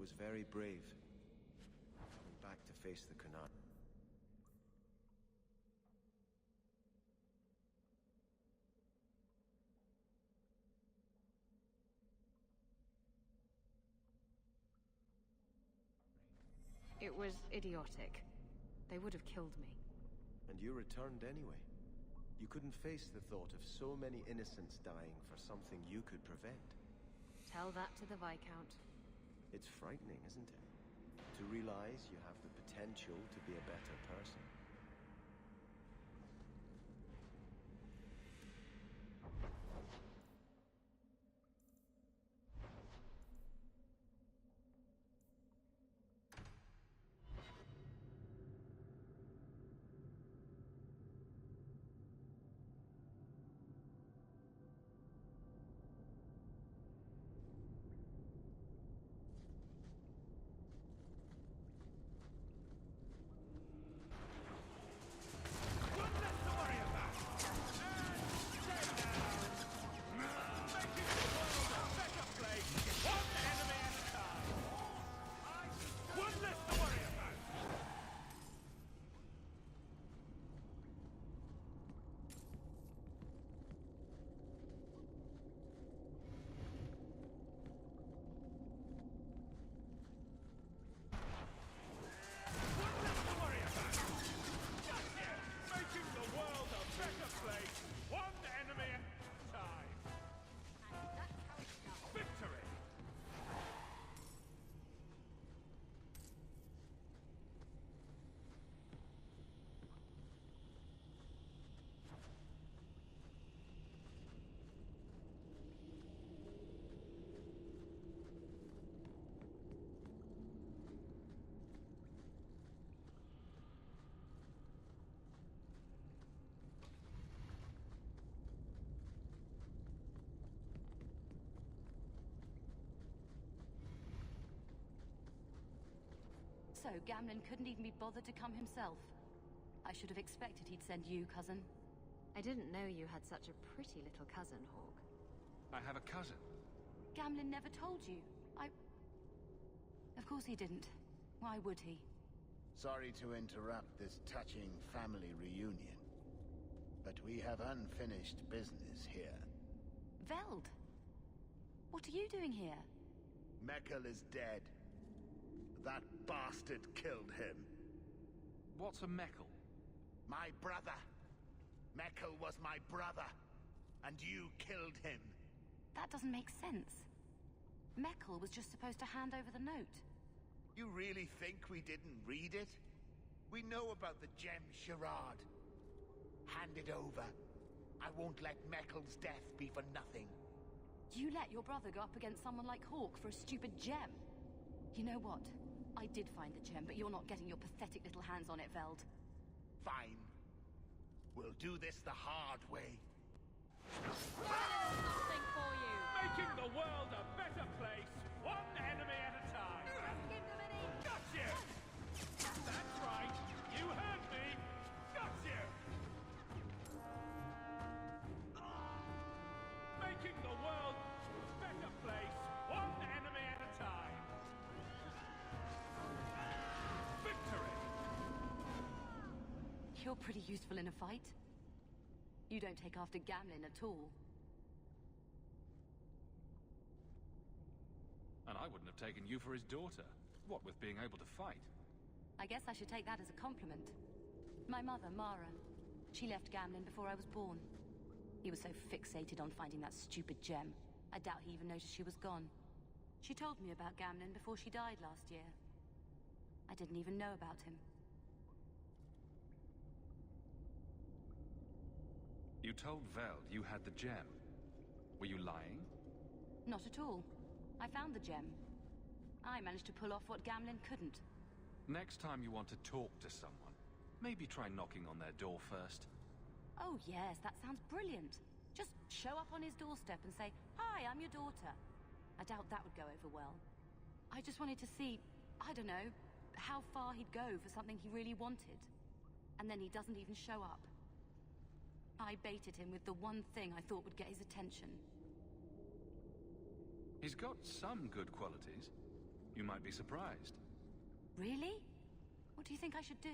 was very brave. Coming back to face the Kunai. It was idiotic. They would have killed me. And you returned anyway. You couldn't face the thought of so many innocents dying for something you could prevent. Tell that to the Viscount. It's frightening, isn't it? To realize you have the potential to be a better person. So, Gamlen couldn't even be bothered to come himself. I should have expected he'd send you, cousin. I didn't know you had such a pretty little cousin, Hawke. I have a cousin. Gamlen never told you. Of course he didn't. Why would he? Sorry to interrupt this touching family reunion, but we have unfinished business here. Veld! What are you doing here? Mekkel is dead. That bastard killed him. What's a Mekkel? My brother. Mekkel was my brother, and you killed him. That doesn't make sense. Mekkel was just supposed to hand over the note. You really think we didn't read it? We know about the gem charade. Hand it over. I won't let Mekkel's death be for nothing. You let your brother go up against someone like Hawke for a stupid gem. You know what? I did find the gem, but you're not getting your pathetic little hands on it, Veld. Fine. We'll do this the hard way. Something for you! Making the world a better place, one enemy at a time. Give them any... Got you! That's right, you heard me! Got you! Making the world a better place, one enemy at a time. Victory! You're pretty useful in a fight. You don't take after Gamlen at all. And I wouldn't have taken you for his daughter. What with being able to fight? I guess I should take that as a compliment. My mother, Mara, she left Gamlen before I was born. He was so fixated on finding that stupid gem, I doubt he even noticed she was gone. She told me about Gamlen before she died last year. I didn't even know about him. You told Veld you had the gem. Were you lying? Not at all. I found the gem. I managed to pull off what Gamlen couldn't. Next time you want to talk to someone, maybe try knocking on their door first. Oh yes, that sounds brilliant. Just show up on his doorstep and say, "Hi, I'm your daughter." I doubt that would go over well. I just wanted to see, I don't know, how far he'd go for something he really wanted. And then he doesn't even show up. I baited him with the one thing I thought would get his attention. He's got some good qualities. You might be surprised. Really? What do you think I should do?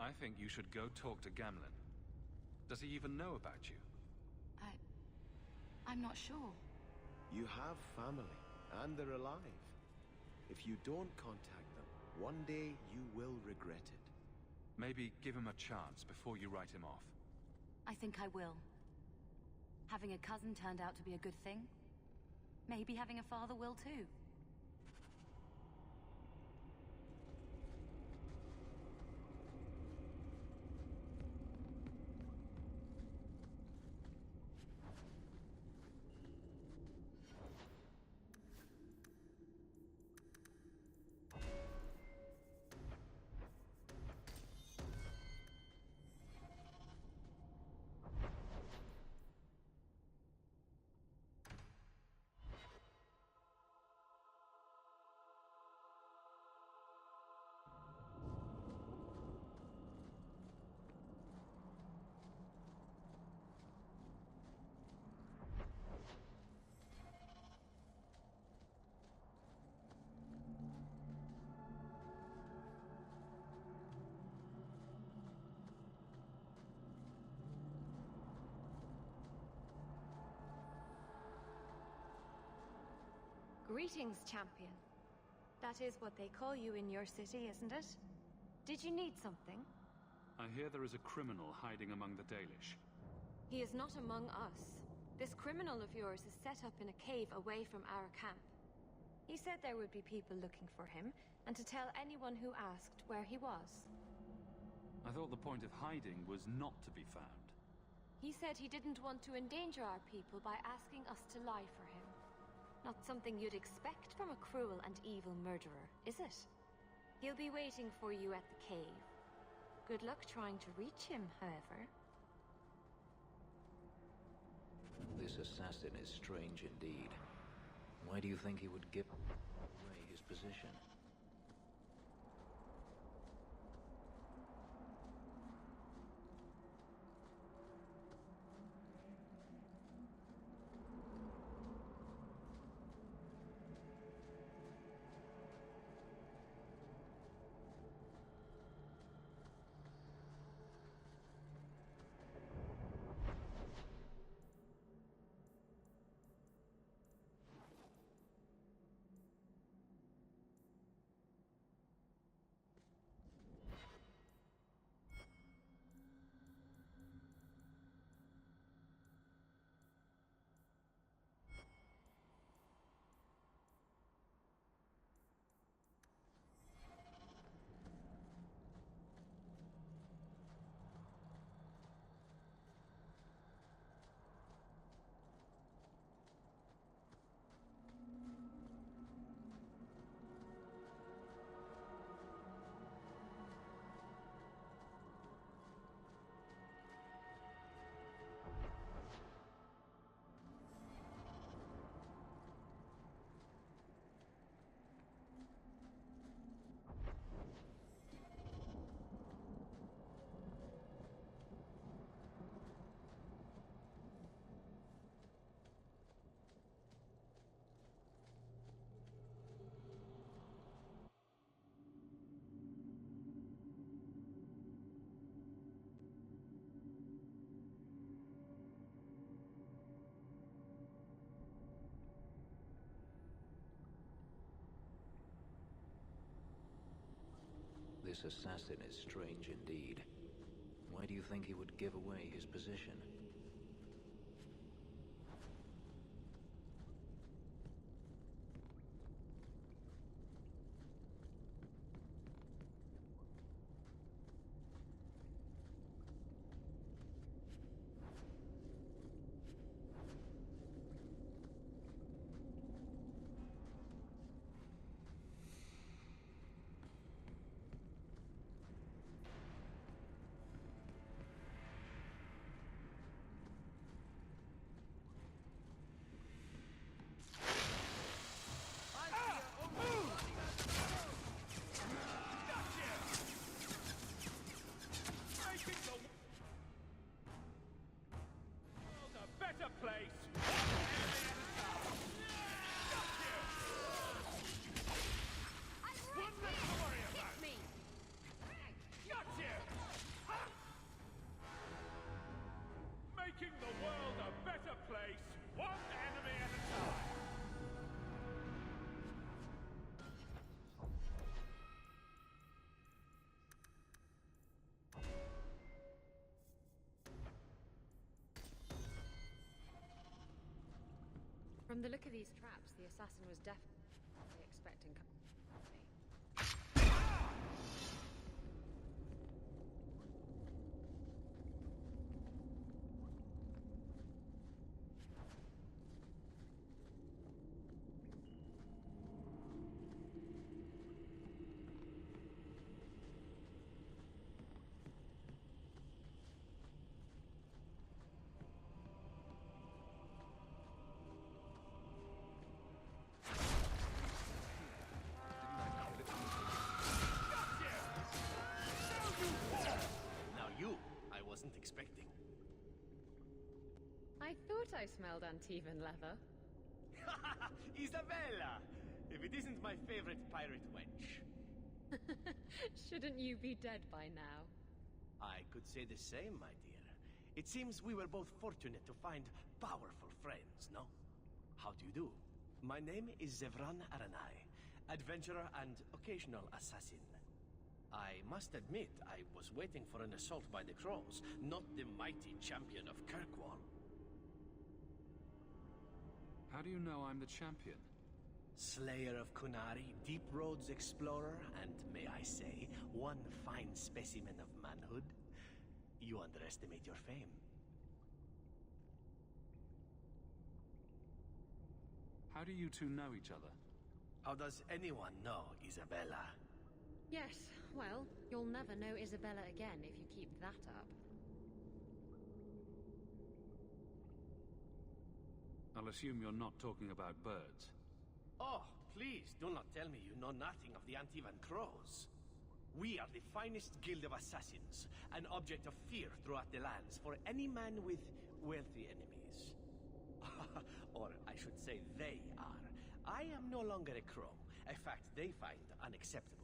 I think you should go talk to Gamlen. Does he even know about you? I'm not sure. You have family, and they're alive. If you don't contact them, one day you will regret it. Maybe give him a chance before you write him off. I think I will. Having a cousin turned out to be a good thing. Maybe having a father will too. Greetings, champion. That is what they call you in your city, isn't it? Did you need something? I hear there is a criminal hiding among the Dalish. He is not among us. This criminal of yours is set up in a cave away from our camp. He said there would be people looking for him, and to tell anyone who asked where he was. I thought the point of hiding was not to be found. He said he didn't want to endanger our people by asking us to lie for him. Not something you'd expect from a cruel and evil murderer, is it? He'll be waiting for you at the cave. Good luck trying to reach him, however. This assassin is strange indeed. Why do you think he would give away his position? This assassin is strange indeed. Why do you think he would give away his position? From the look of these traps, the assassin was definitely expecting company. Now you, I wasn't expecting. I thought I smelled Antivan leather. Isabella! If it isn't my favorite pirate wench. Shouldn't you be dead by now? I could say the same, my dear. It seems we were both fortunate to find powerful friends, no? How do you do? My name is Zevran Aranai, adventurer and occasional assassin. I must admit, I was waiting for an assault by the Crows, not the mighty champion of Kirkwall. How do you know I'm the champion? Slayer of Kunari, Deep Roads explorer, and may I say, one fine specimen of manhood. You underestimate your fame. How do you two know each other? How does anyone know, Isabella? Yes, well, you'll never know Isabella again if you keep that up. I'll assume you're not talking about birds. Oh, please, do not tell me you know nothing of the Antivan Crows. We are the finest guild of assassins, an object of fear throughout the lands for any man with wealthy enemies. Or I should say they are. I am no longer a crow, a fact they find unacceptable.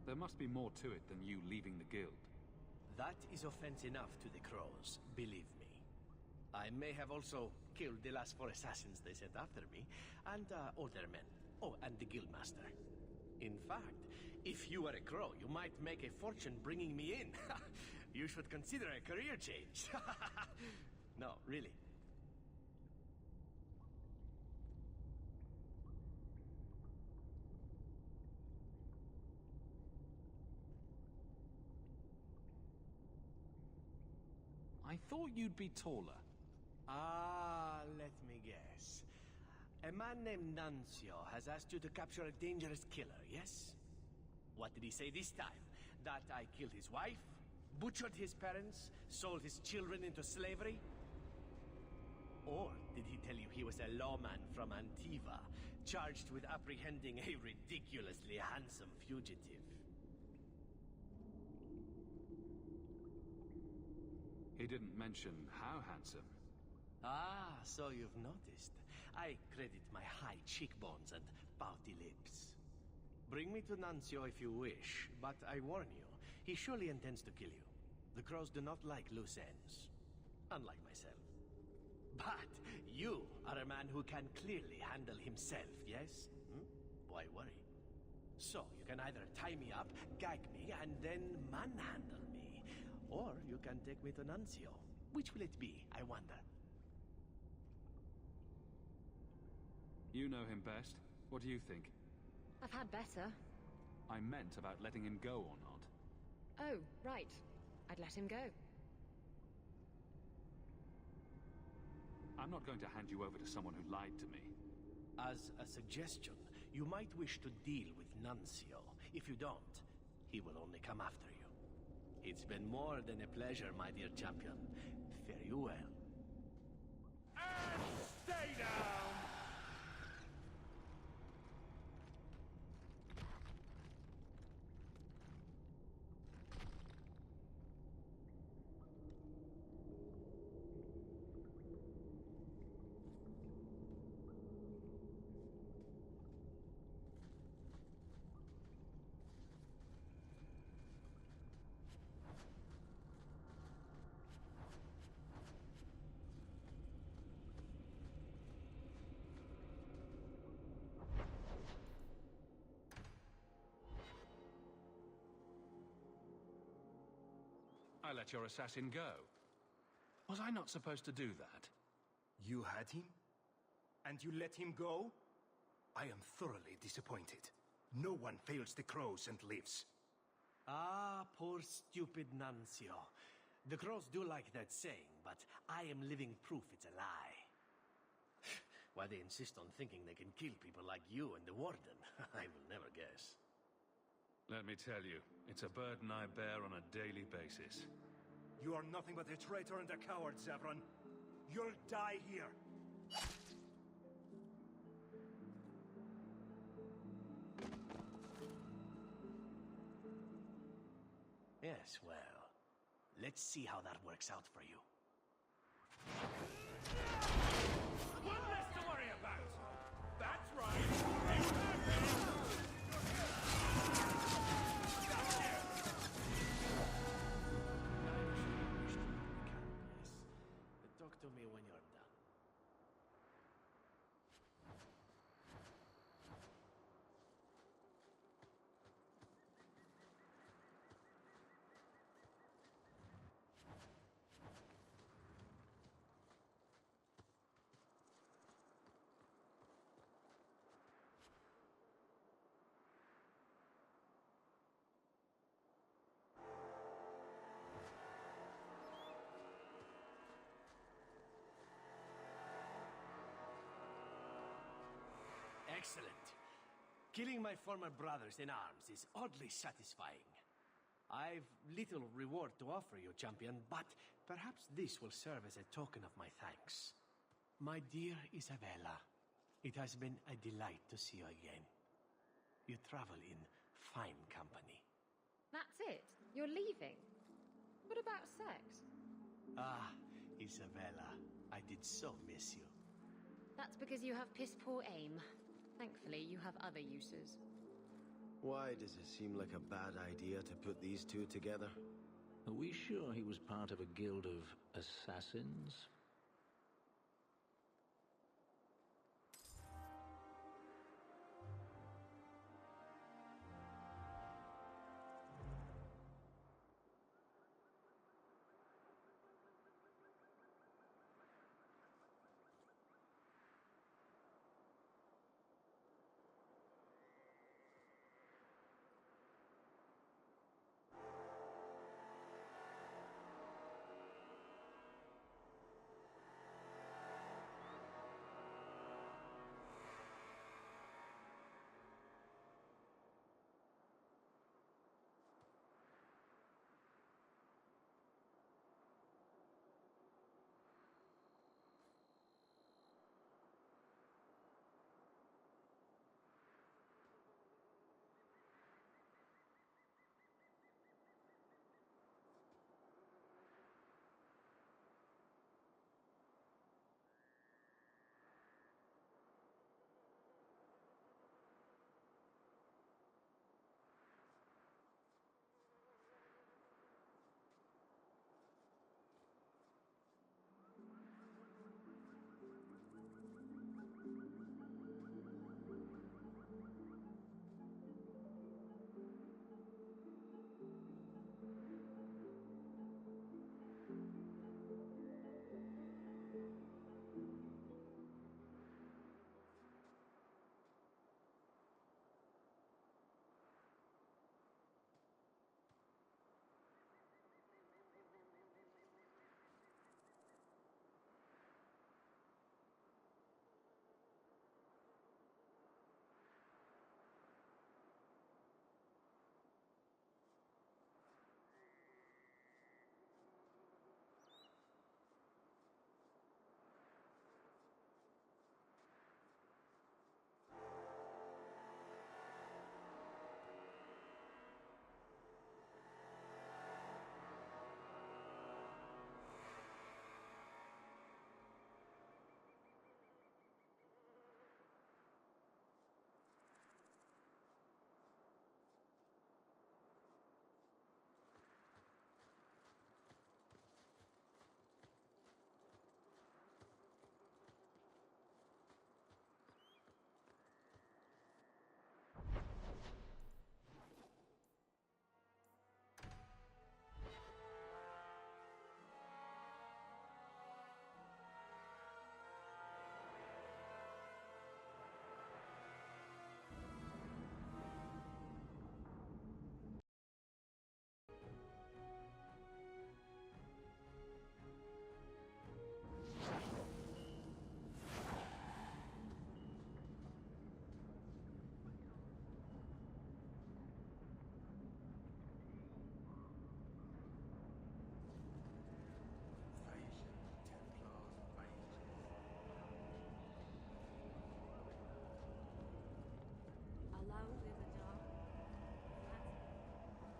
There must be more to it than you leaving the guild. That is offense enough to the Crows, believe me. I may have also killed the last 4 assassins they sent after me, and older men. Oh, and the guildmaster. In fact, if you were a crow, you might make a fortune bringing me in. You should consider a career change. No, really. I thought you'd be taller. Let me guess. A man named Nuncio has asked you to capture a dangerous killer, yes? What did he say this time? That I killed his wife, butchered his parents, sold his children into slavery? Or did he tell you he was a lawman from Antiva, charged with apprehending a ridiculously handsome fugitive? He didn't mention how handsome. So you've noticed. I credit my high cheekbones and pouty lips. Bring me to Nuncio if you wish, but I warn you, he surely intends to kill you. The Crows do not like loose ends. Unlike myself. But you are a man who can clearly handle himself, yes? Why worry? So, you can either tie me up, gag me, and then manhandle me. Or you can take me to Nuncio. Which will it be, I wonder? You know him best. What do you think? I've had better. I meant about letting him go or not. Oh, right. I'd let him go. I'm not going to hand you over to someone who lied to me. As a suggestion, you might wish to deal with Nuncio. If you don't, he will only come after you. It's been more than a pleasure, my dear champion. Fare you well. And stay down! I let your assassin go. Was I not supposed to do that? You had him? And you let him go? I am thoroughly disappointed. No one fails the crows and lives. Ah, poor stupid Nuncio. The crows do like that saying, but I am living proof it's a lie. Why they insist on thinking they can kill people like you and the Warden, I will never guess. Let me tell you, it's a burden I bear on a daily basis. You are nothing but a traitor and a coward, Zevran. You'll die here. Yes, well, let's see how that works out for you. One less to worry about! That's right! You have me! Talk to me when you're done. Excellent. Killing my former brothers in arms is oddly satisfying. I've little reward to offer you, champion, but perhaps this will serve as a token of my thanks. My dear Isabella, it has been a delight to see you again. You travel in fine company. That's it? You're leaving? What about sex? Ah, Isabella, I did so miss you. That's because you have piss-poor aim. Thankfully, you have other uses. Why does it seem like a bad idea to put these two together? Are we sure he was part of a guild of assassins?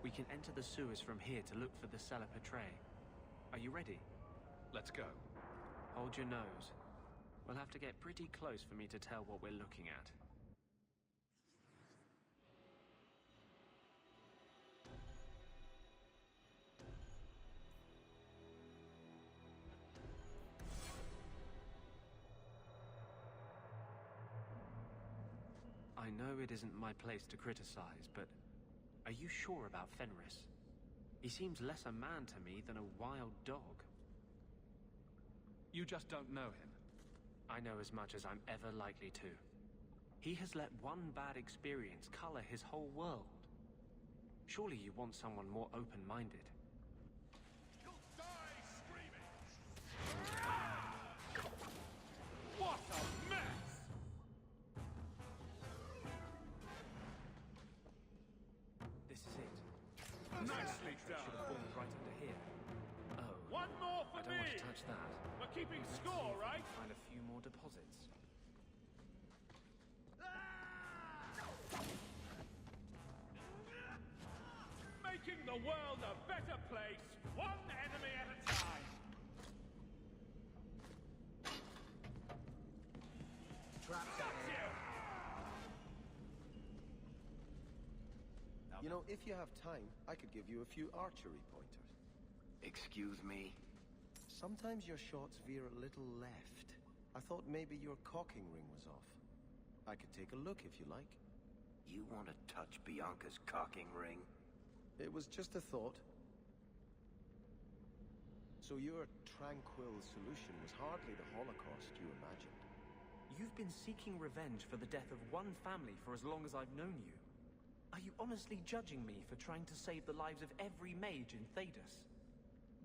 We can enter the sewers from here to look for the Cellar Petray. Are you ready? Let's go. Hold your nose. We'll have to get pretty close for me to tell what we're looking at. I know it isn't my place to criticize, but are you sure about Fenris? He seems less a man to me than a wild dog. You just don't know him. I know as much as I'm ever likely to. He has let one bad experience color his whole world. Surely you want someone more open-minded. You'll die screaming! What a mess! This is it. Nicely Should have done. fallen right under here. Oh, One more I for don't want me! to touch that. We're keeping Let's see score, if we right? can find a few more deposits. Making the world a better place, one enemy at a time. Traps Got you! You know, if you have time, I could give you a few archery pointers. Excuse me? Sometimes your shots veer a little left. I thought maybe your cocking ring was off. I could take a look if you like. You want to touch Bianca's cocking ring? It was just a thought. So your tranquil solution was hardly the Holocaust you imagined. You've been seeking revenge for the death of one family for as long as I've known you. Are you honestly judging me for trying to save the lives of every mage in Thedas?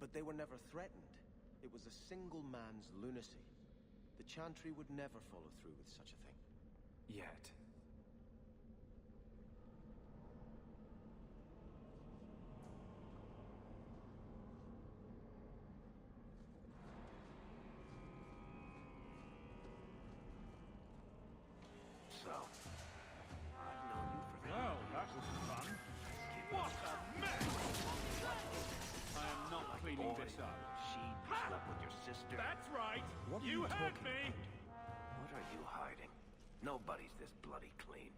But they were never threatened. It was a single man's lunacy. The Chantry would never follow through with such a thing. Yet. So, I've known you for... Well, that was fun. What a mess! I am not cleaning this up. She slept with your sister. That's right! What are You you heard talking me! What are you hiding? Nobody's this bloody clean.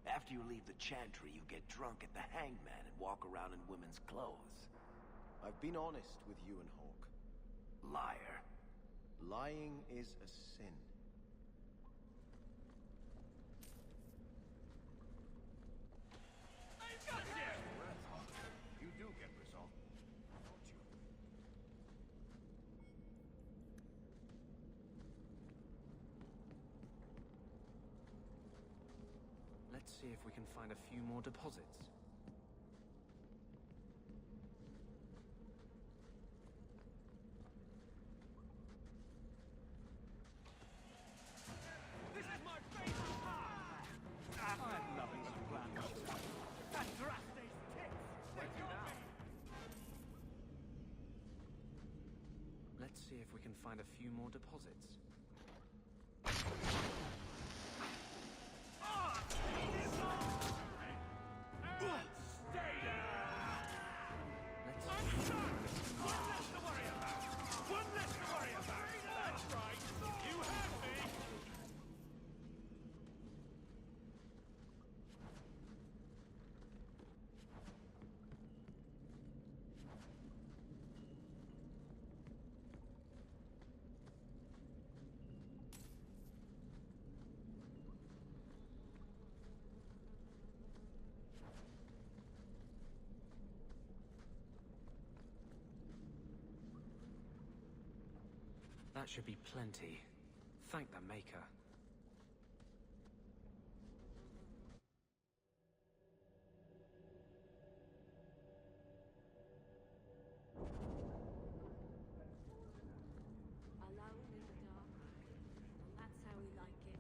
After you leave the Chantry, you get drunk at the Hangman and walk around in women's clothes. I've been honest with you and Hawk. Liar. Lying is a sin. Got you! You do get resolved, don't you? Let's see if we can find a few more deposits. This is my favorite part! I'm loving the plan. That drastic tits! Where's your Let's see if we can find a few more deposits. Stay there! Let's I'm done! One less to worry about! One less to worry about! That's right! You had me! That should be plenty. Thank the Maker. Alone in the dark. And that's how we like it.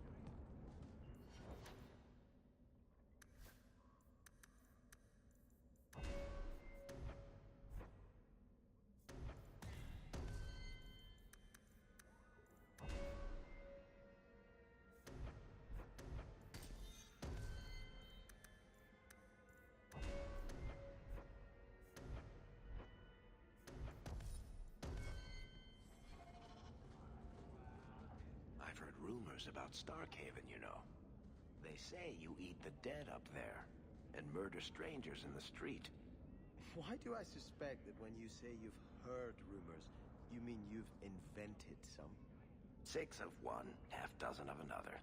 rumors about Starkhaven, you know. They say you eat the dead up there, and murder strangers in the street. Why do I suspect that when you say you've heard rumors, you mean you've invented some? 6 of one, half dozen of another.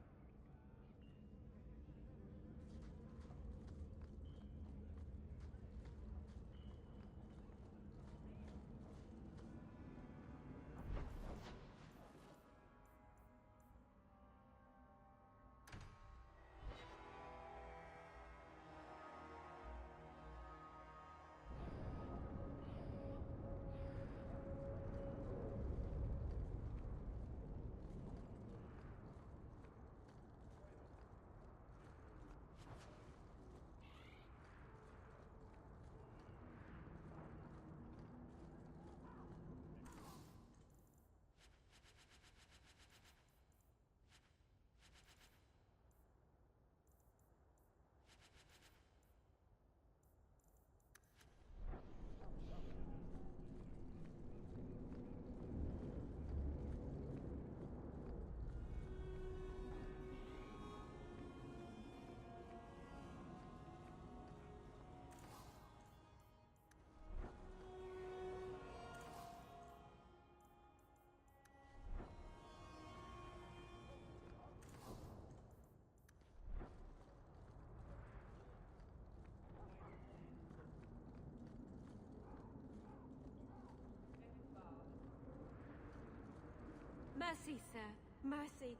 Mercy, sir. Mercy.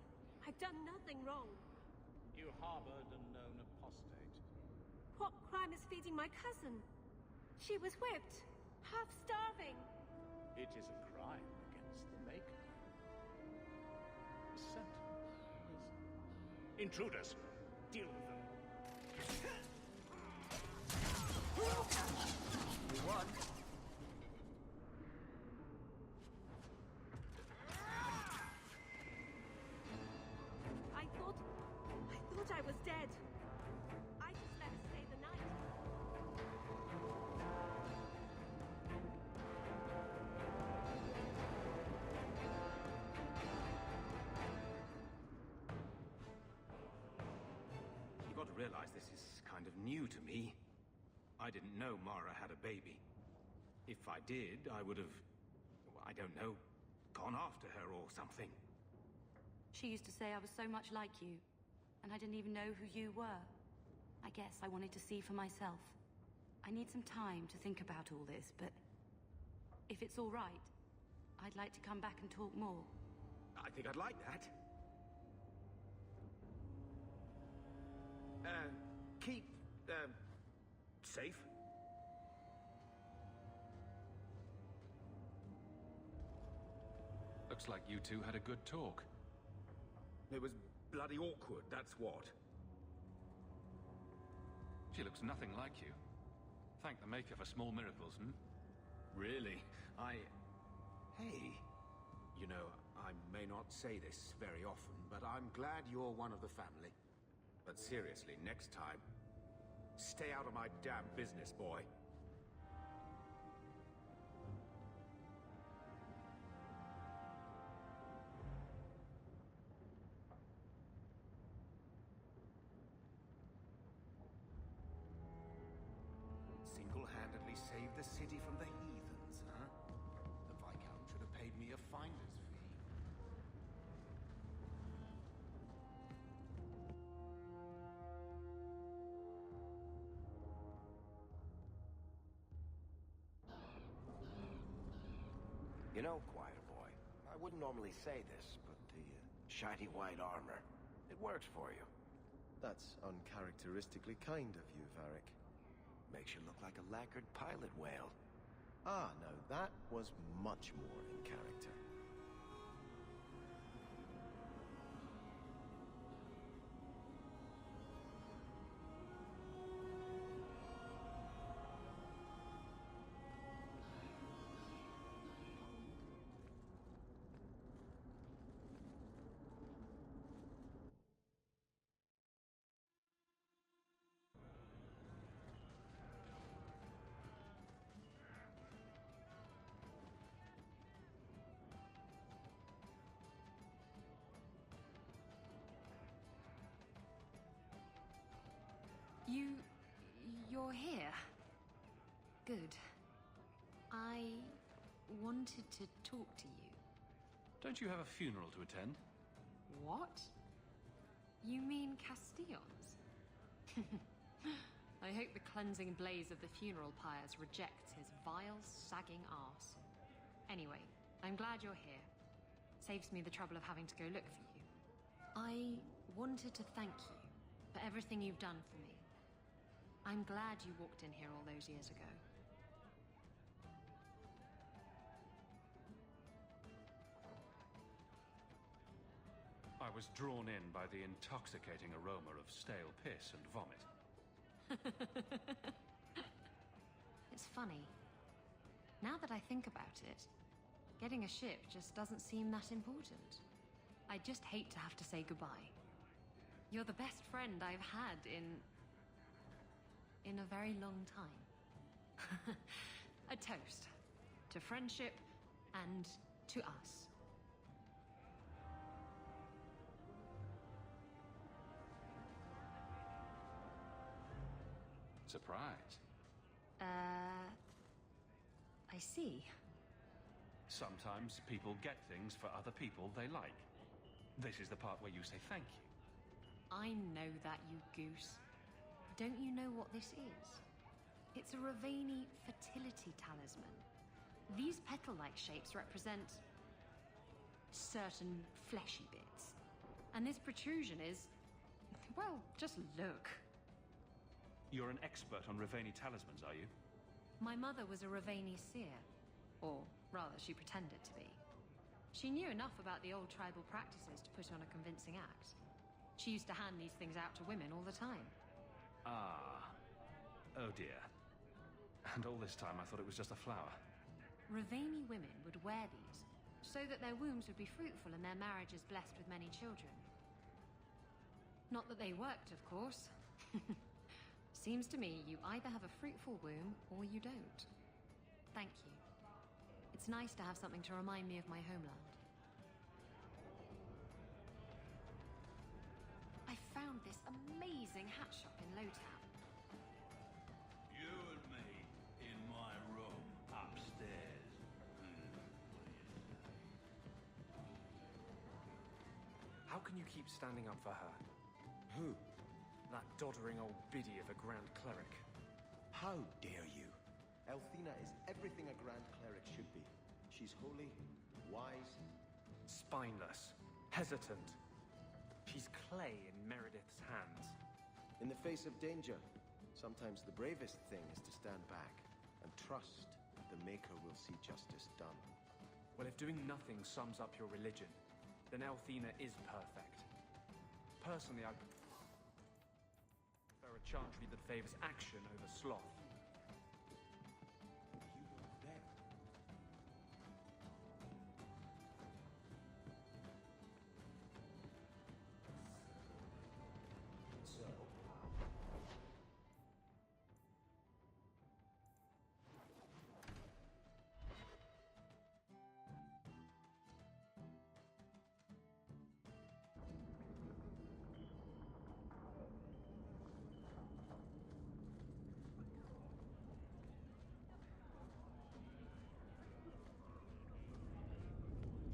I've done nothing wrong. You harbored a known apostate. What crime is feeding my cousin? She was whipped, half starving. It is a crime against the Maker. A sentence. Intruders, deal with them. We won. I thought I was dead. I just let her stay the night. You got to realize this is kind of new to me. I didn't know Mara had a baby. If I did, I would have, I don't know, gone after her or something. She used to say I was so much like you, and I didn't even know who you were. I guess I wanted to see for myself. I need some time to think about all this, but if it's all right, I'd like to come back and talk more. I think I'd like that. Keep, safe. Looks like you two had a good talk. It was bloody awkward, that's what. She looks nothing like you. Thank the Maker for small miracles, hmm? Really? Hey. You know, I may not say this very often, but I'm glad you're one of the family. But seriously, next time, stay out of my damn business, boy. Single-handedly saved the city from the heathens, huh? The Viscount should have paid me a finder's fee. You know, Choir Boy, I wouldn't normally say this, but the shiny white armor, it works for you. That's uncharacteristically kind of you, Varric. Makes you look like a lacquered pilot whale. Ah, no, that was much more in character. You're here? Good. I wanted to talk to you. Don't you have a funeral to attend? What? You mean Castillon's? I hope the cleansing blaze of the funeral pyres rejects his vile, sagging arse. Anyway, I'm glad you're here. Saves me the trouble of having to go look for you. I wanted to thank you for everything you've done for me. I'm glad you walked in here all those years ago. I was drawn in by the intoxicating aroma of stale piss and vomit. It's funny. Now that I think about it, getting a ship just doesn't seem that important. I just hate to have to say goodbye. You're the best friend I've had in a very long time. A toast to friendship and to us. Surprise. I see. Sometimes people get things for other people they like. This is the part where you say thank you. I know that, you goose. Don't you know what this is? It's a Ravani fertility talisman. These petal-like shapes represent certain fleshy bits. And this protrusion is... well, just look. You're an expert on Ravani talismans, are you? My mother was a Ravani seer. Or, rather, she pretended to be. She knew enough about the old tribal practices to put on a convincing act. She used to hand these things out to women all the time. Ah. Oh dear. And all this time I thought it was just a flower. Ravani women would wear these, so that their wombs would be fruitful and their marriages blessed with many children. Not that they worked, of course. Seems to me you either have a fruitful womb, or you don't. Thank you. It's nice to have something to remind me of my homeland. I found this amazing hat shop in Lowtown. You and me in my room upstairs. How can you keep standing up for her? Who? That doddering old biddy of a Grand Cleric. How dare you? Althena is everything a Grand Cleric should be. She's holy, wise... spineless, hesitant. She's clay in Meredith's hands. In the face of danger, sometimes the bravest thing is to stand back and trust the Maker will see justice done. Well, if doing nothing sums up your religion, then Althena is perfect. Personally, I prefer a chantry that favors action over sloth.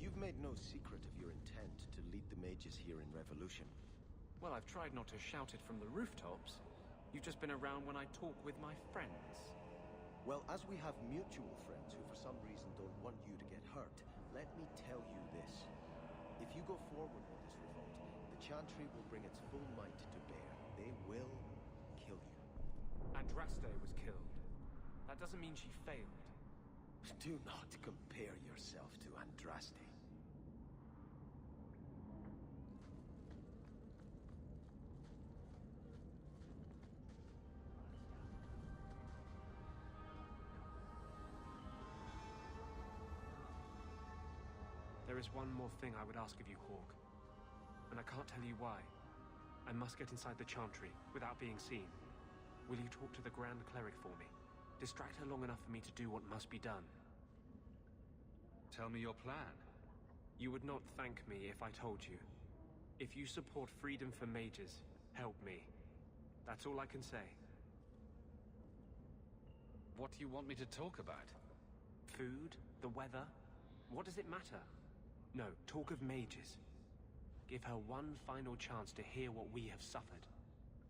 You've made no secret of your intent to lead the mages here in Revolution. Well, I've tried not to shout it from the rooftops. You've just been around when I talk with my friends. Well, as we have mutual friends who for some reason don't want you to get hurt, let me tell you this. If you go forward with this revolt, the Chantry will bring its full might to bear. They will kill you. Andraste was killed. That doesn't mean she failed. Do not compare yourself to Andraste. There is one more thing I would ask of you, Hawke. And I can't tell you why. I must get inside the Chantry without being seen. Will you talk to the Grand Cleric for me? Distract her long enough for me to do what must be done. Tell me your plan. You would not thank me if I told you. If you support freedom for mages, help me. That's all I can say. What do you want me to talk about? Food? The weather? What does it matter? No, talk of mages. Give her one final chance to hear what we have suffered.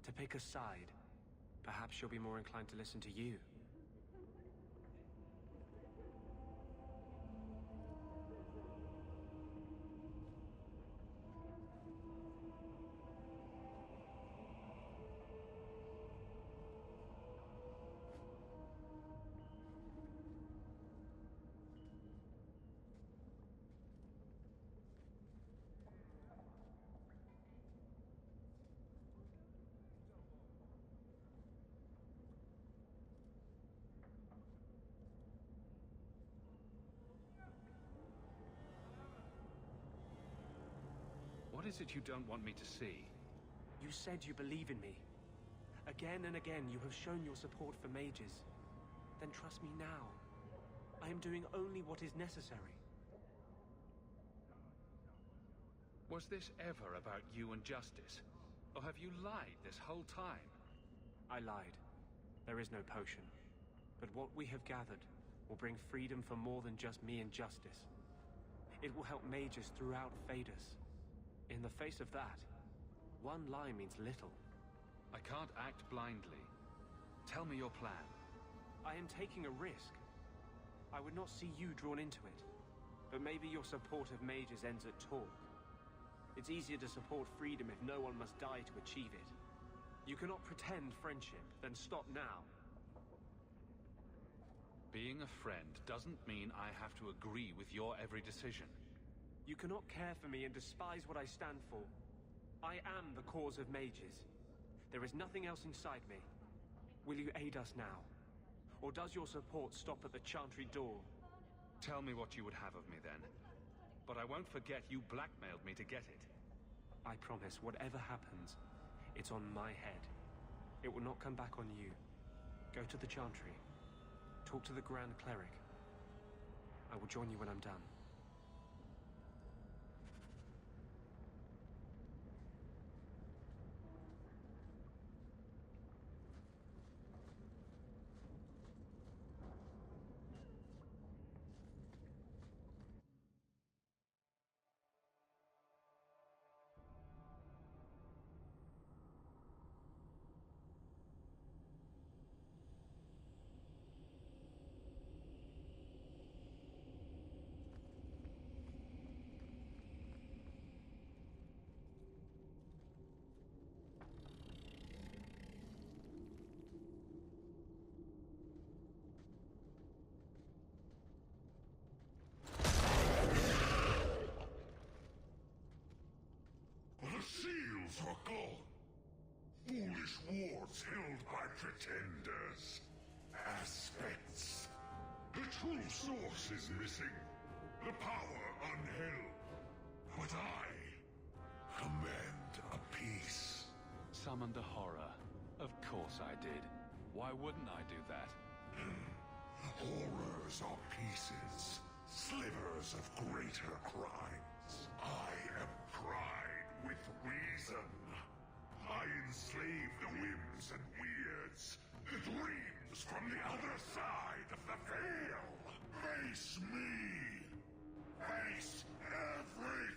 To pick a side. Perhaps she'll be more inclined to listen to you. What is it you don't want me to see? You said you believe in me. Again and again you have shown your support for mages. Then trust me now. I am doing only what is necessary. Was this ever about you and justice? Or have you lied this whole time? I lied. There is no potion. But what we have gathered will bring freedom for more than just me and justice. It will help mages throughout Phaedus. In the face of that, one lie means little. I can't act blindly. Tell me your plan. I am taking a risk. I would not see you drawn into it. But maybe your support of mages ends at talk. It's easier to support freedom if no one must die to achieve it. You cannot pretend friendship, then stop now. Being a friend doesn't mean I have to agree with your every decision. You cannot care for me and despise what I stand for. I am the cause of mages. There is nothing else inside me. Will you aid us now? Or does your support stop at the Chantry door? Tell me what you would have of me then. But I won't forget you blackmailed me to get it. I promise, whatever happens, it's on my head. It will not come back on you. Go to the Chantry. Talk to the Grand Cleric. I will join you when I'm done. Seals are gone. Foolish wards held by pretenders. Aspects. The true source is missing. The power unheld. But I command a peace. Summoned a horror. Of course I did. Why wouldn't I do that? Horrors are pieces. Slivers of greater crimes. I am pride with reason. I enslave the whims and weirds, the dreams from the other side of the veil. Face me. Face everything.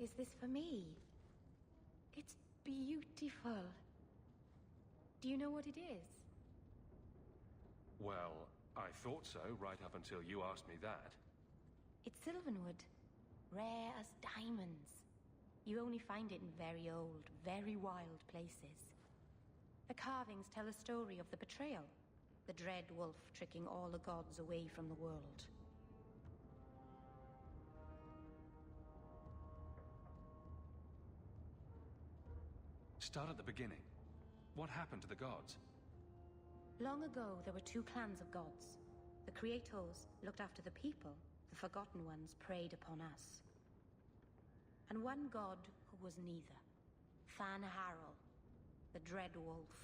Is this for me? It's beautiful. Do you know what it is? Well, I thought so right up until you asked me that. It's Sylvanwood. Rare as diamonds. You only find it in very old, very wild places. The carvings tell a story of the betrayal. The Dread Wolf tricking all the gods away from the world. Start at the beginning. What happened to the gods? Long ago, there were two clans of gods. The Creators looked after the people. The Forgotten Ones preyed upon us. And one god who was neither. Fan Harel, the Dread Wolf.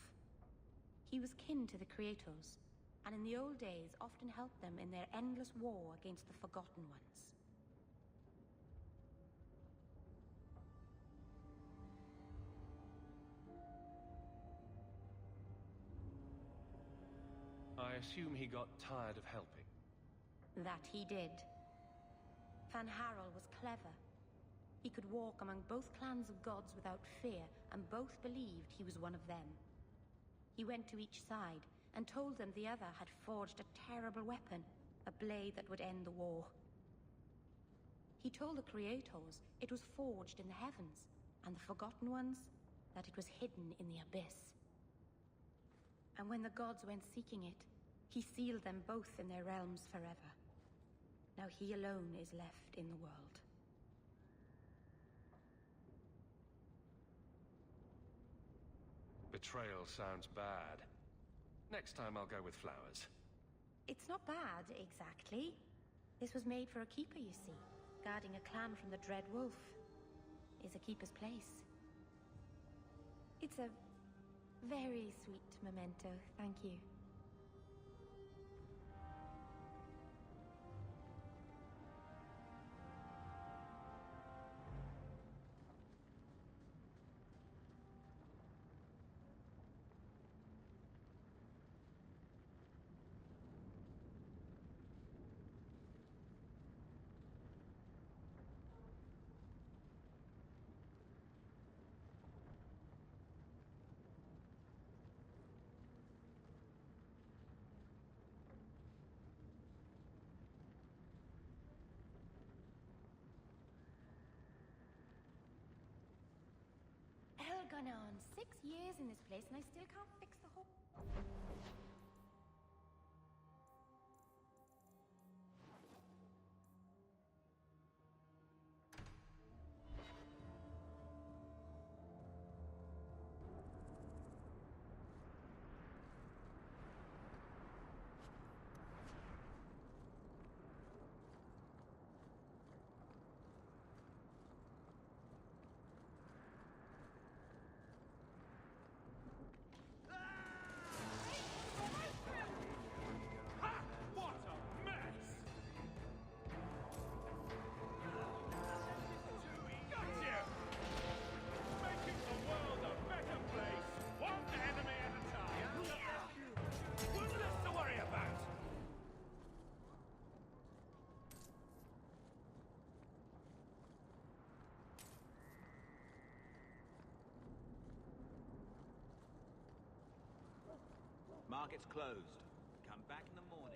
He was kin to the Creators, and in the old days often helped them in their endless war against the Forgotten Ones. I assume he got tired of helping. That he did. Fan Harel was clever. He could walk among both clans of gods without fear, and both believed he was one of them. He went to each side and told them the other had forged a terrible weapon, a blade that would end the war. He told the Creators it was forged in the heavens, and the Forgotten Ones that it was hidden in the abyss. And when the gods went seeking it, he sealed them both in their realms forever. Now he alone is left in the world. Betrayal sounds bad. Next time I'll go with flowers. It's not bad, exactly. This was made for a keeper, you see. Guarding a clan from the Dread Wolf is a keeper's place. It's a very sweet memento, thank you. Gone on 6 years in this place, and I still can't fix the whole... Market's closed. Come back in the morning.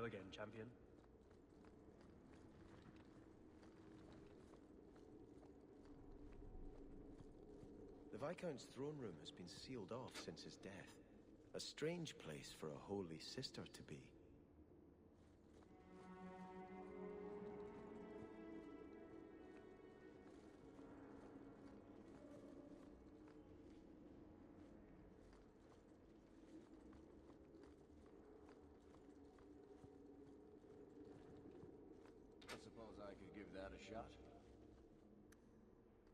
Hello again, champion. The Viscount's throne room has been sealed off since his death. A strange place for a holy sister to be. I suppose I could give that a shot.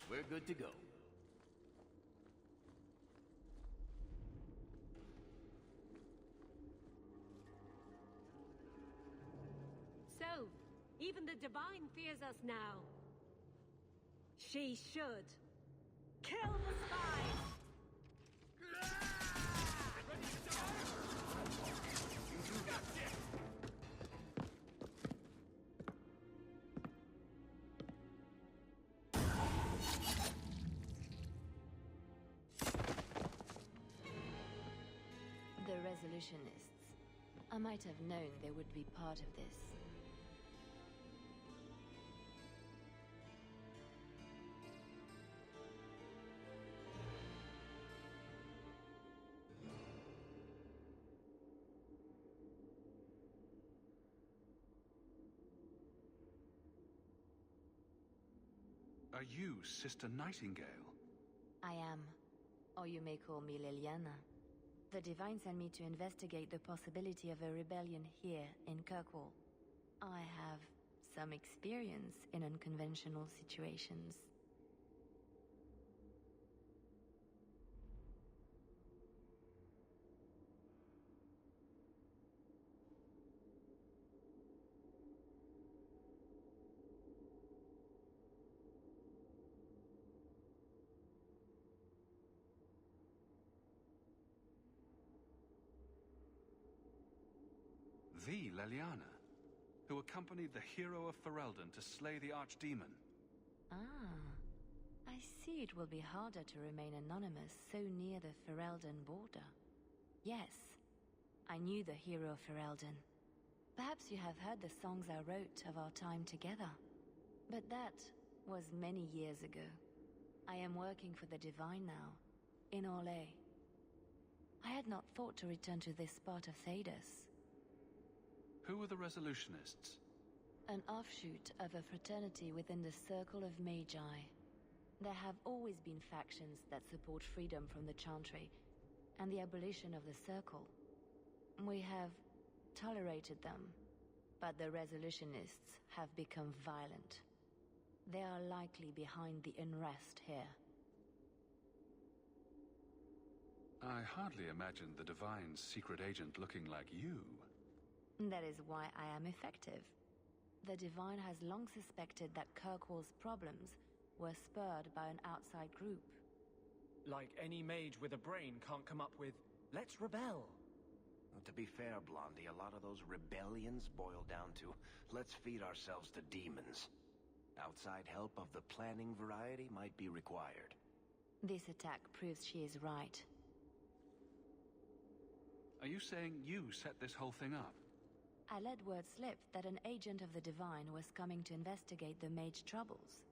We're good to go. So, even the Divine fears us now. She should. Kill the spies! The Resolutionists. I might have known they would be part of this. Are you Sister Nightingale? I am. Or you may call me Leliana. The Divine sent me to investigate the possibility of a rebellion here in Kirkwall. I have some experience in unconventional situations. The Leliana, who accompanied the hero of Ferelden to slay the Archdemon. Ah, I see it will be harder to remain anonymous so near the Ferelden border. Yes, I knew the hero of Ferelden. Perhaps you have heard the songs I wrote of our time together. But that was many years ago. I am working for the Divine now, in Orlais. I had not thought to return to this part of Thedas. Who are the Resolutionists? An offshoot of a fraternity within the Circle of Magi. There have always been factions that support freedom from the Chantry and the abolition of the Circle. We have tolerated them, but the Resolutionists have become violent. They are likely behind the unrest here. I hardly imagined the Divine's secret agent looking like you. That is why I am effective. The Divine has long suspected that Kirkwall's problems were spurred by an outside group. Like any mage with a brain can't come up with, let's rebel. Well, to be fair, Blondie, a lot of those rebellions boil down to, let's feed ourselves to demons. Outside help of the planning variety might be required. This attack proves she is right. Are you saying you set this whole thing up? I let word slip that an agent of the Divine was coming to investigate the mage troubles.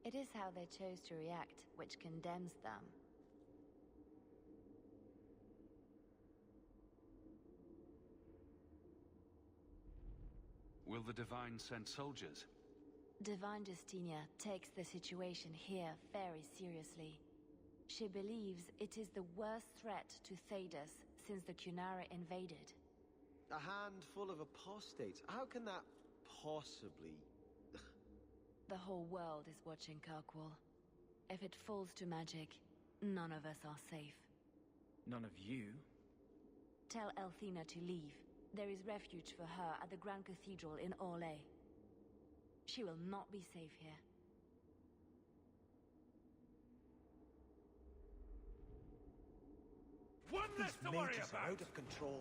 It is how they chose to react, which condemns them. Will the Divine send soldiers? Divine Justinia takes the situation here very seriously. She believes it is the worst threat to Thedas since the Cunara invaded. A handful of apostates. How can that possibly... The whole world is watching Kirkwall. If it falls to magic, none of us are safe. None of you? Tell Elthina to leave. There is refuge for her at the Grand Cathedral in Orlais. She will not be safe here. One less to worry mages are about! out of control.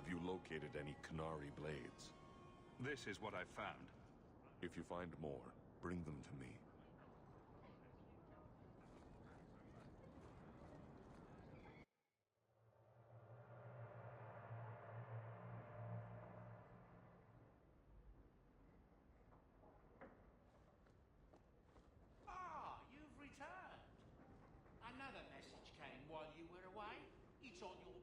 Have you located any Qunari blades? This is what I've found. If you find more, bring them to me. Ah, you've returned. Another message came while you were away. It's on your...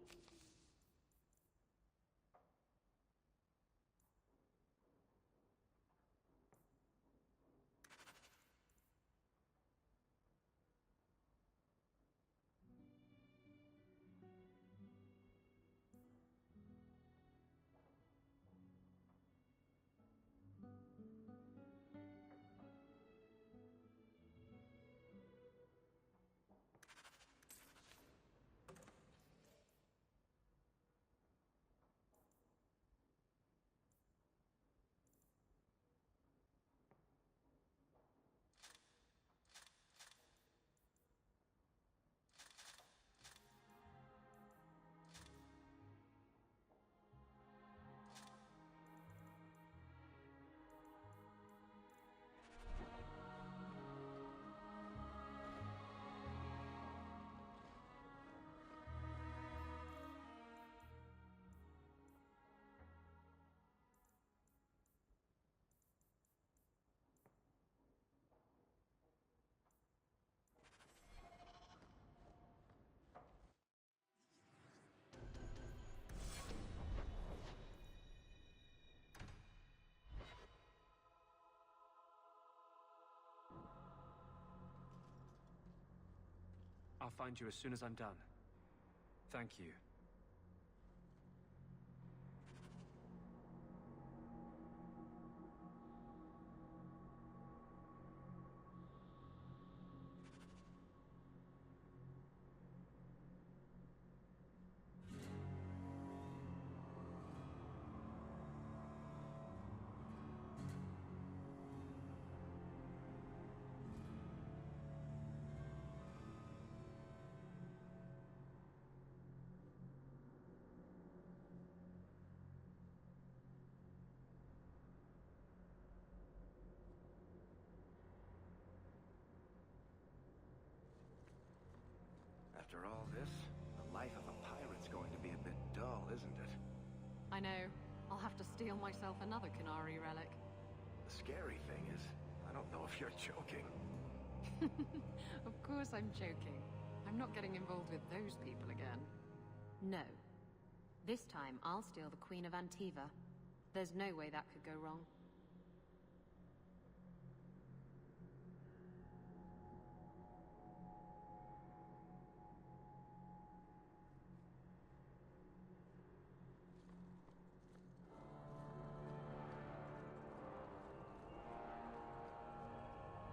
I'll find you as soon as I'm done. Thank you. After all this, the life of a pirate's going to be a bit dull, isn't it? I know. I'll have to steal myself another Qunari relic. The scary thing is, I don't know if you're joking. Of course I'm joking. I'm not getting involved with those people again. No. This time I'll steal the Queen of Antiva. There's no way that could go wrong.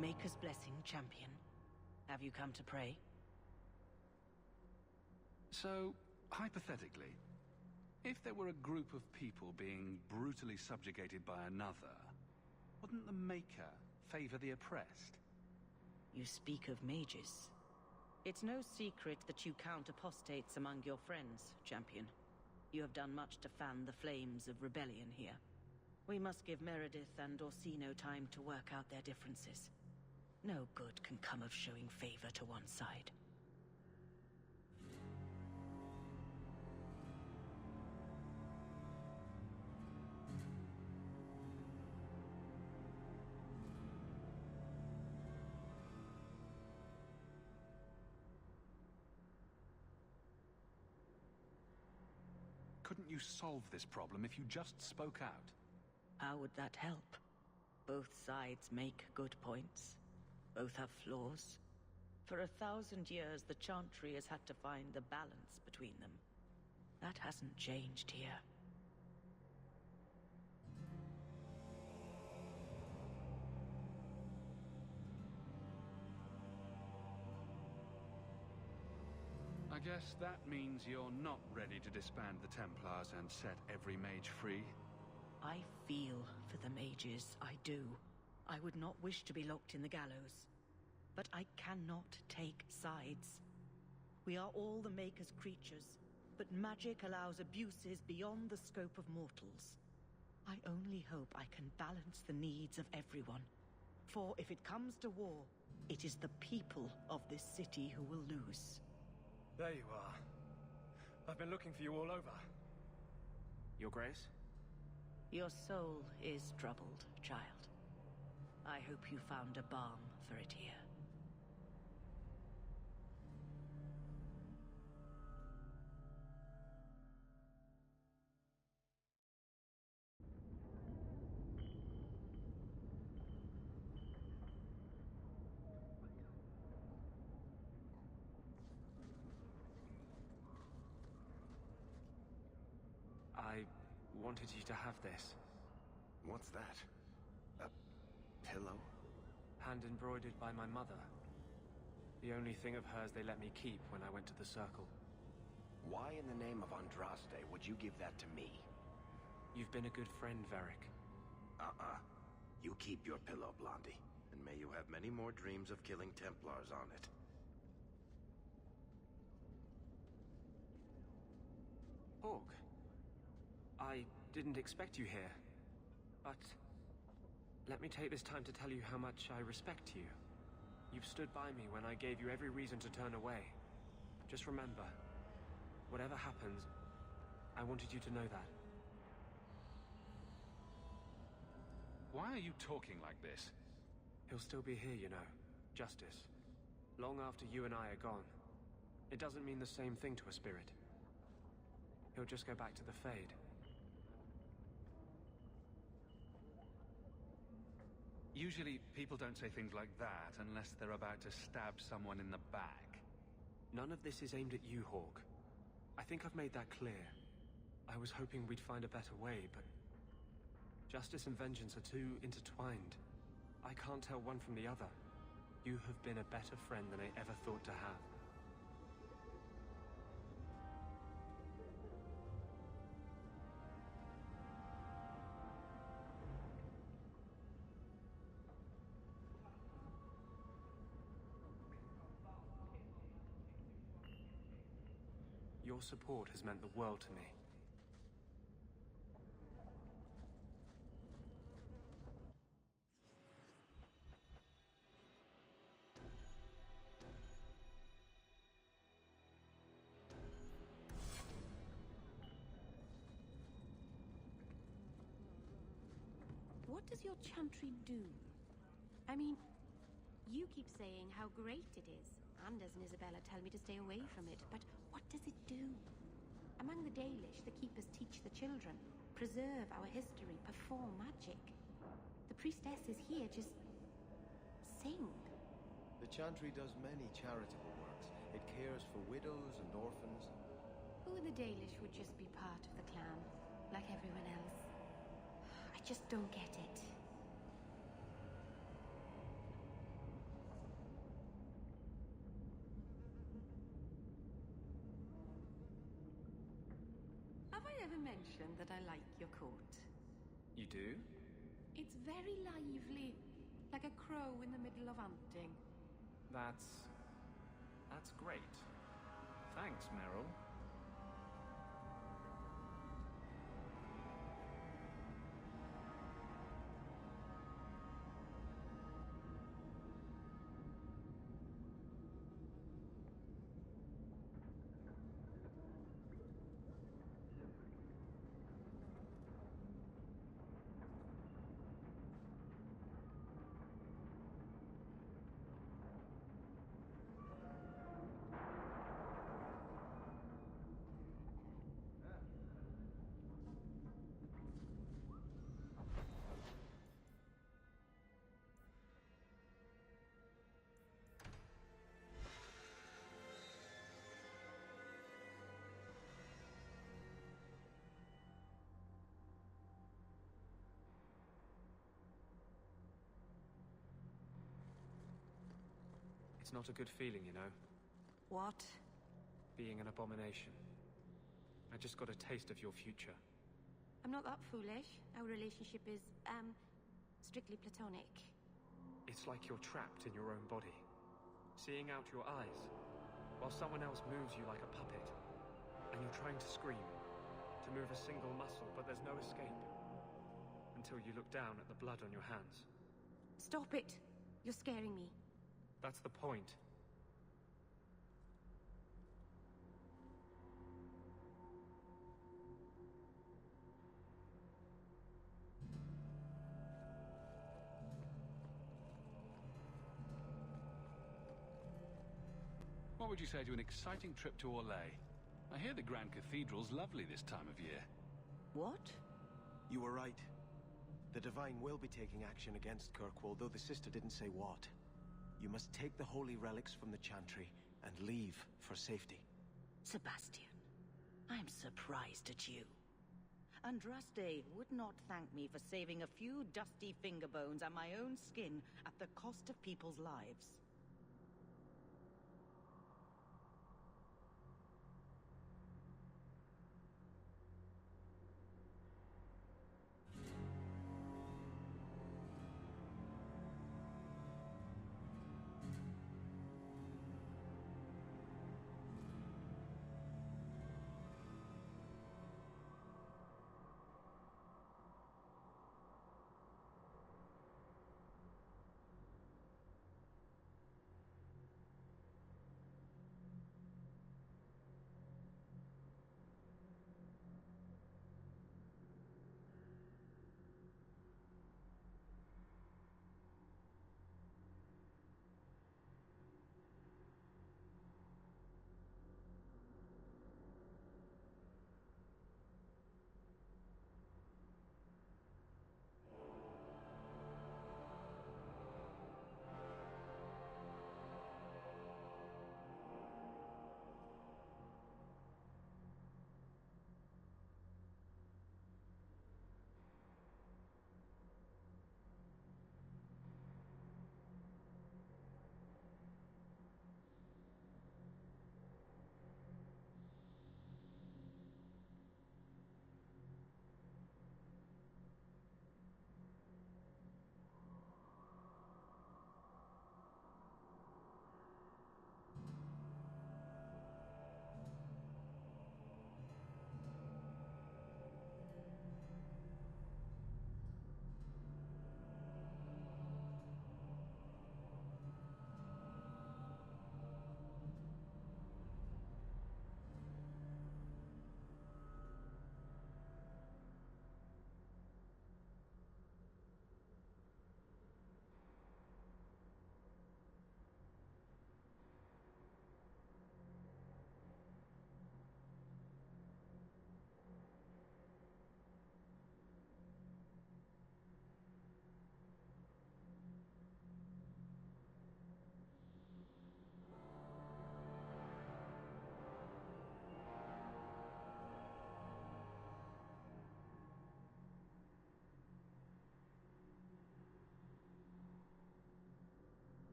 Maker's blessing, champion. Have you come to pray? So, hypothetically, if there were a group of people being brutally subjugated by another, wouldn't the Maker favor the oppressed? You speak of mages. It's no secret that you count apostates among your friends, champion. You have done much to fan the flames of rebellion here. We must give Meredith and Orsino time to work out their differences. No good can come of showing favor to one side. Couldn't you solve this problem if you just spoke out? How would that help? Both sides make good points. Both have flaws. For 1,000 years, the Chantry has had to find the balance between them. That hasn't changed here. I guess that means you're not ready to disband the Templars and set every mage free? I feel for the mages, I do. I would not wish to be locked in the gallows. But I cannot take sides. We are all the Maker's creatures, but magic allows abuses beyond the scope of mortals. I only hope I can balance the needs of everyone. For if it comes to war, it is the people of this city who will lose. There you are. I've been looking for you all over. Your Grace? Your soul is troubled, child. I hope you found a balm for it here. I wanted you to have this. What's that? A pillow? Hand embroidered by my mother. The only thing of hers they let me keep when I went to the Circle. Why in the name of Andraste would you give that to me? You've been a good friend, Varric. You keep your pillow, Blondie. And may you have many more dreams of killing Templars on it. Hawk. I didn't expect you here. But let me take this time to tell you how much I respect you. You've stood by me when I gave you every reason to turn away. Just remember, whatever happens, I wanted you to know that. Why are you talking like this? He'll still be here, you know. Justice. Long after you and I are gone. It doesn't mean the same thing to a spirit. He'll just go back to the Fade. Usually, people don't say things like that unless they're about to stab someone in the back. None of this is aimed at you, Hawk. I think I've made that clear. I was hoping we'd find a better way, but justice and vengeance are too intertwined. I can't tell one from the other. You have been a better friend than I ever thought to have. Your support has meant the world to me. What does your chantry do? I mean, you keep saying how great it is. Anders and Isabella tell me to stay away from it, but what does it do? Among the Dalish, the Keepers teach the children, preserve our history, perform magic. The priestesses here just sing. The chantry does many charitable works. It cares for widows and orphans. Who in the Dalish would just be part of the clan, like everyone else? I just don't get it. Have I ever mentioned that I like your coat? You do? It's very lively, like a crow in the middle of hunting. That's great. Thanks, Meryl. It's not a good feeling, you know. What? Being an abomination. I just got a taste of your future. I'm not that foolish. Our relationship is, strictly platonic. It's like you're trapped in your own body, seeing out your eyes, while someone else moves you like a puppet. And you're trying to scream, to move a single muscle, but there's no escape. Until you look down at the blood on your hands. Stop it! You're scaring me. That's the point. What would you say to an exciting trip to Orlais? I hear the Grand Cathedral's lovely this time of year. What? You were right. The Divine will be taking action against Kirkwall, though the sister didn't say what. You must take the holy relics from the Chantry and leave for safety. Sebastian, I'm surprised at you. Andraste would not thank me for saving a few dusty finger bones and my own skin at the cost of people's lives.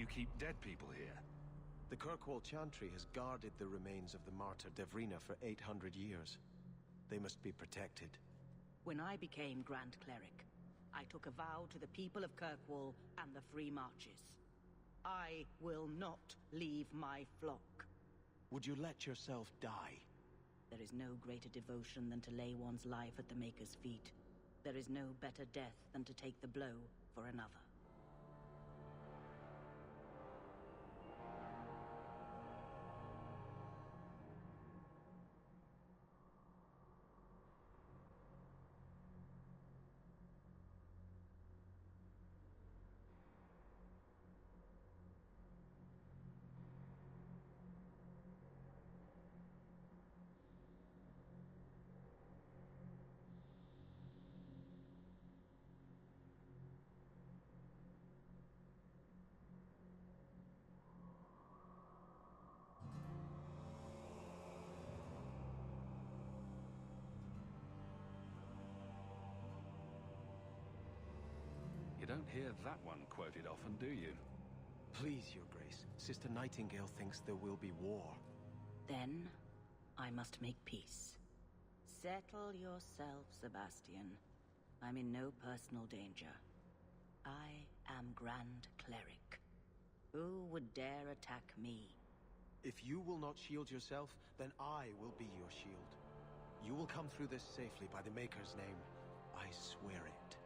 You keep dead people here? The Kirkwall Chantry has guarded the remains of the martyr Devrina for 800 years. They must be protected. When I became Grand Cleric, I took a vow to the people of Kirkwall and the Free Marches. I will not leave my flock. Would you let yourself die? There is no greater devotion than to lay one's life at the Maker's feet. There is no better death than to take the blow for another. don't hear that one quoted often, do you? Please, Your Grace. Sister Nightingale thinks there will be war. Then, I must make peace. Settle yourself, Sebastian. I'm in no personal danger. I am Grand Cleric. Who would dare attack me? If you will not shield yourself, then I will be your shield. You will come through this safely by the Maker's name. I swear it.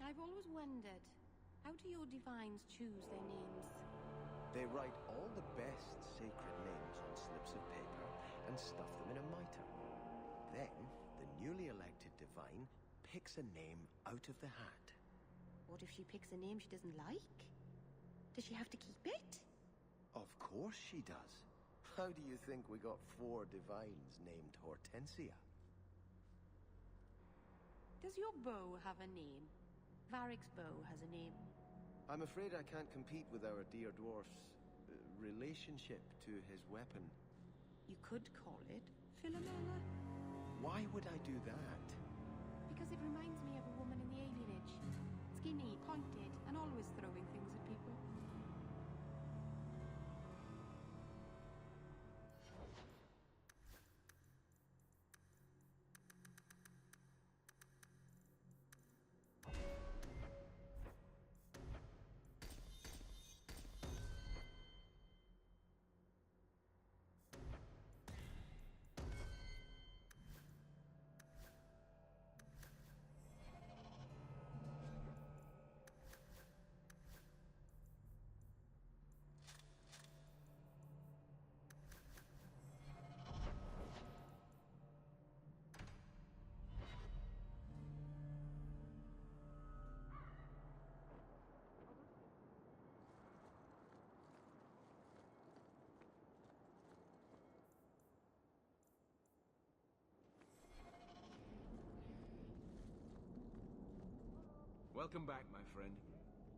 I've always wondered, how do your divines choose their names? They write all the best sacred names on slips of paper and stuff them in a mitre. Then, the newly elected divine picks a name out of the hat. What if she picks a name she doesn't like? Does she have to keep it? Of course she does. How do you think we got 4 divines named Hortensia? Does your bow have a name? Varric's bow has a name. I'm afraid I can't compete with our dear dwarf's relationship to his weapon. You could call it Philomela. Why would I do that? Because it reminds me of a woman in the alienage. Skinny, pointed, and always throwing things at people. Welcome back, my friend.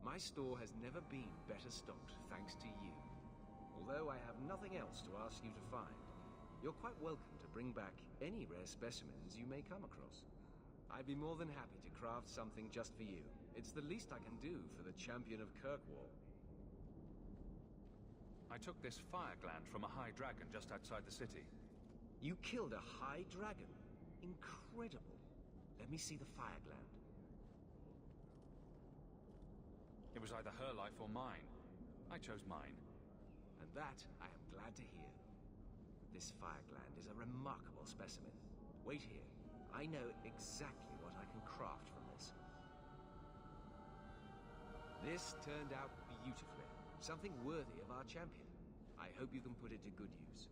My store has never been better stocked, thanks to you. Although I have nothing else to ask you to find, you're quite welcome to bring back any rare specimens you may come across. I'd be more than happy to craft something just for you. It's the least I can do for the champion of Kirkwall. I took this fire gland from a high dragon just outside the city. You killed a high dragon? Incredible. Let me see the fire gland. It was either her life or mine. I chose mine. And that I am glad to hear. This fire gland is a remarkable specimen. Wait here. I know exactly what I can craft from this. This turned out beautifully. Something worthy of our champion. I hope you can put it to good use.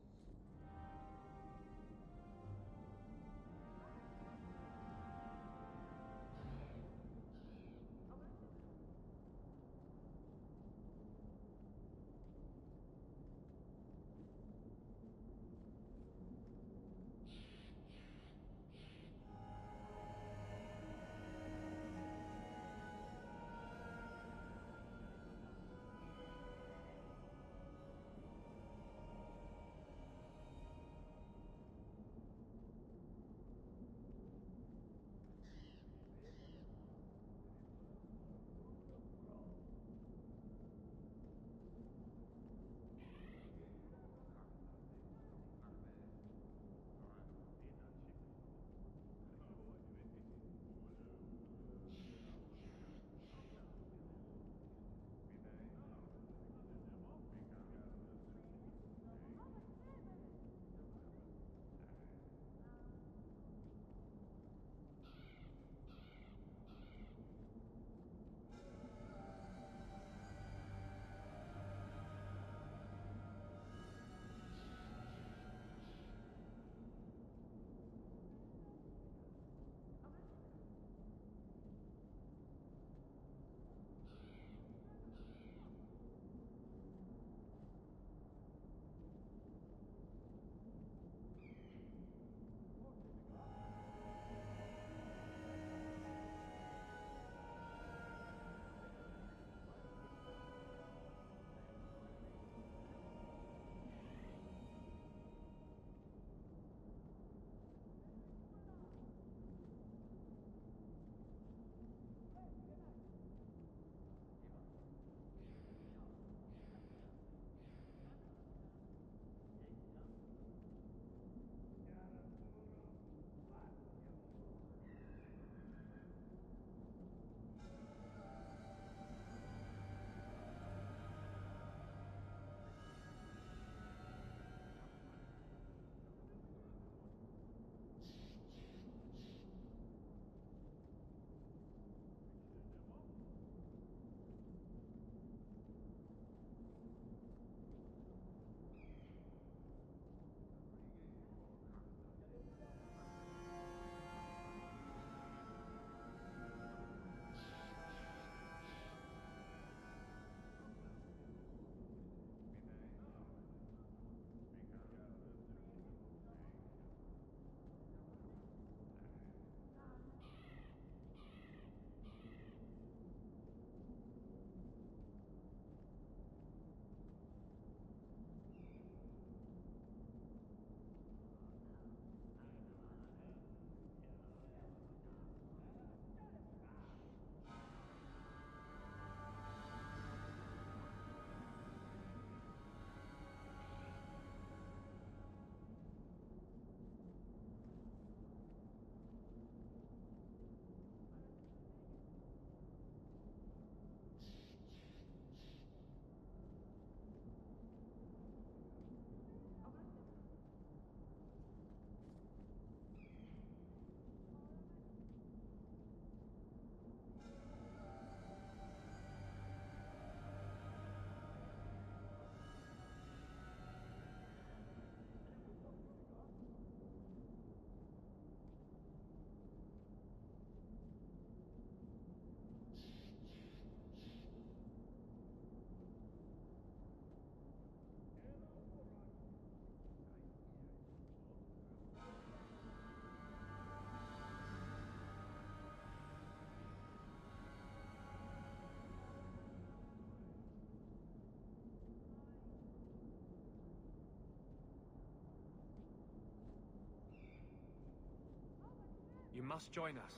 must join us.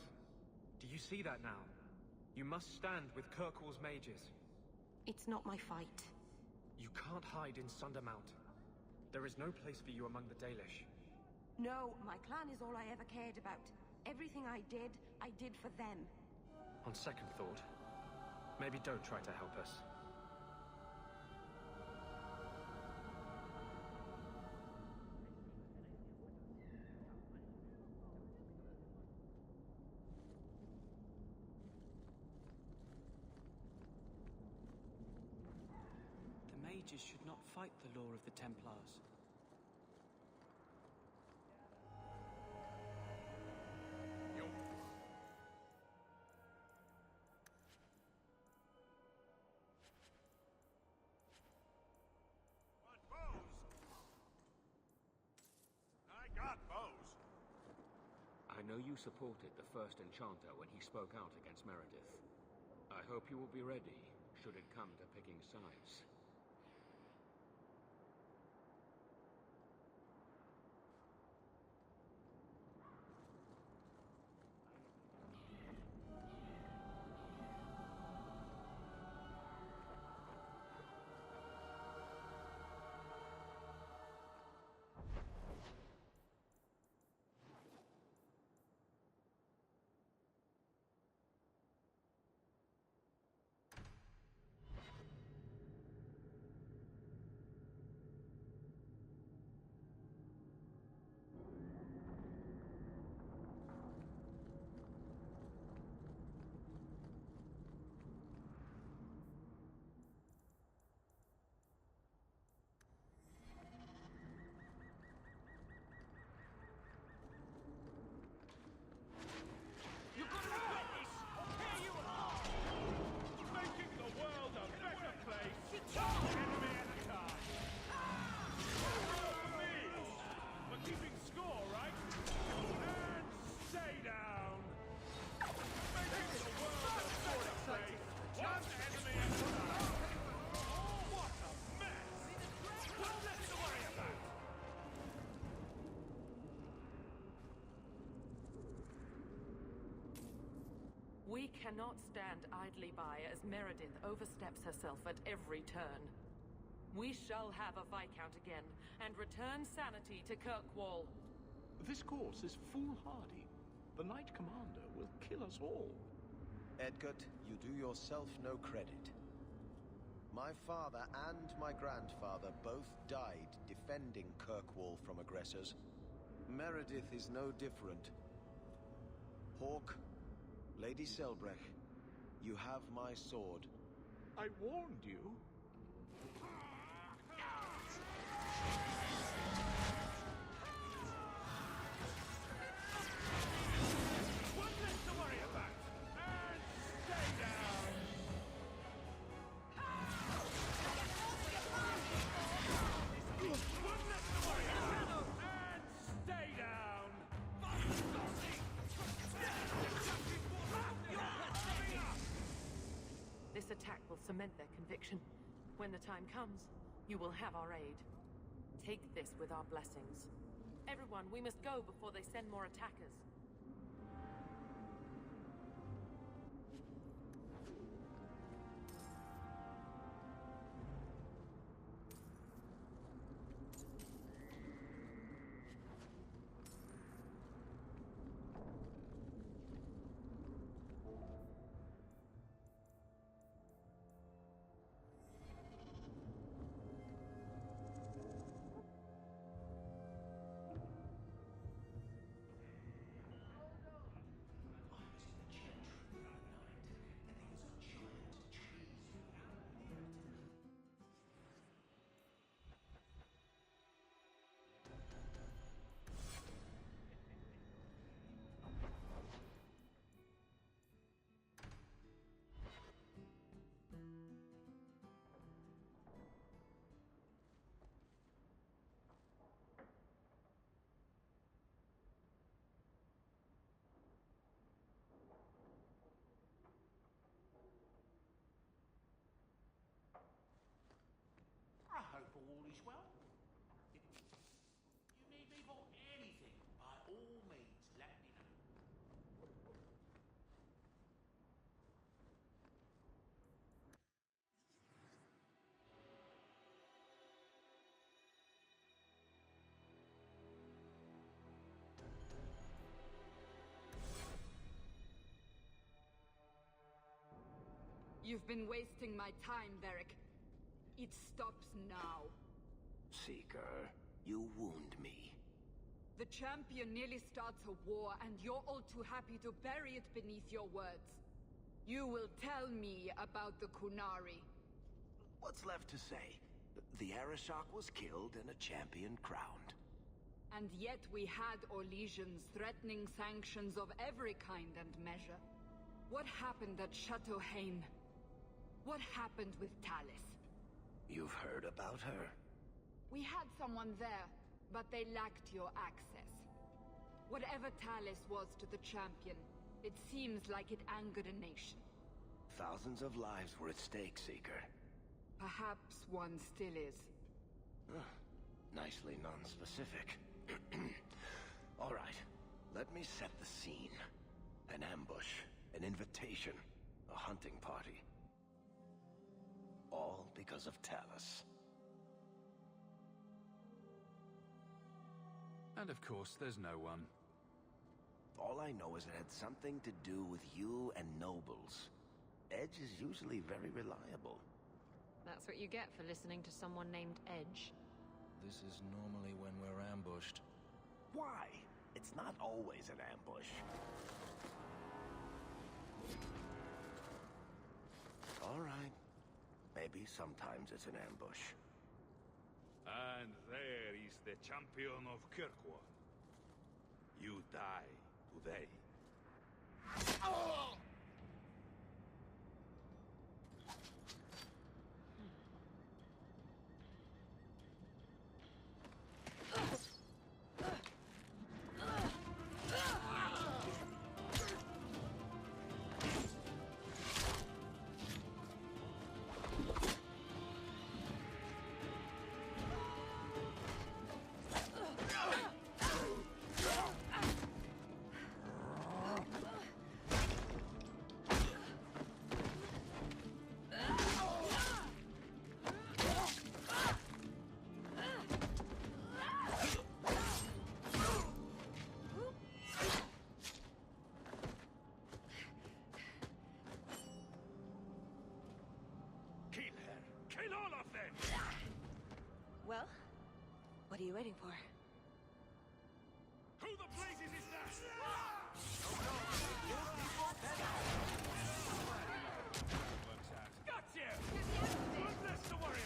Do you see that now? You must stand with Kirkwall's mages. It's not my fight. You can't hide in Sundermount. There is no place for you among the Dalish. No, my clan is all I ever cared about. Everything I did for them. On second thought, maybe don't try to help us. The mages should not fight the law of the Templars. I know you supported the first Enchanter when he spoke out against Meredith. I hope you will be ready, should it come to picking sides. We cannot stand idly by as Meredith oversteps herself at every turn. We shall have a Viscount again, and return sanity to Kirkwall. This course is foolhardy. The Knight Commander will kill us all. Edgard, you do yourself no credit. My father and my grandfather both died defending Kirkwall from aggressors. Meredith is no different. Hawke, Lady Selbrecht, you have my sword. I warned you. One less to worry about! And stay down! One less to worry about! And stay down! This attack will cement their conviction. When the time comes, you will have our aid. Take this with our blessings. Everyone, we must go before they send more attackers. I hope all is well. If you need me for anything, by all means, let me know. You've been wasting my time, Varric. It stops now. Seeker, you wound me. The champion nearly starts a war, and you're all too happy to bury it beneath your words. You will tell me about the Qunari. What's left to say? The Arishok was killed and a champion crowned. And yet we had Orlesians threatening sanctions of every kind and measure. What happened at Chateau Hain? What happened with Talis? You've heard about her? We had someone there, but they lacked your access. Whatever Talis was to the champion, it seems like it angered a nation. Thousands of lives were at stake, Seeker. Perhaps one still is. Nicely non-specific. All right, let me set the scene. An ambush, an invitation, a hunting party. All because of Talis. And of course, there's no one. All I know is it had something to do with you and nobles. Edge is usually very reliable. That's what you get for listening to someone named Edge. This is normally when we're ambushed. Why? It's not always an ambush. All right. Maybe sometimes it's an ambush. And there is the champion of Kirkwall. You die today. Oh! Well, what are you waiting for? Who the blazes is that? Got you! God bless the warrior!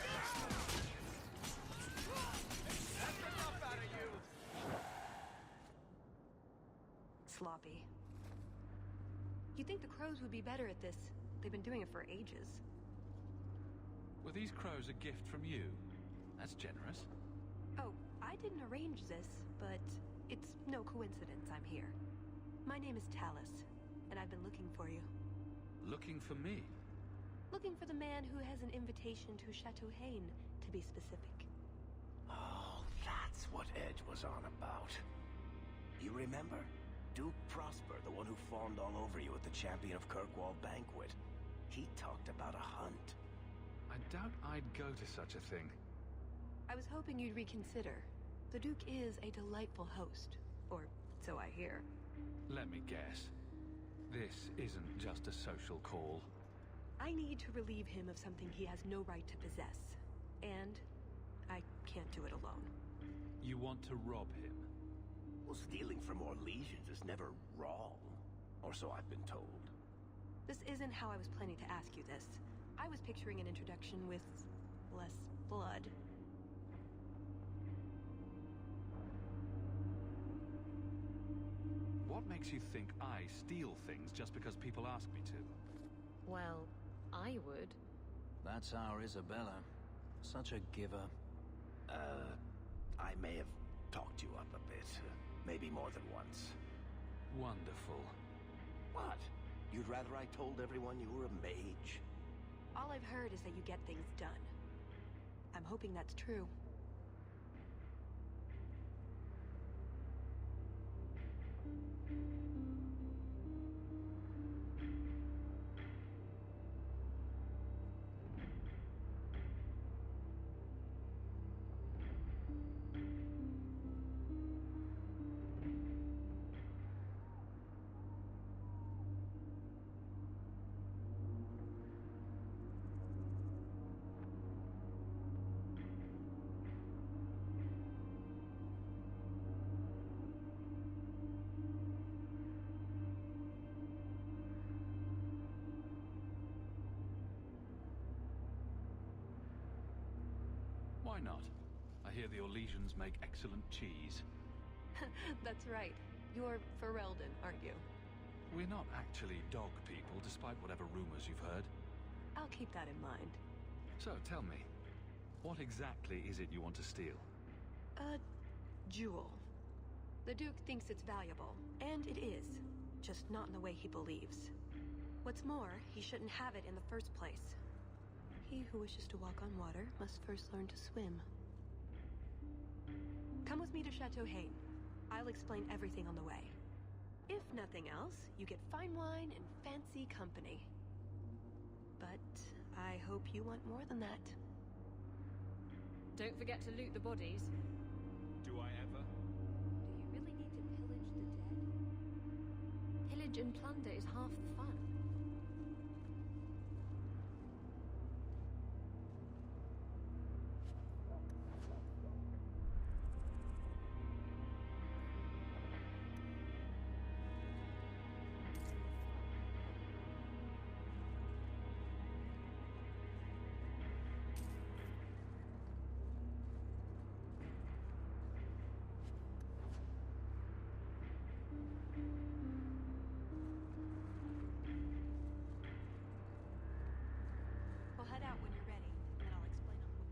That's enough out of you! Sloppy. You'd think the crows would be better at this. They've been doing it for ages. Were these crows a gift from you? That's generous. Oh, I didn't arrange this, but it's no coincidence I'm here. My name is Talis, and I've been looking for you. Looking for me? Looking for the man who has an invitation to Chateau Hain, to be specific. Oh, that's what Edge was on about. You remember? Duke Prosper, the one who fawned all over you at the Champion of Kirkwall banquet. He talked about a hunt. I doubt I'd go to such a thing. I was hoping you'd reconsider. The Duke is a delightful host, or so I hear. Let me guess. This isn't just a social call. I need to relieve him of something he has no right to possess. And I can't do it alone. You want to rob him? Well, stealing from Orlesians is never wrong. Or so I've been told. This isn't how I was planning to ask you this. I was picturing an introduction with less blood. What makes you think I steal things just because people ask me to? Well, I would. That's our Isabella. Such a giver. I may have talked you up a bit. Maybe more than once. Wonderful. What? You'd rather I told everyone you were a mage? All I've heard is that you get things done. I'm hoping that's true. Why not? I hear the Orlesians make excellent cheese. That's right. You're Ferelden, aren't you? We're not actually dog people, despite whatever rumors you've heard. I'll keep that in mind. So, tell me, what exactly is it you want to steal? A jewel. The Duke thinks it's valuable, and it is. Just not in the way he believes. What's more, he shouldn't have it in the first place. He who wishes to walk on water must first learn to swim. Come with me to Chateau Hain. I'll explain everything on the way. If nothing else, you get fine wine and fancy company. But I hope you want more than that. Don't forget to loot the bodies. Do I ever? Do you really need to pillage the dead? Pillage and plunder is half the fun. We'll head out when you're ready, and I'll explain on the way.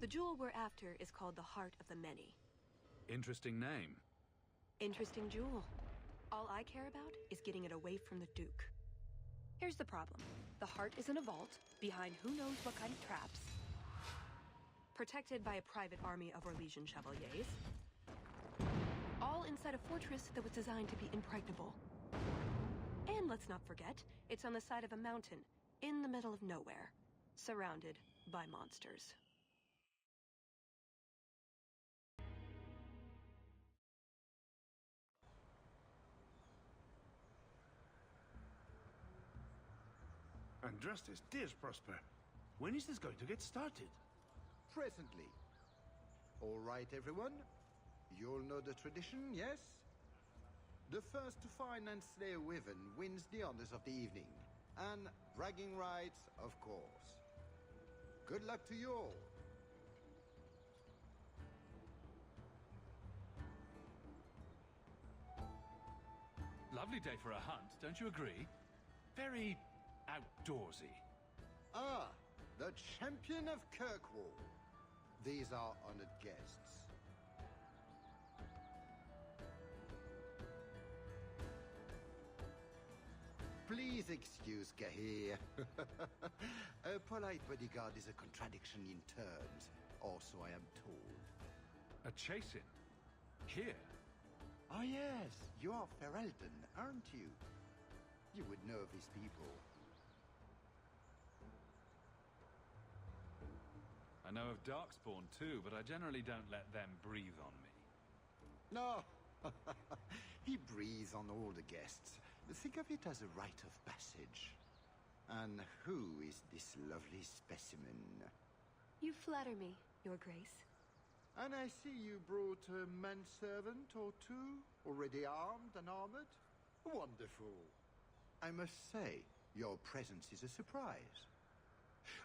The jewel we're after is called the Heart of the Many. Interesting name. Interesting jewel. All I care about is getting it away from the Duke. Here's the problem. The heart is in a vault, behind who knows what kind of traps. Protected by a private army of Orlesian chevaliers. All inside a fortress that was designed to be impregnable. And let's not forget, it's on the side of a mountain, in the middle of nowhere, surrounded by monsters. Andrastes, dear Prosper, when is this going to get started? Presently. All right, everyone. You'll know the tradition, yes? The first to find and slay a wyvern wins the honors of the evening. And bragging rights, of course. Good luck to you all. Lovely day for a hunt, don't you agree? Very outdoorsy. Ah, the champion of Kirkwall. These are honored guests. Please excuse Gahir. A polite bodyguard is a contradiction in terms, also I am told. A chase-in? Here? Ah yes, you are Ferelden, aren't you? You would know of these people. I know of Darkspawn too, but I generally don't let them breathe on me. No, he breathes on all the guests. Think of it as a rite of passage. And who is this lovely specimen? You flatter me, Your Grace. And I see you brought a manservant or two, already armed and armored. Wonderful. I must say, your presence is a surprise.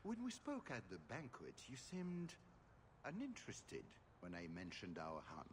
When we spoke at the banquet, you seemed uninterested when I mentioned our hunt.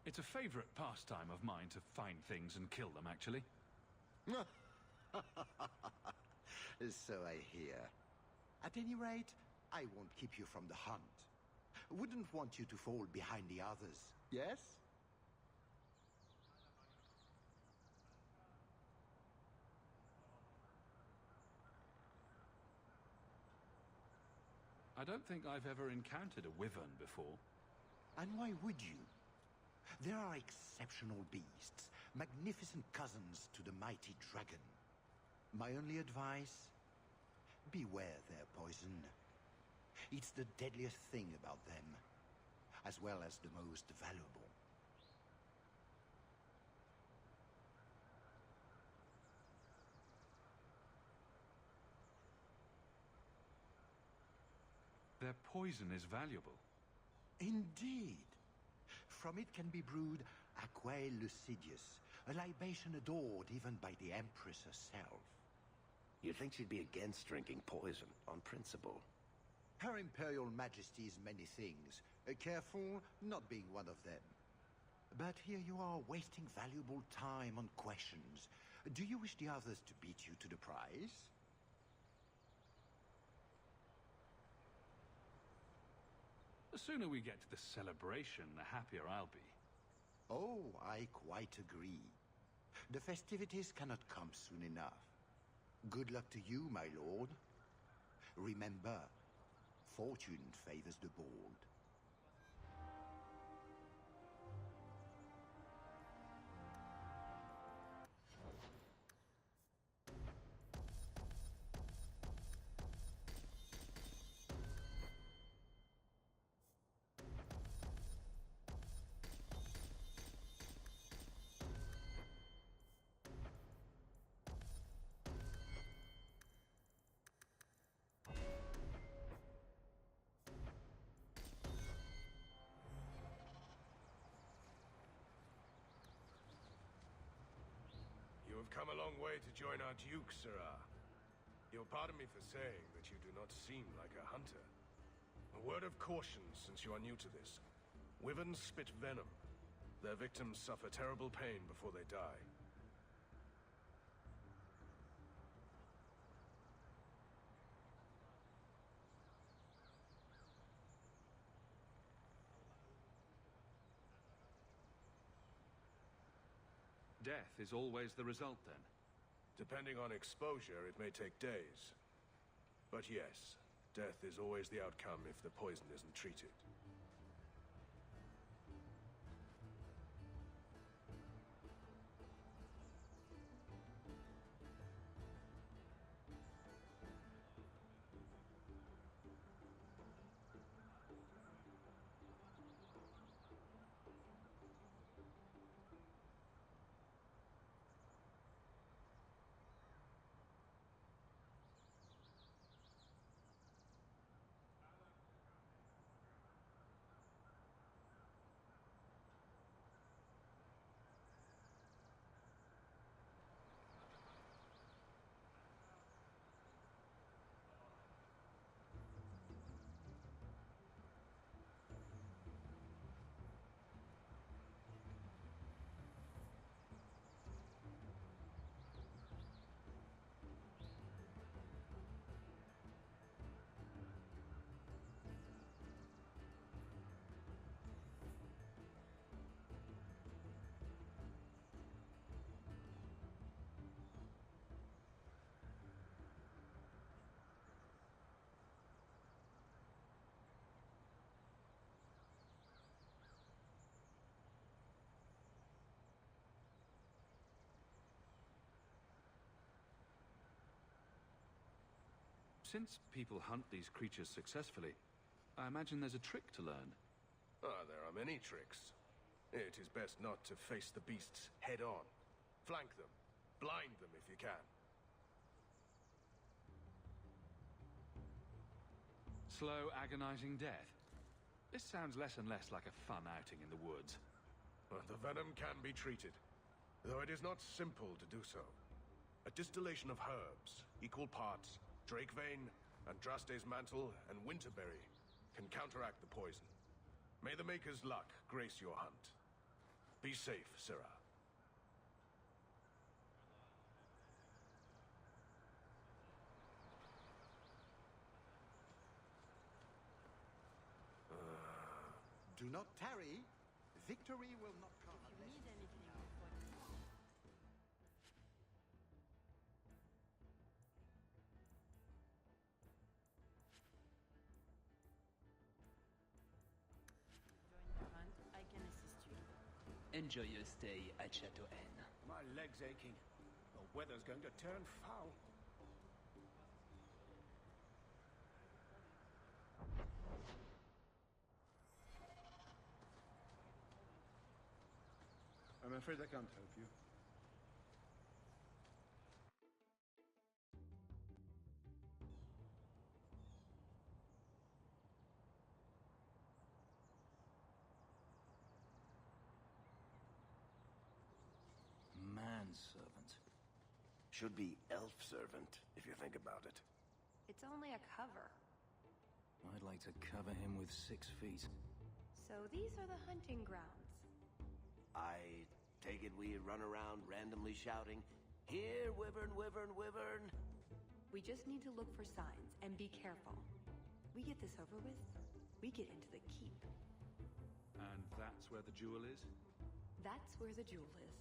It's a favorite pastime of mine to find things and kill them, actually. So I hear. At any rate, I won't keep you from the hunt. Wouldn't want you to fall behind the others, yes? I don't think I've ever encountered a wyvern before. And why would you? There are exceptional beasts, magnificent cousins to the mighty dragon. My only advice? Beware their poison. It's the deadliest thing about them, as well as the most valuable. Their poison is valuable. Indeed. From it can be brewed Aquae Lucidius, a libation adored even by the Empress herself. You'd think she'd be against drinking poison, on principle. Her Imperial Majesty's many things. Careful not being one of them. But here you are wasting valuable time on questions. Do you wish the others to beat you to the prize? The sooner we get to the celebration, the happier I'll be. Oh, I quite agree. The festivities cannot come soon enough. Good luck to you, my lord. Remember, fortune favors the bold. You've come a long way to join our Duke, Sirrah. You'll pardon me for saying that you do not seem like a hunter. A word of caution since you are new to this. Wyverns spit venom. Their victims suffer terrible pain before they die. Death is always the result, then? Depending on exposure, it may take days. But yes, death is always the outcome if the poison isn't treated. Since people hunt these creatures successfully, I imagine there's a trick to learn. Ah, there are many tricks. It is best not to face the beasts head-on. Flank them. Blind them if you can. Slow, agonizing death. This sounds less and less like a fun outing in the woods. The venom can be treated, though it is not simple to do so. A distillation of herbs, equal parts Drakevein, Andraste's Mantle, and Winterberry can counteract the poison. May the Maker's luck grace your hunt. Be safe, Sirrah. Do not tarry. Victory will not come unless... I can assist you. Enjoy your stay at Chateau N. My leg's aching. The weather's going to turn foul. I'm afraid I can't help you. Manservant. Should be elf servant, if you think about it. It's only a cover. I'd like to cover him with 6 feet. So these are the hunting grounds. I take it we run around randomly shouting, "Here, Wyvern, Wyvern, Wyvern!" We just need to look for signs and be careful. We get this over with, we get into the keep. And that's where the jewel is? That's where the jewel is.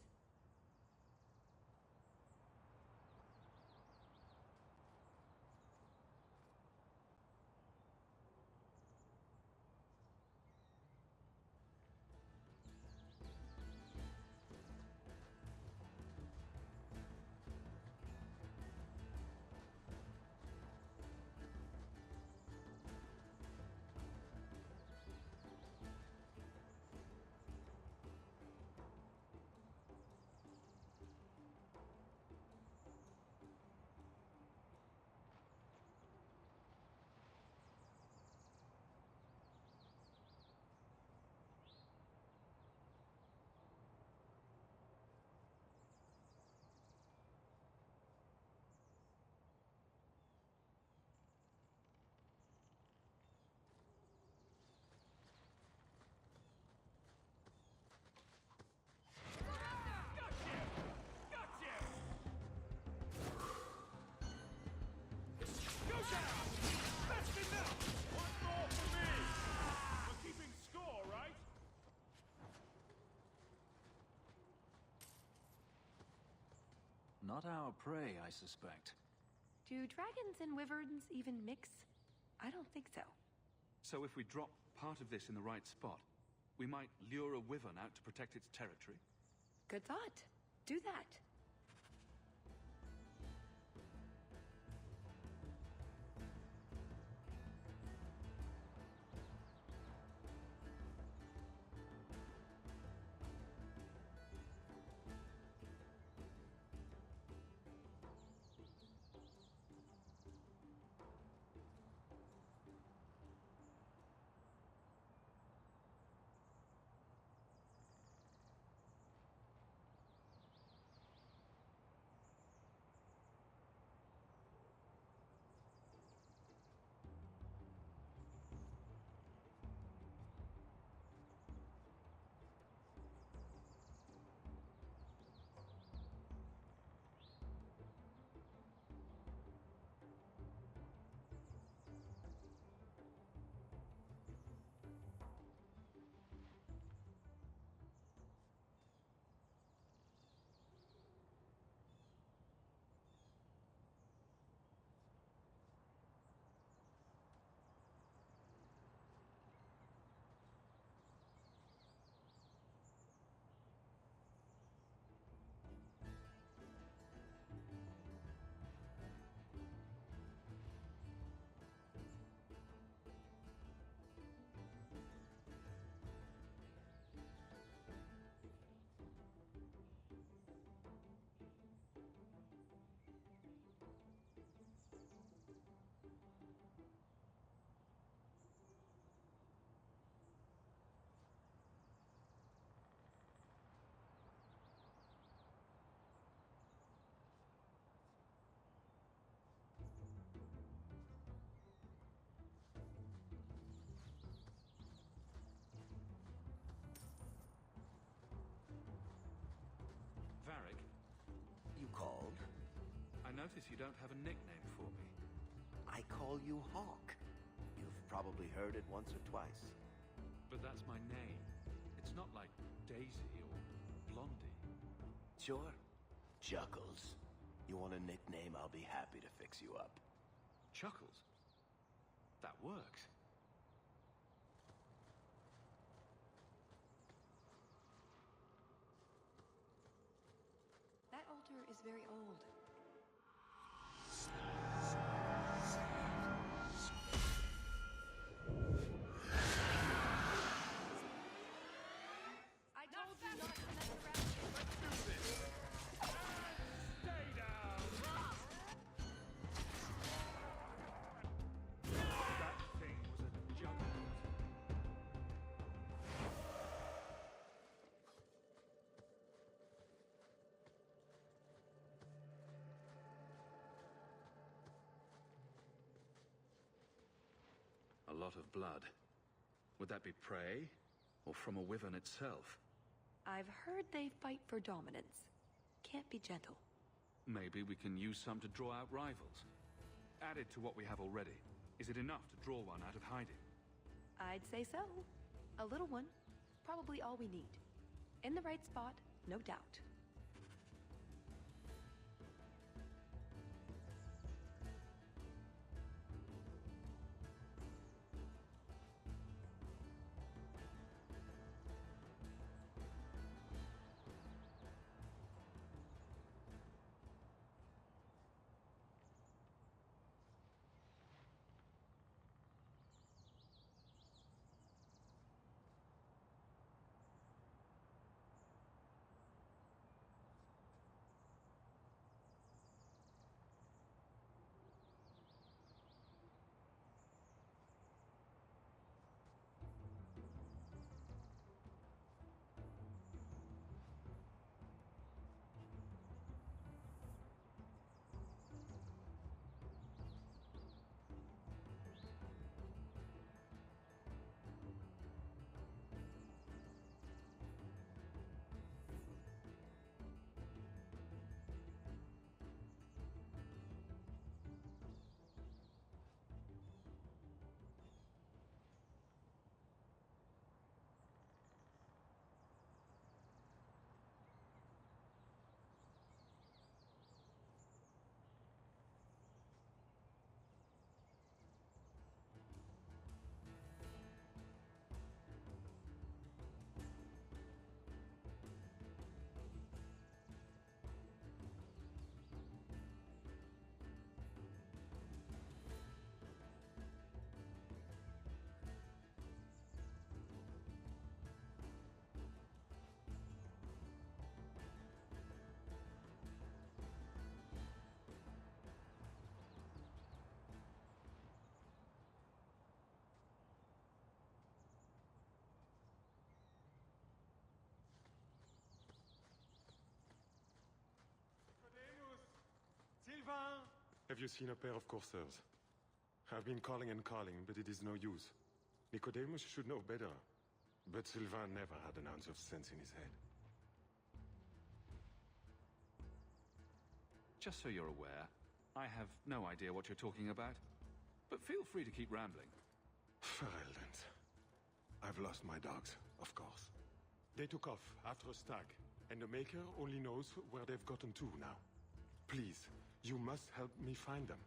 Not our prey, I suspect. Do dragons and wyverns even mix? I don't think so. So if we drop part of this in the right spot, we might lure a wyvern out to protect its territory? Good thought. Do that. Varric? You called? I notice you don't have a nickname for me. I call you Hawk. You've probably heard it once or twice. But that's my name. It's not like Daisy or Blondie. Sure. Chuckles. You want a nickname, I'll be happy to fix you up. Chuckles? That works. altar is very old. I told you not to mess around. Let's do this. Stay down. That thing was a juggernaut. A lot of blood. Would that be prey? Or from a wyvern itself? I've heard they fight for dominance. Can't be gentle. Maybe we can use some to draw out rivals. Added to what we have already, is it enough to draw one out of hiding? I'd say so. A little one. Probably all we need. In the right spot, no doubt. Sylvain! Have you seen a pair of coursers? I've been calling and calling, but it is no use. Nicodemus should know better. But Sylvain never had an ounce of sense in his head. Just so you're aware, I have no idea what you're talking about. But feel free to keep rambling. Ferelden. I've lost my dogs, of course. They took off after a stag, and the Maker only knows where they've gotten to now. Please, you must help me find them.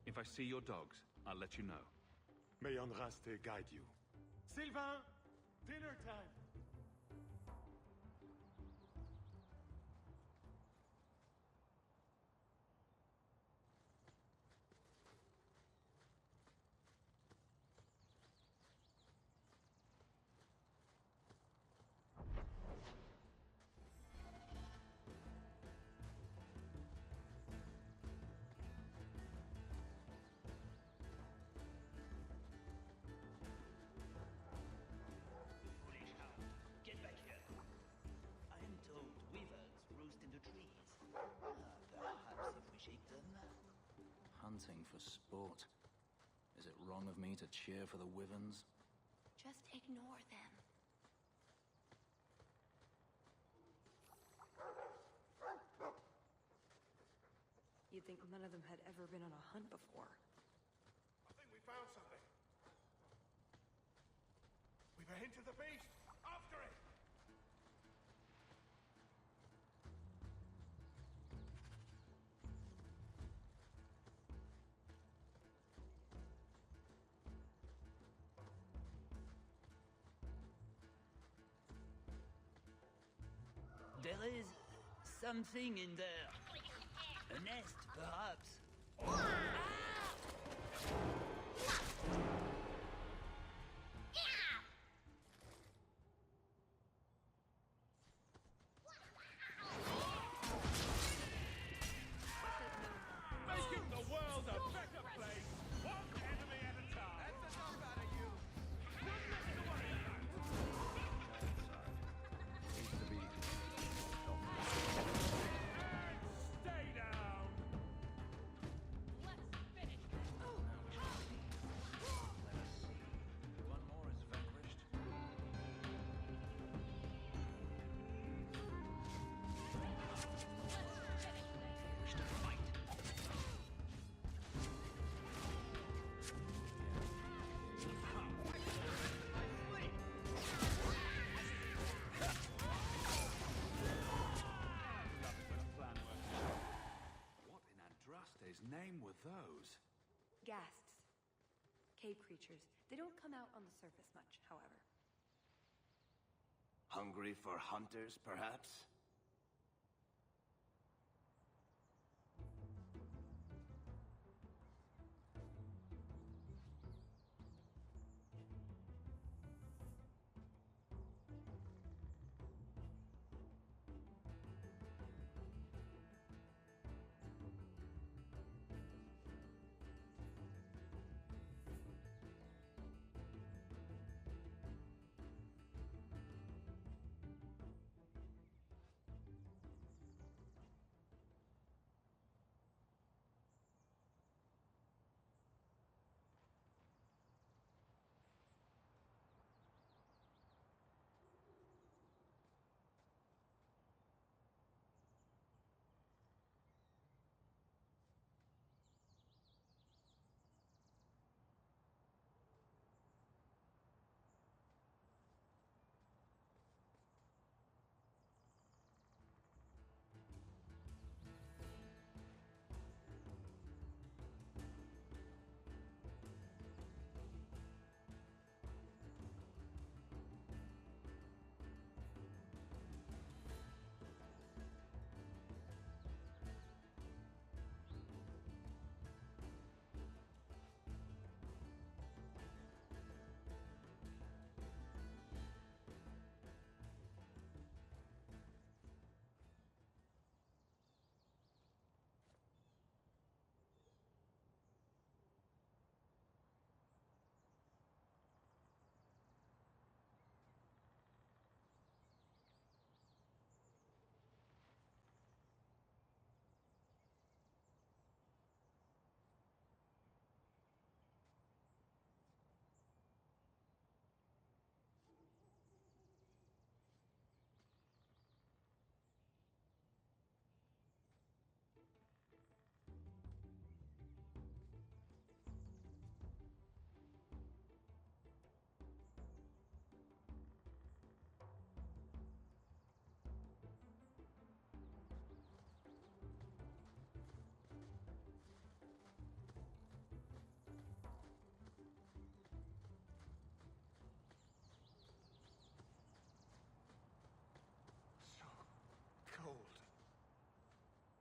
If I see your dogs, I'll let you know. May Andraste guide you. Sylvain! Dinner time! hunting for sport. Is it wrong of me to cheer for the Wyverns? Just ignore them. You'd think none of them had ever been on a hunt before. I think we found something. We've a hint of the beast. After it! There is something in there. A nest, perhaps. Making the world a better place, one enemy at a time. That's enough out of you. Stay down. Let's finish this. One more is vanquished. What in Andraste's name were those? Ghasts. Cave creatures. They don't come out on the surface much, however. Hungry for hunters, perhaps?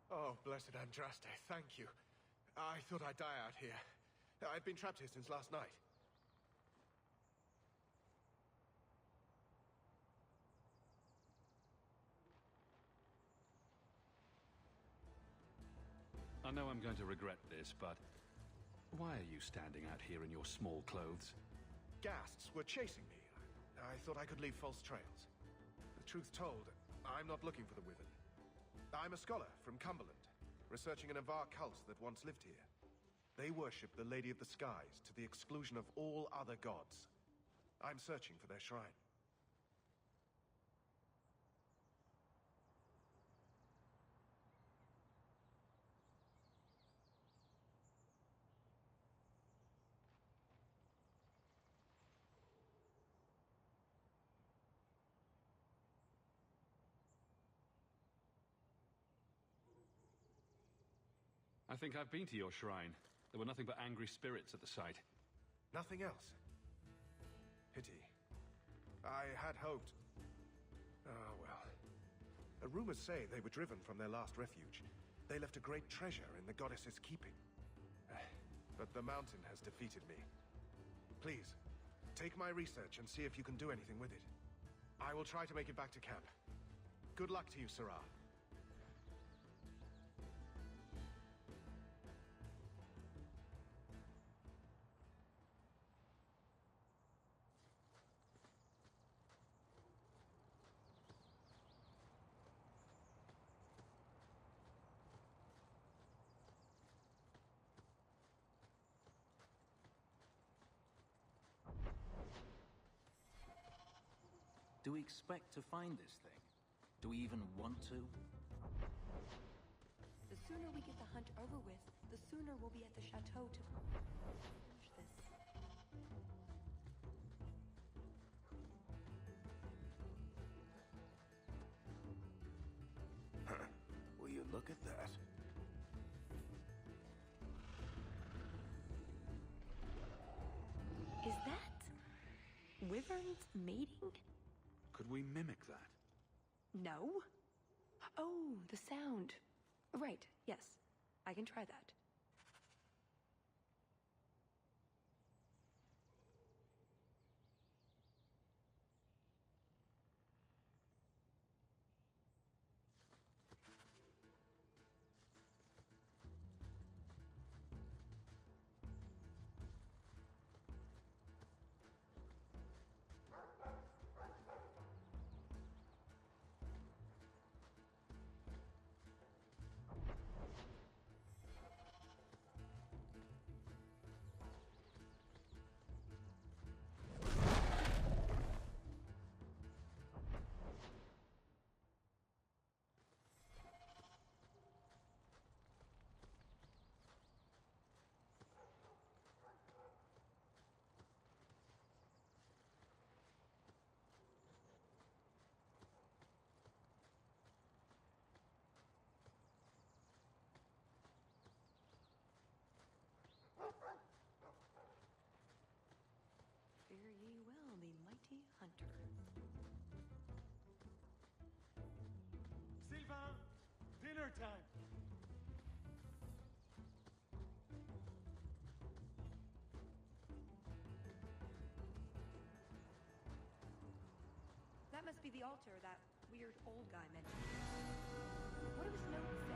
Oh, blessed Andraste, thank you. I thought I'd die out here. I've been trapped here since last night. I know I'm going to regret this, but why are you standing out here in your small clothes? Ghasts were chasing me. I thought I could leave false trails. The truth told, I'm not looking for the Wyvern. I'm a scholar from Cumberland, researching an Avar cult that once lived here. They worship the Lady of the Skies to the exclusion of all other gods. I'm searching for their shrine. I think I've been to your shrine. There were nothing but angry spirits at the site. Nothing else? Pity. I had hoped... Ah, well. Rumors say they were driven from their last refuge. They left a great treasure in the goddess's keeping. But the mountain has defeated me. Please, take my research and see if you can do anything with it. I will try to make it back to camp. Good luck to you, Sirrah. Do we expect to find this thing? Do we even want to? The sooner we get the hunt over with, the sooner we'll be at the chateau to finish this. Huh. Will you look at that? Is that wyverns mating? Could we mimic that? No. Oh, the sound. Right, yes. I can try that. Fare ye well, the mighty hunter. Sylvain, dinner time. That must be the altar that weird old guy mentioned. What do his notes say?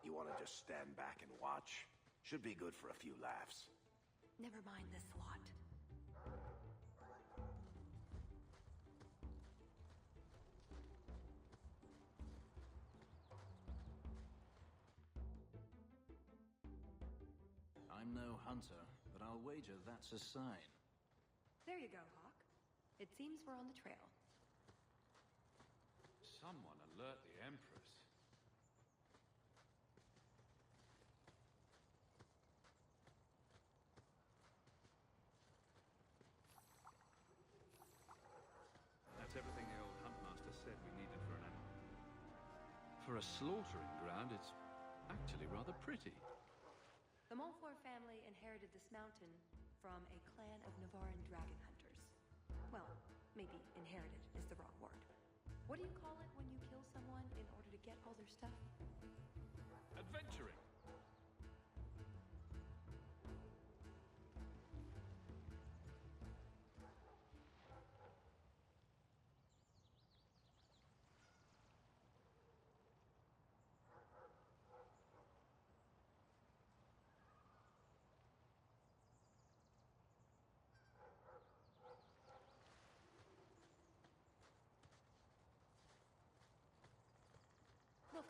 You want to just stand back and watch? Should be good for a few laughs. Never mind the SWAT. I'm no hunter, but I'll wager that's a sign. There you go, Hawk. It seems we're on the trail. Someone alert the Empress. For a slaughtering ground, it's actually rather pretty. The Montfort family inherited this mountain from a clan of Navarran dragon hunters. Well, maybe inherited is the wrong word. What do you call it when you kill someone in order to get all their stuff? Adventuring. Look,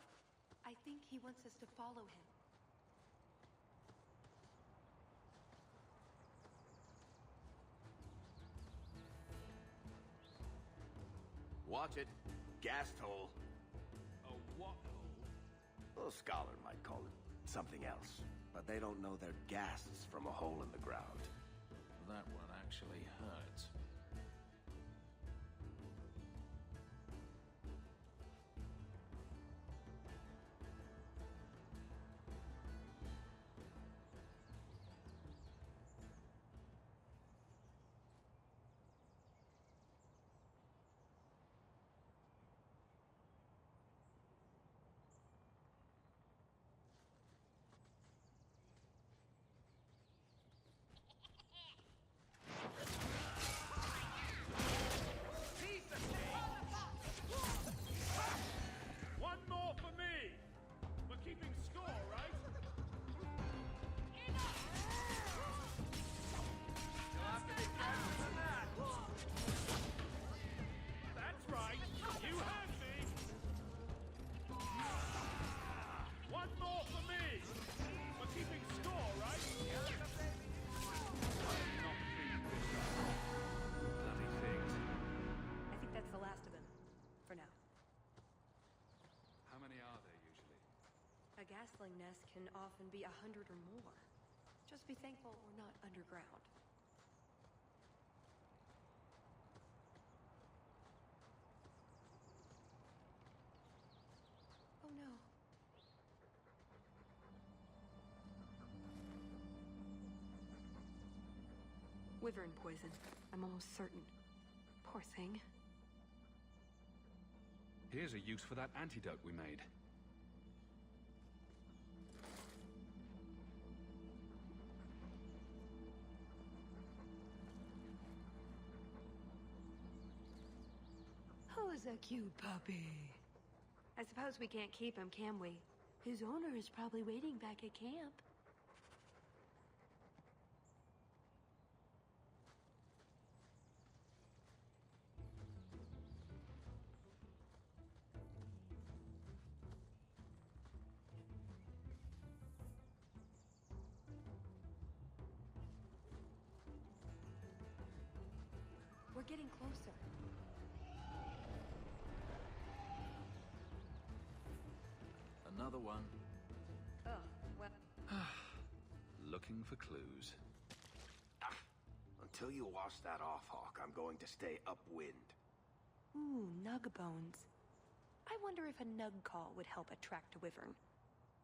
I think he wants us to follow him. Watch it. Ghast hole. A what hole? A scholar might call it something else. But they don't know they're ghasts from a hole in the ground. That one actually hurts. One more for me! We're keeping score, right? You'll have to be careful than that. That's right. You heard me. One more for me. We're keeping score, right? Bloody things. I think that's the last of them. For now. How many are there usually? A gasling nest can often be 100 or more. Just be thankful we're not underground. Oh no. Wyvern poison. I'm almost certain. Poor thing. Here's a use for that antidote we made. Who's a cute puppy? I suppose we can't keep him, can we? His owner is probably waiting back at camp. We're getting closer. Another one. Oh, well. Looking for clues. Until you wash that off, Hawk, I'm going to stay upwind. Ooh, nug bones. I wonder if a nug call would help attract a wyvern.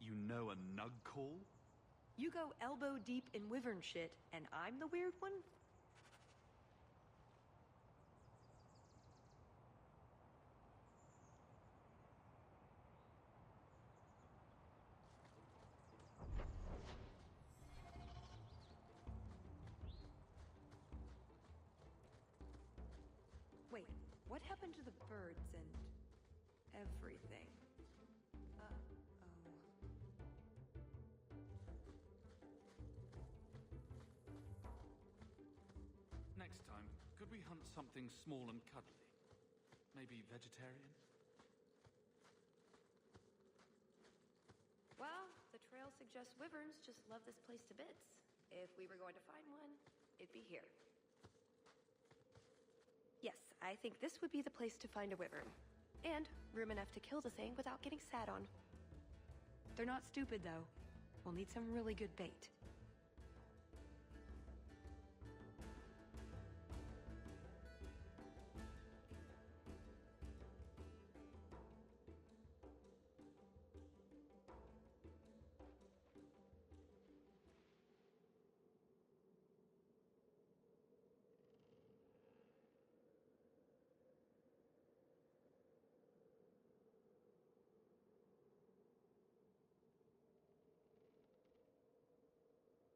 You know a nug call? You go elbow deep in wyvern shit, and I'm the weird one? Wait, what happened to the birds and everything? Uh-oh. Next time, could we hunt something small and cuddly? Maybe vegetarian? Well, the trail suggests wyverns just love this place to bits. If we were going to find one, it'd be here. Yes, I think this would be the place to find a wyvern. And room enough to kill the thing without getting sat on. They're not stupid, though. We'll need some really good bait.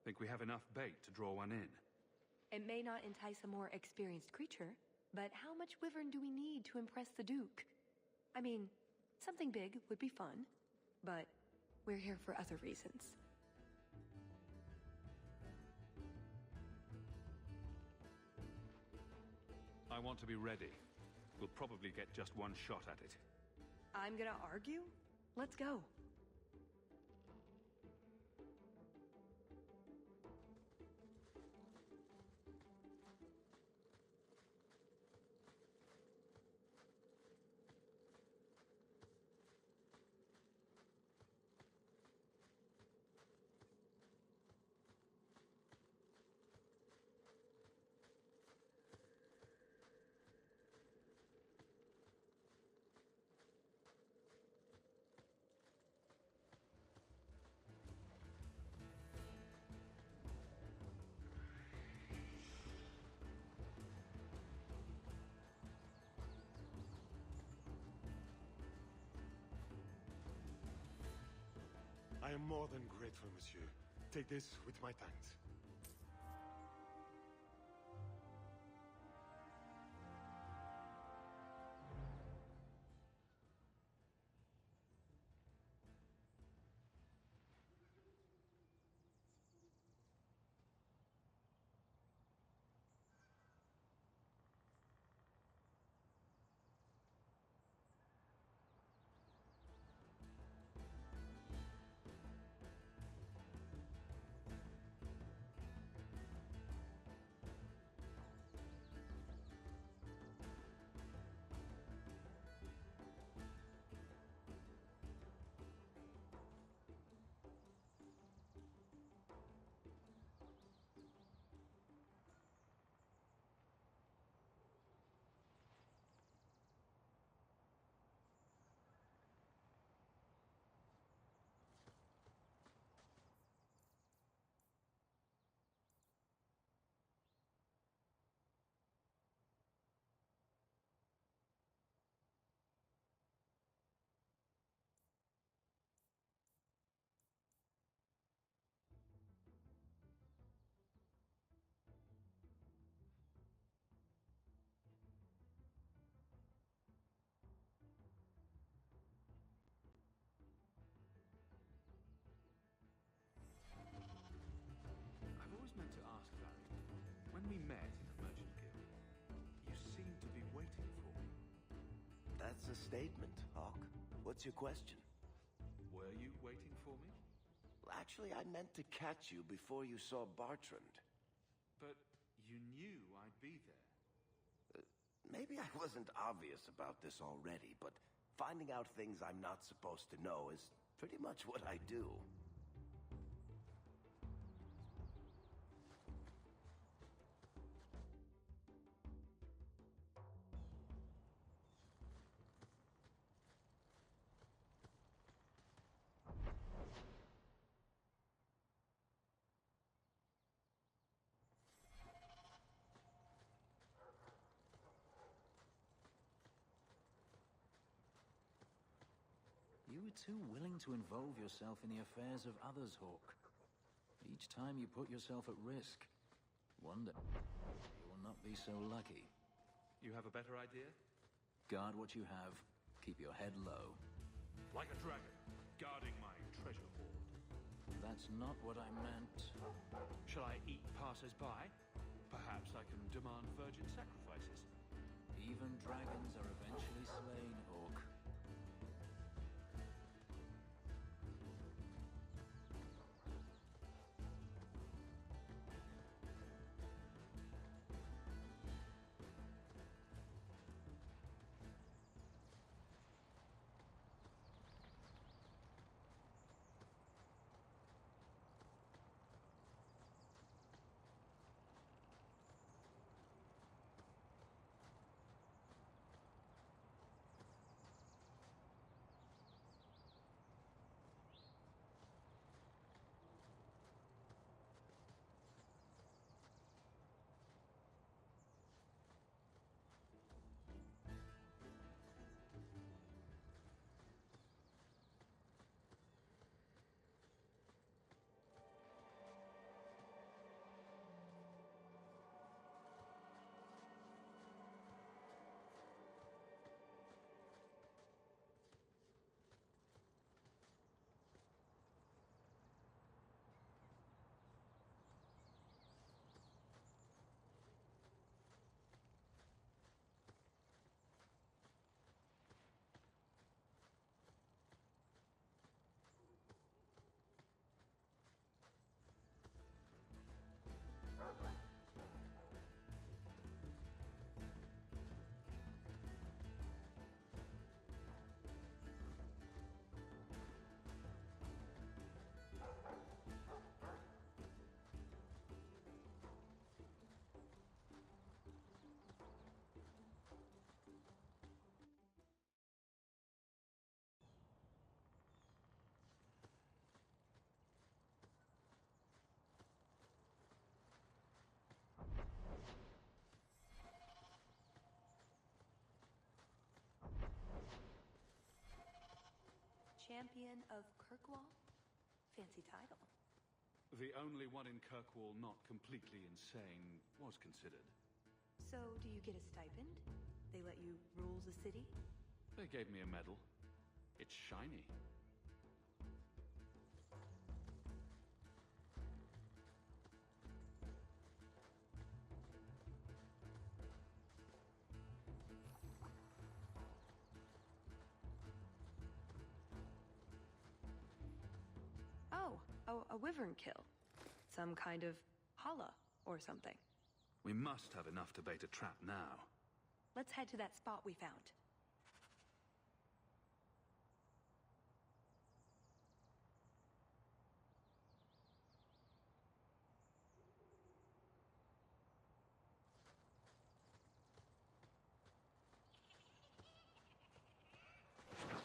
Think we have enough bait to draw one in? It may not entice a more experienced creature, but how much wyvern do we need to impress the Duke? I mean, something big would be fun, but we're here for other reasons. I want to be ready. We'll probably get just one shot at it. I'm gonna argue? Let's go. I am more than grateful, monsieur. Take this with my thanks. I've always meant to ask, Larry. When we met in the Merchant Guild, you seemed to be waiting for me. That's a statement, Hawk. What's your question? Were you waiting for me? Well, actually, I meant to catch you before you saw Bartrand. But you knew I'd be there. Maybe I wasn't obvious about this already, but finding out things I'm not supposed to know is pretty much what I do. You were too willing to involve yourself in the affairs of others, Hawk. Each time you put yourself at risk. Wonder you will not be so lucky. You have a better idea? Guard what you have. Keep your head low. Like a dragon, guarding my treasure hoard. That's not what I meant. Shall I eat passers-by? Perhaps I can demand virgin sacrifices. Even dragons are eventually slain, Hawk. Champion of Kirkwall? Fancy title. The only one in Kirkwall not completely insane was considered. So, do you get a stipend? They let you rule the city? They gave me a medal. It's shiny. Oh, a wyvern kill. Some kind of holla or something. We must have enough to bait a trap now. Let's head to that spot we found.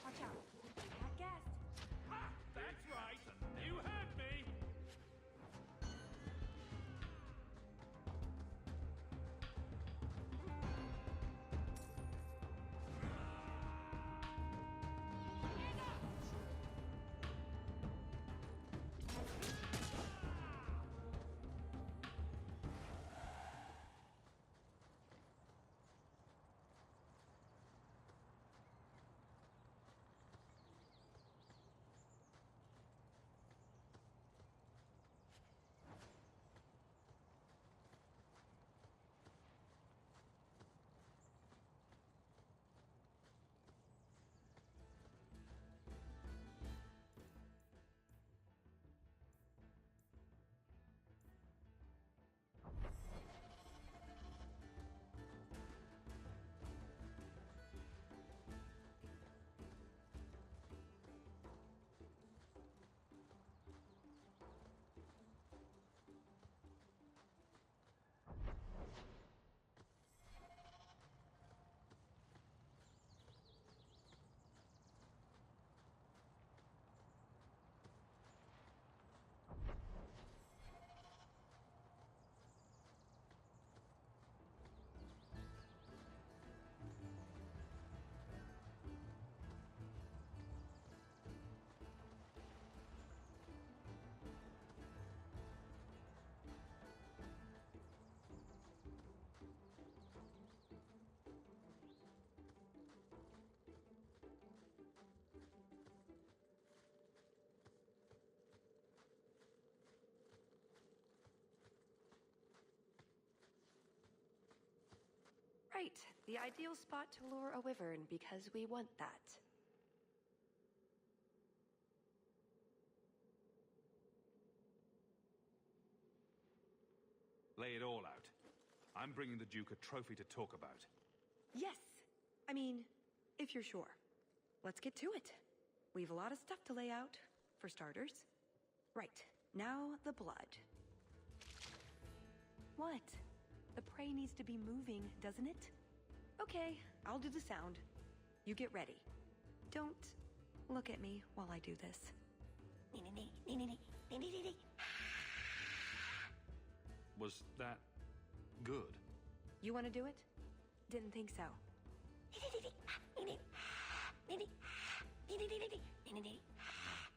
Watch out. Not gassed. Ha! That's right. You heard me. Right, the ideal spot to lure a wyvern because we want that. Lay it all out. I'm bringing the Duke a trophy to talk about. Yes! I mean, if you're sure. Let's get to it. We've a lot of stuff to lay out, for starters. Right, now the blood. What? The prey needs to be moving, doesn't it? Okay, I'll do the sound. You get ready. Don't look at me while I do this. Was that good? You want to do it? Didn't think so.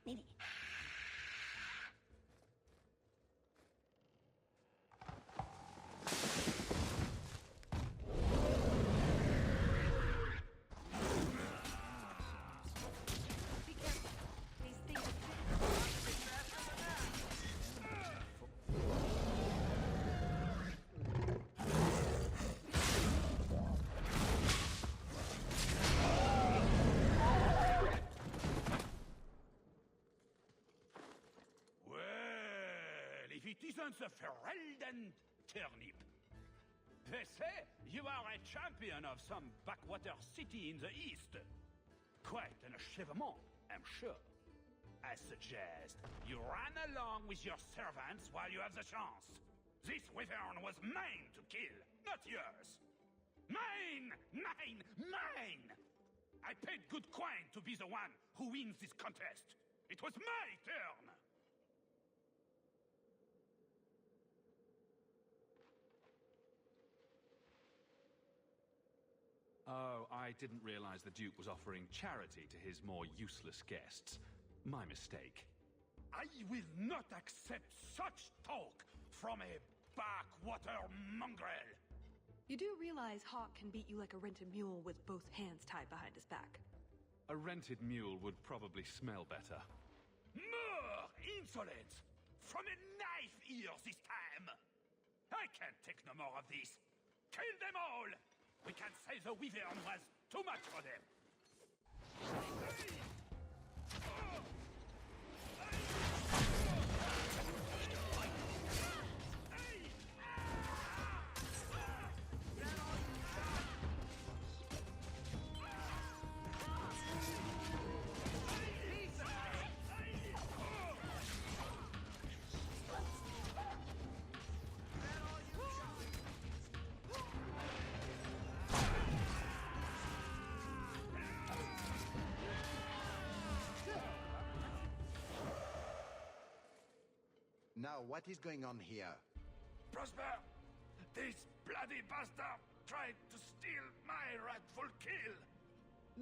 Be careful. These things If it isn't the Ferelden turnip. They say you are a champion of some backwater city in the east. Quite an achievement, I'm sure. I suggest you run along with your servants while you have the chance. This wyvern was mine to kill, not yours. Mine! Mine! Mine! I paid good coin to be the one who wins this contest. It was my turn! Oh, I didn't realize the Duke was offering charity to his more useless guests. My mistake. I will not accept such talk from a backwater mongrel. You do realize Hawk can beat you like a rented mule with both hands tied behind his back. A rented mule would probably smell better. More insolence! From a knife ear this time! I can't take no more of this. Kill them all! We can say the Wyvern was too much for them. Now, what is going on here? Prosper! This bloody bastard tried to steal my rightful kill!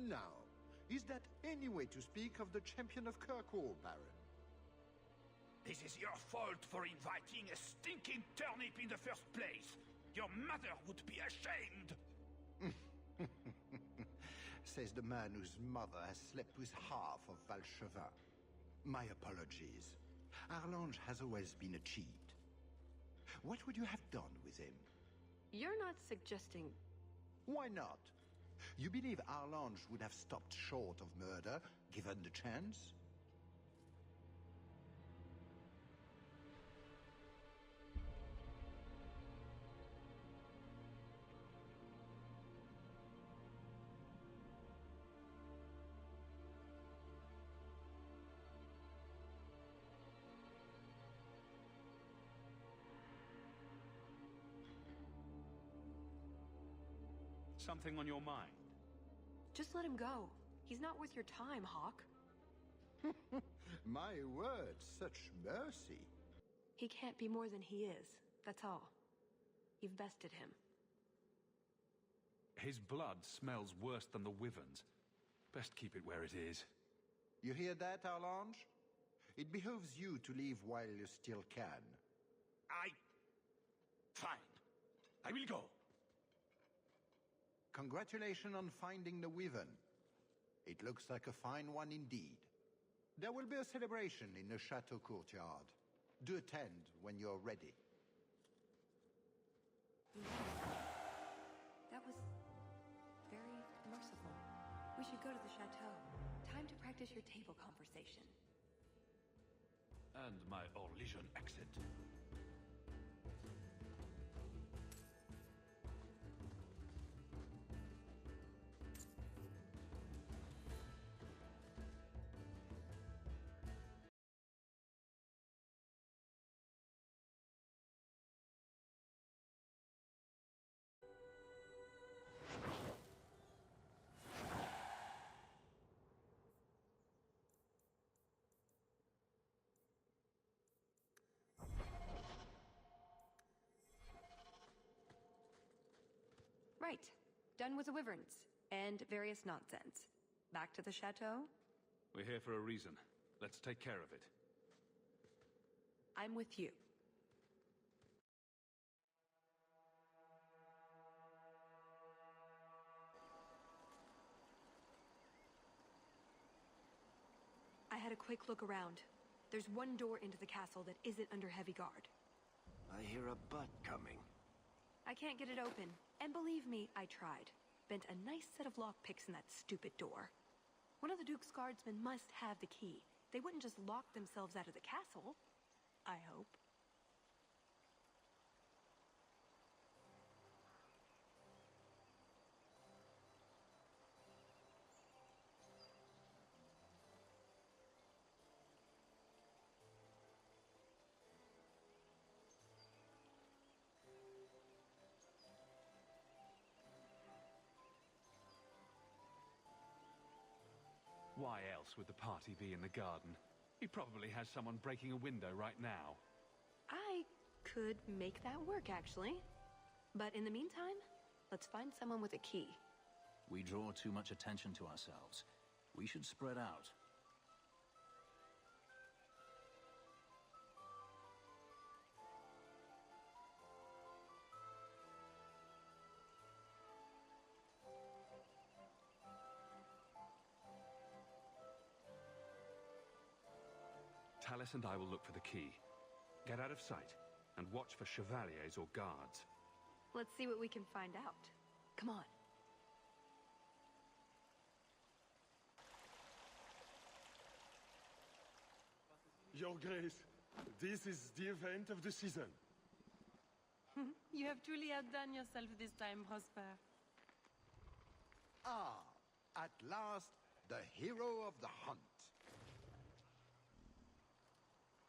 Now, is that any way to speak of the champion of Kirkwall, Baron? This is your fault for inviting a stinking turnip in the first place! Your mother would be ashamed! Says the man whose mother has slept with half of Valchevin. My apologies. Arlange has always been a cheat. What would you have done with him? You're not suggesting... Why not? You believe Arlange would have stopped short of murder, given the chance? Something on your mind? Just let him go. He's not worth your time, Hawk. My word, such mercy. He can't be more than he is. That's all. You've bested him. His blood smells worse than the Wyvern's. Best keep it where it is. You hear that, Arlange? It behooves you to leave while you still can. Fine. I will go. Congratulations on finding the Wyvern. It looks like a fine one indeed. There will be a celebration in the chateau courtyard. Do attend when you're ready. That was very merciful. We should go to the chateau. Time to practice your table conversation. And my Orlesian accent. Right. Done with the Wyverns. And various nonsense. Back to the chateau? We're here for a reason. Let's take care of it. I'm with you. I had a quick look around. There's one door into the castle that isn't under heavy guard. I hear a butt coming. I can't get it open. And believe me, I tried. Bent a nice set of lockpicks in that stupid door. One of the Duke's guardsmen must have the key. They wouldn't just lock themselves out of the castle. I hope. Why else would the party be in the garden? He probably has someone breaking a window right now. I could make that work, actually. But in the meantime, let's find someone with a key. We draw too much attention to ourselves. We should spread out. Tallis and I will look for the key. Get out of sight, and watch for chevaliers or guards. Let's see what we can find out. Come on. Your Grace, this is the event of the season. You have truly outdone yourself this time, Prosper. Ah, at last, the hero of the hunt.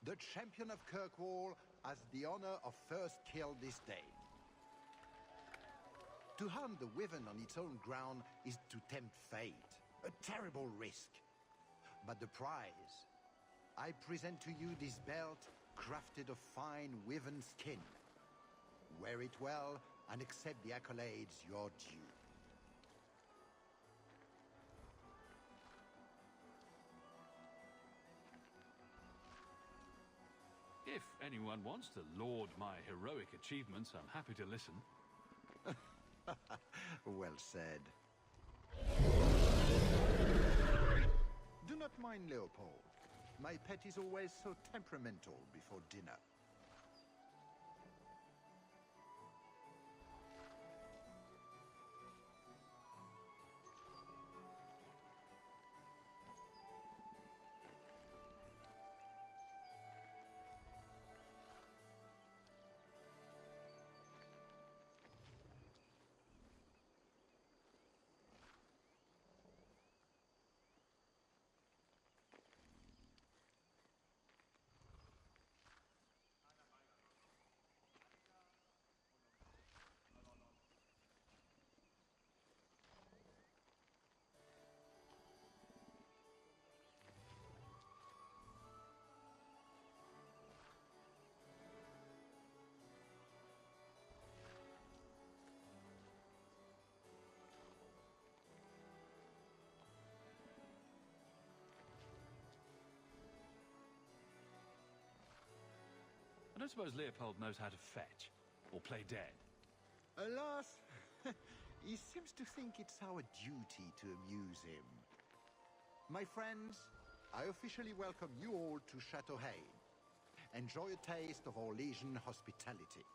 The champion of Kirkwall has the honor of first kill this day. To hunt the wyvern on its own ground is to tempt fate, a terrible risk. But the prize, I present to you this belt crafted of fine wyvern skin. Wear it well and accept the accolades you're due. If anyone wants to laud my heroic achievements, I'm happy to listen. Well said. Do not mind Leopold. My pet is always so temperamental before dinner. I don't suppose Leopold knows how to fetch or play dead. Alas, he seems to think it's our duty to amuse him. My friends, I officially welcome you all to Chateau Hain. Enjoy a taste of Orlesian hospitality.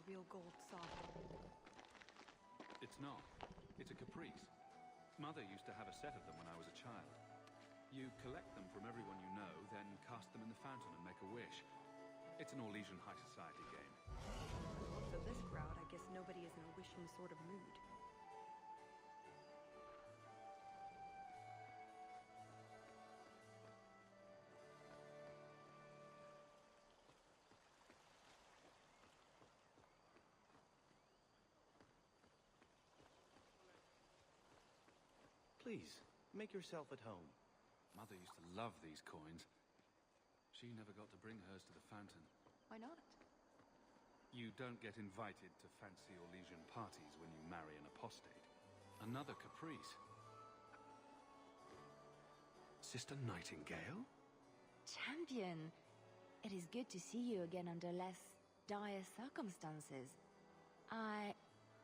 Real gold sovereign. It's not. It's a caprice. Mother used to have a set of them when I was a child. You collect them from everyone you know, then cast them in the fountain and make a wish. It's an Orlesian high society game. So this crowd, I guess nobody is in a wishing sort of mood. Please, make yourself at home. Mother used to love these coins. She never got to bring hers to the fountain. Why not? You don't get invited to fancy Orlesian parties when you marry an apostate. Another caprice. Sister Nightingale? Champion! It is good to see you again under less dire circumstances.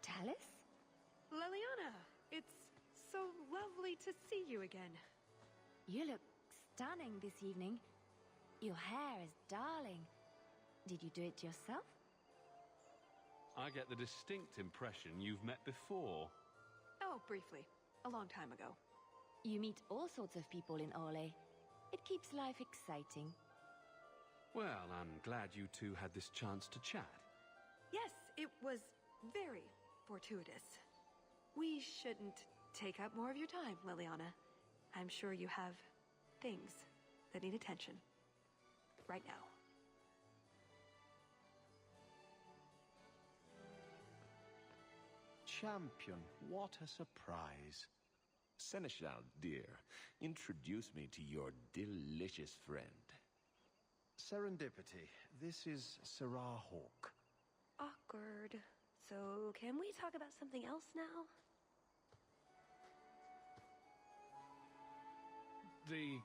Tallis? Leliana, it's so lovely to see you again. You look stunning this evening. Your hair is darling. Did you do it yourself? I get the distinct impression you've met before. Oh, briefly. A long time ago. You meet all sorts of people in Orlais. It keeps life exciting. Well, I'm glad you two had this chance to chat. Yes, it was very fortuitous. We shouldn't take up more of your time, Leliana. I'm sure you have things that need attention. Right now. Champion, what a surprise. Seneschal, dear, introduce me to your delicious friend. Serendipity, this is Sirrah Hawke. Awkward. So, can we talk about something else now? The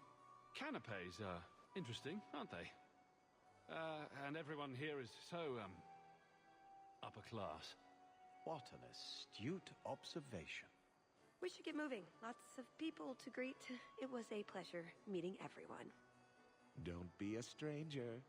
canapes are interesting, aren't they? And everyone here is so, upper class. What an astute observation. We should get moving. Lots of people to greet. It was a pleasure meeting everyone. Don't be a stranger.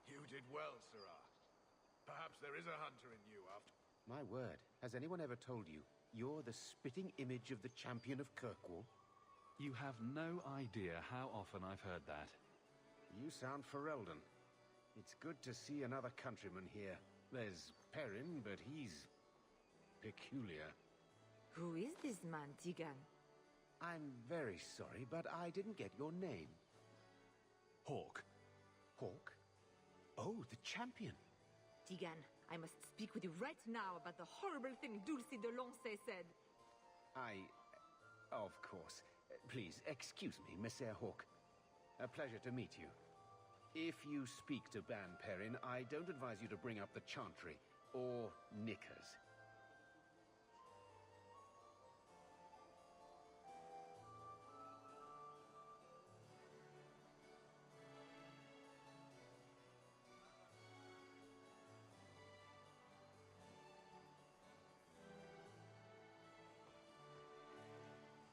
You did well, Sirrah. Perhaps there is a hunter in you after... My word, has anyone ever told you you're the spitting image of the champion of Kirkwall? You have no idea how often I've heard that. You sound Ferelden. It's good to see another countryman here. There's Perrin, but he's peculiar. Who is this man, Tigan? I'm very sorry, but I didn't get your name. Hawke. Hawke? Oh, the champion. Tigan, I must speak with you right now about the horrible thing Dulcie de Lancey said. Of course. Please, excuse me, Messere Hawke. A pleasure to meet you. If you speak to Ban Perrin, I don't advise you to bring up the Chantry, or knickers.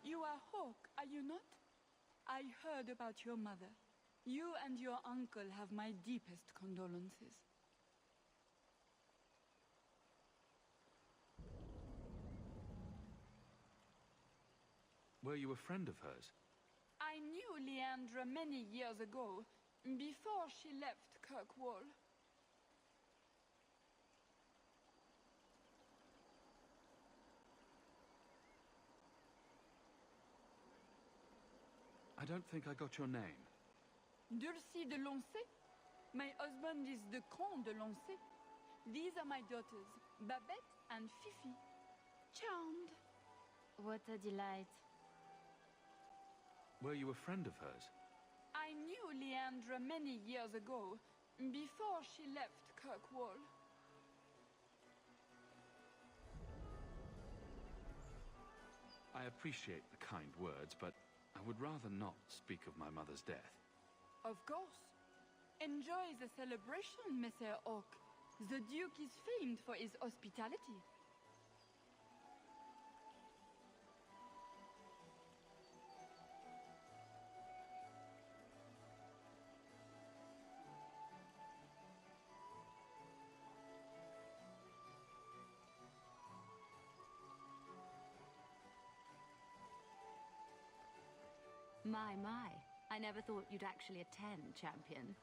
You are Hawke, are you not? I heard about your mother. You and your uncle have my deepest condolences. Were you a friend of hers? I knew Leandra many years ago, before she left Kirkwall. I don't think I got your name. Dulcie de Lancey? My husband is the Comte de Lancey. These are my daughters, Babette and Fifi. Charmed. What a delight. Were you a friend of hers? I knew Leandra many years ago, before she left Kirkwall. I appreciate the kind words, but I would rather not speak of my mother's death. Of course. Enjoy the celebration, Messere Hawke. The Duke is famed for his hospitality. My. I never thought you'd actually attend, champion.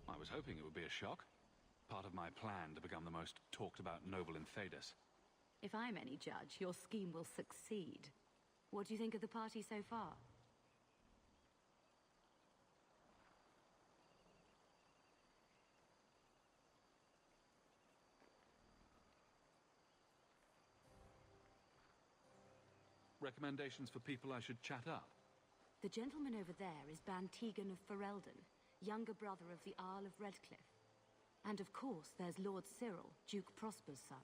I was hoping it would be a shock. Part of my plan to become the most talked about noble in Thedas. If I'm any judge, your scheme will succeed. What do you think of the party so far? Recommendations for people I should chat up? The gentleman over there is Bantegan of Ferelden, younger brother of the Earl of Redcliffe. And of course, there's Lord Cyril, Duke Prosper's son.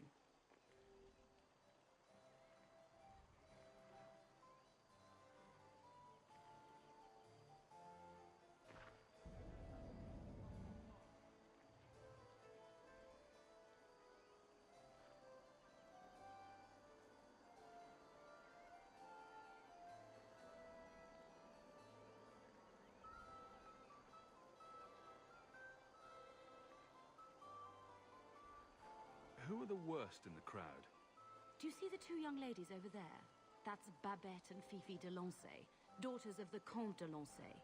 Who are the worst in the crowd? Do you see the two young ladies over there? That's Babette and Fifi de Lancey, daughters of the Comte de Lancey.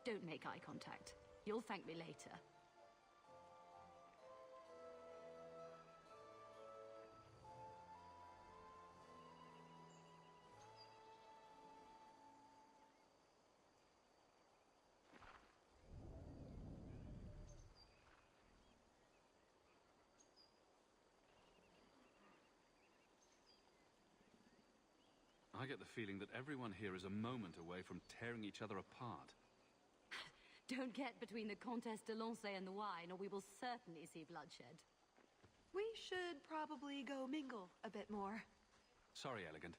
Don't make eye contact. You'll thank me later. I get the feeling that everyone here is a moment away from tearing each other apart. Don't get between the Comtesse de Lancey and the wine, or we will certainly see bloodshed. We should probably go mingle a bit more. Sorry, Elegant.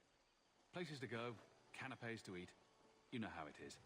Places to go, canapes to eat. You know how it is.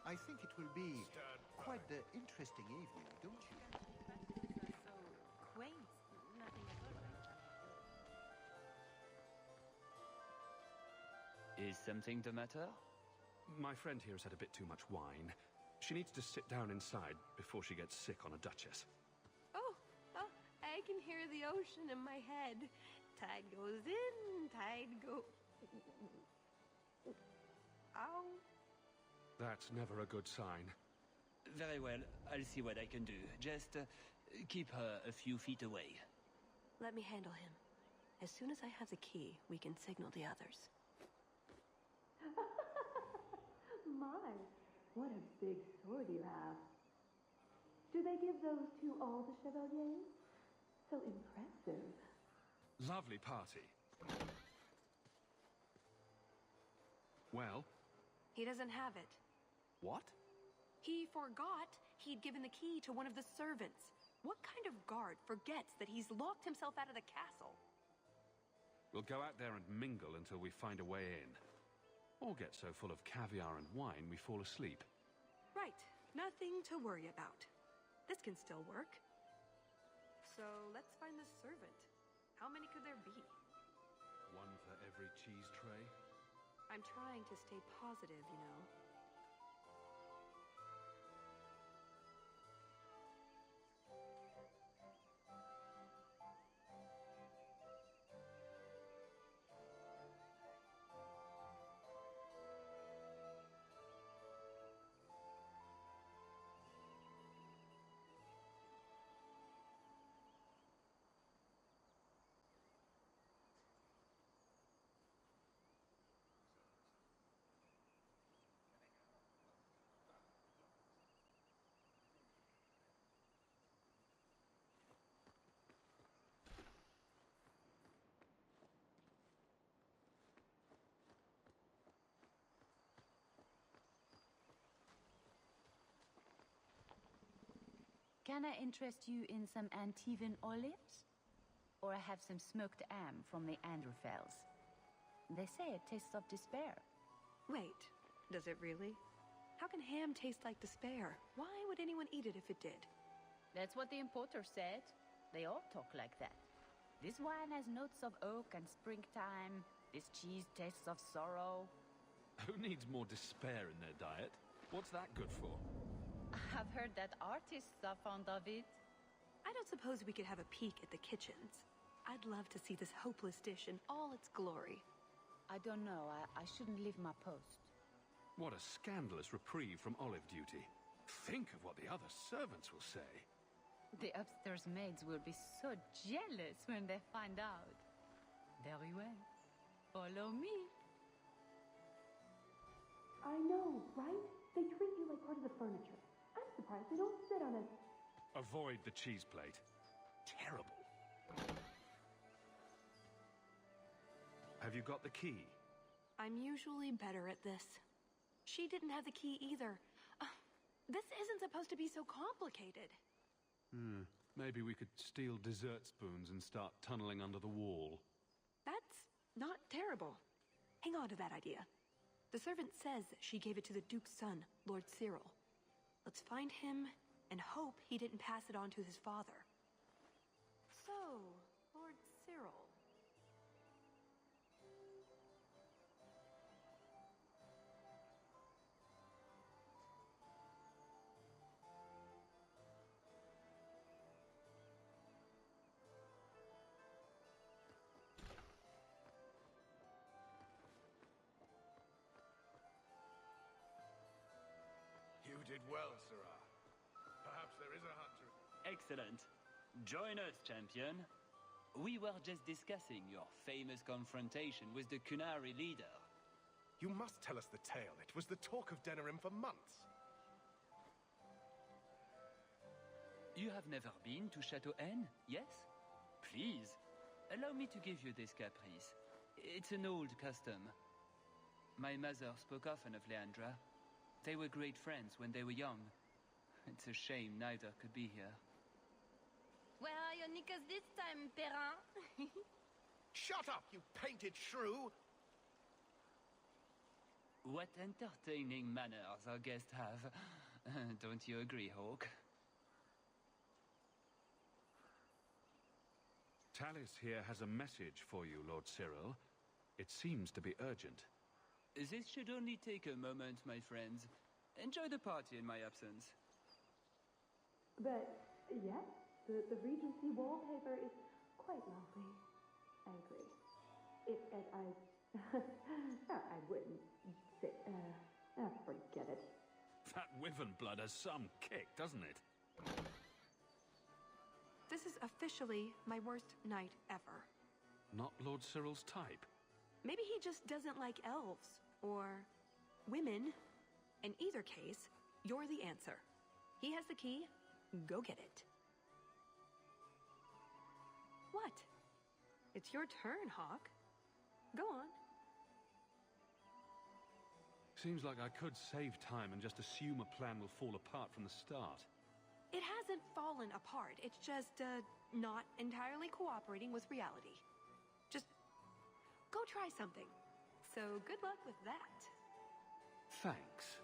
I think it will be quite an interesting evening, don't you? Quaint. Nothing at all. Is something the matter? My friend here has had a bit too much wine. She needs to sit down inside before she gets sick on a duchess. Oh, I can hear the ocean in my head. Tide goes in, tide go... Ow. That's never a good sign. Very well, I'll see what I can do. Just keep her a few feet away. Let me handle him. As soon as I have the key, we can signal the others. My, what a big sword you have. Do they give those to all the chevaliers? So impressive. Lovely party. Well? He doesn't have it. What? He forgot he'd given the key to one of the servants. What kind of guard forgets that he's locked himself out of the castle? We'll go out there and mingle until we find a way in. Or get so full of caviar and wine we fall asleep. Right. Nothing to worry about. This can still work. So let's find the servant. How many could there be? One for every cheese tray? I'm trying to stay positive, you know. Can I interest you in some Antivan olives? Or I have some smoked ham from the Androfels. They say it tastes of despair. Wait, does it really? How can ham taste like despair? Why would anyone eat it if it did? That's what the importer said. They all talk like that. This wine has notes of oak and springtime. This cheese tastes of sorrow. Who needs more despair in their diet? What's that good for? I've heard that artists are fond of it. I don't suppose we could have a peek at the kitchens. I'd love to see this hopeless dish in all its glory. I don't know. I shouldn't leave my post. What a scandalous reprieve from olive duty. Think of what the other servants will say. The upstairs maids will be so jealous when they find out. Very well. Follow me. I know, right? They treat you like part of the furniture. I'm surprised they don't sit on it. Avoid the cheese plate. Terrible. Have you got the key? I'm usually better at this. She didn't have the key either. This isn't supposed to be so complicated. Maybe we could steal dessert spoons and start tunneling under the wall. That's not terrible. Hang on to that idea. The servant says she gave it to the Duke's son, Lord Cyril. Let's find him and hope he didn't pass it on to his father. So, Lord Cyril. You did well, Sirrah. Perhaps there is a hunter. Excellent. Join us, champion. We were just discussing your famous confrontation with the Qunari leader. You must tell us the tale. It was the talk of Denerim for months. You have never been to Chateau N, yes? Please, allow me to give you this caprice. It's an old custom. My mother spoke often of Leandra. They were great friends when they were young. It's a shame neither could be here. Where are your knickers this time, Perrin? Shut up, you painted shrew! What entertaining manners our guests have. Don't you agree, Hawk? Talis here has a message for you, Lord Cyril. It seems to be urgent. This should only take a moment, my friends. Enjoy the party in my absence. But, yes, the Regency wallpaper is quite lovely. I agree. I wouldn't say, forget it. That wyvern blood has some kick, doesn't it? This is officially my worst night ever. Not Lord Cyril's type. Maybe he just doesn't like elves. Or women. In either case, you're the answer. He has the key. Go get it. What? It's your turn, Hawk. Go on. Seems like I could save time and just assume a plan will fall apart from the start. It hasn't fallen apart. It's just, not entirely cooperating with reality. Just go try something. So good luck with that. Thanks.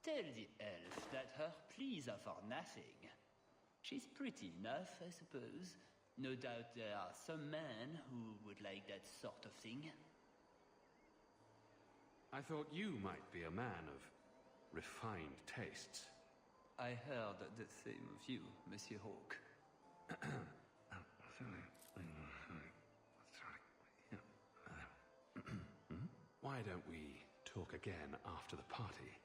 Tell the elf that her pleas are for nothing. She's pretty enough, I suppose. No doubt there are some men who would like that sort of thing. I thought you might be a man of refined tastes. I heard the same of you, Monsieur Hawk. Why don't we talk again after the party?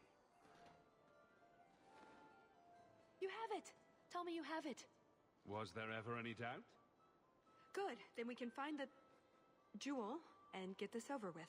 You have it! Tell me you have it. Was there ever any doubt? Good. Then we can find the jewel and get this over with.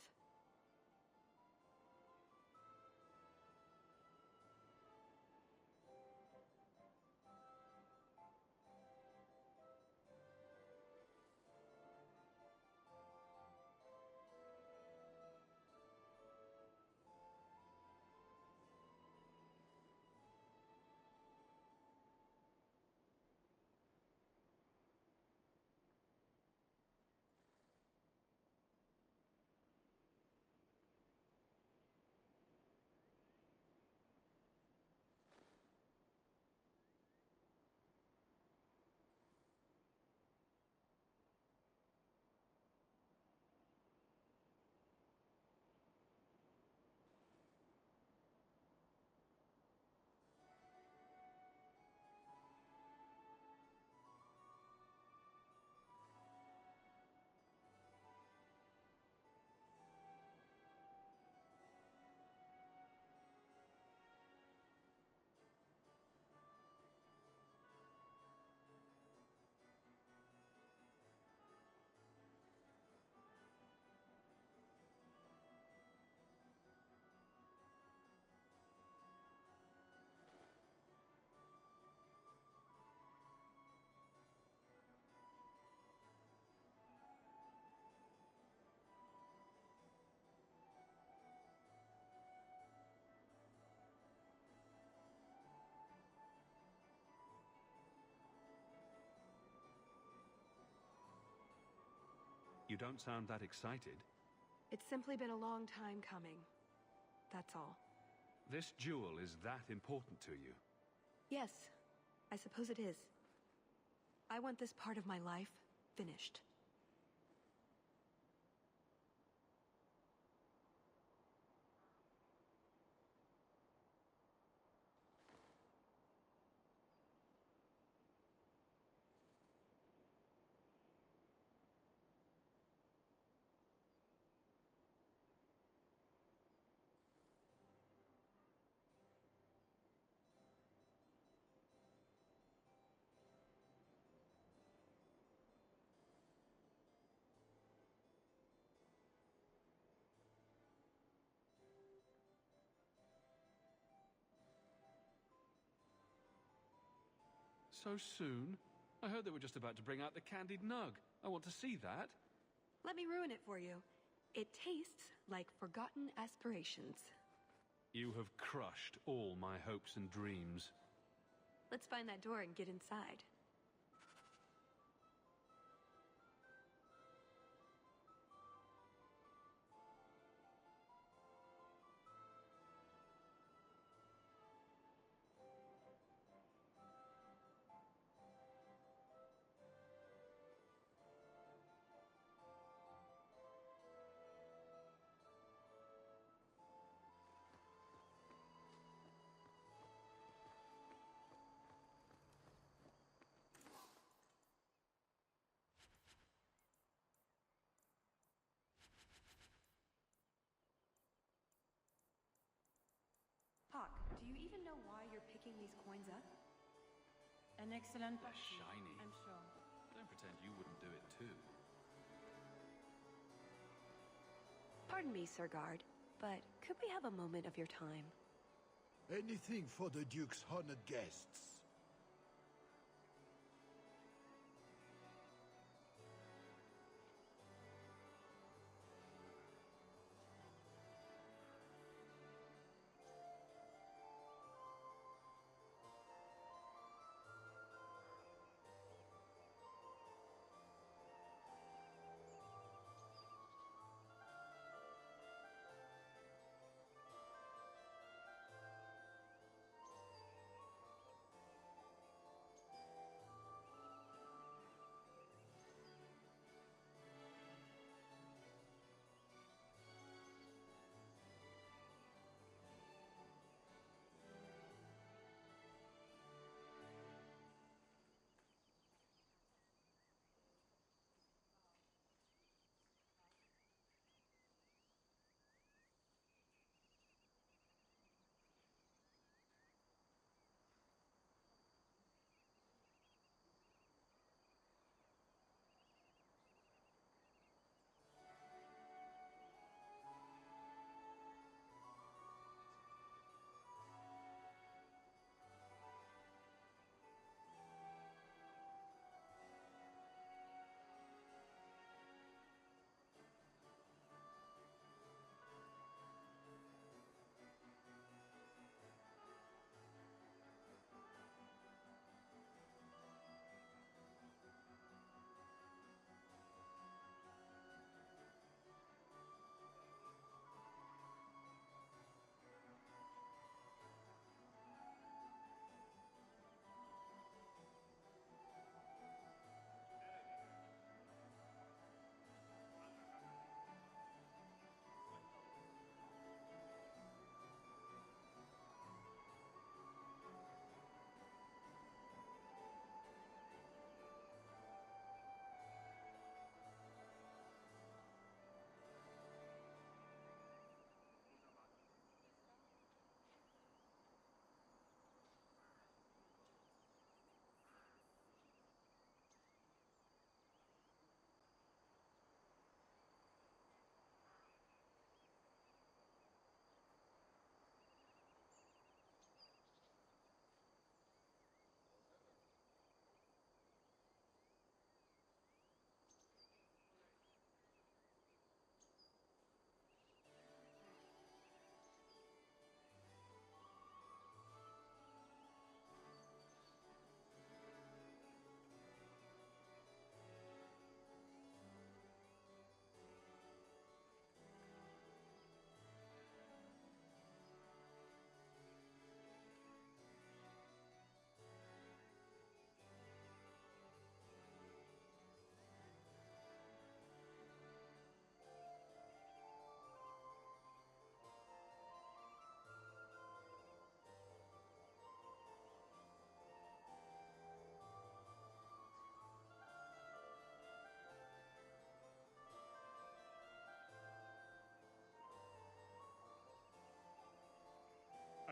You don't sound that excited. It's simply been a long time coming. That's all. This jewel is that important to you? Yes, I suppose it is. I want this part of my life finished. So soon? I heard they were just about to bring out the candied nug. I want to see that. Let me ruin it for you. It tastes like forgotten aspirations. You have crushed all my hopes and dreams. Let's find that door and get inside. Hawk, do you even know why you're picking these coins up? An excellent They're shiny. I'm sure. Don't pretend you wouldn't do it too. Pardon me, Sir Guard, but could we have a moment of your time? Anything for the Duke's honored guests.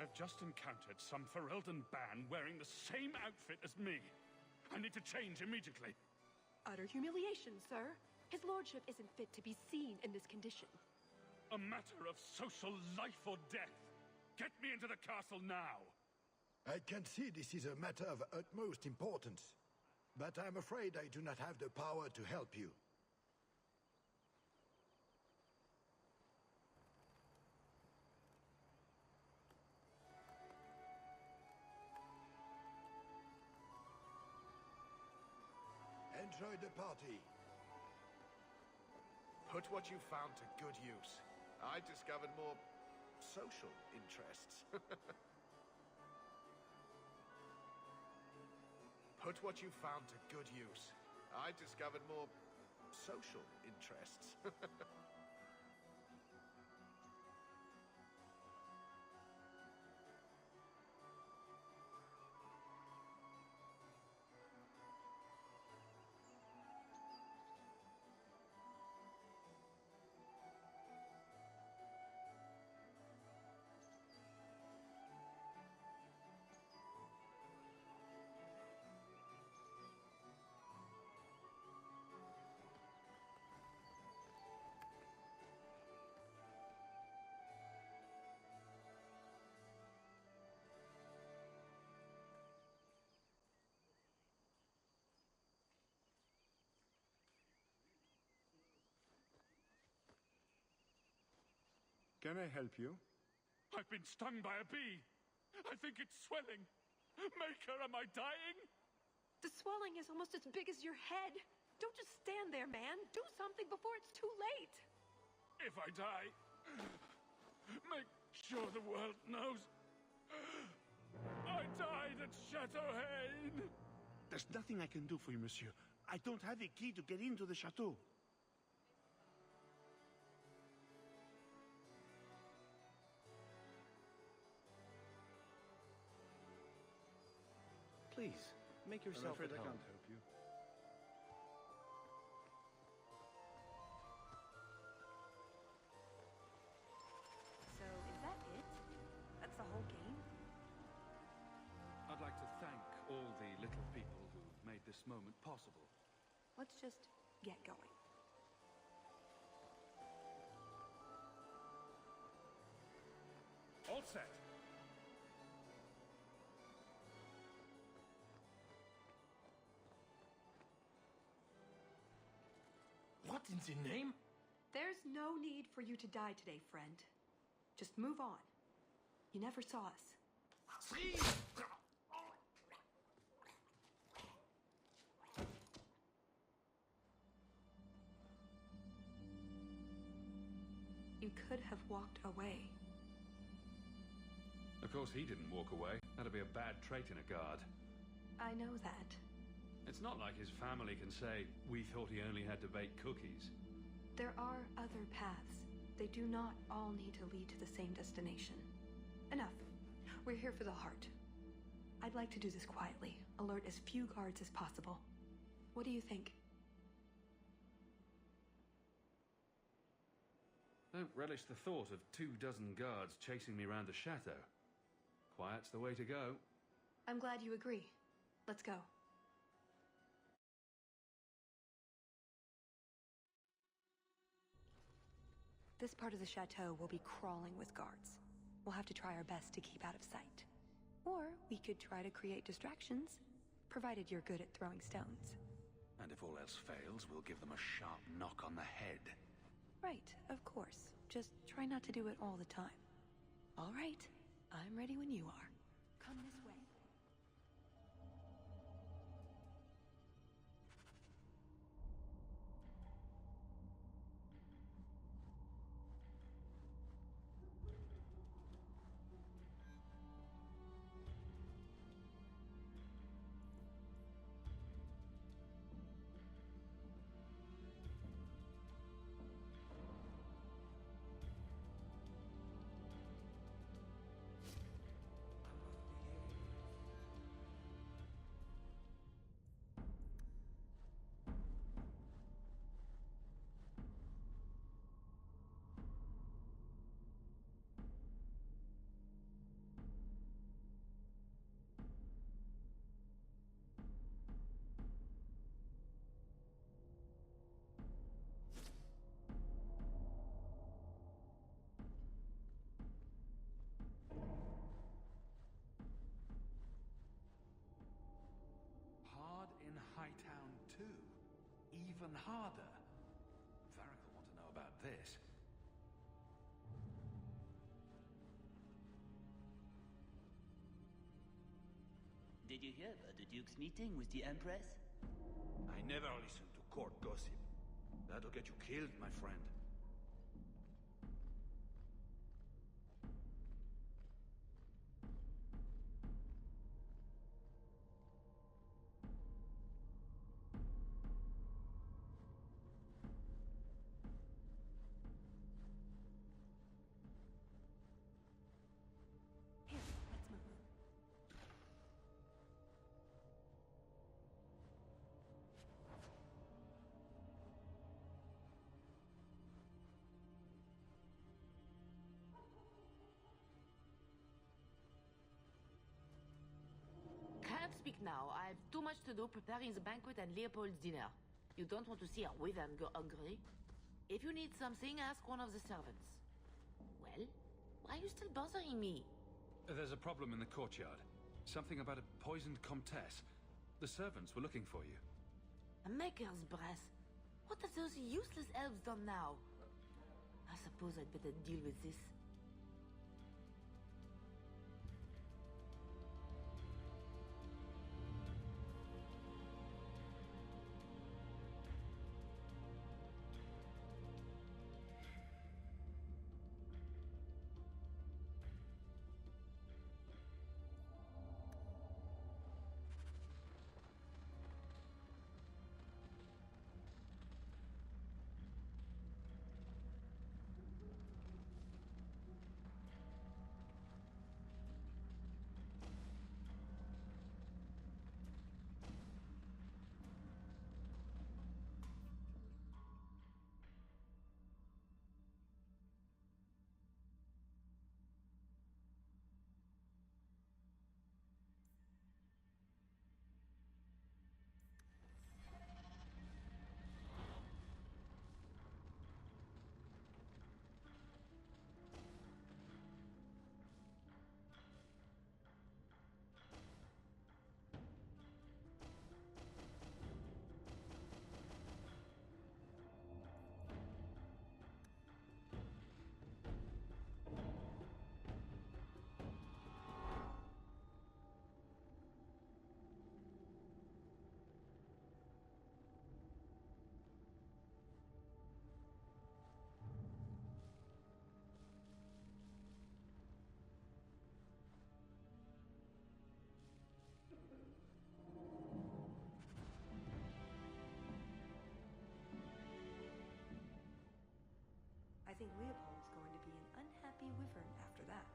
have just encountered some Ferelden band wearing the same outfit as me. I need to change immediately. Utter humiliation, sir. His lordship isn't fit to be seen in this condition. A matter of social life or death. Get me into the castle now. I can see this is a matter of utmost importance, but I'm afraid I do not have the power to help you. Enjoy the party. Put what you found to good use. I discovered more social interests. Put what you found to good use. I discovered more social interests. Can I help you? I've been stung by a bee. I think it's swelling. Maker, am I dying? The swelling is almost as big as your head. Don't just stand there, man. Do something before it's too late. If I die, make sure the world knows I died at Chateau Haine. There's nothing I can do for you, monsieur. I don't have a key to get into the chateau. Please, make yourself I'm afraid at I home. can't help you. So, is that it? That's the whole game? I'd like to thank all the little people who made this moment possible. Let's just get going. All set. What in the name? There's no need for you to die today, friend. Just move on. You never saw us. You could have walked away. Of course, he didn't walk away. That'd be a bad trait in a guard. I know that. It's not like his family can say, we thought he only had to bake cookies. There are other paths. They do not all need to lead to the same destination. Enough. We're here for the heart. I'd like to do this quietly, alert as few guards as possible. What do you think? Don't relish the thought of 24 guards chasing me around the chateau. Quiet's the way to go. I'm glad you agree. Let's go. This part of the chateau will be crawling with guards. We'll have to try our best to keep out of sight. Or we could try to create distractions, provided you're good at throwing stones. And if all else fails, we'll give them a sharp knock on the head. Right, of course. Just try not to do it all the time. All right, I'm ready when you are. Come this way. even harder. Varric will want to know about this. Did you hear about the Duke's meeting with the Empress? I never listen to court gossip. That'll get you killed, my friend. Can't speak now. I've too much to do preparing the banquet and Leopold's dinner. You don't want to see her with and go hungry. If you need something, ask one of the servants. Well, why are you still bothering me? There's a problem in the courtyard. Something about a poisoned comtesse. The servants were looking for you. A maker's breath. What have those useless elves done now? I suppose I'd better deal with this. I think Leopold's going to be an unhappy wyvern after that.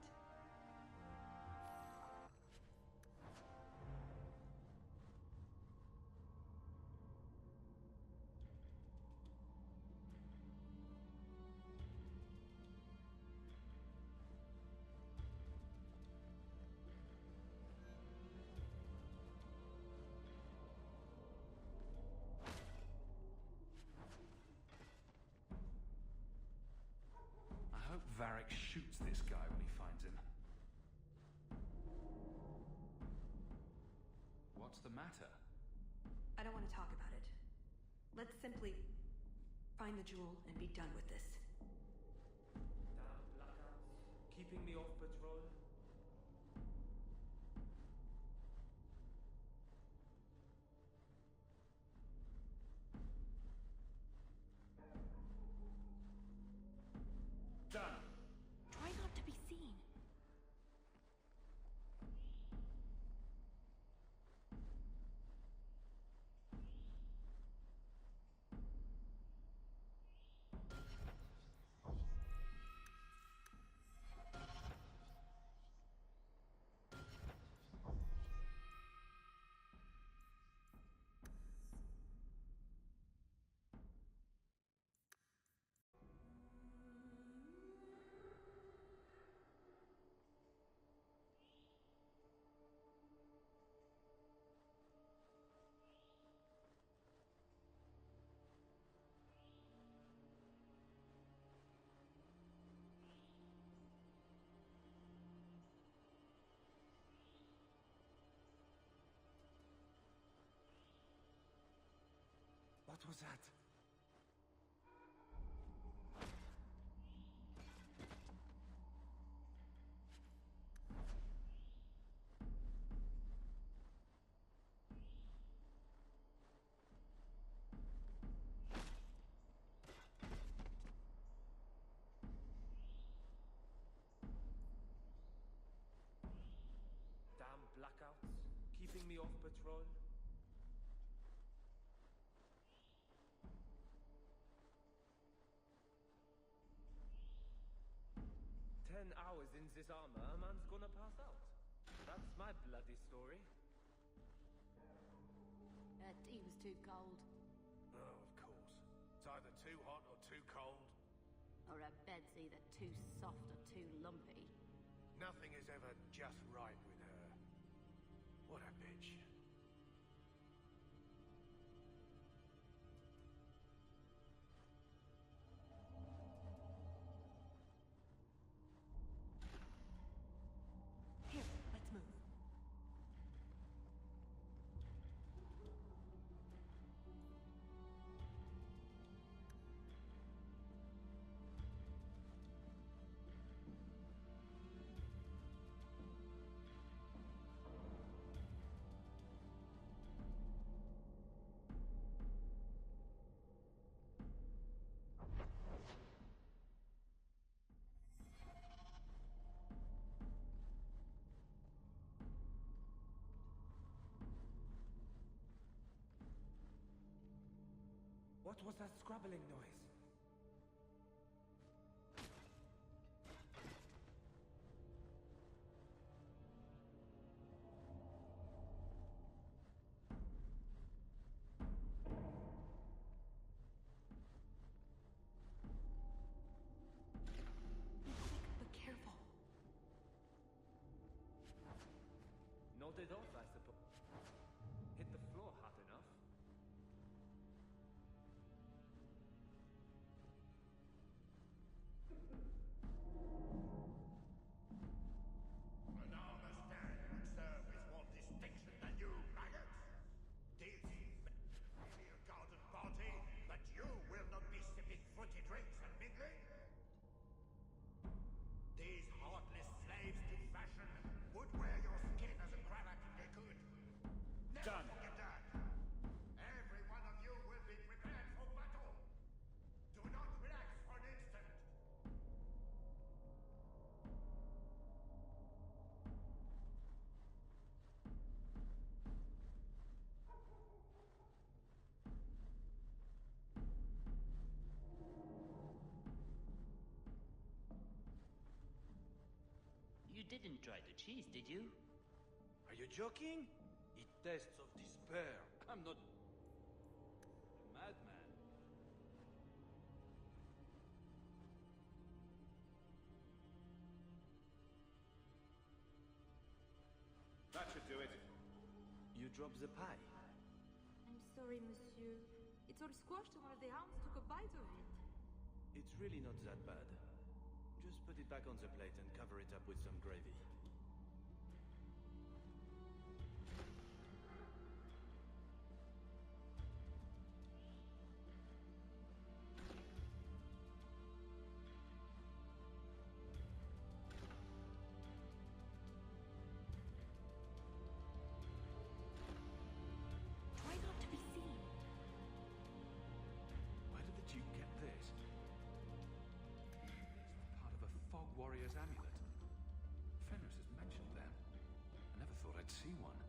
I hope Varric shoots this guy when he finds him. What's the matter? I don't want to talk about it. Let's simply find the jewel and be done with this. Damn blackouts. Keeping me off patrol. Done. Try not to be seen. was that? Damn blackouts, keeping me off patrol. 10 hours in this armor, a man's gonna pass out. That's my bloody story. That tea was too cold. Oh, of course. It's either too hot or too cold. Or a bed's either too soft or too lumpy. Nothing is ever just right with her. What a bitch. Here, let's move. What was that scrabbling noise? But careful. Nodded off, I suppose. Hit the floor hot enough. An armor stand would serve with more distinction than you, maggots. This may be a garden party, but you will not be sipping fruity drinks and mingling. These heartless slaves to fashion would wear your skin as a cravat if they could. Never Done. forget that. Every one of you will be prepared for battle. Do not relax for an instant. You didn't try the cheese, did you? Are you joking? It tastes of despair. I'm not a madman. That should do it. You dropped the pie. I'm sorry, monsieur. It's all squashed and one of the hounds took a bite of it. It's really not that bad. Just put it back on the plate and cover it up with some gravy. Try not to be seen. Where did the Duke get this? It's part of a Fog Warrior's amulet. Fenris has mentioned them. I never thought I'd see one.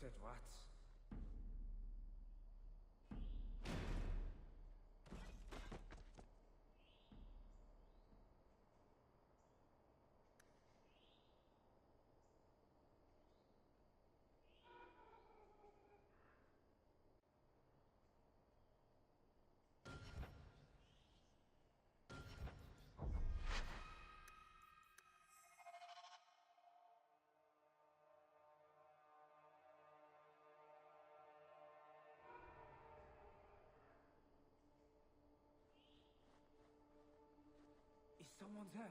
Cursed rats. Someone's there.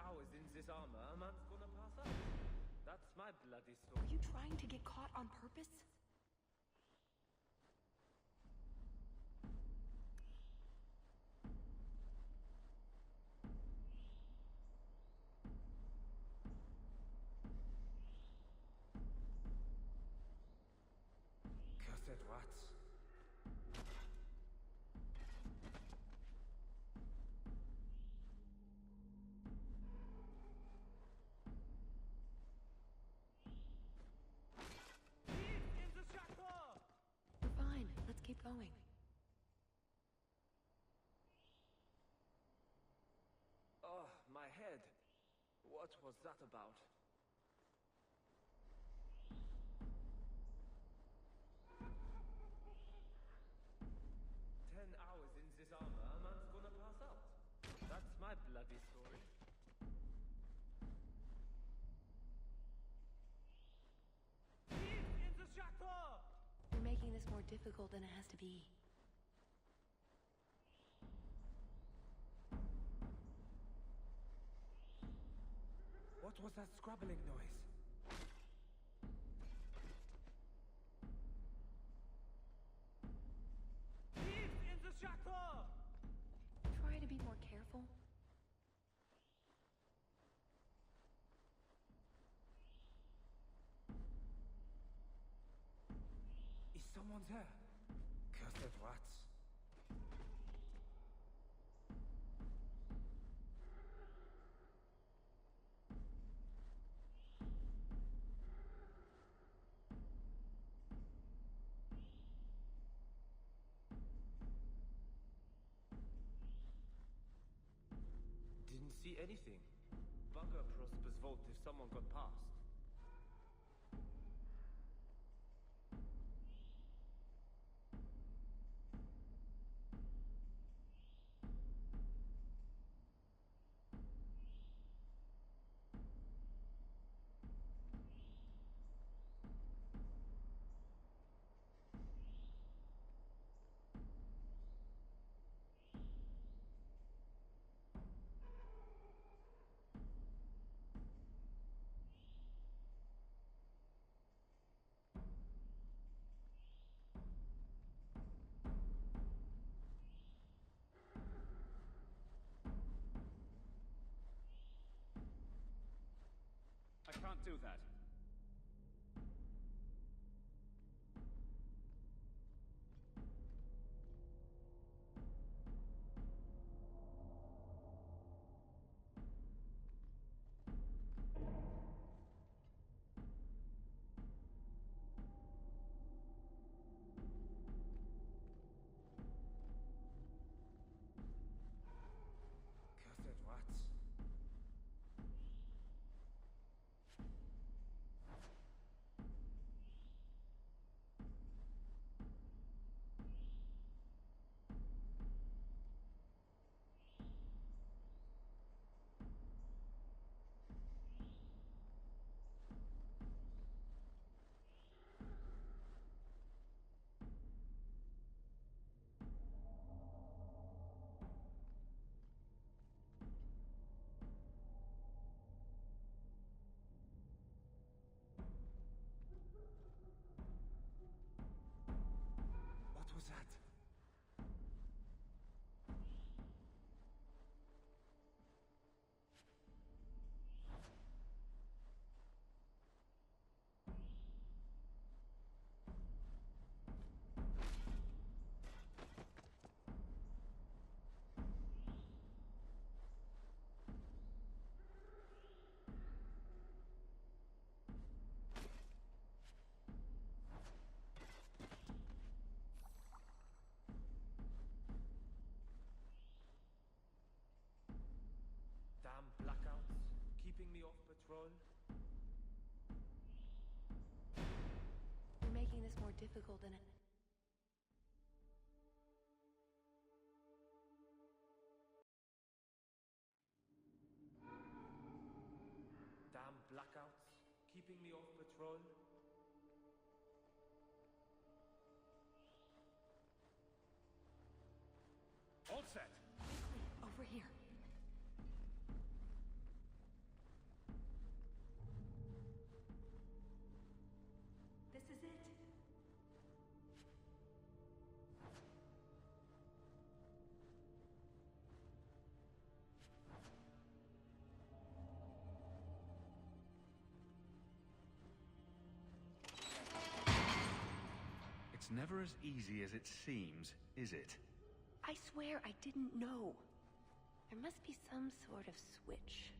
Hours in this armor, a man's gonna pass out. That's my bloody story. Are you trying to get caught on purpose? Cursed rats. We're fine. Let's keep going. Oh, my head. What was that about? Hours in this armor, a man's gonna pass out. That's my bloody story. In the chateau! You're making this more difficult than it has to be. What was that scrabbling noise? In the chateau! Try to be more careful. Is someone there? Cursed rats. Didn't see anything. Bugger Prosper's vault if someone got past. I can't do that. Cursed rats. me off patrol? You're making this more difficult than it. Damn blackouts, keeping me off patrol. All set. Over here. This is it. It's never as easy as it seems, is it? I swear I didn't know. There must be some sort of switch.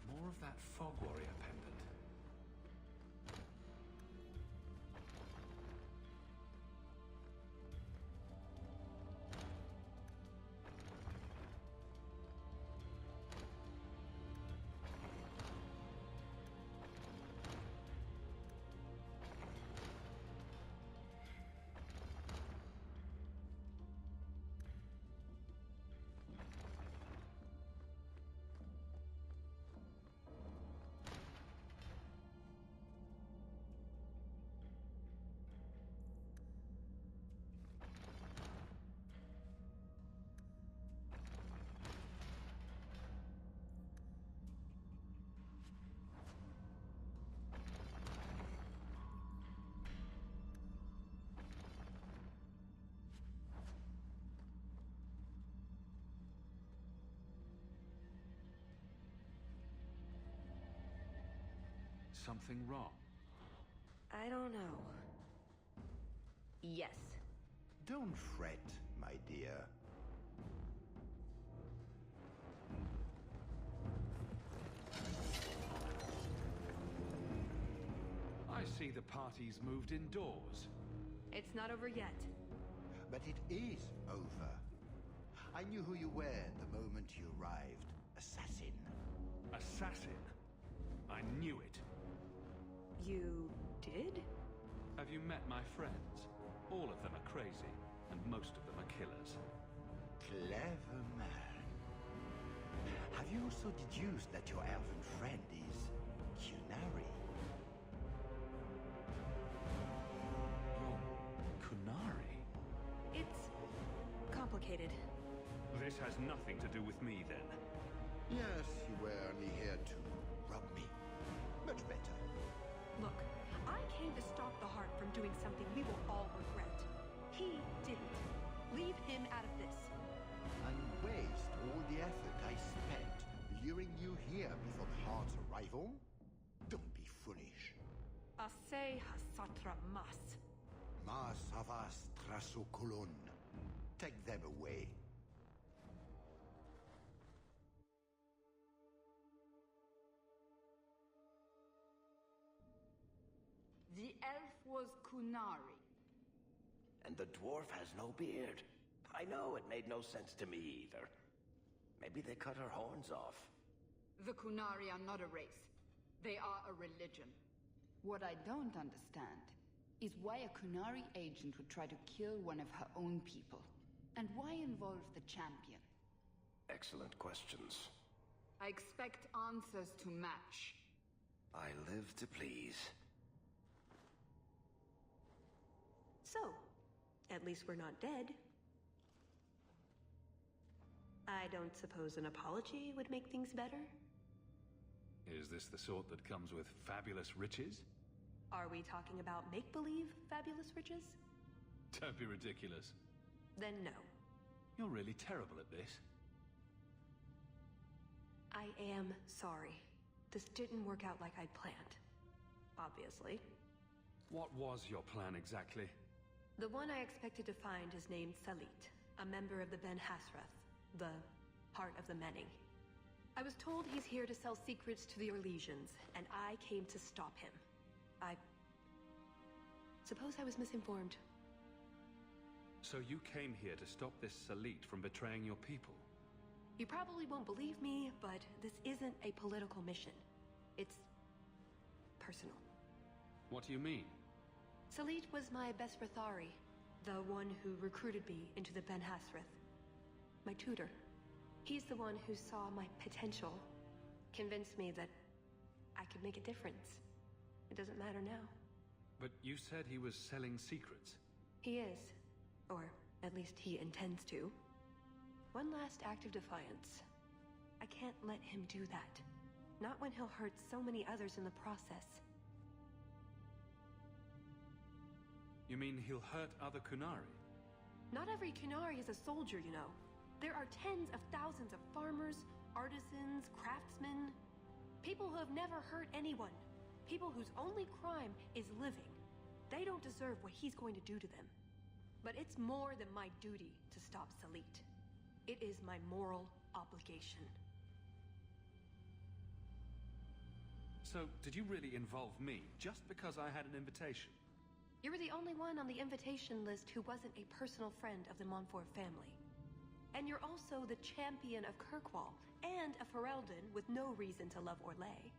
More of that Fog Warrior pendant. Something wrong? I don't know. Yes. Don't fret, my dear. I see the party's moved indoors. It's not over yet. But it is over. I knew who you were the moment you arrived. Assassin. Assassin? I knew it. You did? Have you met my friends? All of them are crazy, and most of them are killers. Clever also deduce that your elven friend is Qunari. Qunari? It's complicated. This has nothing to do with me, then. Yes, you were only here to rub me. Much better. Look, I came to stop the heart from doing something we will all regret. He didn't. Leave him out of this. And waste all the effort I spent luring you here before the heart's arrival? Don't be foolish. Ase hasatra mas. Mas avas trasokolon. Take them away. The elf was Qunari. And the dwarf has no beard. I know, it made no sense to me either. Maybe they cut her horns off. The Qunari are not a race. They are a religion. What I don't understand is why a Qunari agent would try to kill one of her own people. And why involve the champion? Excellent questions. I expect answers to match. I live to please. So, at least we're not dead. I don't suppose an apology would make things better? Is this the sort that comes with fabulous riches? Are we talking about make-believe fabulous riches? Don't be ridiculous. Then no. You're really terrible at this. I am sorry. This didn't work out like I'd planned. Obviously. What was your plan exactly? The one I expected to find is named Salit, a member of the Ben Hasrath, the Heart of the Many. I was told he's here to sell secrets to the Orlesians, and I came to stop him. I suppose I was misinformed. So you came here to stop this Salit from betraying your people? You probably won't believe me, but this isn't a political mission. It's personal. What do you mean? Salit was my Besrathari, the one who recruited me into the Ben Hasrath. My tutor. He's the one who saw my potential, convinced me that I could make a difference. It doesn't matter now. But you said he was selling secrets. He is. Or at least he intends to. One last act of defiance. I can't let him do that. Not when he'll hurt so many others in the process. You mean he'll hurt other Qunari? Not every Qunari is a soldier, you know. There are tens of thousands of farmers, artisans, craftsmen. People who have never hurt anyone. People whose only crime is living. They don't deserve what he's going to do to them. But it's more than my duty to stop Salit. It is my moral obligation. So, did you really involve me just because I had an invitation? You were the only one on the invitation list who wasn't a personal friend of the Montfort family. And you're also the champion of Kirkwall, and a Ferelden with no reason to love Orlais.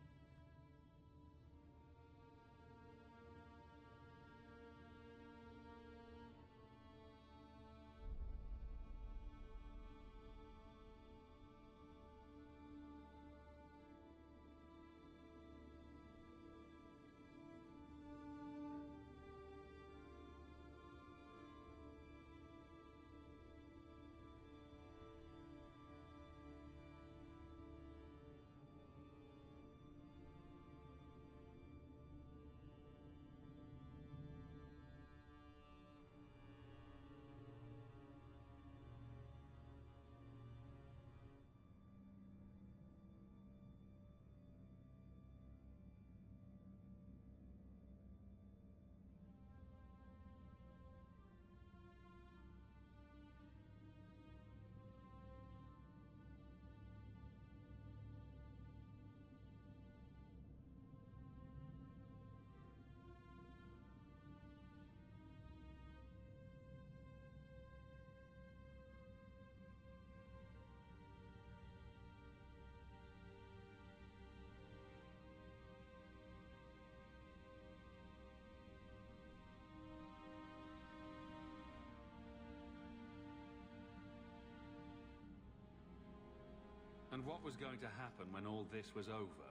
And what was going to happen when all this was over?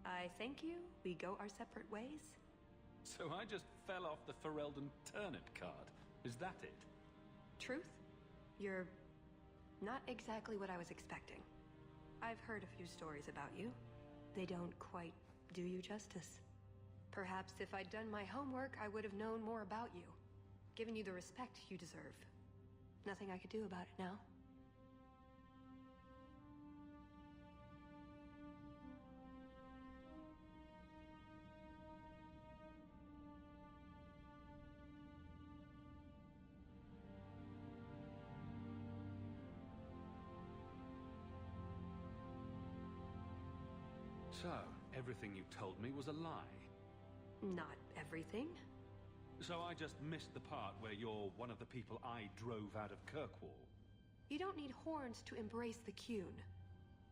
I thank you. We go our separate ways. So I just fell off the Ferelden turnip card. Is that it? Truth? You're not exactly what I was expecting. I've heard a few stories about you. They don't quite do you justice. Perhaps if I'd done my homework, I would have known more about you, given you the respect you deserve. Nothing I could do about it now. So, everything you told me was a lie? Not everything. So I just missed the part where you're one of the people I drove out of Kirkwall? You don't need horns to embrace the Qun.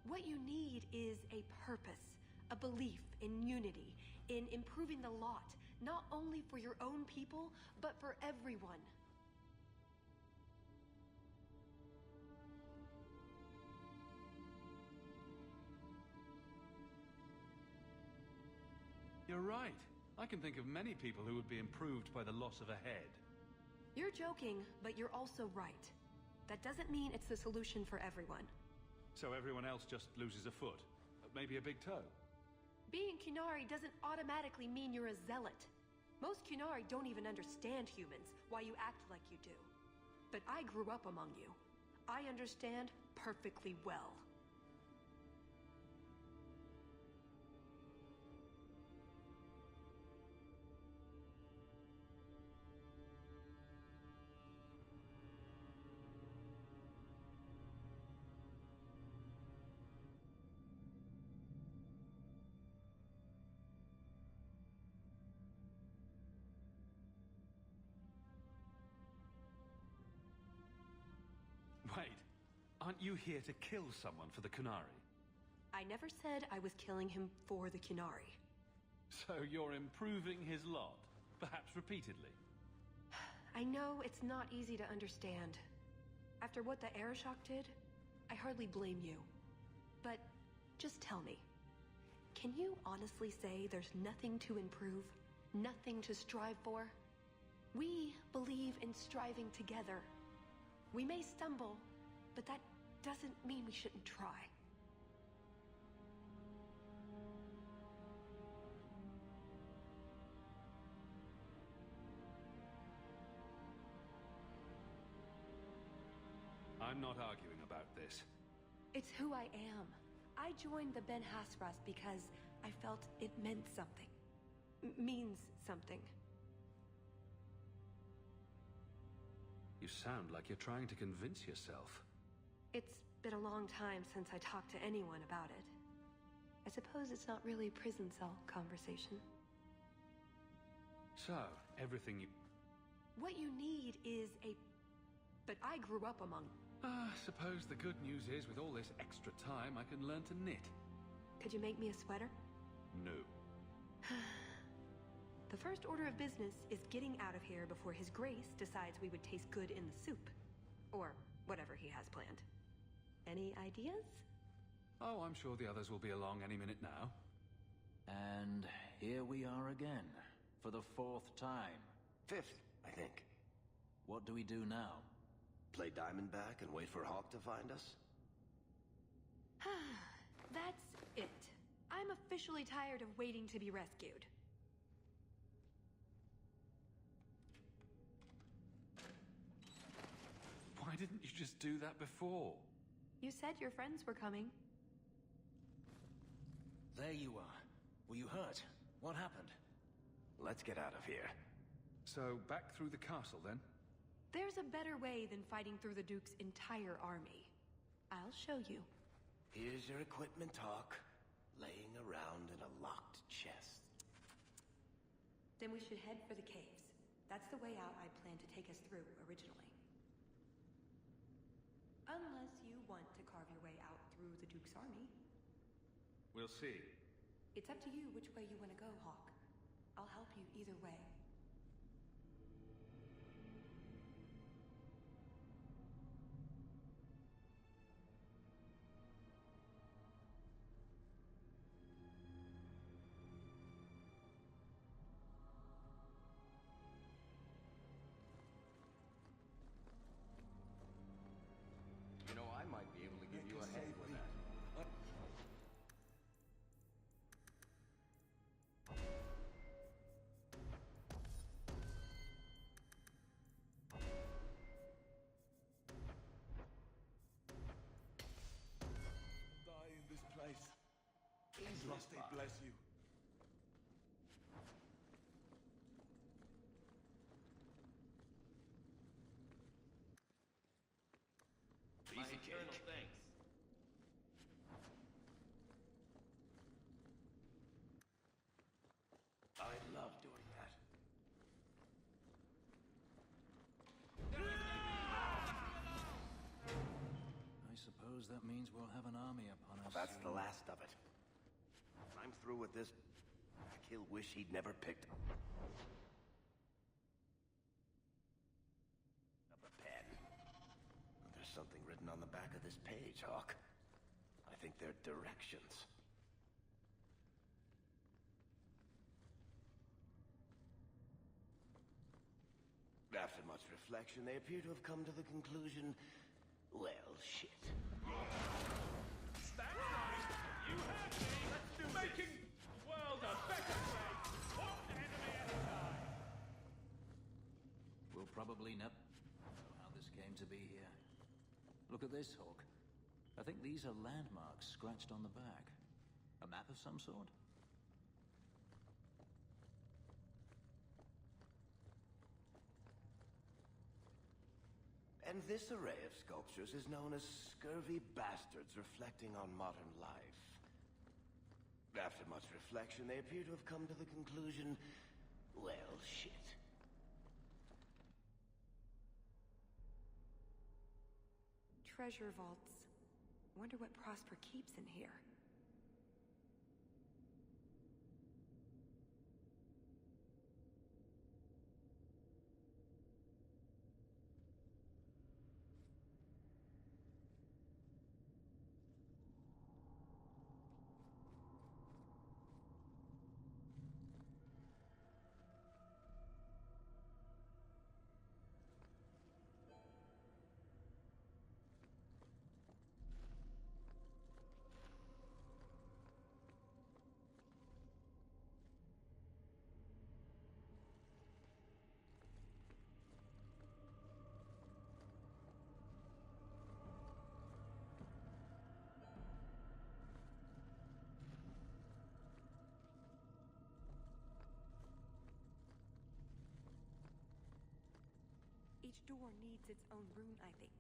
What you need is a purpose, a belief in unity, in improving the lot, not only for your own people, but for everyone. You're right. I can think of many people who would be improved by the loss of a head. You're joking, but you're also right. That doesn't mean it's the solution for everyone. So everyone else just loses a foot, maybe a big toe. Being Qunari doesn't automatically mean you're a zealot. Most Qunari don't even understand humans, why you act like you do. But I grew up among you. I understand perfectly well. Wait, aren't you here to kill someone for the Qunari? I never said I was killing him for the Qunari. So you're improving his lot, perhaps repeatedly? I know it's not easy to understand. After what the Arishok did, I hardly blame you. But just tell me, can you honestly say there's nothing to improve? Nothing to strive for? We believe in striving together. We may stumble, but that doesn't mean we shouldn't try. I'm not arguing about this. It's who I am. I joined the Ben Hassras because I felt it meant something. Means something. You sound like you're trying to convince yourself. It's been a long time since I talked to anyone about it. I suppose it's not really a prison cell conversation. So, everything you... What you need is a... But I grew up among... I suppose the good news is, with all this extra time, I can learn to knit. Could you make me a sweater? No. The first order of business is getting out of here before His Grace decides we would taste good in the soup. Or whatever he has planned. Any ideas? Oh, I'm sure the others will be along any minute now. And here we are again, for the 4th time. 5th, I think. What do we do now? Play Diamondback and wait for Hawk to find us? That's it. I'm officially tired of waiting to be rescued. Why didn't you just do that before? You said your friends were coming. There you are. Were you hurt? What happened? Let's get out of here. So, back through the castle, then? There's a better way than fighting through the Duke's entire army. I'll show you. Here's your equipment, Hawk. Laying around in a locked chest. Then we should head for the caves. That's the way out I planned to take us through originally. Unless you want to carve your way out through the Duke's army. We'll see. It's up to you which way you want to go, Hawk. I'll help you either way. Draste bless you. My eternal thanks. I love doing that. I suppose that means we'll have an army upon us. That's the last of it. When I'm through with this, Kill wish he'd never picked up a pen. There's something written on the back of this page, Hawk. I think they're directions. After much reflection, they appear to have come to the conclusion, well, shit. That's right! You heard me! Let's do Making the world a better place! One enemy at a time! We'll probably never know how this came to be here. Look at this, Hawk. I think these are landmarks scratched on the back. A map of some sort? And this array of sculptures is known as scurvy bastards reflecting on modern life. After much reflection, they appear to have come to the conclusion, well, shit. Treasure vaults. Wonder what Prosper keeps in here. Each door needs its own rune, I think.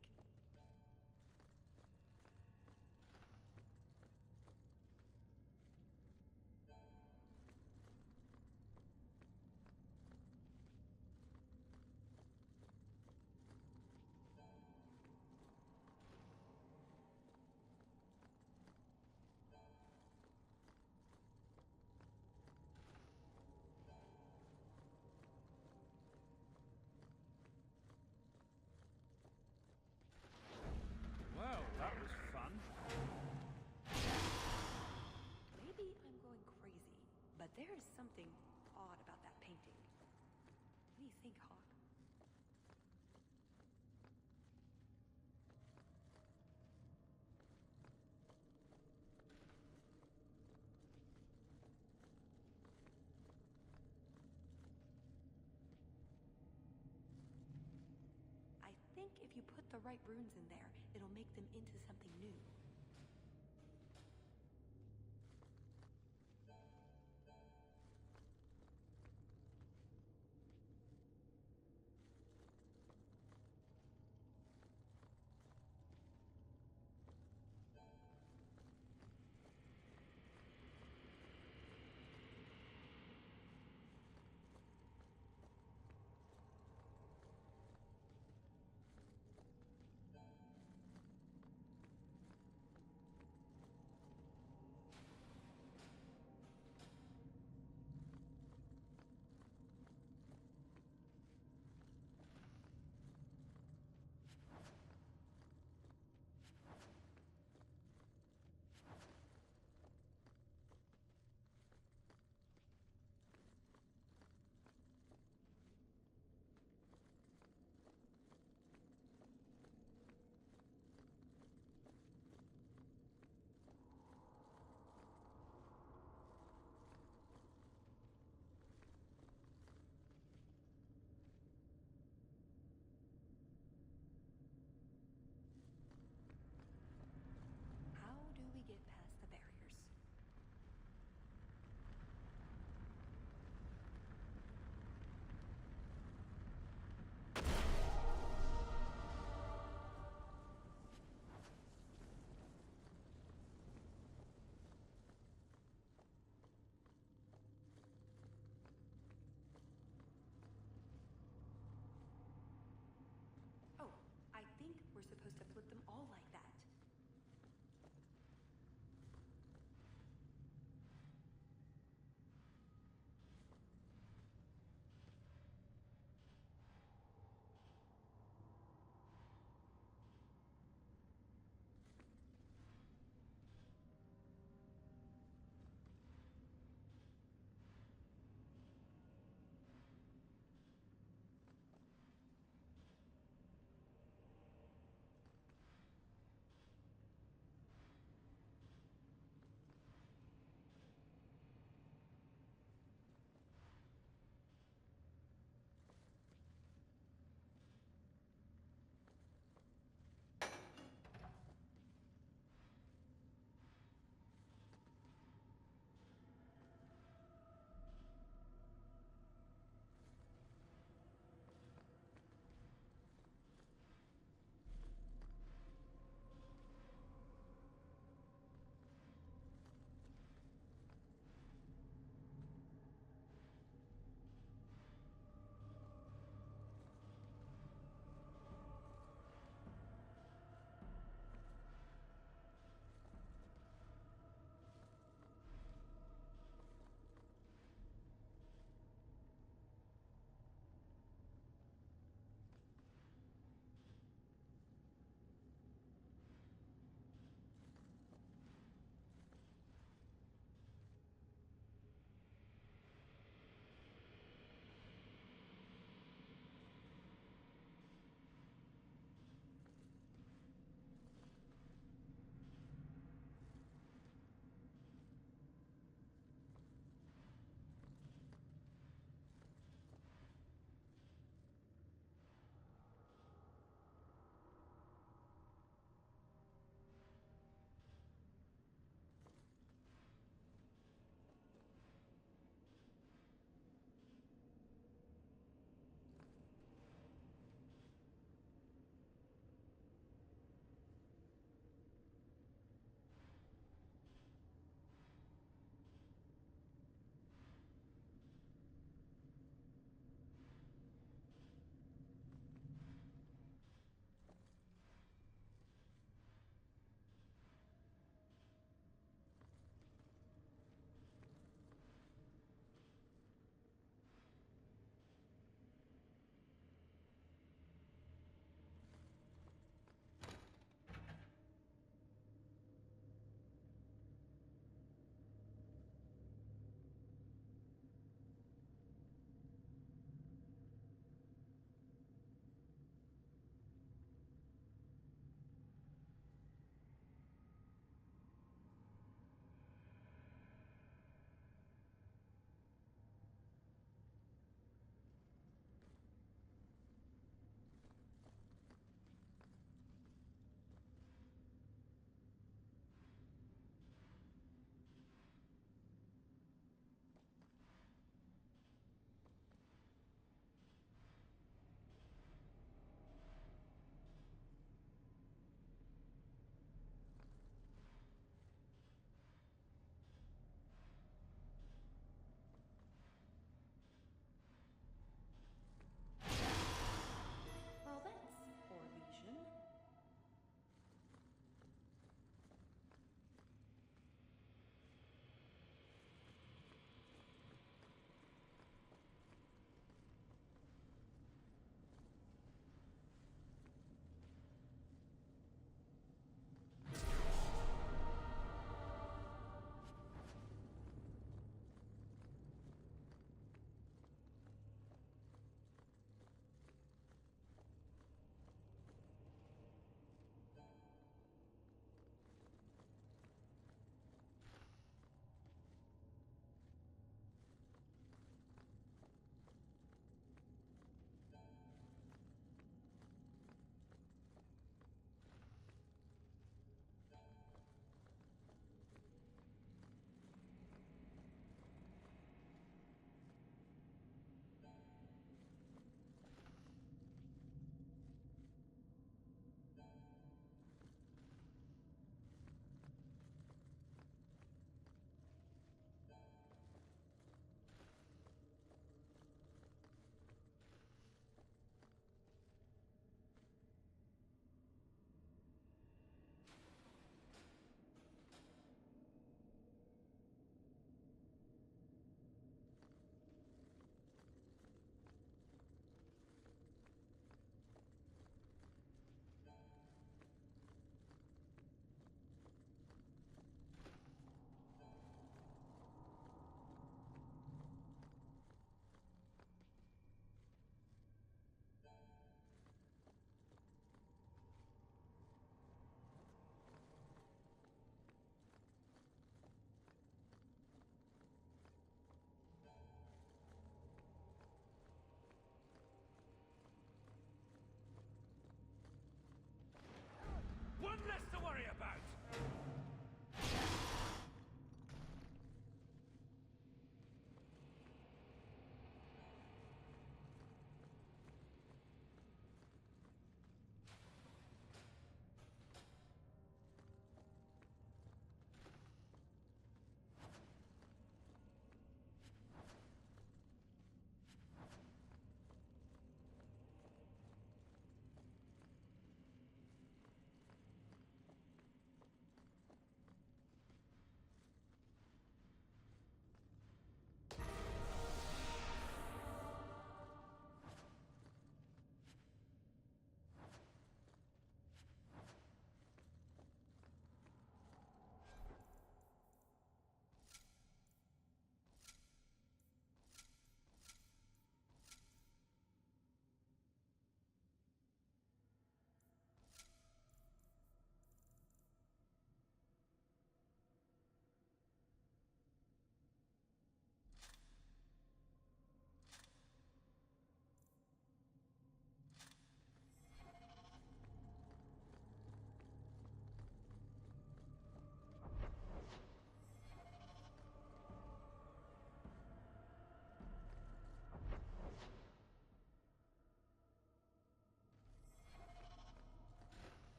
Well, that was fun. Maybe I'm going crazy, but there is something odd about that painting. What do you think, Hawk? I think if you put the right runes in there, it'll make them into something new. with them all like that.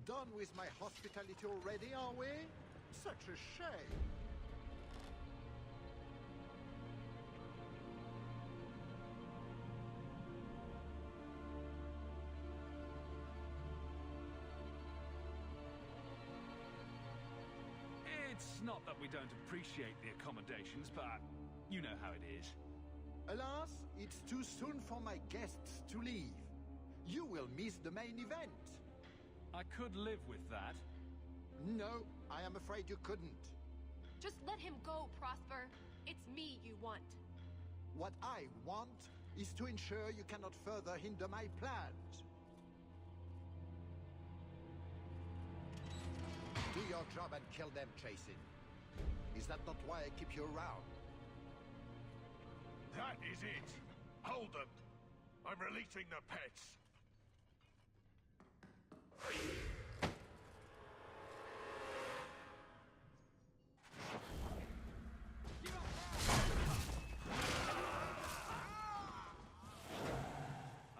done with my hospitality already, are we? Such a shame. It's not that we don't appreciate the accommodations, but you know how it is. Alas, it's too soon for my guests to leave. You will miss the main event. I could live with that. No, I am afraid you couldn't. Just let him go, Prosper. It's me you want. What I want is to ensure you cannot further hinder my plans. Do your job and kill them, Chasing. Is that not why I keep you around? That is it. Hold them. I'm releasing the pets. I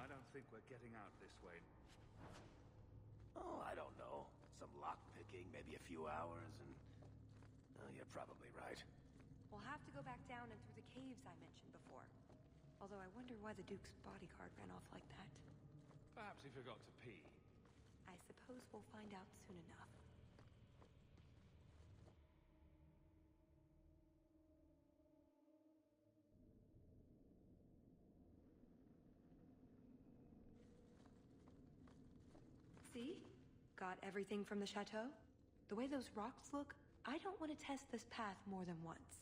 don't think we're getting out this way. Oh, I don't know. Some lockpicking, maybe a few hours, and... Oh, you're probably right. We'll have to go back down and through the caves I mentioned before. Although I wonder why the Duke's bodyguard ran off like that. Perhaps he forgot to pee. I suppose we'll find out soon enough. See? Got everything from the chateau? The way those rocks look, I don't want to test this path more than once.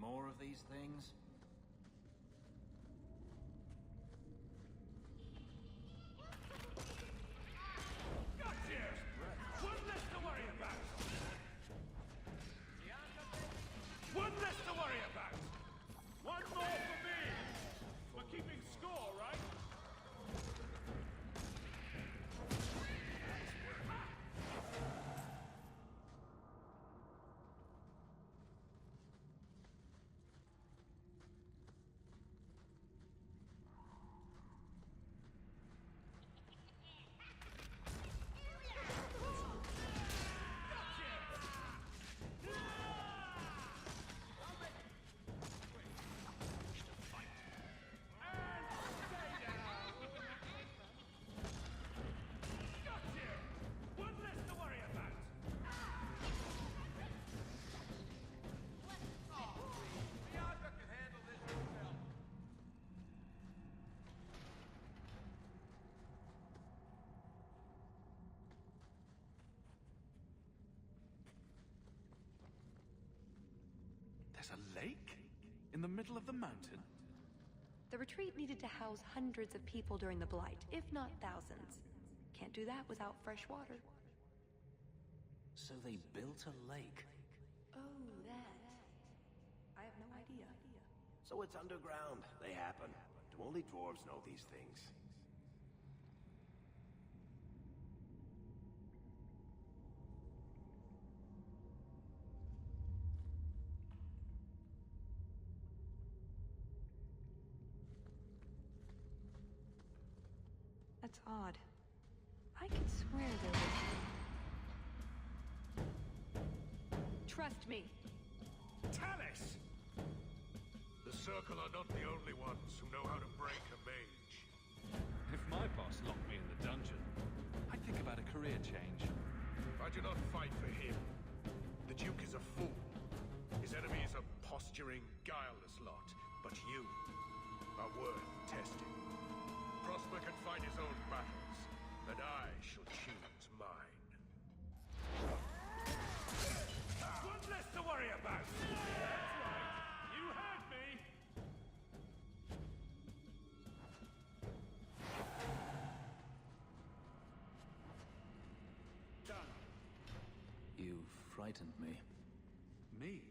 More of these things? One less to worry about! One less to worry about! One more for me! For keeping score, right? There's a lake? In the middle of the mountain? The retreat needed to house hundreds of people during the Blight, if not thousands. Can't do that without fresh water. So they built a lake. Oh, that. I have no idea. So it's underground. They happen. Do only dwarves know these things? That's odd. I could swear there was... Trust me. Talis! The Circle are not the only ones who know how to break a mage. If my boss locked me in the dungeon, I'd think about a career change. I do not fight for him. The Duke is a fool. His enemies a posturing, guileless lot. But you are worth testing. Prosper can fight his own battles, and I shall choose mine. One less to worry about! That's right! You heard me! frightened me. Me?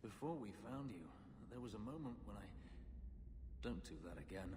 Before we found you, there was a moment when I... Don't do that again.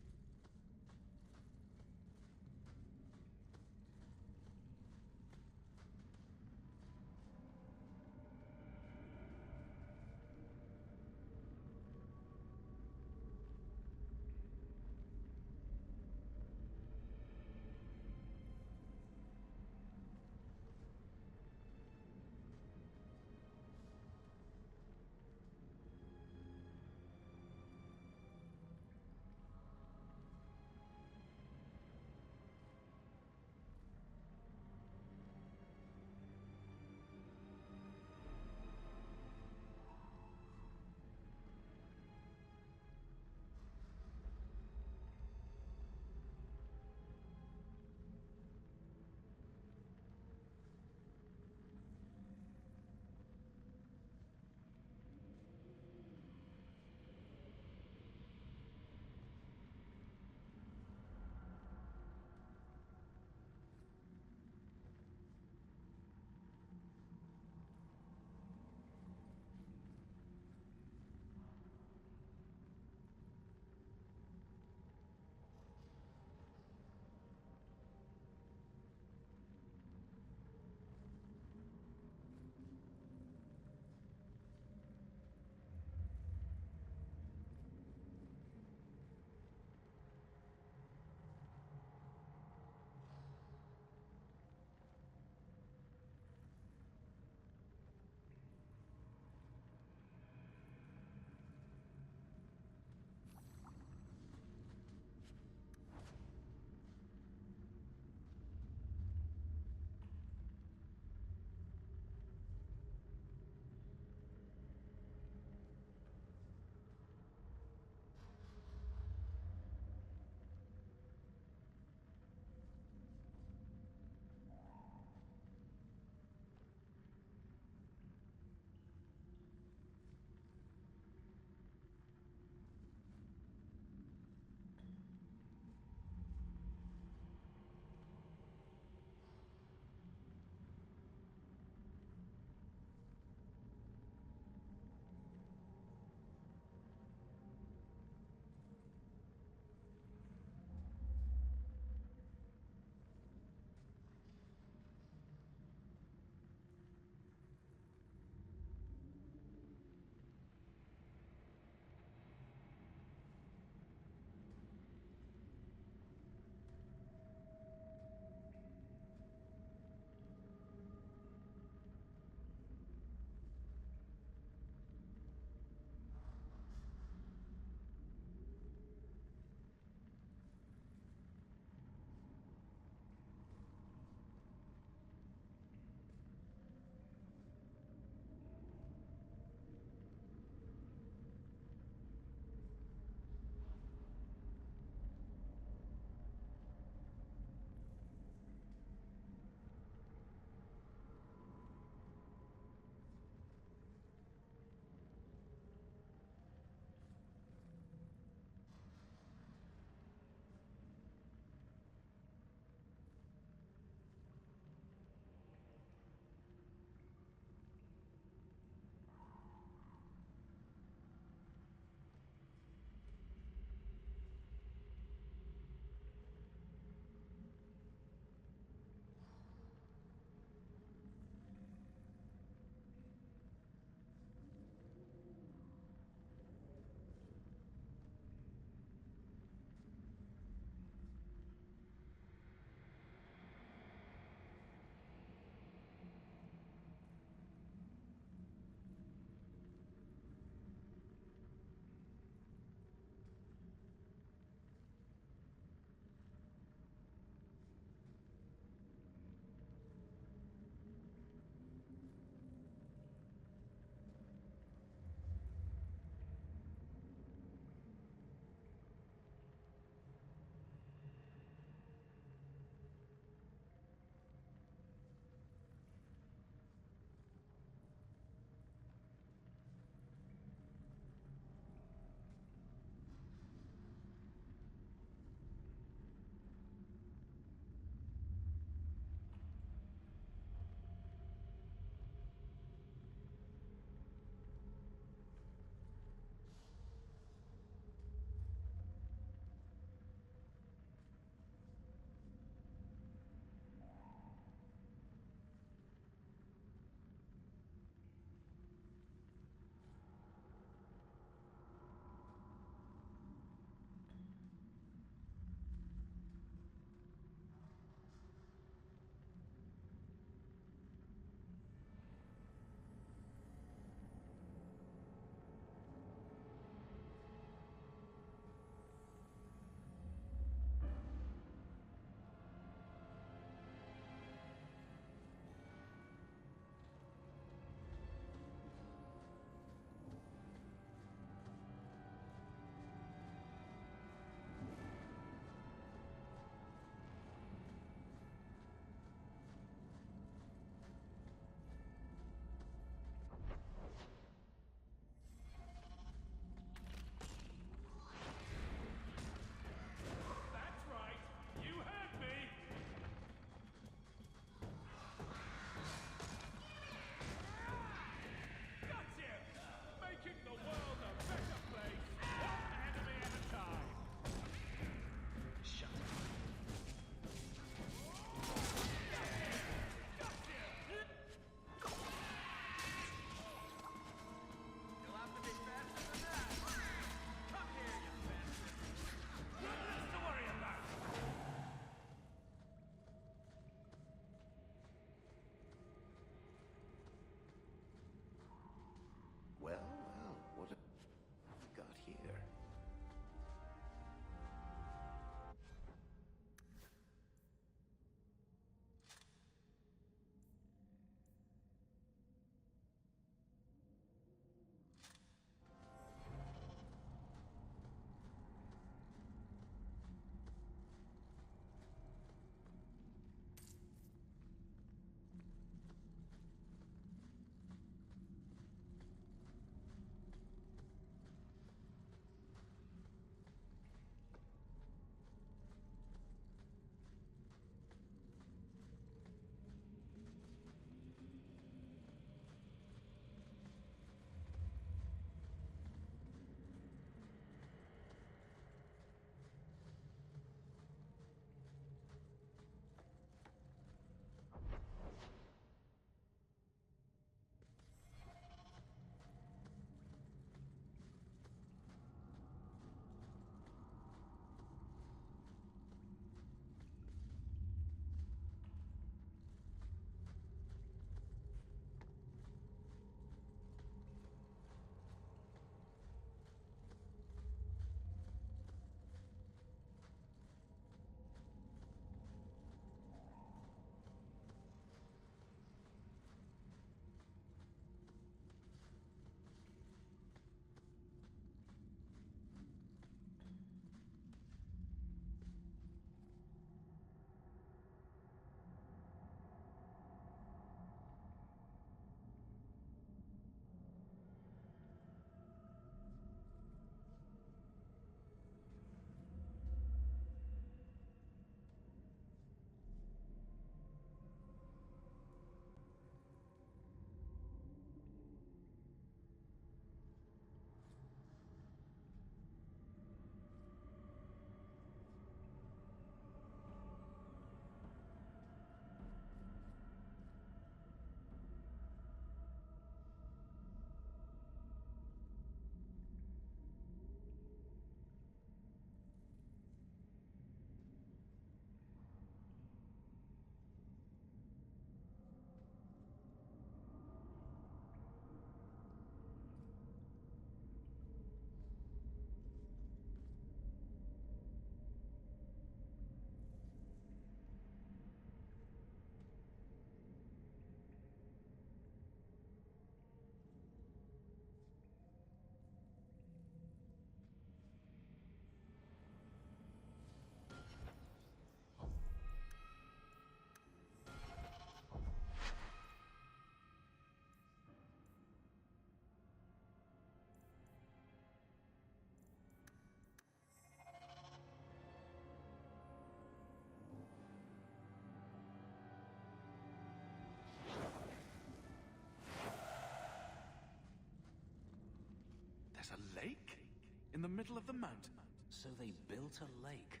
middle of the mountain. So they built a lake.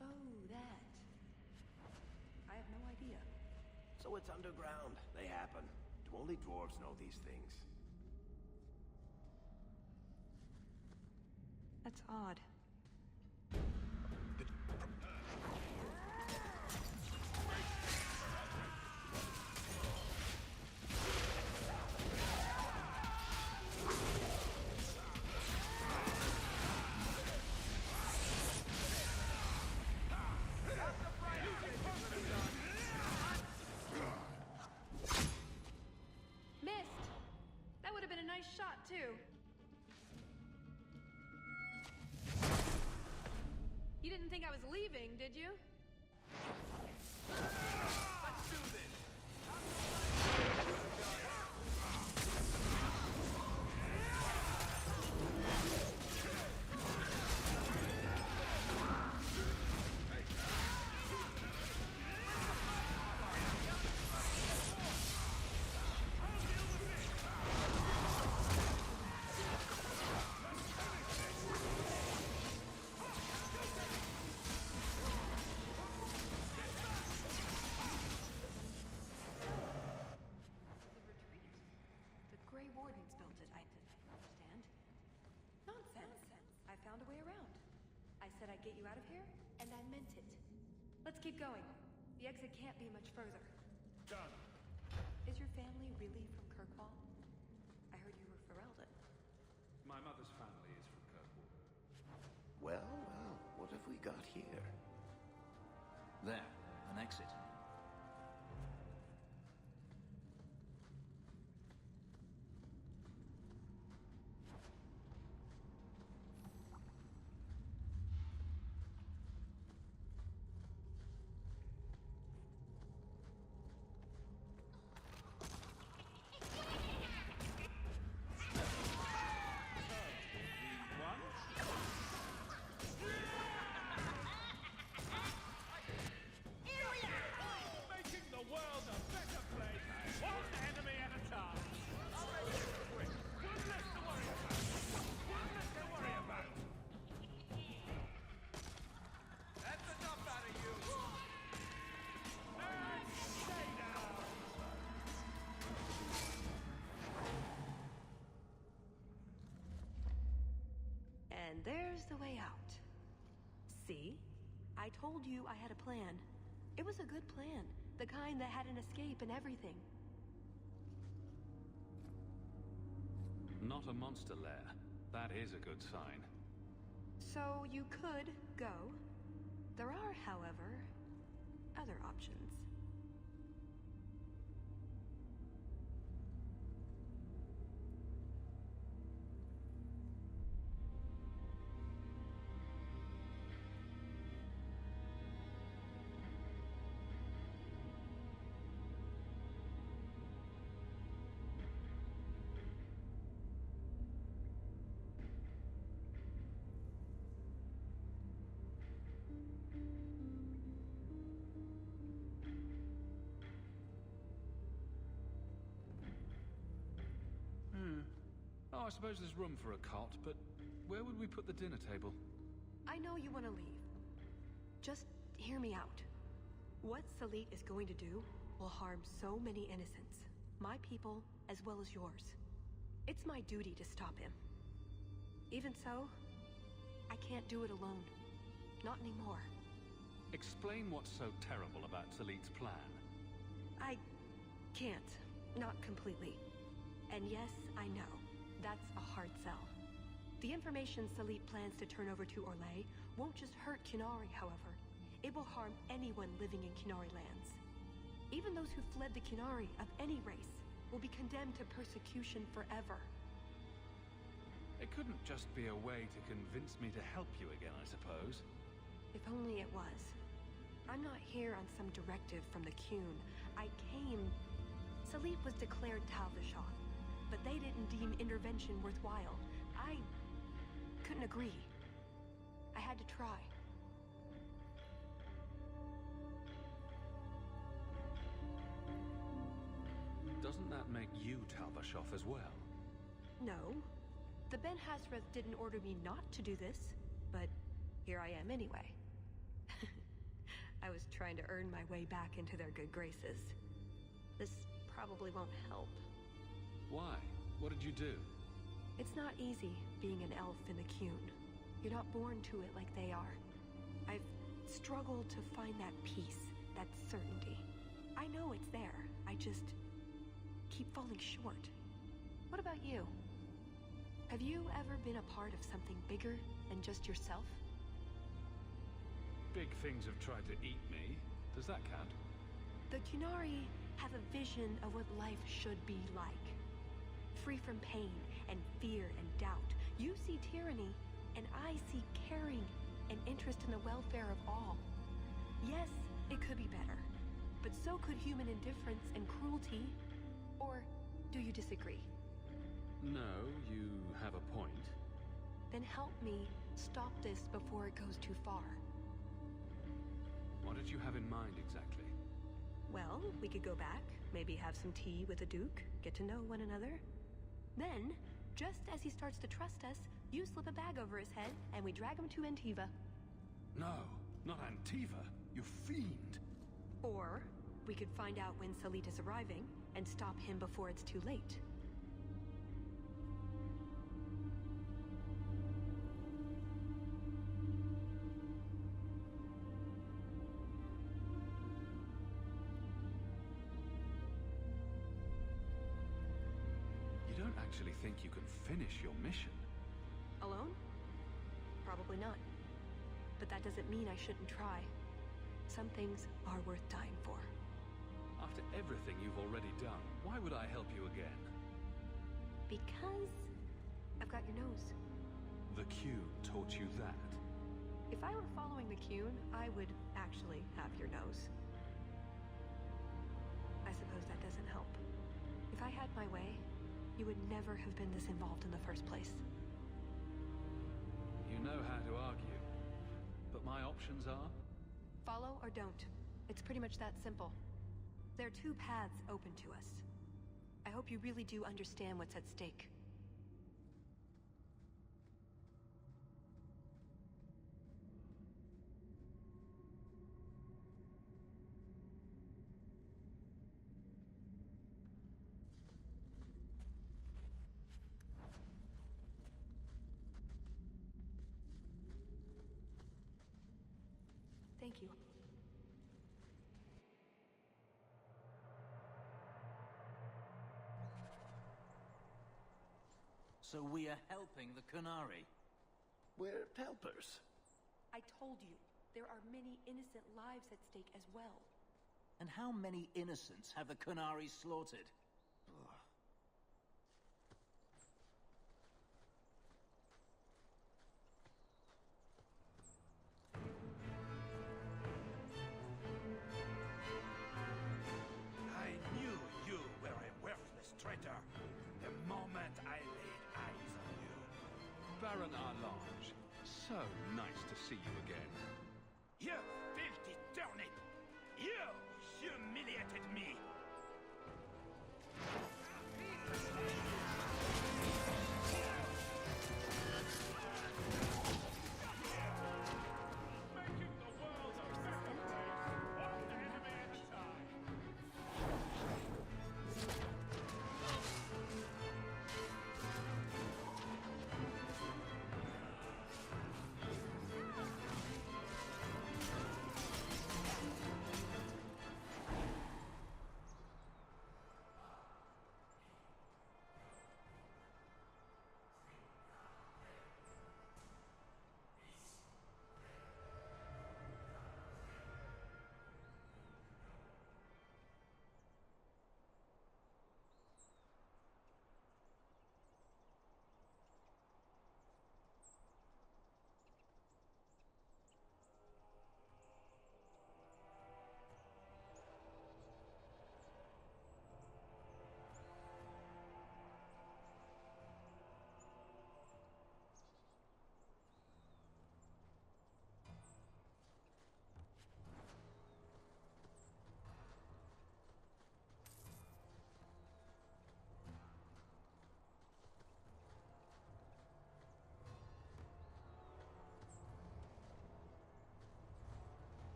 Oh, that. I have no idea. So it's underground. They happen. Do only dwarves know these things? That's odd. Shot too. You didn't think I was leaving, did you? Let's do this. Found a way around. I said I'd get you out of here, and I meant it. Let's keep going. The exit can't be much further. Done. Is your family really from Kirkwall? I heard you were Ferelden. My mother's family is from Kirkwall. Well, well, what have we got here? There, an exit. And there's the way out. See? I told you I had a plan. It was a good plan. The kind that had an escape and everything. Not a monster lair. That is a good sign. So you could go. There are, however, other options. Oh, I suppose there's room for a cot, but where would we put the dinner table? I know you want to leave. Just hear me out. What Salit is going to do will harm so many innocents. My people, as well as yours. It's my duty to stop him. Even so, I can't do it alone. Not anymore. Explain what's so terrible about Salit's plan. I can't. Not completely. And yes, I know. That's a hard sell. The information Salit plans to turn over to Orlais won't just hurt Qunari, however. It will harm anyone living in Qunari lands. Even those who fled the Qunari of any race will be condemned to persecution forever. It couldn't just be a way to convince me to help you again, I suppose. If only it was. I'm not here on some directive from the Qun. I came... Salit was declared Tal Vashoth, but they didn't deem intervention worthwhile. I couldn't agree. I had to try. Doesn't that make you Tal Vashoth as well? No. The Ben Hasrith didn't order me not to do this, but here I am anyway. I was trying to earn my way back into their good graces. This probably won't help. Why? What did you do? It's not easy being an elf in the Qun. You're not born to it like they are. I've struggled to find that peace, that certainty. I know it's there. I just keep falling short. What about you? Have you ever been a part of something bigger than just yourself? Big things have tried to eat me. Does that count? The Qunari have a vision of what life should be like. Free from pain and fear and doubt. You see tyranny, and I see caring and interest in the welfare of all. Yes, it could be better, but so could human indifference and cruelty. Or do you disagree? No, you have a point. Then help me stop this before it goes too far. What did you have in mind exactly? Well, we could go back, maybe have some tea with the Duke, get to know one another. Then, just as he starts to trust us, you slip a bag over his head, and we drag him to Antiva. No, not Antiva, you fiend! Or, we could find out when Salit is arriving, and stop him before it's too late. You don't actually think you can finish your mission? Alone? Probably not. But that doesn't mean I shouldn't try. Some things are worth dying for. After everything you've already done, why would I help you again? Because I've got your nose. The Q taught you that? If I were following the Qun, I would actually have your nose. I suppose that doesn't help. If I had my way, you would never have been this involved in the first place. You know how to argue. But my options are? Follow or don't. It's pretty much that simple. There are two paths open to us. I hope you really do understand what's at stake. Thank you. So we are helping the Qunari? We're helpers. I told you, there are many innocent lives at stake as well. And how many innocents have the Qunari slaughtered? I knew you were a worthless traitor the moment I laid eyes on you. Baron Arlange, so nice to see you again. You filthy turnip! You humiliated me!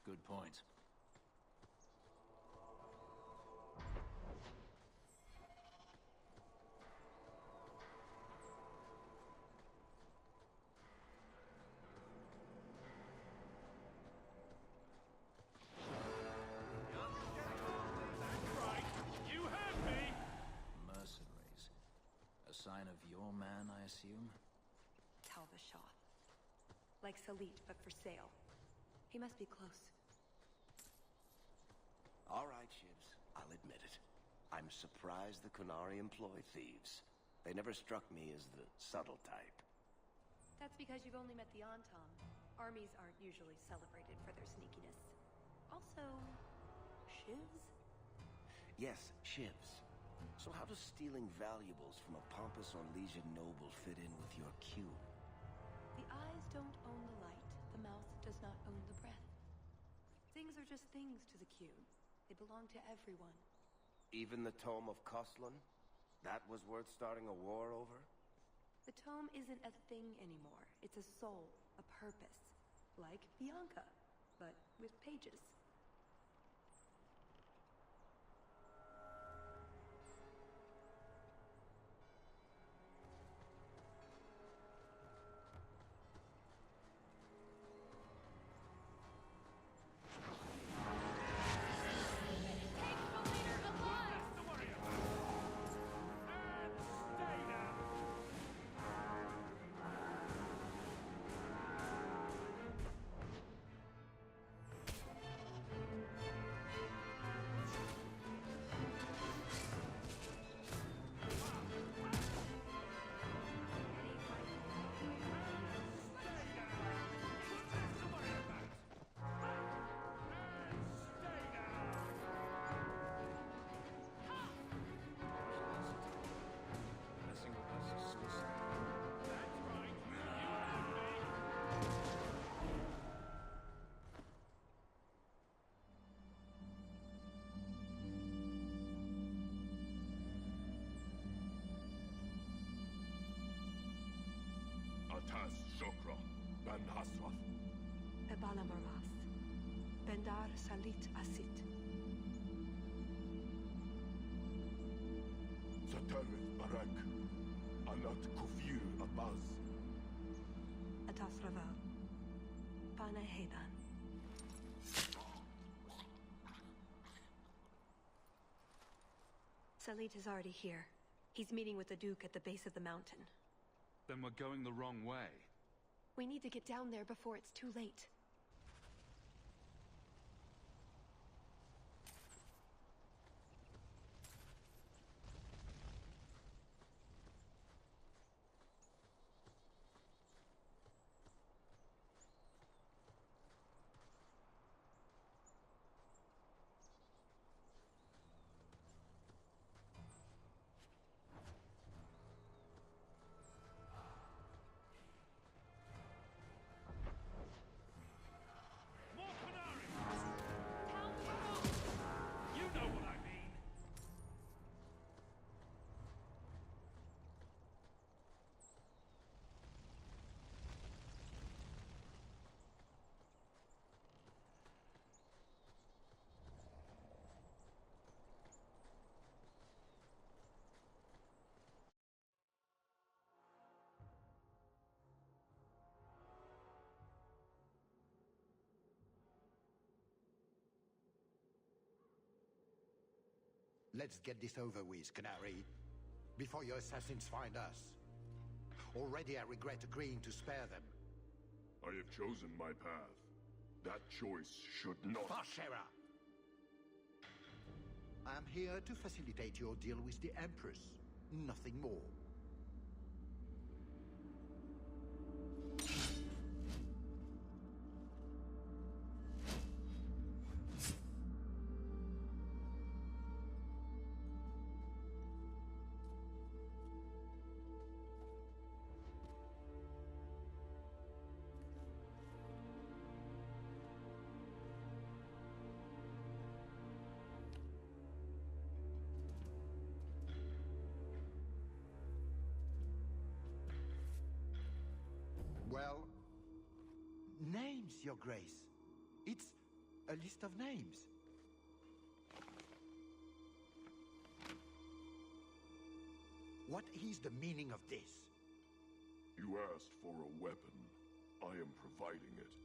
Good point. You heard me! Mercenaries. A sign of your man, I assume? Talvashah. Like Salit, but for sale. He must be close. All right, Shivs. I'll admit it. I'm surprised the Qunari employ thieves. They never struck me as the subtle type. That's because you've only met the Antam. Armies aren't usually celebrated for their sneakiness. Also, shivs? Yes, Shivs. So how does stealing valuables from a pompous Orlesian noble fit in with your cue? The eyes don't own the light. The mouth does not own the breath. Things are just things to the Q. They belong to everyone. Even the Tome of Koslan? That was worth starting a war over? The tome isn't a thing anymore. It's a soul, a purpose. Like Bianca, but with pages. Atas Shokra, Ben Hasrath. Ebala Marath. Bendar Salit Asit. Satarith Barak. Anat Kufir Abaz. Atas Raval. Pana Hedan. Salit is already here. He's meeting with the Duke at the base of the mountain. Then we're going the wrong way. We need to get down there before it's too late. Let's get this over with, Canary, before your assassins find us. Already I regret agreeing to spare them. I have chosen my path. That choice should not... Farshera! I am here to facilitate your deal with the Empress. Nothing more. Well, names, Your Grace. It's A list of names. What is the meaning of this? You asked for a weapon. I am providing it.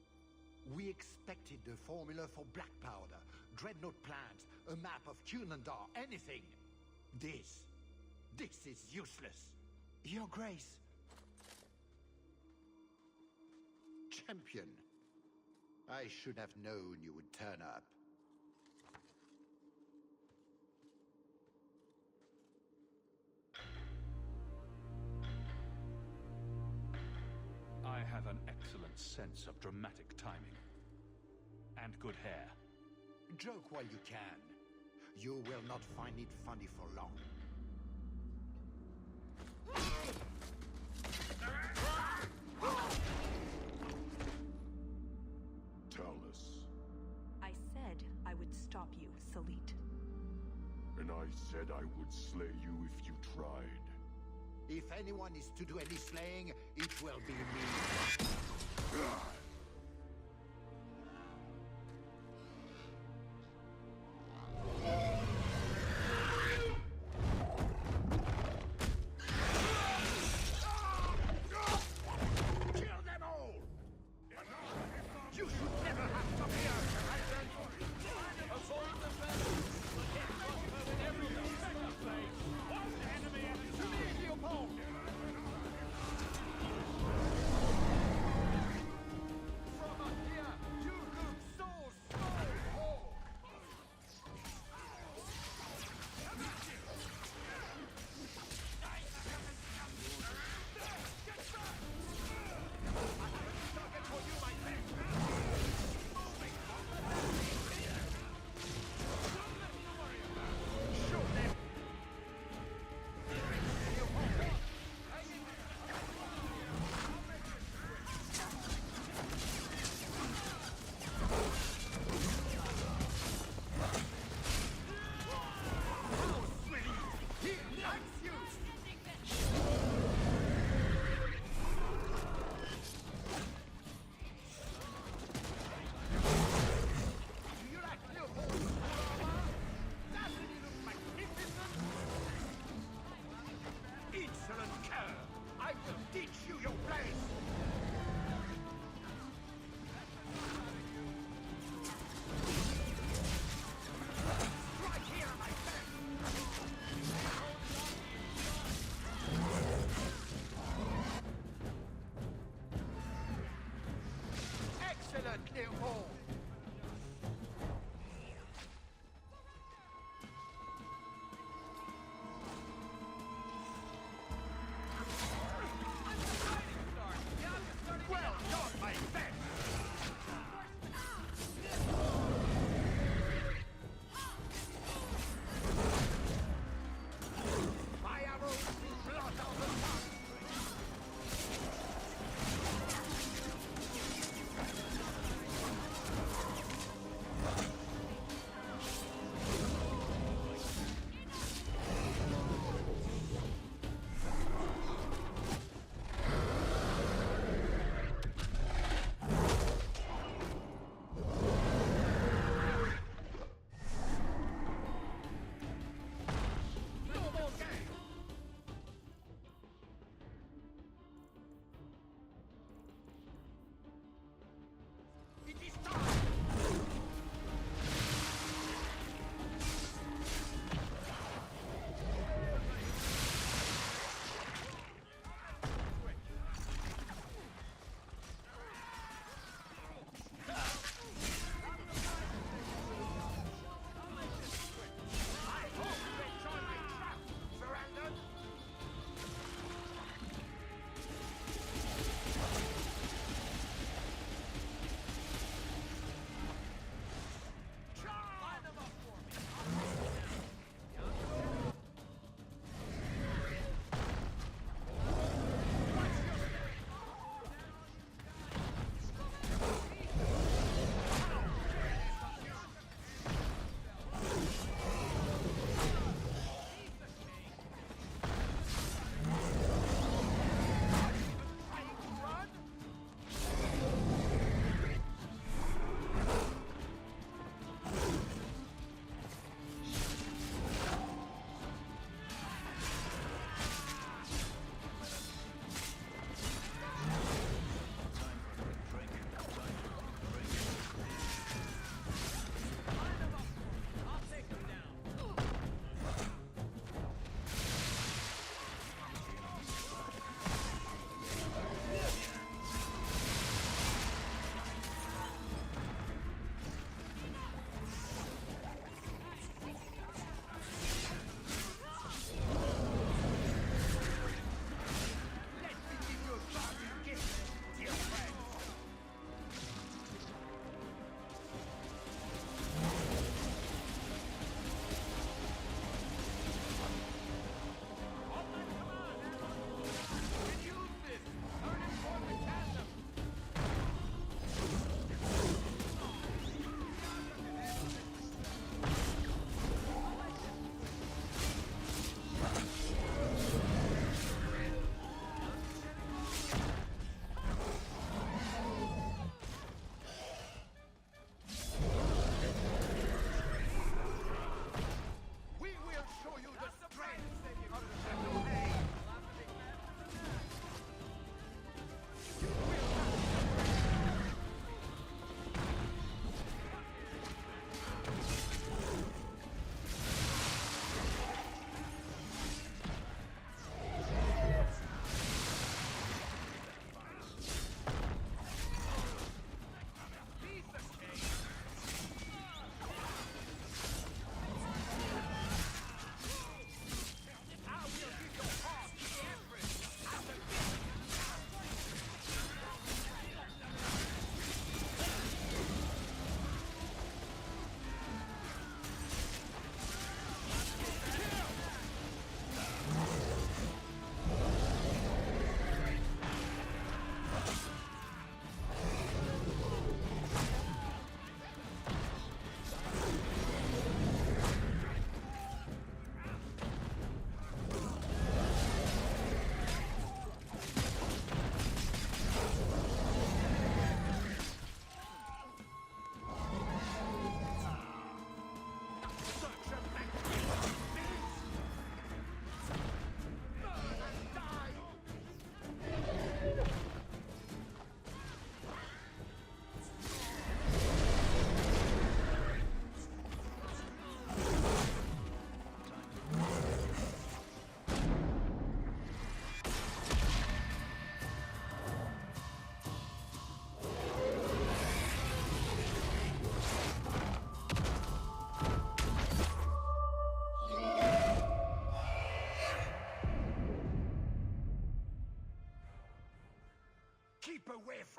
We expected the formula for black powder, dreadnought plans, a map of Cunandar, anything. This is useless. Your Grace. Champion. I should have known you would turn up. I have an excellent sense of dramatic timing. And good hair. Joke while you can. You will not find it funny for long. Talus. I said I would stop you, Salit. And I said I would slay you if you tried. If anyone is to do any slaying, it will be me.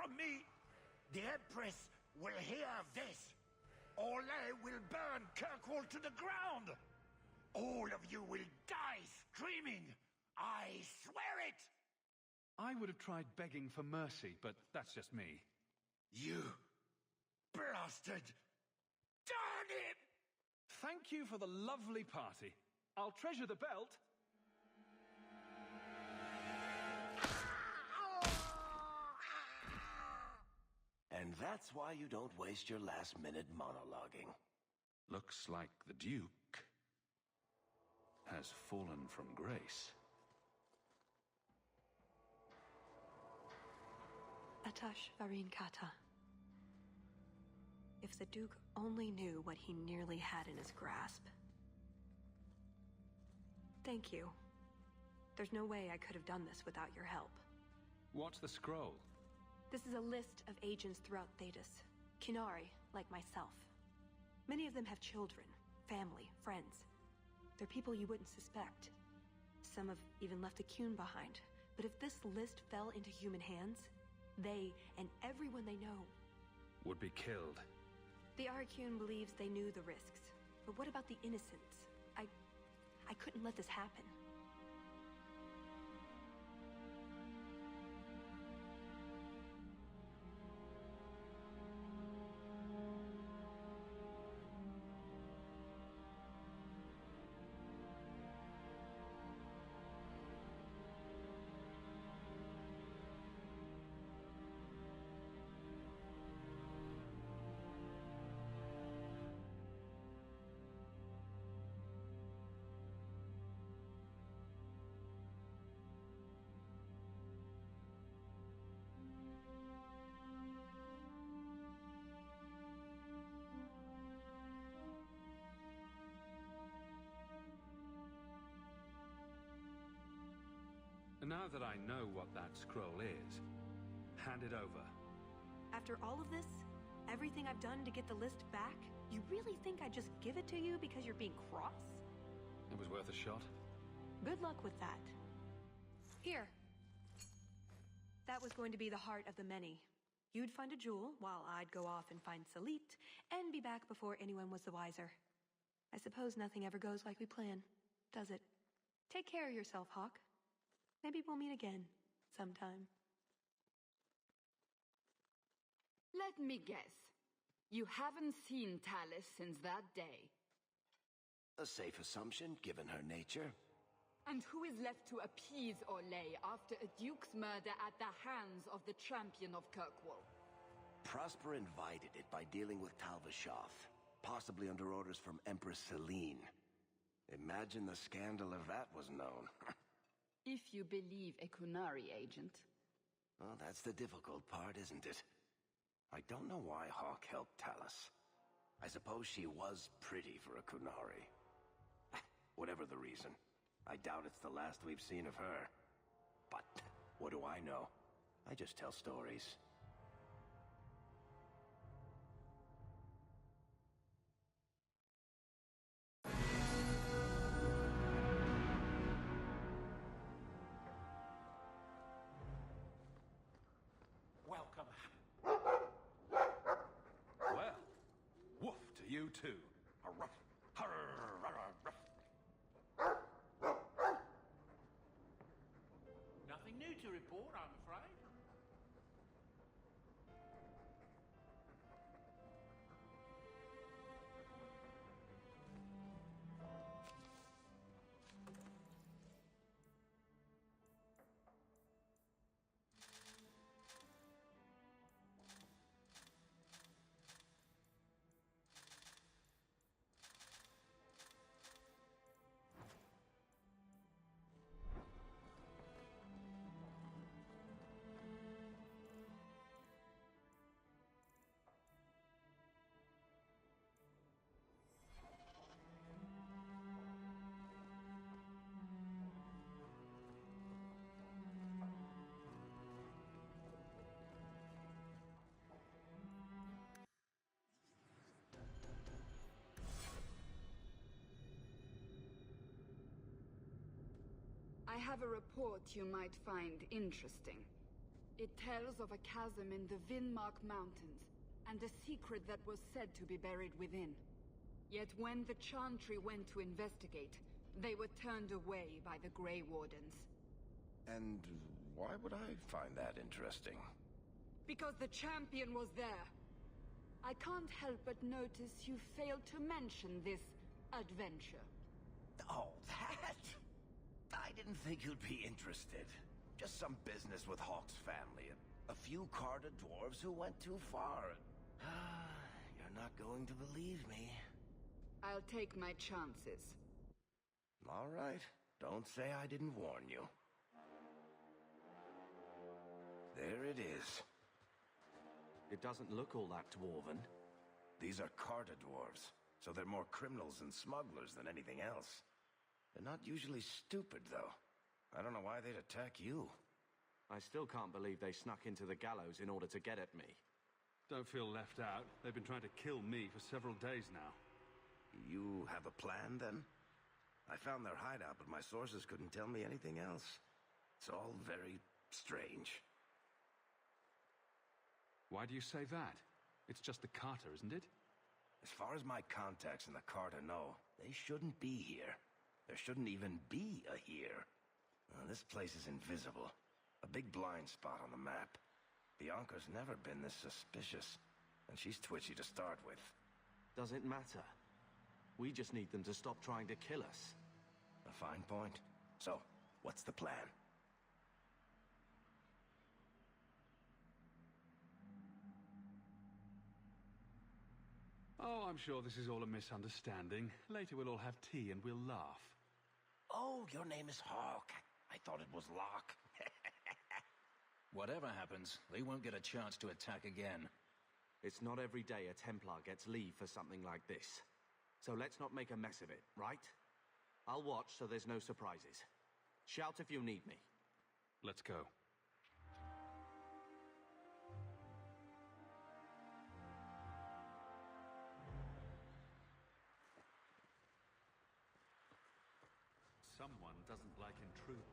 from me, the Empress will hear of this. Orlais will burn Kirkwall to the ground. All of you will die screaming. I swear it! I would have tried begging for mercy, but that's just me. You blasted! Darn it! Thank you for the lovely party. I'll treasure the belt. And that's why you don't waste your last-minute monologuing. Looks like the Duke has fallen from grace. Atash Varin Kata. If the Duke only knew what he nearly had in his grasp. Thank you. There's no way I could have done this without your help. What's the scroll? This is a list of agents throughout Thedas. Qunari, like myself. Many of them have children, family, friends. They're people you wouldn't suspect. Some have even left a Qun behind. But if this list fell into human hands, they and everyone they know would be killed. The Aurykun believes they knew the risks. But what about the innocents? I couldn't let this happen. Now that I know what that scroll is, hand it over. After all of this, everything I've done to get the list back, you really think I'd just give it to you because you're being cross? It was worth a shot. Good luck with that. Here. That was going to be the heart of the many. You'd find a jewel, while I'd go off and find Salit, and be back before anyone was the wiser. I suppose nothing ever goes like we plan, does it? Take care of yourself, Hawk. Maybe we'll meet again, sometime. Let me guess. You haven't seen Tallis since that day. A safe assumption, given her nature. And who is left to appease Orlais after a duke's murder at the hands of the champion of Kirkwall? Prosper invited it by dealing with Tal Vashoth, possibly under orders from Empress Celine. Imagine the scandal if that was known. If you believe a Qunari agent. Well, that's the difficult part, isn't it? I don't know why Hawk helped Tallis. I suppose she was pretty for a Qunari. Whatever the reason, I doubt it's the last we've seen of her. But what do I know? I just tell stories. You too. Nothing new to report, I'm afraid. I have a report you might find interesting. It tells of a chasm in the Vinmark Mountains, and a secret that was said to be buried within. Yet when the Chantry went to investigate, they were turned away by the Grey Wardens. And why would I find that interesting? Because the champion was there. I can't help but notice you failed to mention this adventure. Oh, that? I didn't think you'd be interested. Just some business with Hawk's family. A few Carter dwarves who went too far. You're not going to believe me. I'll take my chances. All right. Don't say I didn't warn you. There it is. It doesn't look all that dwarven. These are Carter dwarves, so they're more criminals and smugglers than anything else. They're not usually stupid, though. I don't know why they'd attack you. I still can't believe they snuck into the gallows in order to get at me. Don't feel left out. They've been trying to kill me for several days now. You have a plan, then? I found their hideout, but my sources couldn't tell me anything else. It's all very strange. Why do you say that? It's just the Carter, isn't it? As far as my contacts in the Carter know, they shouldn't be here. There shouldn't even be a here. This place is invisible. A big blind spot on the map. Bianca's never been this suspicious, and she's twitchy to start with. Doesn't matter. We just need them to stop trying to kill us. A fine point. So, what's the plan? Oh, I'm sure this is all a misunderstanding. Later we'll all have tea and we'll laugh. Oh, your name is Hawk. I thought it was Locke. Whatever happens, they won't get a chance to attack again. It's not every day a Templar gets leave for something like this. So let's not make a mess of it, right? I'll watch so there's no surprises. Shout if you need me. Let's go. Someone doesn't like intruders.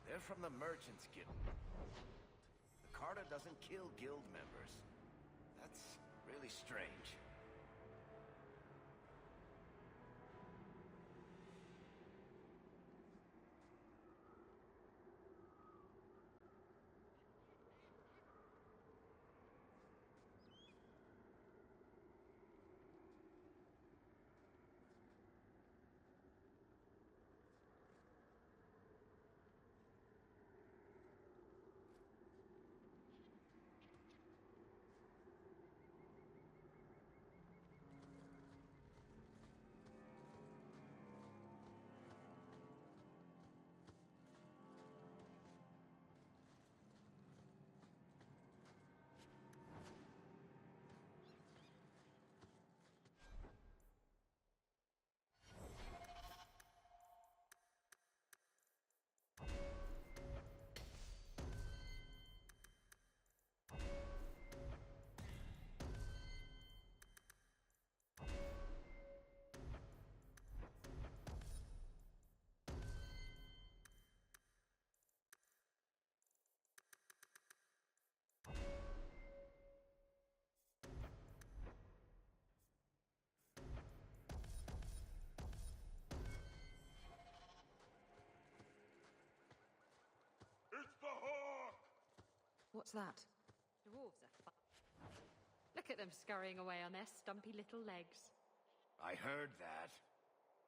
They're from the Merchants Guild. The Carter doesn't kill guild members. That's really strange. It's the Hawk! What's that? Dwarves are fun. Look at them scurrying away on their stumpy little legs. I heard that.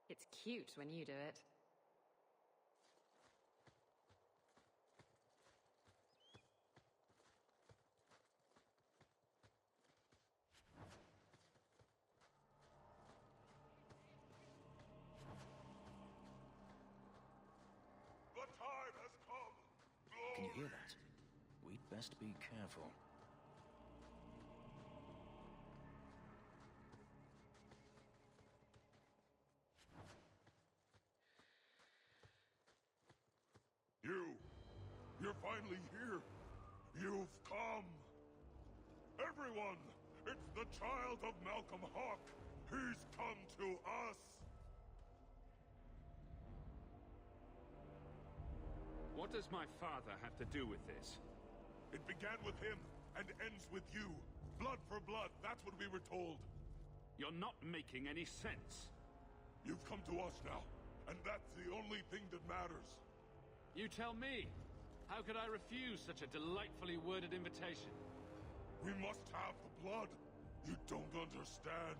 It's cute when you do it. The time has come! Can you hear that? We'd best be careful. You're finally here. You've come. Everyone, it's the child of Malcolm Hawk. He's come to us. What does my father have to do with this? It began with him and ends with you. Blood for blood, that's what we were told. You're not making any sense. You've come to us now, and that's the only thing that matters. You tell me. How could I refuse such a delightfully worded invitation? We must have the blood. You don't understand.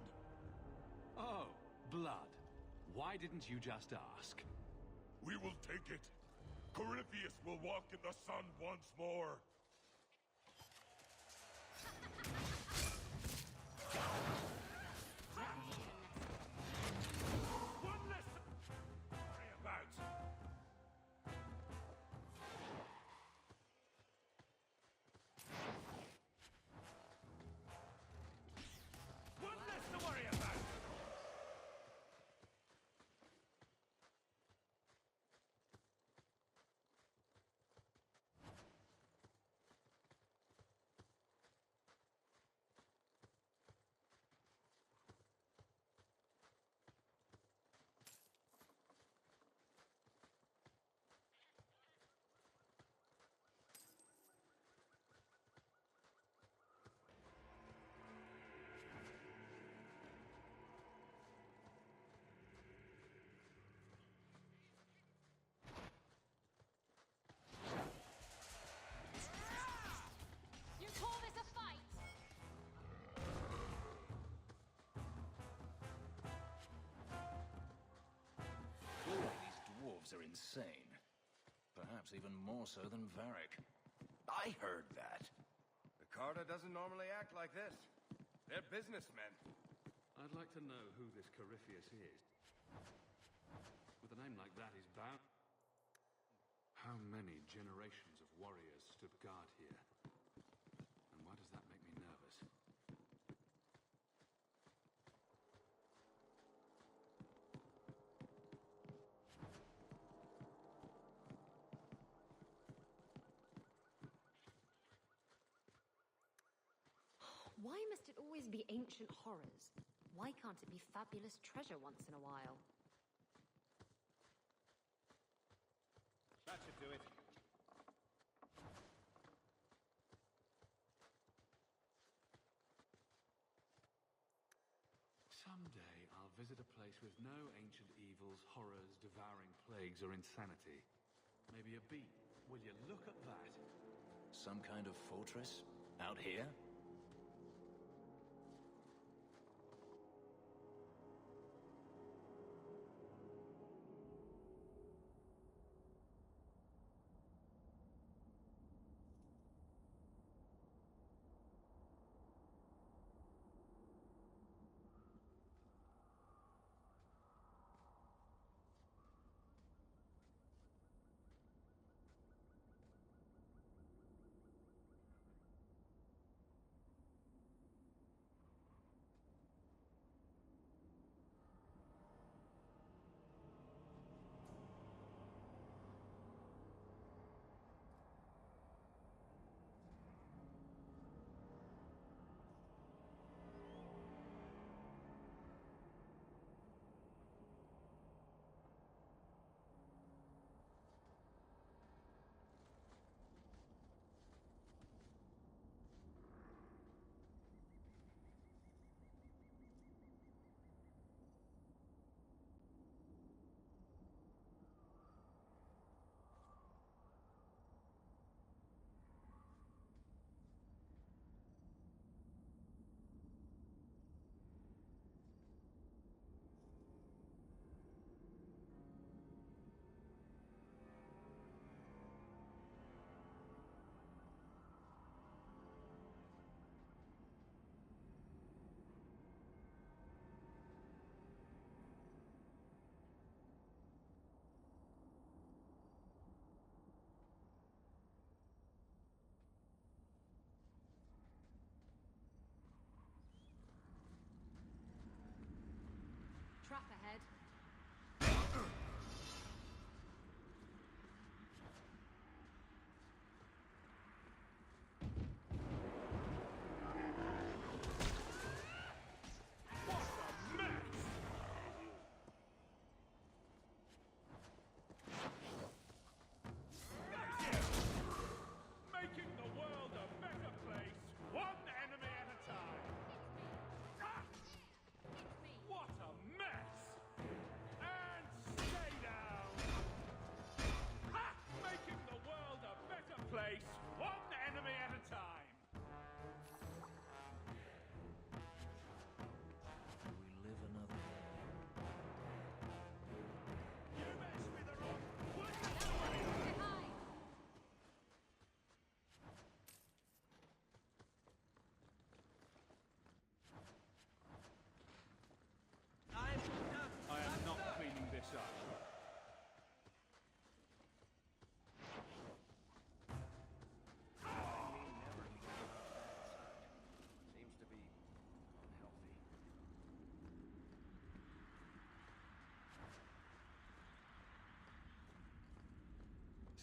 Oh, blood. Why didn't you just ask? We will take it. Corypheus will walk in the sun once more. One less to worry about. One less to worry about. You call this a fight? Clearly, these dwarves are insane. Perhaps even more so than Varric. I heard that. The Carter doesn't normally act like this. They're businessmen. I'd like to know who this Corypheus is. With a name like that, he's bound. How many generations of warriors stood guard here? And why does that make me nervous? Why must it always be ancient horrors? Why can't it be fabulous treasure once in a while? That should do it. Someday I'll visit a place with no ancient evils, horrors, devouring plagues, or insanity. Maybe a beat. Will you look at that? Some kind of fortress? Out here?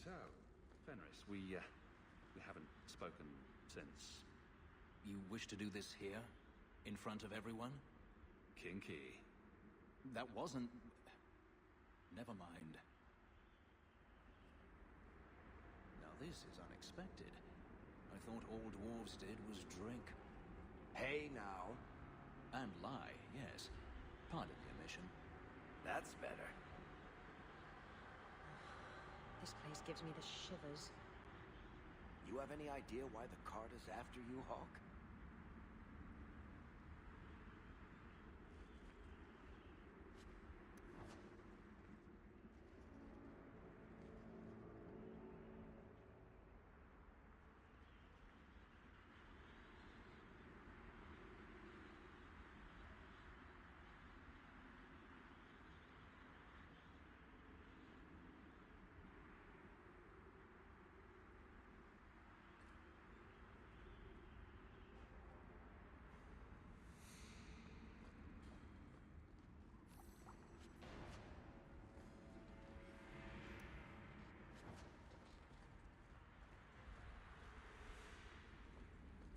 So, Fenris, we haven't spoken since... You wish to do this here? In front of everyone? Kinky. That wasn't... Never mind. Now this is unexpected. I thought all dwarves did was drink. Hey, now. And lie, yes. Part of the mission. That's better. This place gives me the shivers. You have any idea why the cart is after you, Hawk?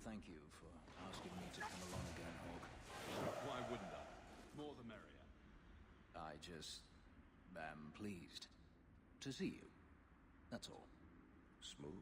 Thank you for asking me to come along again, Hawk. Why wouldn't I? More the merrier. I just am pleased to see you. That's all. Smooth.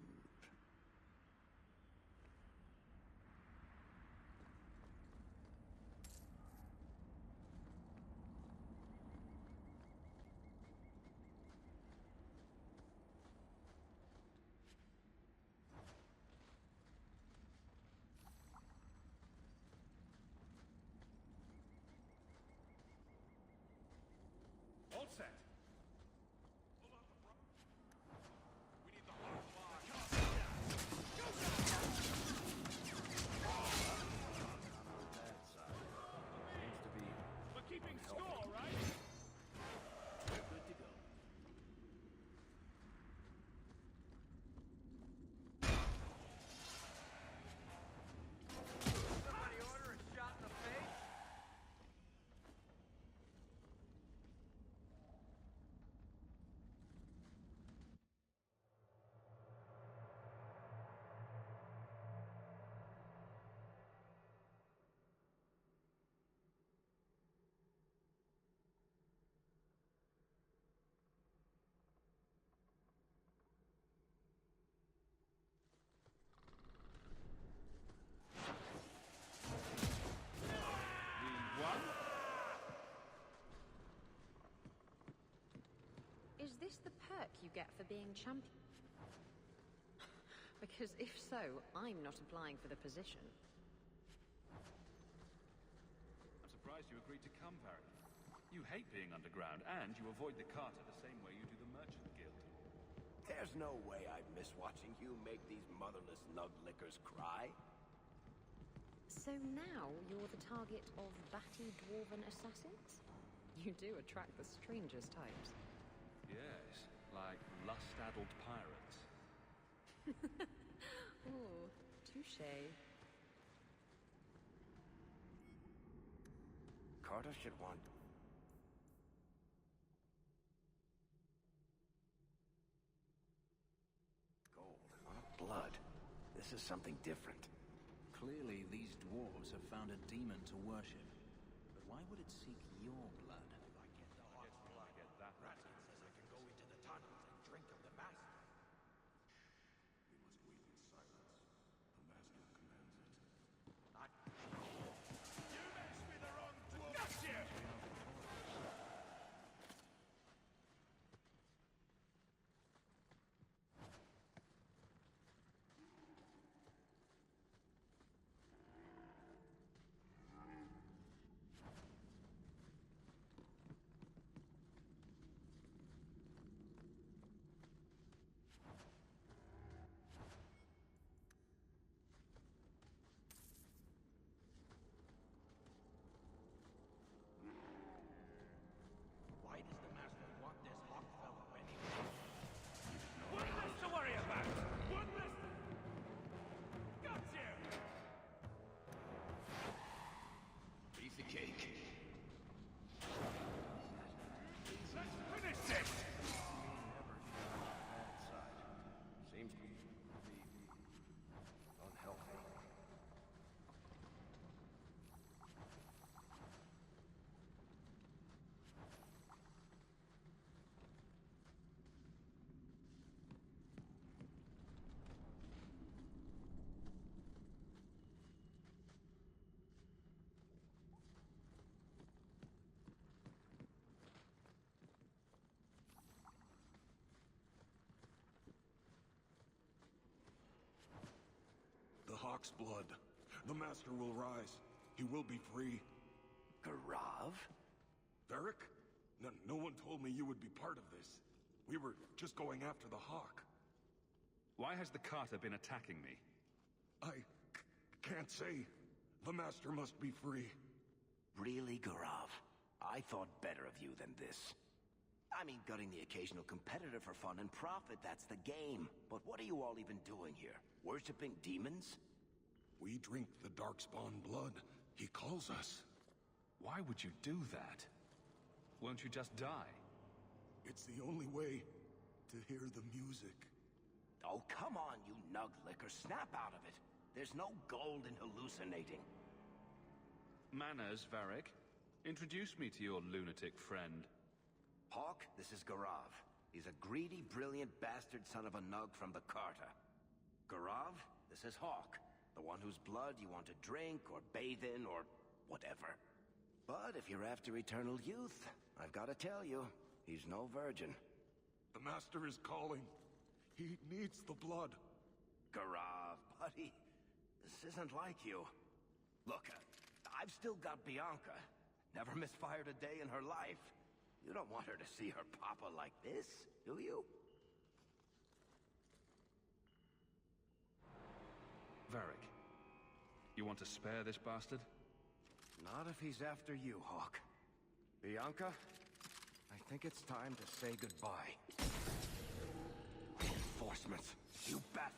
All set. We're keeping score, right? We're good to go. Somebody order a shot in the face? Is this the perk you get for being champion? Because if so, I'm not applying for the position. I'm surprised you agreed to come, Varric. You hate being underground, and you avoid the Carter the same way you do the Merchant Guild. There's no way I'd miss watching you make these motherless nug-lickers cry. So now you're the target of batty dwarven assassins? You do attract the strangest types. Yes, like lust-addled pirates. Ooh, touche. Carter should want... gold, huh? Blood. This is something different. Clearly, these dwarves have found a demon to worship. But why would it seek your blood? Hawk's blood. The Master will rise. He will be free. Garav? Varric? No one told me you would be part of this. We were just going after the Hawk. Why has the Carter been attacking me? I can't say. The Master must be free. Really, Garav? I thought better of you than this. I mean, gutting the occasional competitor for fun and profit, that's the game. But what are you all even doing here? Worshipping demons? We drink the Darkspawn blood. He calls us. Why would you do that? Won't you just die? It's the only way to hear the music. Oh, come on, you nug licker. Snap out of it. There's no gold in hallucinating. Manners, Varric. Introduce me to your lunatic friend. Hawk, this is Garav. He's a greedy, brilliant bastard son of a nug from the Carter. Garav, this is Hawk. The one whose blood you want to drink, or bathe in, or whatever. But if you're after eternal youth, I've got to tell you, he's no virgin. The Master is calling. He needs the blood. Garav, buddy, this isn't like you. Look, I've still got Bianca. Never misfired a day in her life. You don't want her to see her papa like this, do you? Varric, you want to spare this bastard? Not if he's after you, Hawk. Bianca, I think it's time to say goodbye. Reinforcements, you bastard!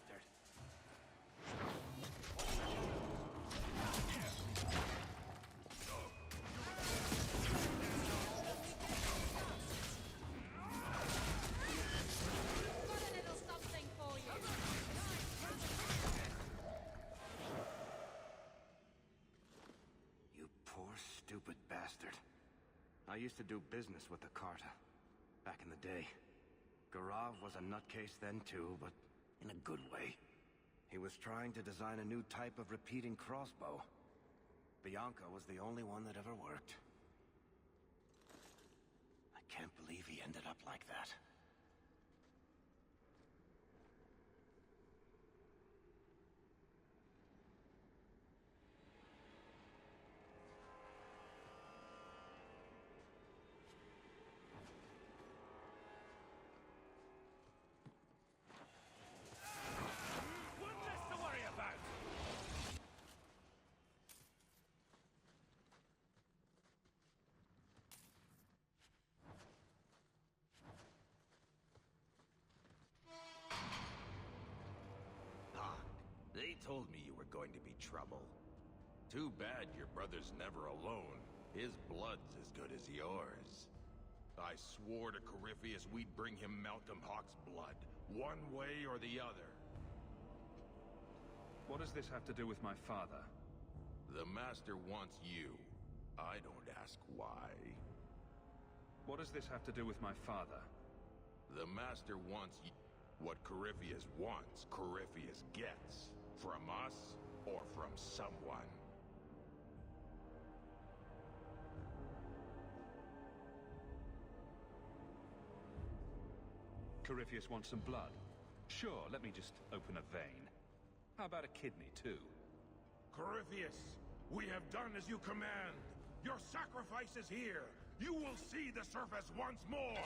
Stupid bastard. I used to do business with the Carter. Back in the day. Garav was a nutcase then too, but in a good way. He was trying to design a new type of repeating crossbow. Bianca was the only one that ever worked. I can't believe he ended up like that. They told me you were going to be trouble. Too bad your brother's never alone. His blood's as good as yours. I swore to Corypheus we'd bring him Malcolm Hawk's blood, one way or the other. What does this have to do with my father? The Master wants you. I don't ask why. What does this have to do with my father? The Master wants you. What Corypheus wants, Corypheus gets. From us, or from someone. Corypheus wants some blood. Sure, let me just open a vein. How about a kidney, too? Corypheus, we have done as you command. Your sacrifice is here. You will see the surface once more.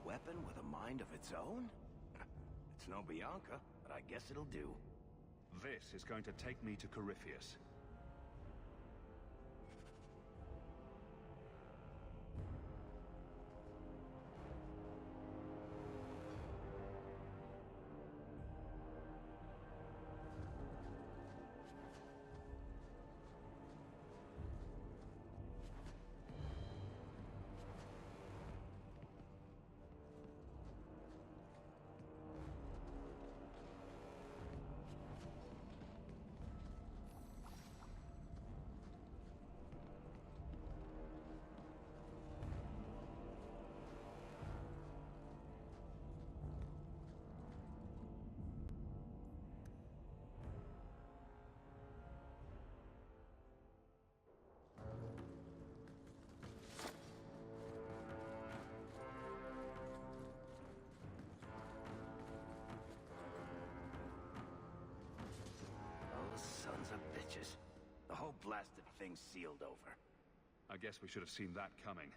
Weapon with a mind of its own? It's no Bianca, but I guess it'll do. This is going to take me to Corypheus. blasted thing sealed over. I guess we should have seen that coming.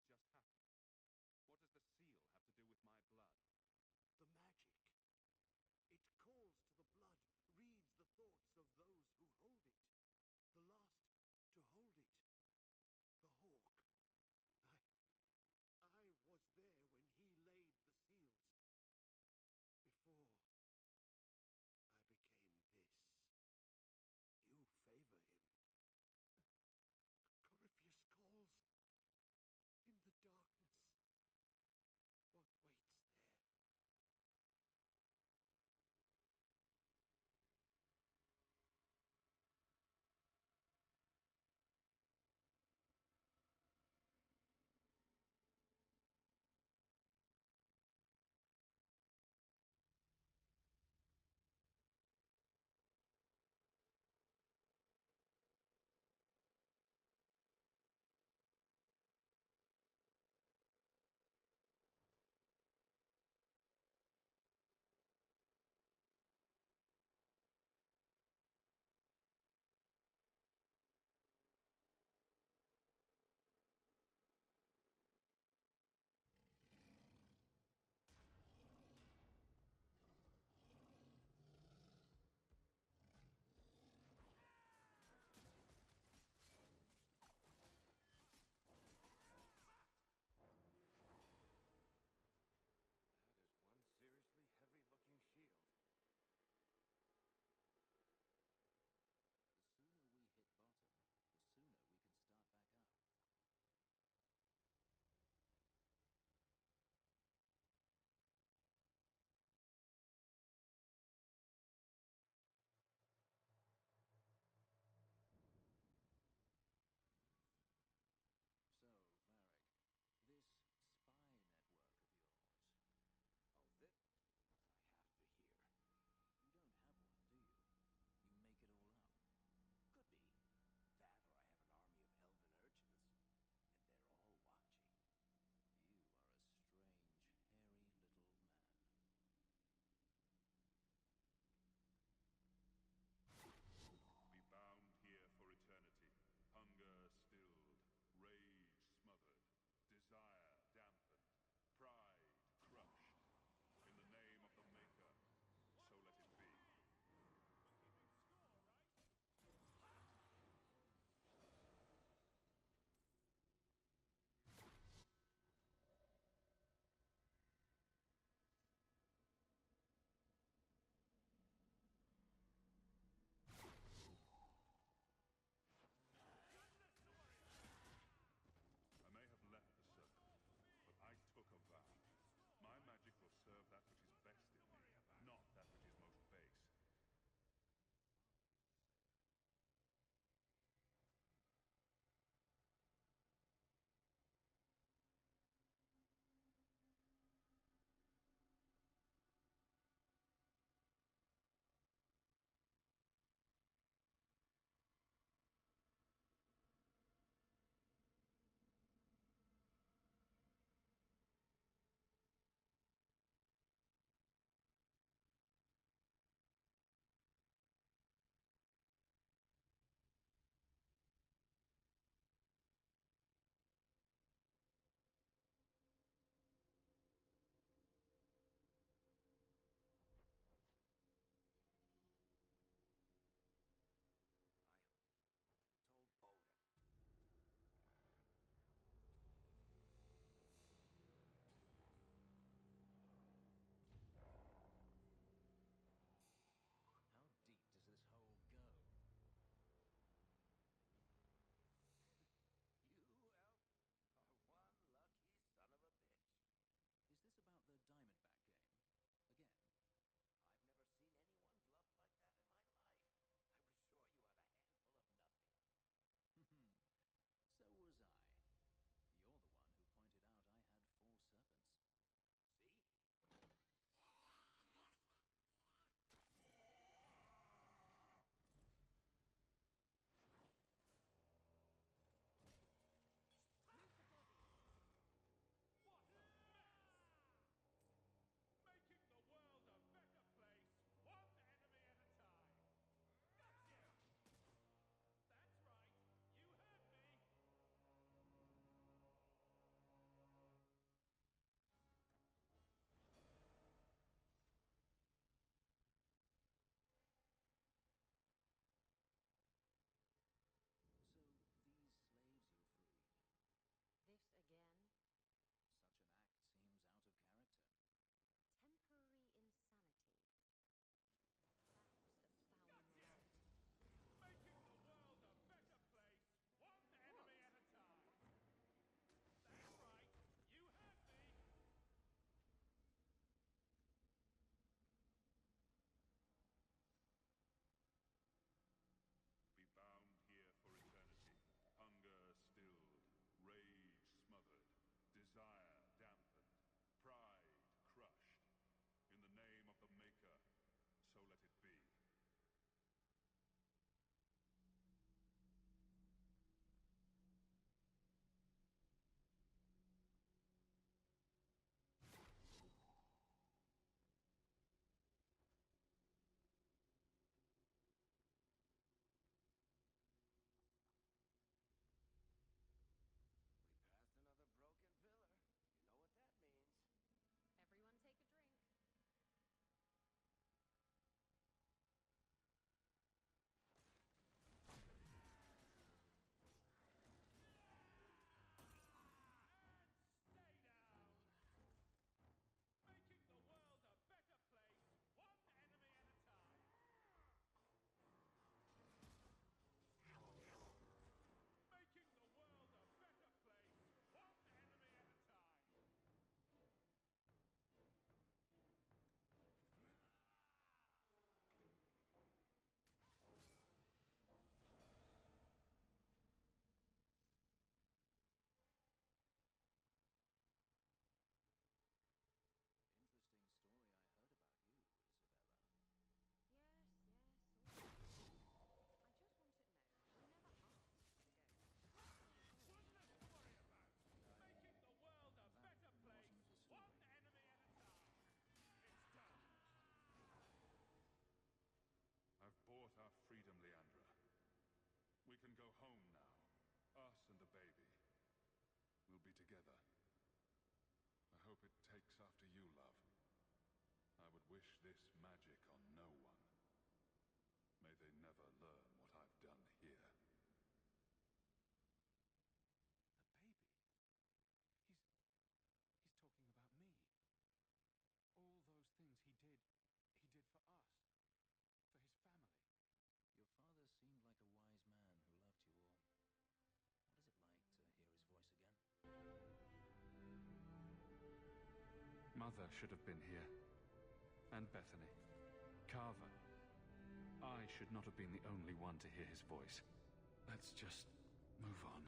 just happened? What does the seal have to do with my blood? The magic. It calls to the blood, reads the thoughts of those who hold it. The last to hold it. The Hawk. I was there when he laid the seals. Before I became this. You favor him. Corypheus calls. In the darkness. What waits there? wish this magic on no one. May they never learn what I've done here. The baby? He's talking about me. All those things he did for us. For his family. Your father seemed like a wise man who loved you all. What is it like to hear his voice again? Mother should have been here. And Bethany. Carver. I should not have been the only one to hear his voice. Let's just move on.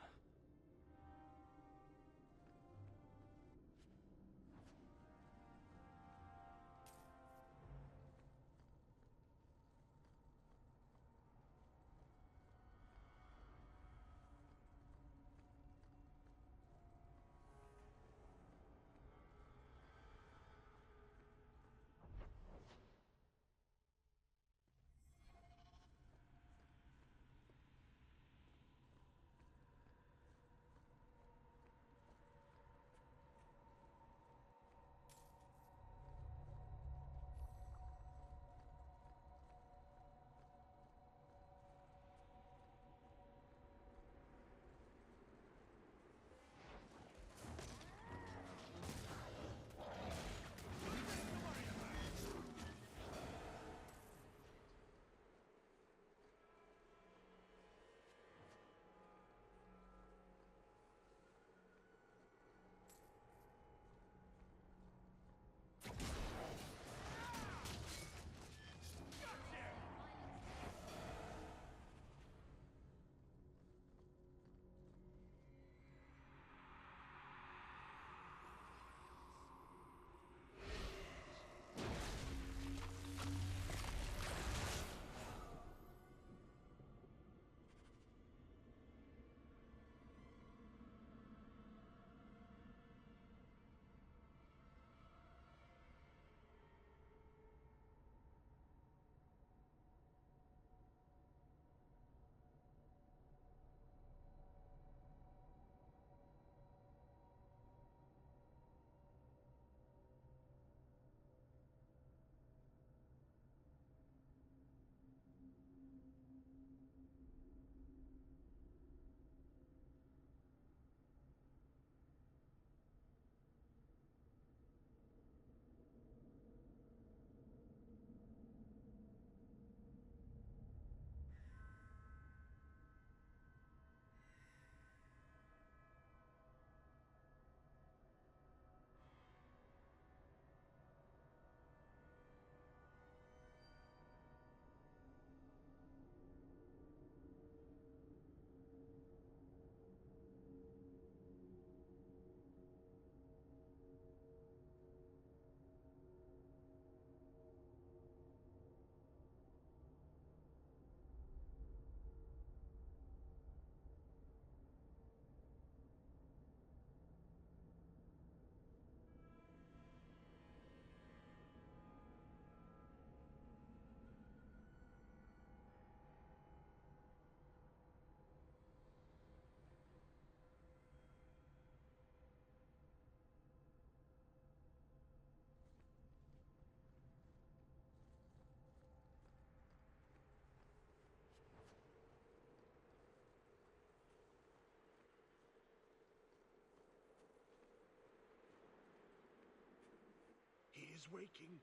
He is waking.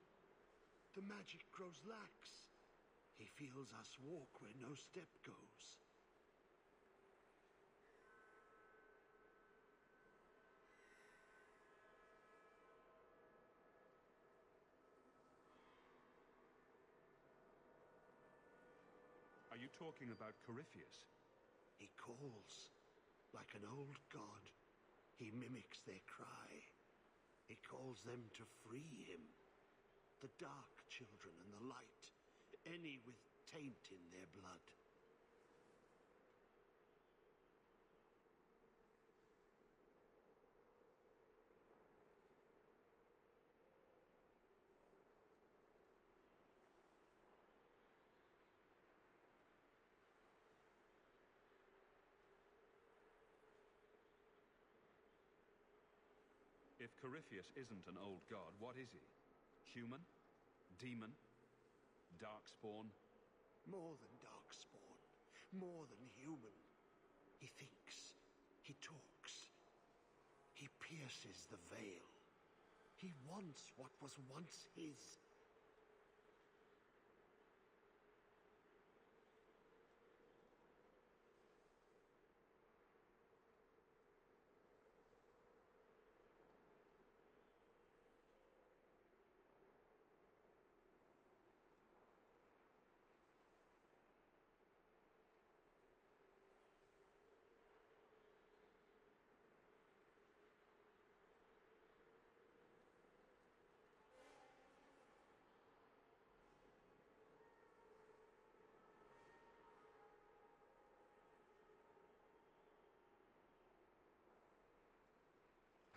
The magic grows lax. He feels us walk where no step goes. Are you talking about Corypheus? He calls like an old god. He mimics their cry. He calls them to free him. The dark children and the light. Any with taint in their blood. If Corypheus isn't an old god, what is he? Human? demon? Darkspawn? More than Darkspawn. More than human. He thinks. He talks. He pierces the veil. He wants what was once his.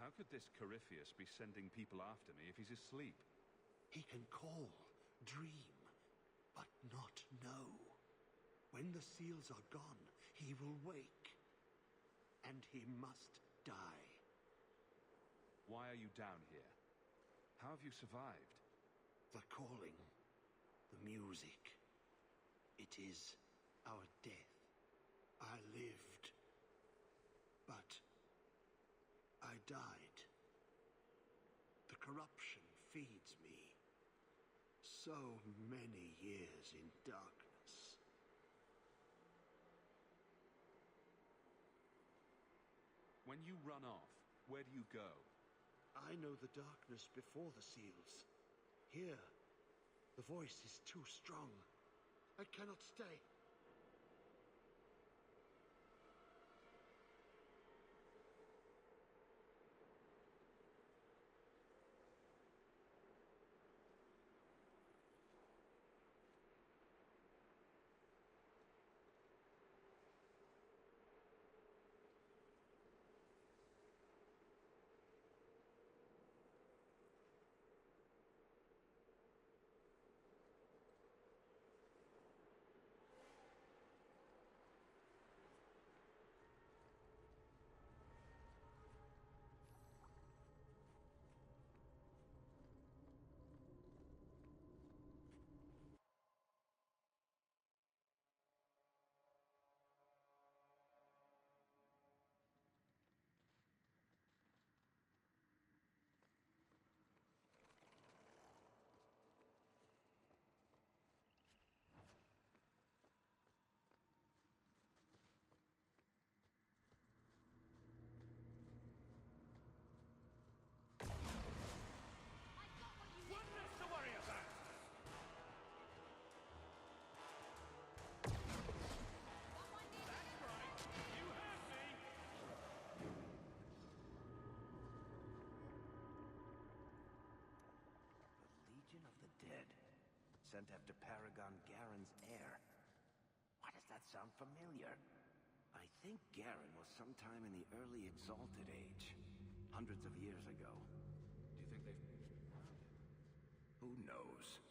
How could this Corypheus be sending people after me if he's asleep? He can call, dream, but not know. When the seals are gone, he will wake. And he must die. Why are you down here? How have you survived? The calling. The music. It is our death. I lived. But I died. The corruption feeds me. So many years in darkness. When you run off, where do you go? I know the darkness before the seals. Here, the voice is too strong. I cannot stay. Sent after Paragon Garen's heir. Why does that sound familiar? I think Garen was sometime in the early Exalted Age. Hundreds of years ago. Do you think they've... Who knows?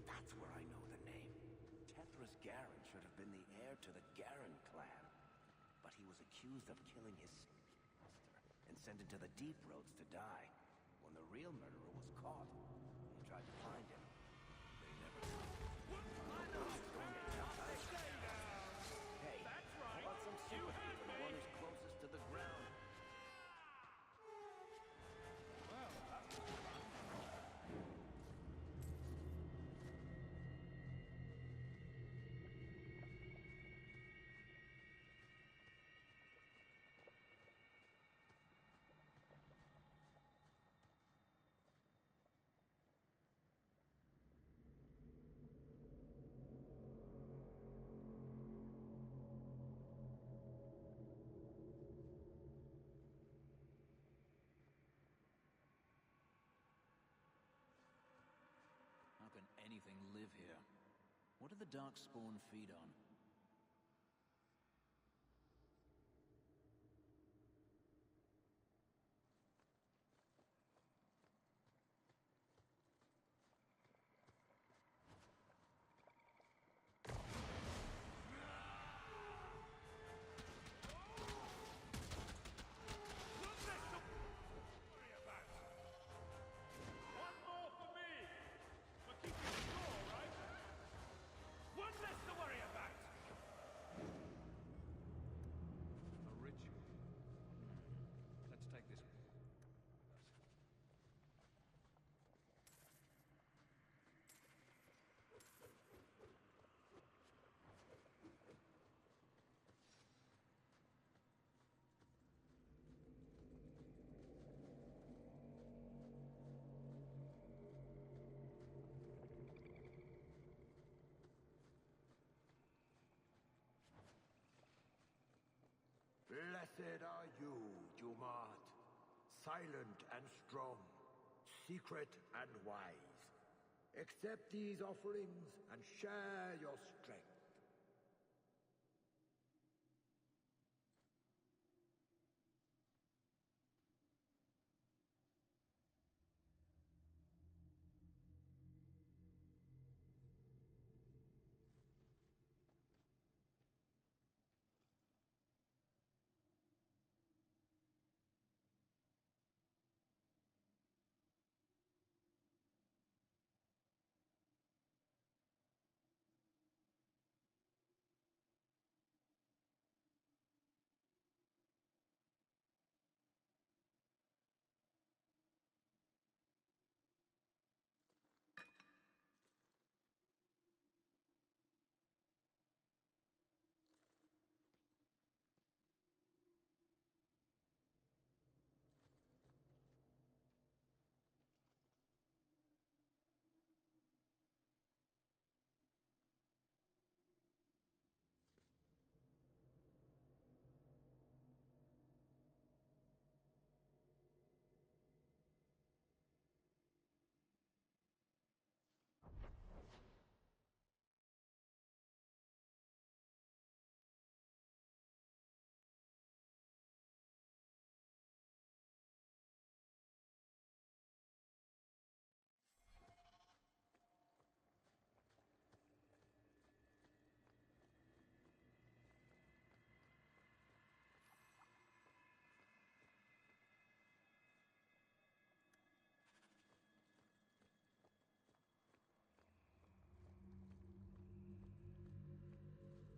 That's where I know the name. Tethras Garen should have been the heir to the Garen clan. But he was accused of killing his sister and sent into the Deep Roads to die. When the real murderer was caught, they tried to find him. They never found him. Hey, how about some sympathy for the one who's closest to the ground? How can anything live here? What do the Darkspawn feed on? Blessed are you, Dumat, silent and strong, secret and wise. Accept these offerings and share your strength.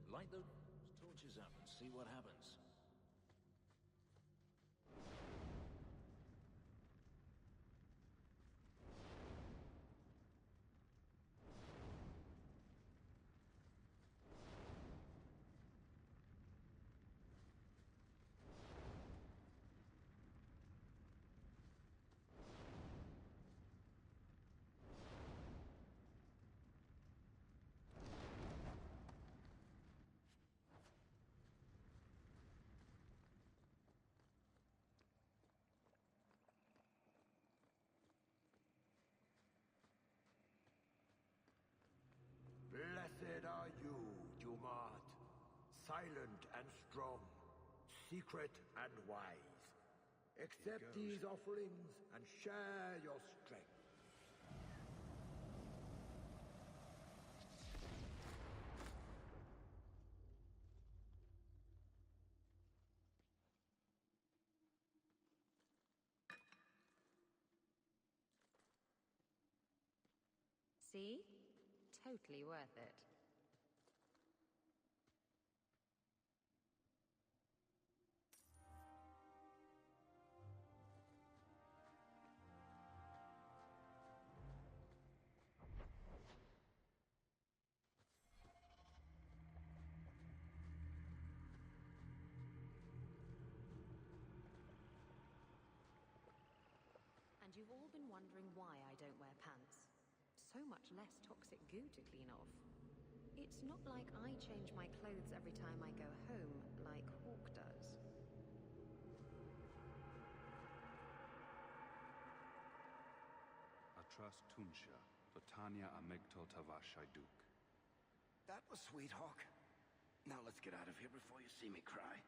Light those torches up and see what happens. Blessed are you, Dumat, silent and strong, secret and wise. Accept these offerings and share your strength. See? Totally worth it. And you've all been wondering why I don't wear pants. So much less toxic goo to clean off. It's not like I change my clothes every time I go home, like Hawk does. Atras Tunsha, Totania Amegto Tavashaiduk. That was sweet, Hawk. Now let's get out of here before you see me cry.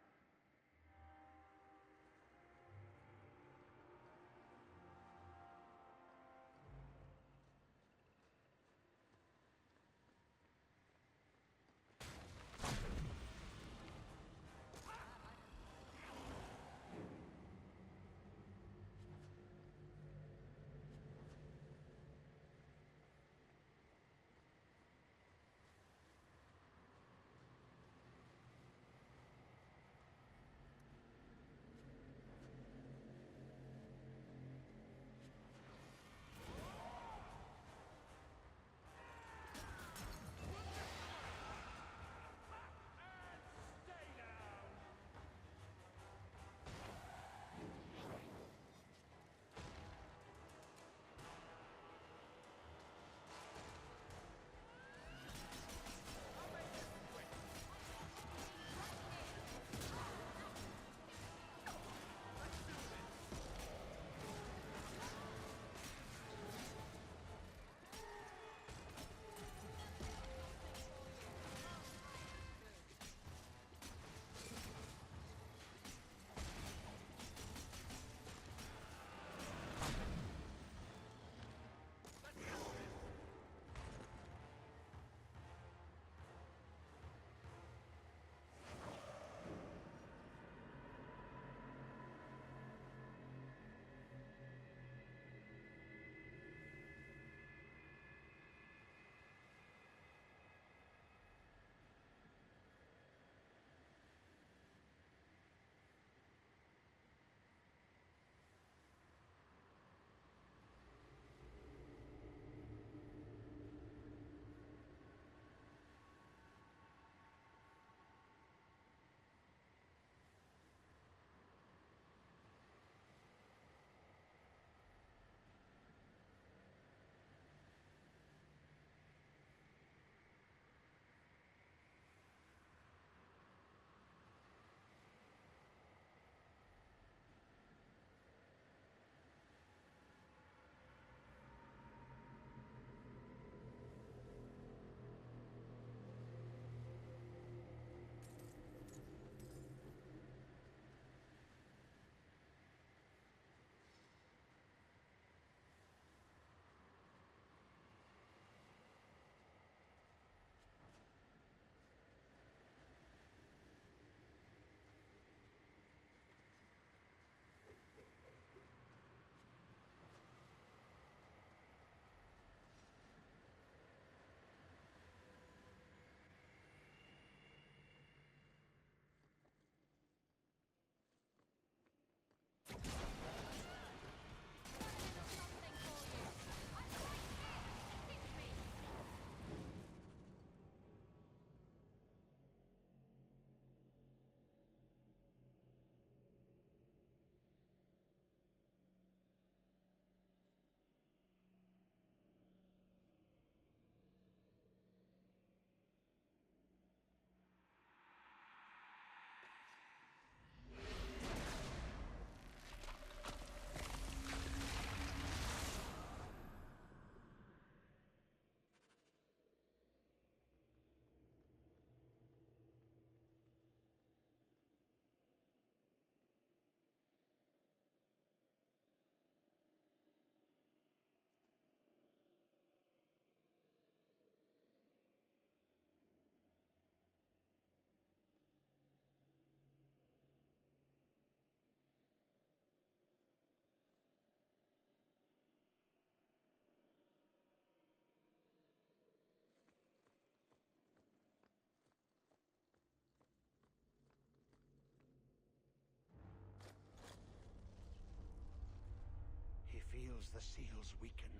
feels the seals weaken.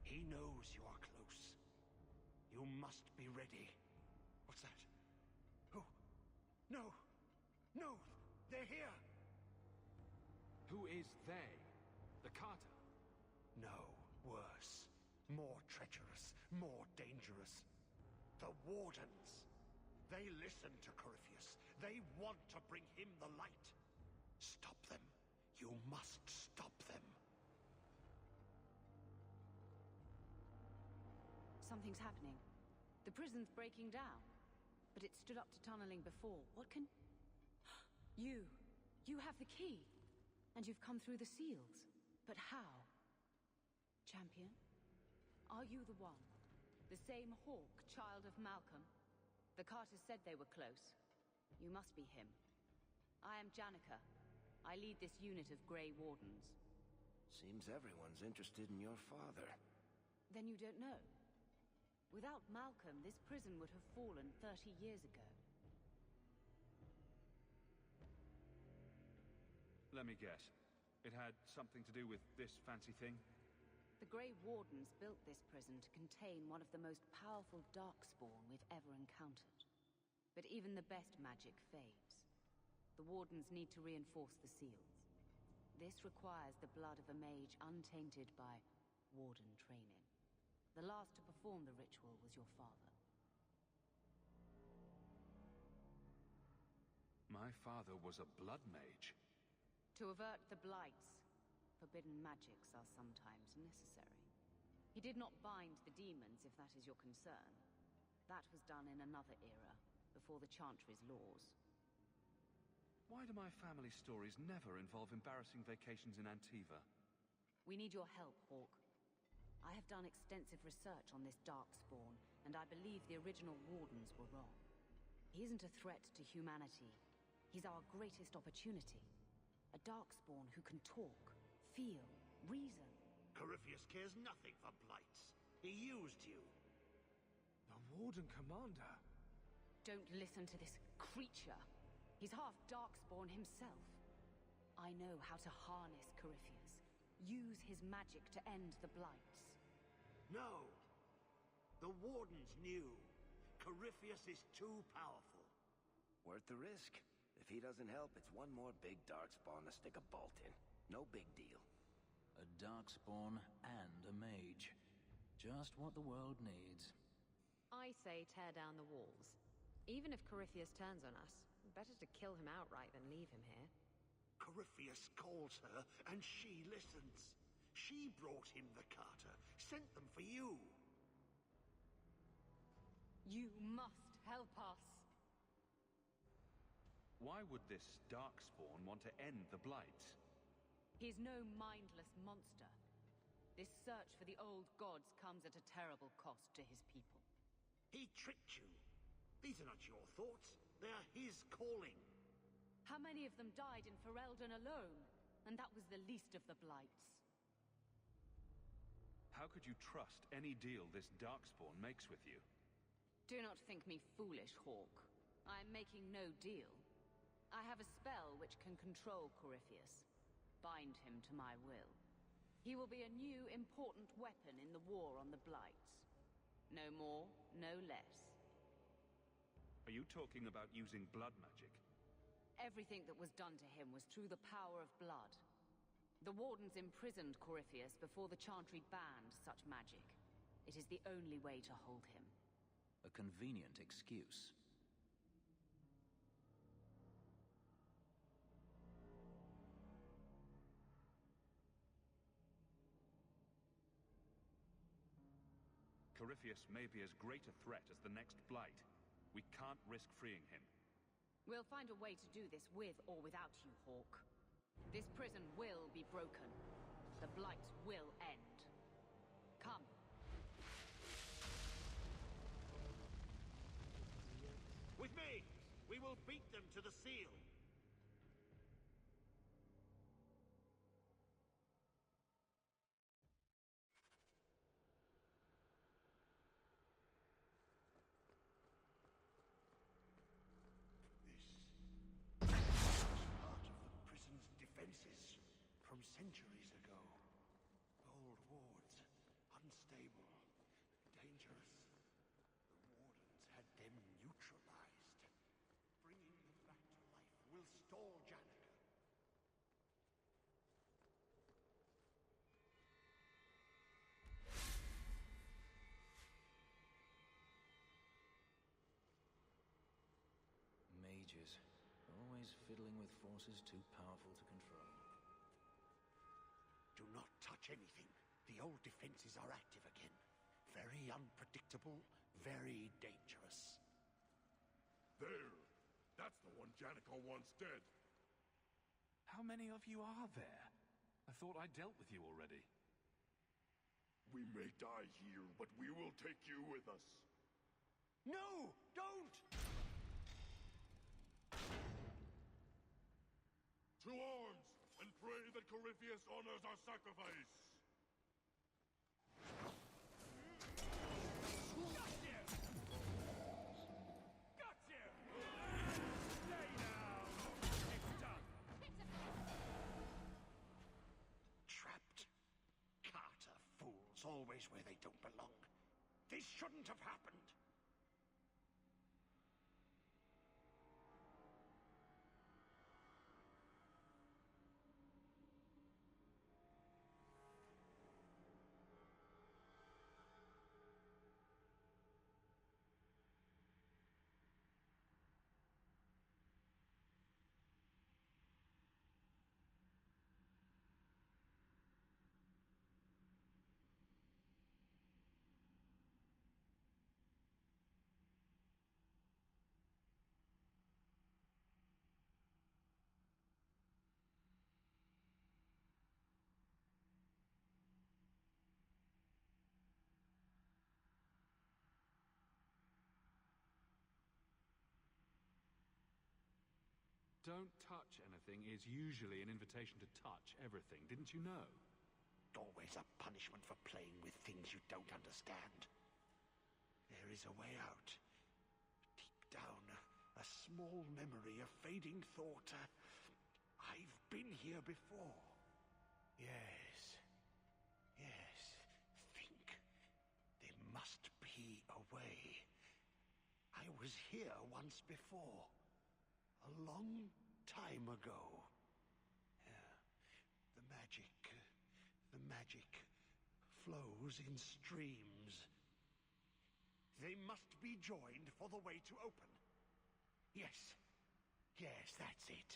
He knows you are close. You must be ready. What's that? Who? No! No! They're here! Who is they? The Carter? No, worse. More treacherous, more dangerous. The Wardens. They listen to Corypheus. They want to bring him the light. Stop them. You must stop them. Something's happening. The prison's breaking down. But it stood up to tunneling before. What can... You! You have the key! And you've come through the seals. But how? Champion? Are you the one? The same Hawk, child of Malcolm? The Carters said they were close. You must be him. I am Janica. I lead this unit of Grey Wardens. Seems everyone's interested in your father. Then you don't know? Without Malcolm, this prison would have fallen 30 years ago. Let me guess. It had something to do with this fancy thing? The Grey Wardens built this prison to contain one of the most powerful Darkspawn we've ever encountered. But even the best magic fades. The Wardens need to reinforce the seals. This requires the blood of a mage untainted by Warden training. The last to perform the ritual was your father. My father was a blood mage. To avert the blights, forbidden magics are sometimes necessary. He did not bind the demons, if that is your concern. That was done in another era, before the Chantry's laws. Why do my family stories never involve embarrassing vacations in Antiva? We need your help, Hawk. I have done extensive research on this Darkspawn, and I believe the original Wardens were wrong. He isn't a threat to humanity. He's our greatest opportunity. A Darkspawn who can talk, feel, reason. Corypheus cares nothing for blights. He used you. The Warden Commander. Don't listen to this creature. He's half Darkspawn himself. I know how to harness Corypheus. Use his magic to end the blights. No. The Wardens knew. Corypheus is too powerful. Worth the risk. If he doesn't help, it's one more big Darkspawn to stick a bolt in. No big deal. A Darkspawn and a mage. Just what the world needs. I say tear down the walls. Even if Corypheus turns on us, better to kill him outright than leave him here. Corypheus calls her, and she listens. She brought him the Carter, sent them for you. You must help us. Why would this Darkspawn want to end the blights? He's no mindless monster. This search for the old gods comes at a terrible cost to his people. He tricked you. These are not your thoughts. They are his calling. How many of them died in Ferelden alone? And that was the least of the blights. How could you trust any deal this Darkspawn makes with you? Do not think me foolish, Hawk. I am making no deal. I have a spell which can control Corypheus. Bind him to my will. He will be a new, important weapon in the war on the blights. No more, no less. Are you talking about using blood magic? Everything that was done to him was through the power of blood. The Wardens imprisoned Corypheus before the Chantry banned such magic. It is the only way to hold him. A convenient excuse. Corypheus may be as great a threat as the next blight. We can't risk freeing him. We'll find a way to do this with or without you, Hawk. This prison will be broken. The blights will end. Come. With me! We will beat them to the seal! This is part of the prison's defenses from centuries ago. will stall Janica. Mages. Always fiddling with forces too powerful to control. Do not touch anything. The old defenses are active again. Very unpredictable, very dangerous. There! That's the one Janica wants dead. How many of you are there? I thought I dealt with you already. We may die here, but we will take you with us. No! Don't! To arms, and pray that Corypheus honors our sacrifice! Trapped. Carter fools always where they don't belong. This shouldn't have happened. Don't touch anything is usually an invitation to touch everything, didn't you know? Always a punishment for playing with things you don't understand. There is a way out. Deep down, a small memory, a fading thought. I've been here before. Yes. Yes. Think. There must be a way. I was here once before. A long time ago. Yeah. The magic flows in streams. They must be joined for the way to open. Yes. Yes, that's it.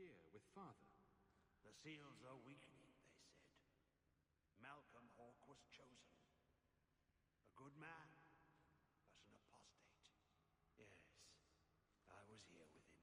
here with Father? The seals are weakening, they said. Malcolm Hawke was chosen. A good man, but an apostate. Yes, I was here with him.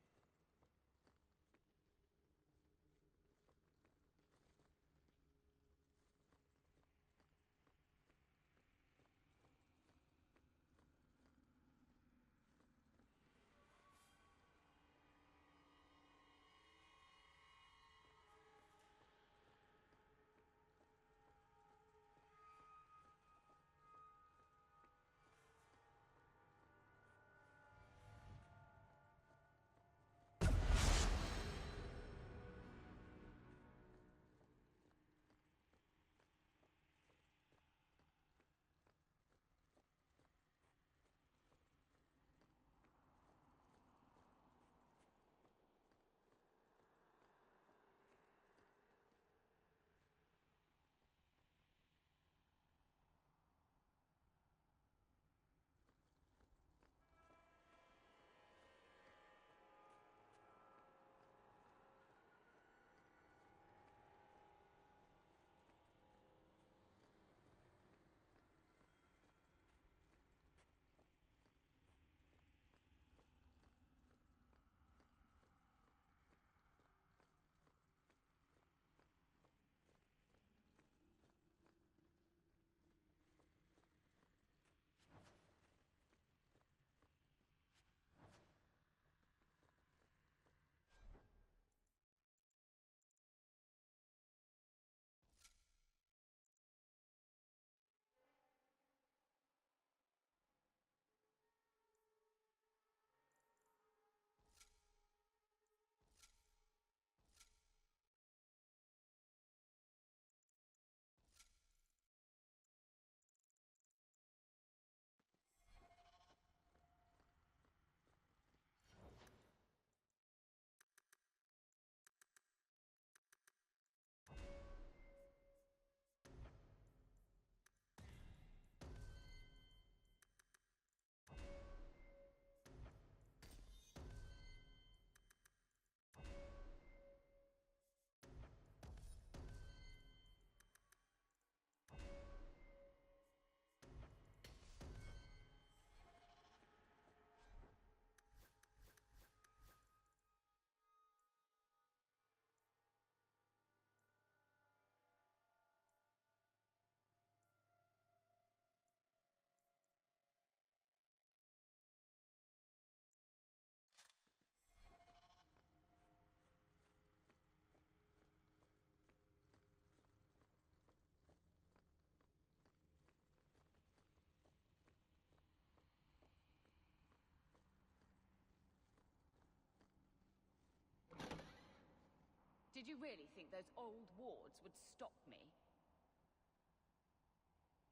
Did you really think those old wards would stop me?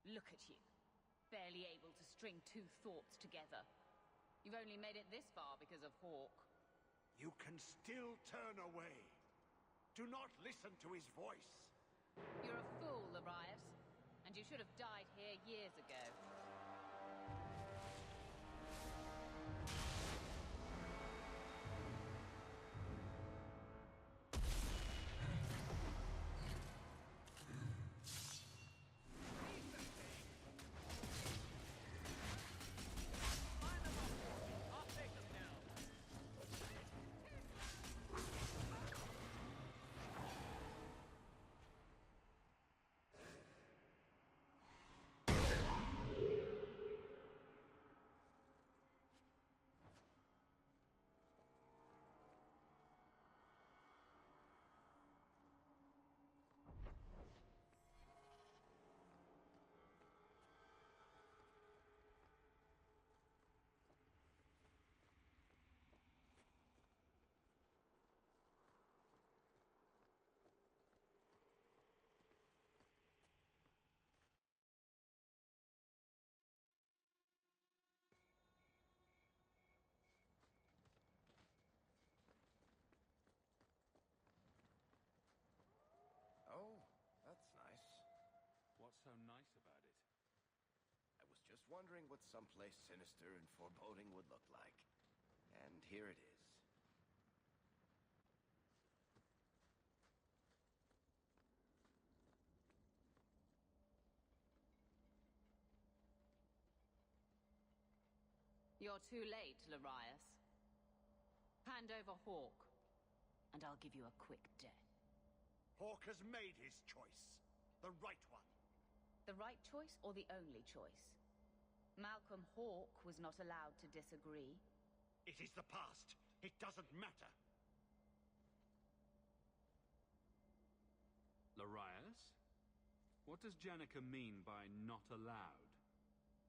Look at you, barely able to string two thoughts together. You've only made it this far because of Hawke. You can still turn away. Do not listen to his voice. You're a fool, Arias, and you should have died here years ago. Oh, that's nice. What's so nice about it? I was just wondering what someplace sinister and foreboding would look like. And here it is. You're too late, Larius. Hand over Hawk, and I'll give you a quick death. Hawk has made his choice. The right one. The right choice or the only choice? Malcolm Hawk was not allowed to disagree. It is the past. It doesn't matter. Larius? What does Janica mean by not allowed?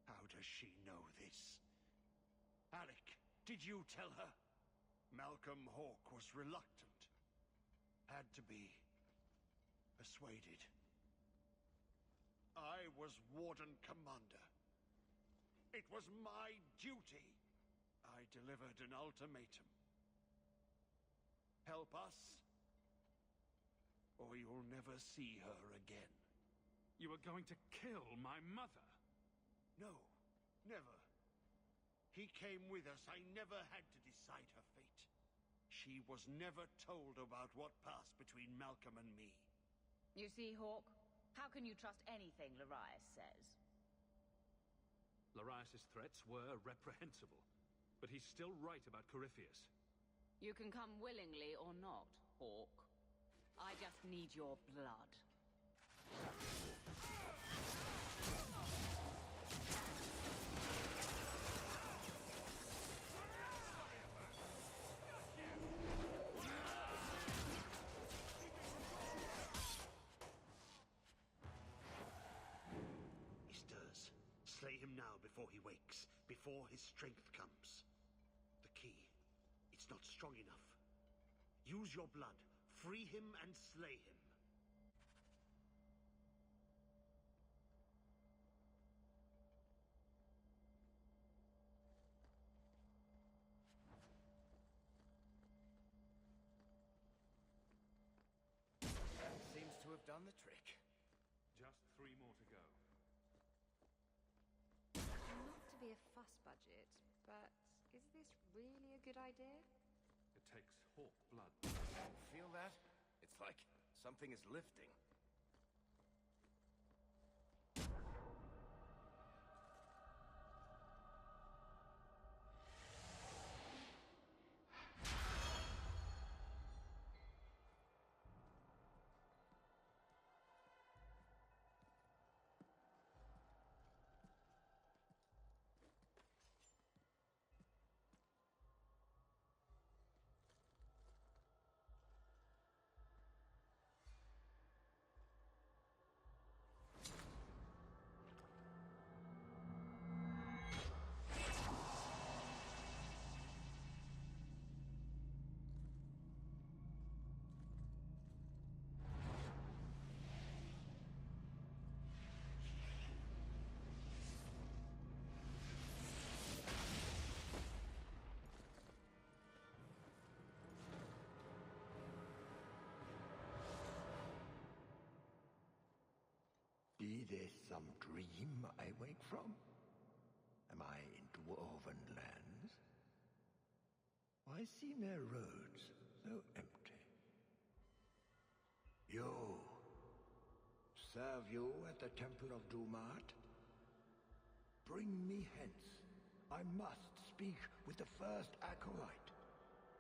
How does she know this? Alec, did you tell her? Malcolm Hawk was reluctant. Had to be persuaded. I was Warden Commander. It was my duty. I delivered an ultimatum. Help us, or you'll never see her again. You were going to kill my mother? No, never. He came with us. I never had to decide her fate. She was never told about what passed between Malcolm and me. You see, Hawk? How can you trust anything Larius says? Larius' threats were reprehensible, but he's still right about Corypheus. You can come willingly or not, Hawk. I just need your blood. He stirs. Slay him now before he wakes, before his strength comes. The key. It's not strong enough. Use your blood. Free him and slay him. Seems to have done the trick. Just 3 more to go. Not to be a fuss budget, but is this really a good idea? It takes Hawk blood. Feel that? It's like something is lifting. Be this some dream I wake from? Am I in dwarven lands? Why seem their roads so empty? You! Serve you at the Temple of Dumat? Bring me hence. I must speak with the first acolyte.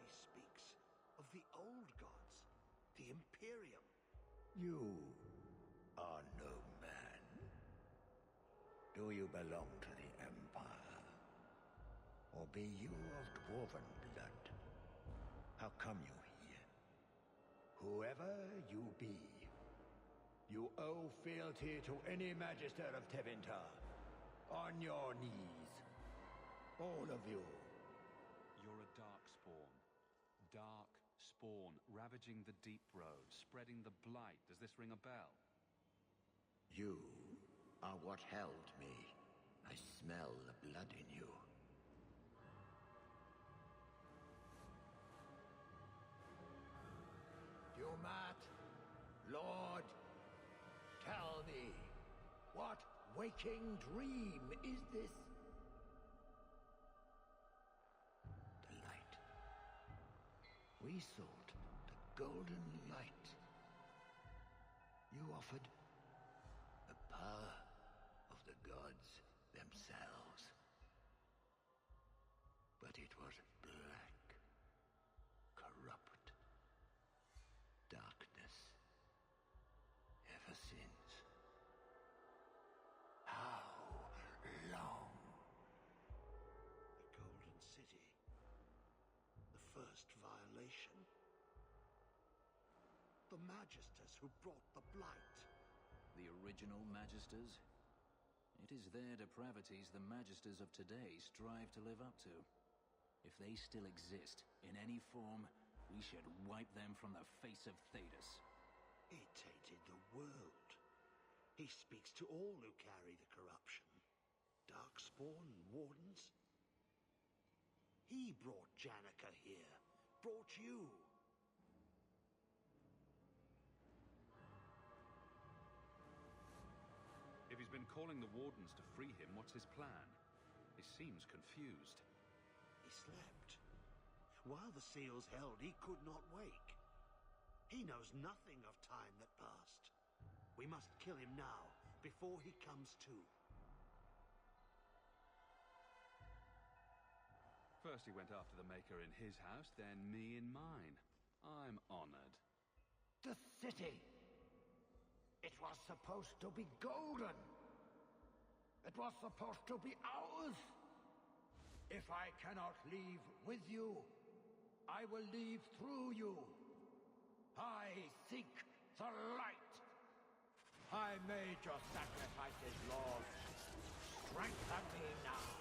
He speaks of the old gods, the Imperium. You are no man. Do you belong to the Empire? Or be you of dwarven blood? How come you here? Whoever you be, you owe fealty to any Magister of Tevinter. On your knees. All of you. You're a Darkspawn. Dark spawn, ravaging the Deep Road, spreading the blight. Does this ring a bell? You are what held me. I smell the blood in you. Dumat, Lord, tell me, what waking dream is this? The light. We sought the golden light. You offered the power of the gods themselves. But it was black, corrupt, darkness, ever since. How long? The Golden City. The first violation. The Magisters who brought the Blight. The original Magisters? It is their depravities the Magisters of today strive to live up to. If they still exist, in any form, we should wipe them from the face of Thedas. He tainted the world. He speaks to all who carry the corruption. Darkspawn, Wardens. He brought Janica here. Brought you. If he's been calling the Wardens to free him, what's his plan? He seems confused. He slept. While the seals held, he could not wake. He knows nothing of time that passed. We must kill him now, before he comes to. First he went after the Maker in his house, then me in mine. I'm honored. The city! It was supposed to be golden! It was supposed to be ours! If I cannot leave with you, I will leave through you. I seek the light! I made your sacrifices, Lord. Strengthen me now!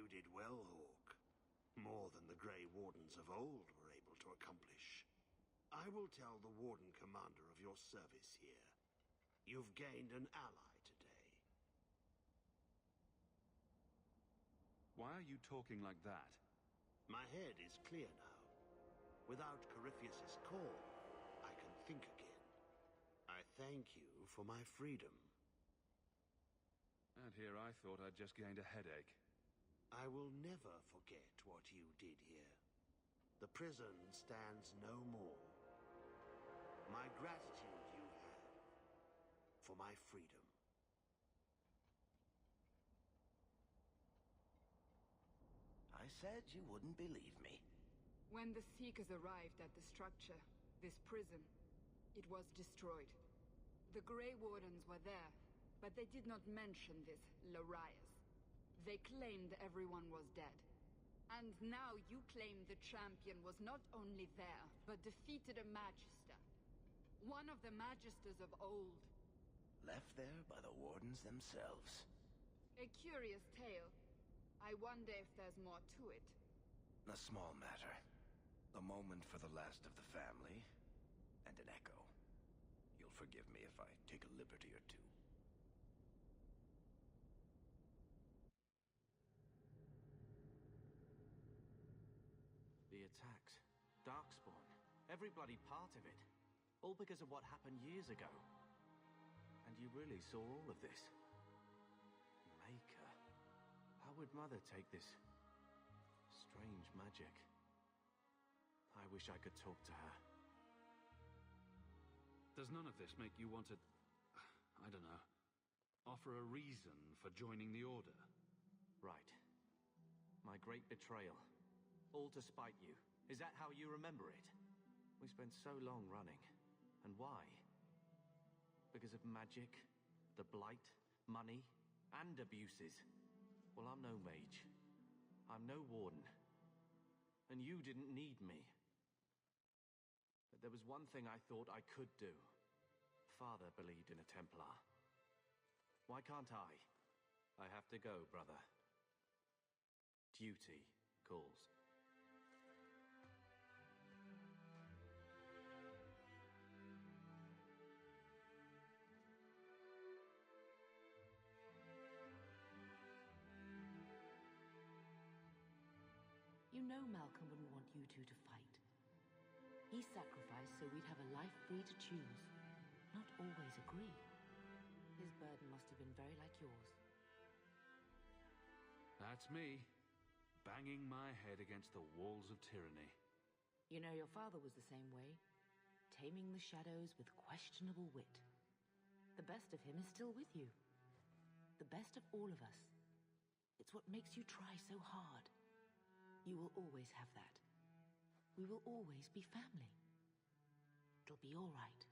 You did well, Hawk. More than the Grey Wardens of old were able to accomplish. I will tell the Warden Commander of your service here. You've gained an ally today. Why are you talking like that? My head is clear now. Without Corypheus's call, I can think again. I thank you for my freedom. And here I thought I'd just gained a headache. I will never forget what you did here. The prison stands no more. My gratitude you have for my freedom. I said you wouldn't believe me. When the Seekers arrived at the structure, this prison, it was destroyed. The Grey Wardens were there, but they did not mention this Larius. They claimed everyone was dead. And now you claim the champion was not only there, but defeated a Magister. One of the Magisters of old. Left there by the Wardens themselves. A curious tale. I wonder if there's more to it. A small matter. A moment for the last of the family, and an echo. You'll forgive me if I take a liberty or two. The attacks. Darkspawn. Every bloody part of it. All because of what happened years ago. And you really saw all of this. Maker. How would Mother take this strange magic? I wish I could talk to her. Does none of this make you want to, I don't know, offer a reason for joining the Order? Right. My great betrayal. All to spite you. Is that how you remember it? We spent so long running. And why? Because of magic, the Blight, money, and abuses. Well, I'm no mage. I'm no warden. And you didn't need me. But there was one thing I thought I could do. Father believed in a Templar. Why can't I? I have to go, brother. Duty calls. You know Malcolm wouldn't want you two to fight. He sacrificed so we'd have a life free to choose, not always agree. His burden must have been very like yours. That's me, banging my head against the walls of tyranny. You know, your father was the same way, taming the shadows with questionable wit. The best of him is still with you. The best of all of us. It's what makes you try so hard. You will always have that. We will always be family. It'll be all right.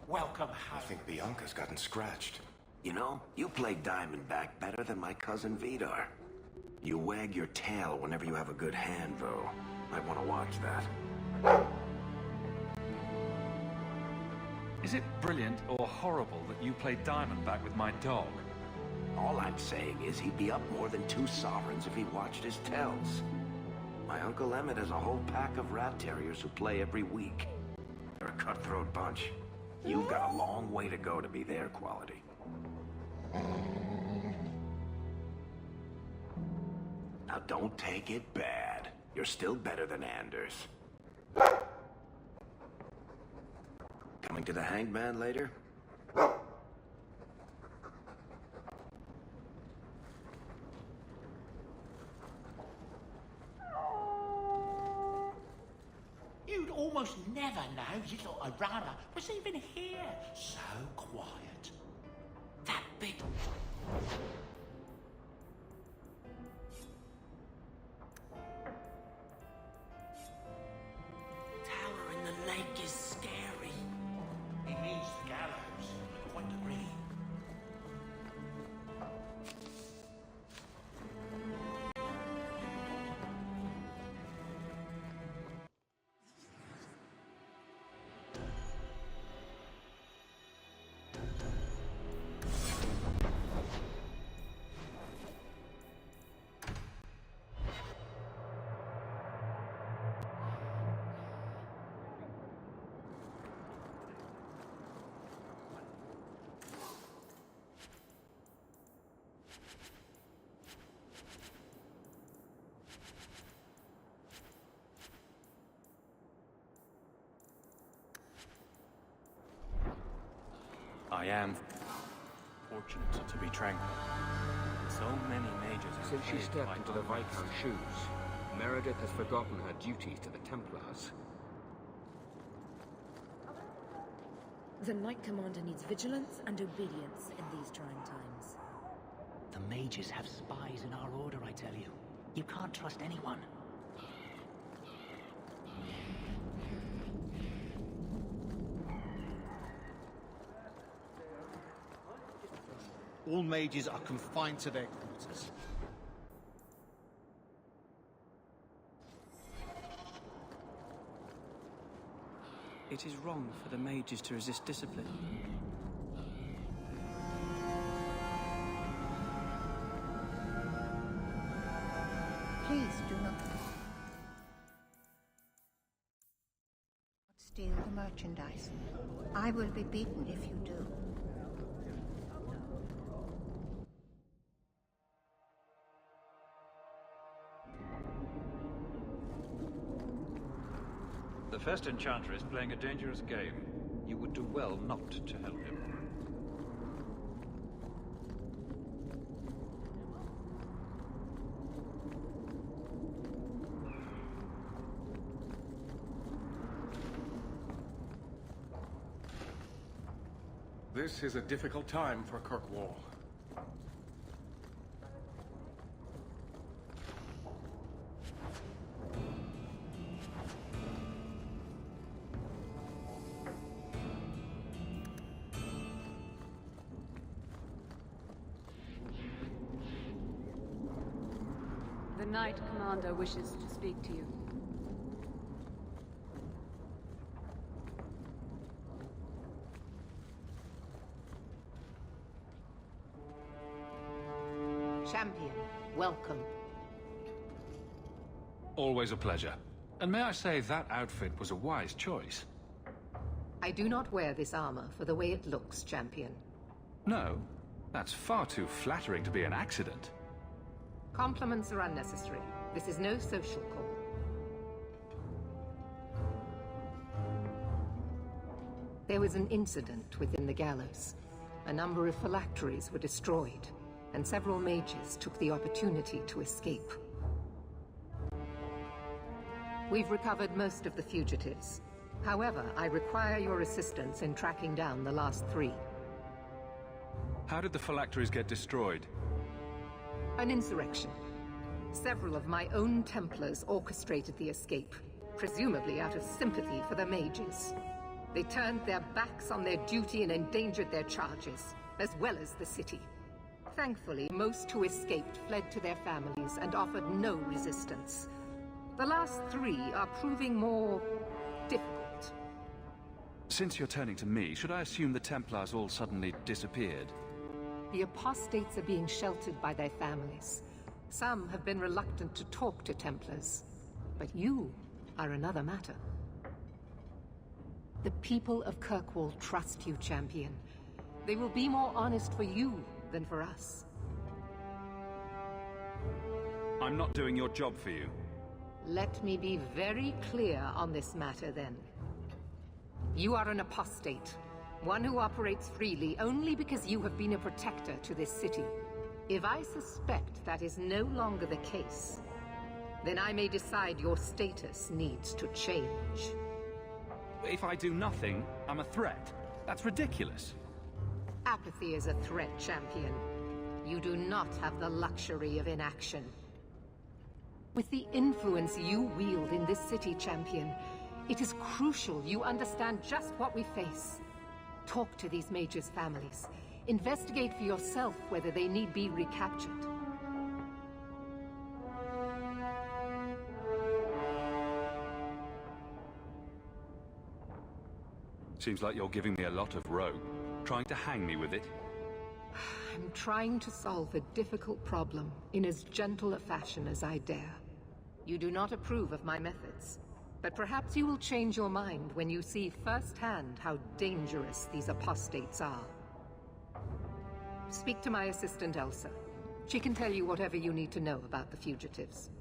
Welcome, I think Bianca's gotten scratched. You know, you play Diamondback better than my cousin Vidar. You wag your tail whenever you have a good hand, though. Might want to watch that. Is it brilliant or horrible that you played Diamondback with my dog? All I'm saying is he'd be up more than 2 sovereigns if he watched his tells. My Uncle Emmett has a whole pack of rat terriers who play every week. They're a cutthroat bunch. You've got a long way to go to be their quality. Now don't take it bad. You're still better than Anders. Coming to the Hangman later? You almost never know little Arana was even here. So quiet. That big... tower in the lake is scary. It means the gallows. I quite agree. I am fortunate to be tranquil. So many mages... Since she stepped into the Viscount's shoes, Meredith has forgotten her duties to the Templars. The Knight Commander needs vigilance and obedience in these trying times. The mages have spies in our order, I tell you. You can't trust anyone. All mages are confined to their quarters. It is wrong for the mages to resist discipline. Please do not steal the merchandise. I will be beaten if you do. The first enchanter is playing a dangerous game. You would do well not to help him. This is a difficult time for Kirkwall. The Knight Commander wishes to speak to you. Champion, welcome. Always a pleasure. And may I say that outfit was a wise choice. I do not wear this armor for the way it looks, Champion. No, that's far too flattering to be an accident. Compliments are unnecessary. This is no social call. There was an incident within the gallows. A number of phylacteries were destroyed, and several mages took the opportunity to escape. We've recovered most of the fugitives. However, I require your assistance in tracking down the last 3. How did the phylacteries get destroyed? An insurrection. Several of my own Templars orchestrated the escape, presumably out of sympathy for the mages. They turned their backs on their duty and endangered their charges, as well as the city. Thankfully, most who escaped fled to their families and offered no resistance. The last 3 are proving more difficult. Since you're turning to me, should I assume the Templars all suddenly disappeared? The apostates are being sheltered by their families. Some have been reluctant to talk to Templars, but you are another matter. The people of Kirkwall trust you, Champion. They will be more honest for you than for us. I'm not doing your job for you. Let me be very clear on this matter, then. You are an apostate, one who operates freely only because you have been a protector to this city. If I suspect that is no longer the case, then I may decide your status needs to change. If I do nothing, I'm a threat. That's ridiculous. Apathy is a threat, champion. You do not have the luxury of inaction. With the influence you wield in this city, champion, it is crucial you understand just what we face. Talk to these mages' families. Investigate for yourself whether they need be recaptured. Seems like you're giving me a lot of rope. Trying to hang me with it? I'm trying to solve a difficult problem in as gentle a fashion as I dare. You do not approve of my methods, but perhaps you will change your mind when you see firsthand how dangerous these apostates are. Speak to my assistant Elsa. She can tell you whatever you need to know about the fugitives.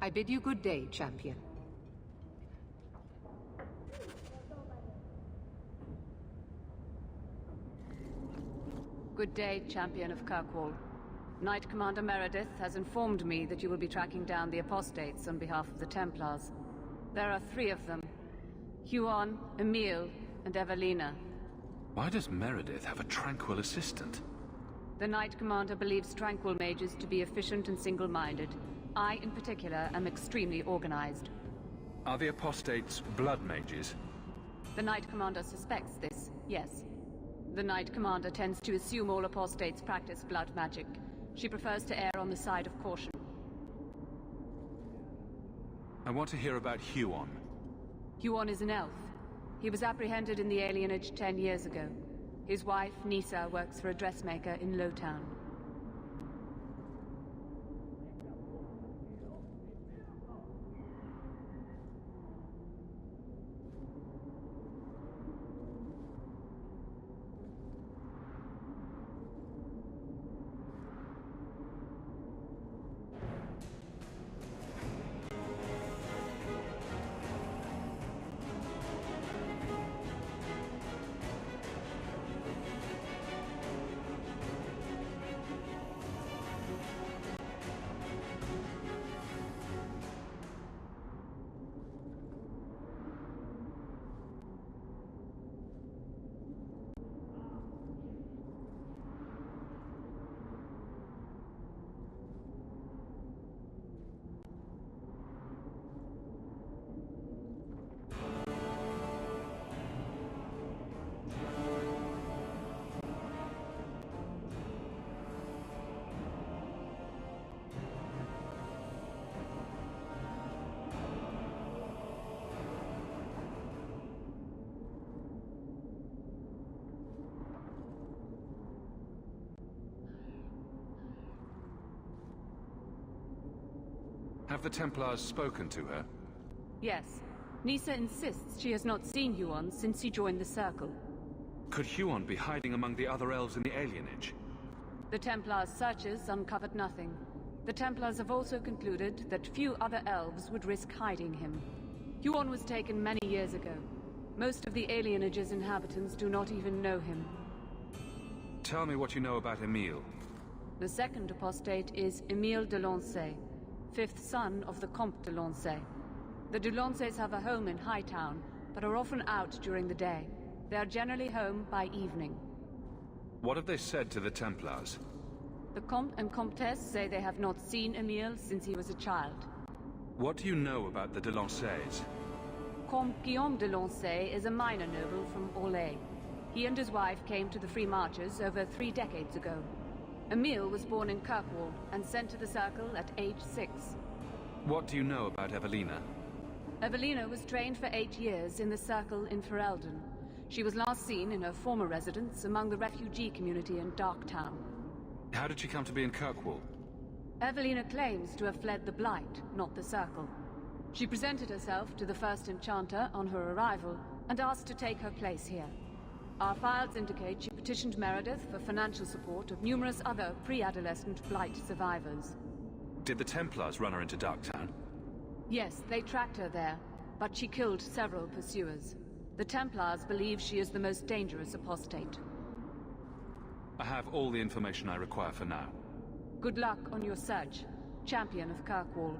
I bid you good day, champion. Good day, Champion of Kirkwall. Knight Commander Meredith has informed me that you will be tracking down the apostates on behalf of the Templars. There are 3 of them. Huon, Emil, and Evelina. Why does Meredith have a tranquil assistant? The Knight Commander believes tranquil mages to be efficient and single-minded. I, in particular, am extremely organized. Are the apostates blood mages? The Knight Commander suspects this, yes. The Knight Commander tends to assume all apostates practice blood magic. She prefers to err on the side of caution. I want to hear about Huon. Huon is an elf. He was apprehended in the alienage 10 years ago. His wife, Nisa, works for a dressmaker in Lowtown. Have the Templars spoken to her? Yes. Nisa insists she has not seen Huon since he joined the Circle. Could Huon be hiding among the other elves in the alienage? The Templars' searches uncovered nothing. The Templars have also concluded that few other elves would risk hiding him. Huon was taken many years ago. Most of the alienage's inhabitants do not even know him. Tell me what you know about Emil. The second apostate is Emile de Lancey, 5th son of the Comte de Lancey. The de Lanceys have a home in Hightown, but are often out during the day. They are generally home by evening. What have they said to the Templars? The Comte and Comtesse say they have not seen Emile since he was a child. What do you know about the de Lanceys? Comte Guillaume de Lancey is a minor noble from Orlais. He and his wife came to the Free Marches over 3 decades ago. Emile was born in Kirkwall and sent to the Circle at age 6. What do you know about Evelina? Evelina was trained for 8 years in the Circle in Ferelden. She was last seen in her former residence among the refugee community in Darktown. How did she come to be in Kirkwall? Evelina claims to have fled the Blight, not the Circle. She presented herself to the first Enchanter on her arrival and asked to take her place here. Our files indicate she petitioned Meredith for financial support of numerous other pre-adolescent Blight survivors. Did the Templars run her into Darktown? Yes, they tracked her there, but she killed several pursuers. The Templars believe she is the most dangerous apostate. I have all the information I require for now. Good luck on your search, Champion of Kirkwall.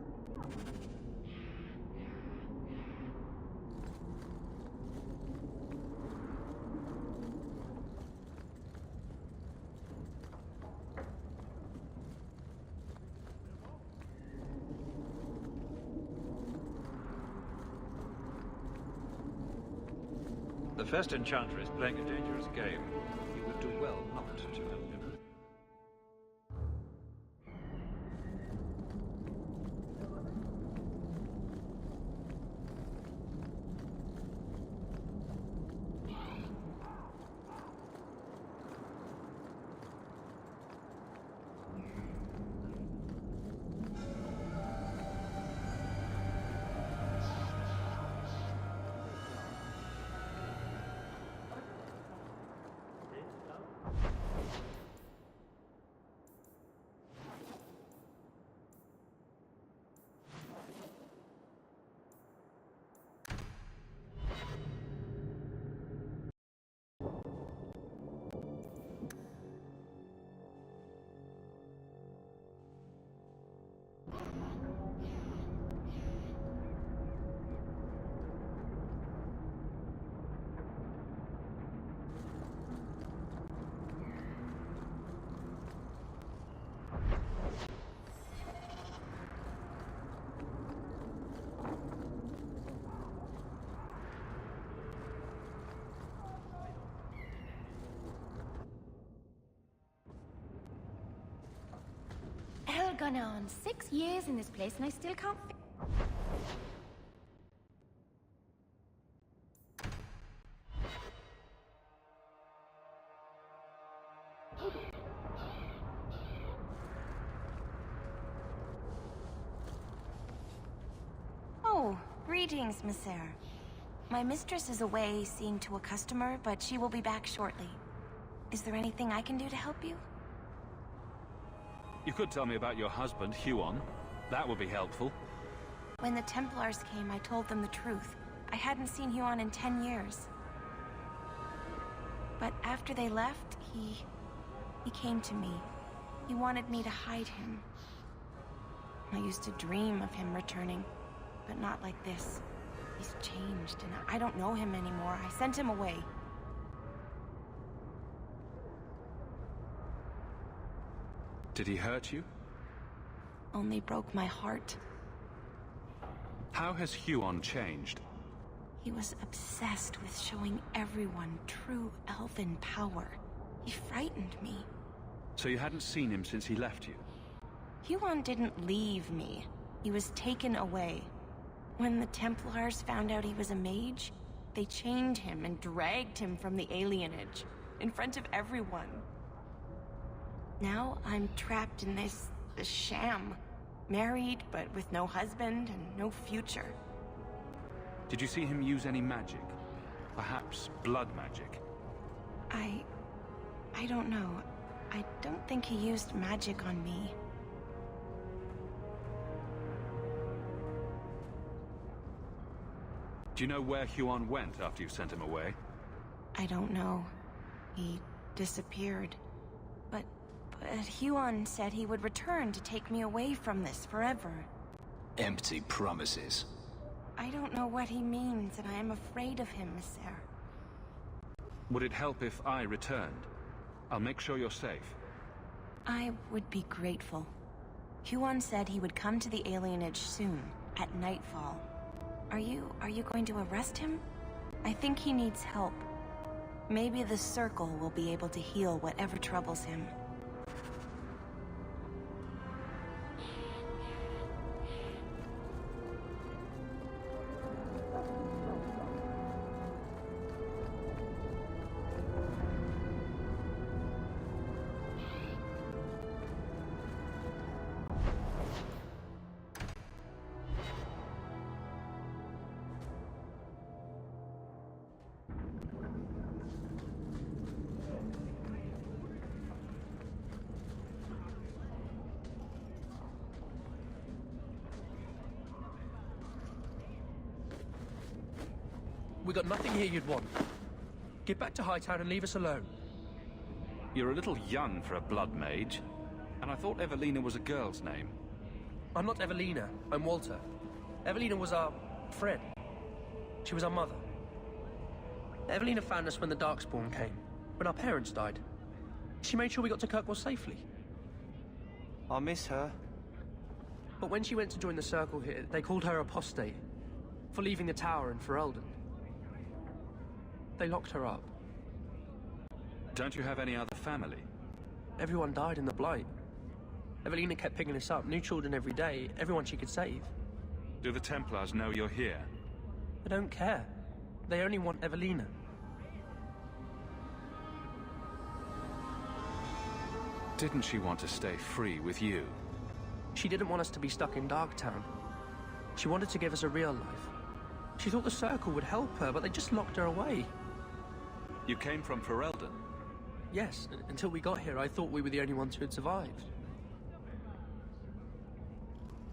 The first enchanter is playing a dangerous game. You would do well not to help him. Gone on 6 years in this place and I still can't Oh, greetings, Messer. My mistress is away seeing to a customer, but she will be back shortly. Is there anything I can do to help you? You could tell me about your husband, Huon. That would be helpful. When the Templars came, I told them the truth. I hadn't seen Huon in 10 years. But after they left, he came to me. He wanted me to hide him. I used to dream of him returning, but not like this. He's changed, and I don't know him anymore. I sent him away. Did he hurt you? Only broke my heart. How has Huon changed? He was obsessed with showing everyone true elven power. He frightened me. So you hadn't seen him since he left you? Huon didn't leave me. He was taken away. When the Templars found out he was a mage, they chained him and dragged him from the alienage, in front of everyone. Now I'm trapped in this sham. Married, but with no husband and no future. Did you see him use any magic? Perhaps blood magic? I don't know. I don't think he used magic on me. Do you know where Huon went after you sent him away? I don't know. He disappeared. But Huon said he would return to take me away from this forever. Empty promises. I don't know what he means, and I am afraid of him, Messer. Would it help if I returned? I'll make sure you're safe. I would be grateful. Huon said he would come to the alienage soon, at nightfall. Are you going to arrest him? I think he needs help. Maybe the Circle will be able to heal whatever troubles him. We got nothing here you'd want. Get back to Hightown and leave us alone. You're a little young for a blood mage, and I thought Evelina was a girl's name. I'm not Evelina, I'm Walter. Evelina was our friend. She was our mother. Evelina found us when the Darkspawn came, when our parents died. She made sure we got to Kirkwall safely. I'll miss her. But when she went to join the Circle here, they called her apostate for leaving the tower in Ferelden. They locked her up. Don't you have any other family? Everyone died in the Blight. Evelina kept picking us up, new children every day, everyone she could save. Do the Templars know you're here? They don't care. They only want Evelina. Didn't she want to stay free with you? She didn't want us to be stuck in Darktown. She wanted to give us a real life. She thought the Circle would help her, but they just locked her away. You came from Ferelden? Yes, until we got here, I thought we were the only ones who had survived.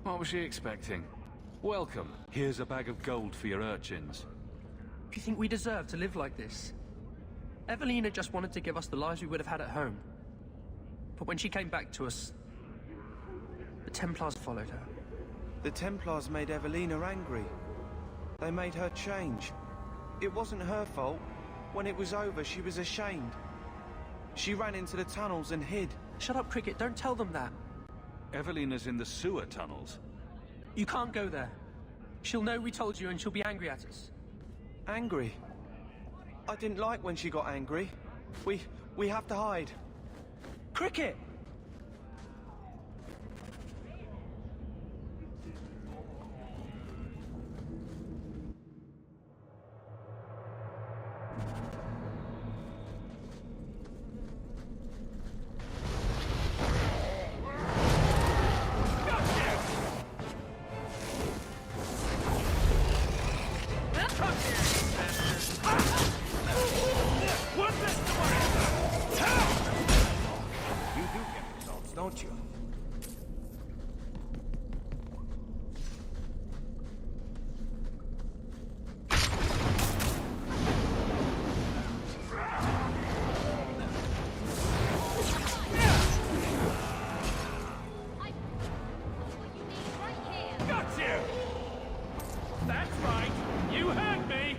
What was she expecting? Welcome. Here's a bag of gold for your urchins. Do you think we deserve to live like this? Evelina just wanted to give us the lives we would have had at home. But when she came back to us, the Templars followed her. The Templars made Evelina angry. They made her change. It wasn't her fault. When it was over, she was ashamed. She ran into the tunnels and hid. Shut up, Cricket. Don't tell them that. Evelina's in the sewer tunnels. You can't go there. She'll know we told you and she'll be angry at us. Angry? I didn't like when she got angry. We have to hide. Cricket! Don't you? Got you! That's right! You heard me!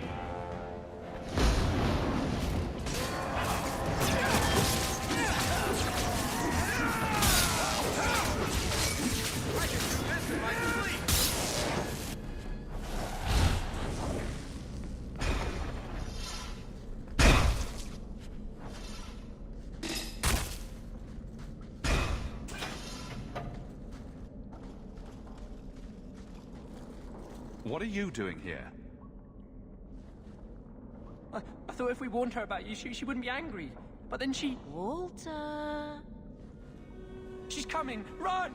What are you doing here? I thought if we warned her about you, she wouldn't be angry. But then she... Walter... She's coming! Run!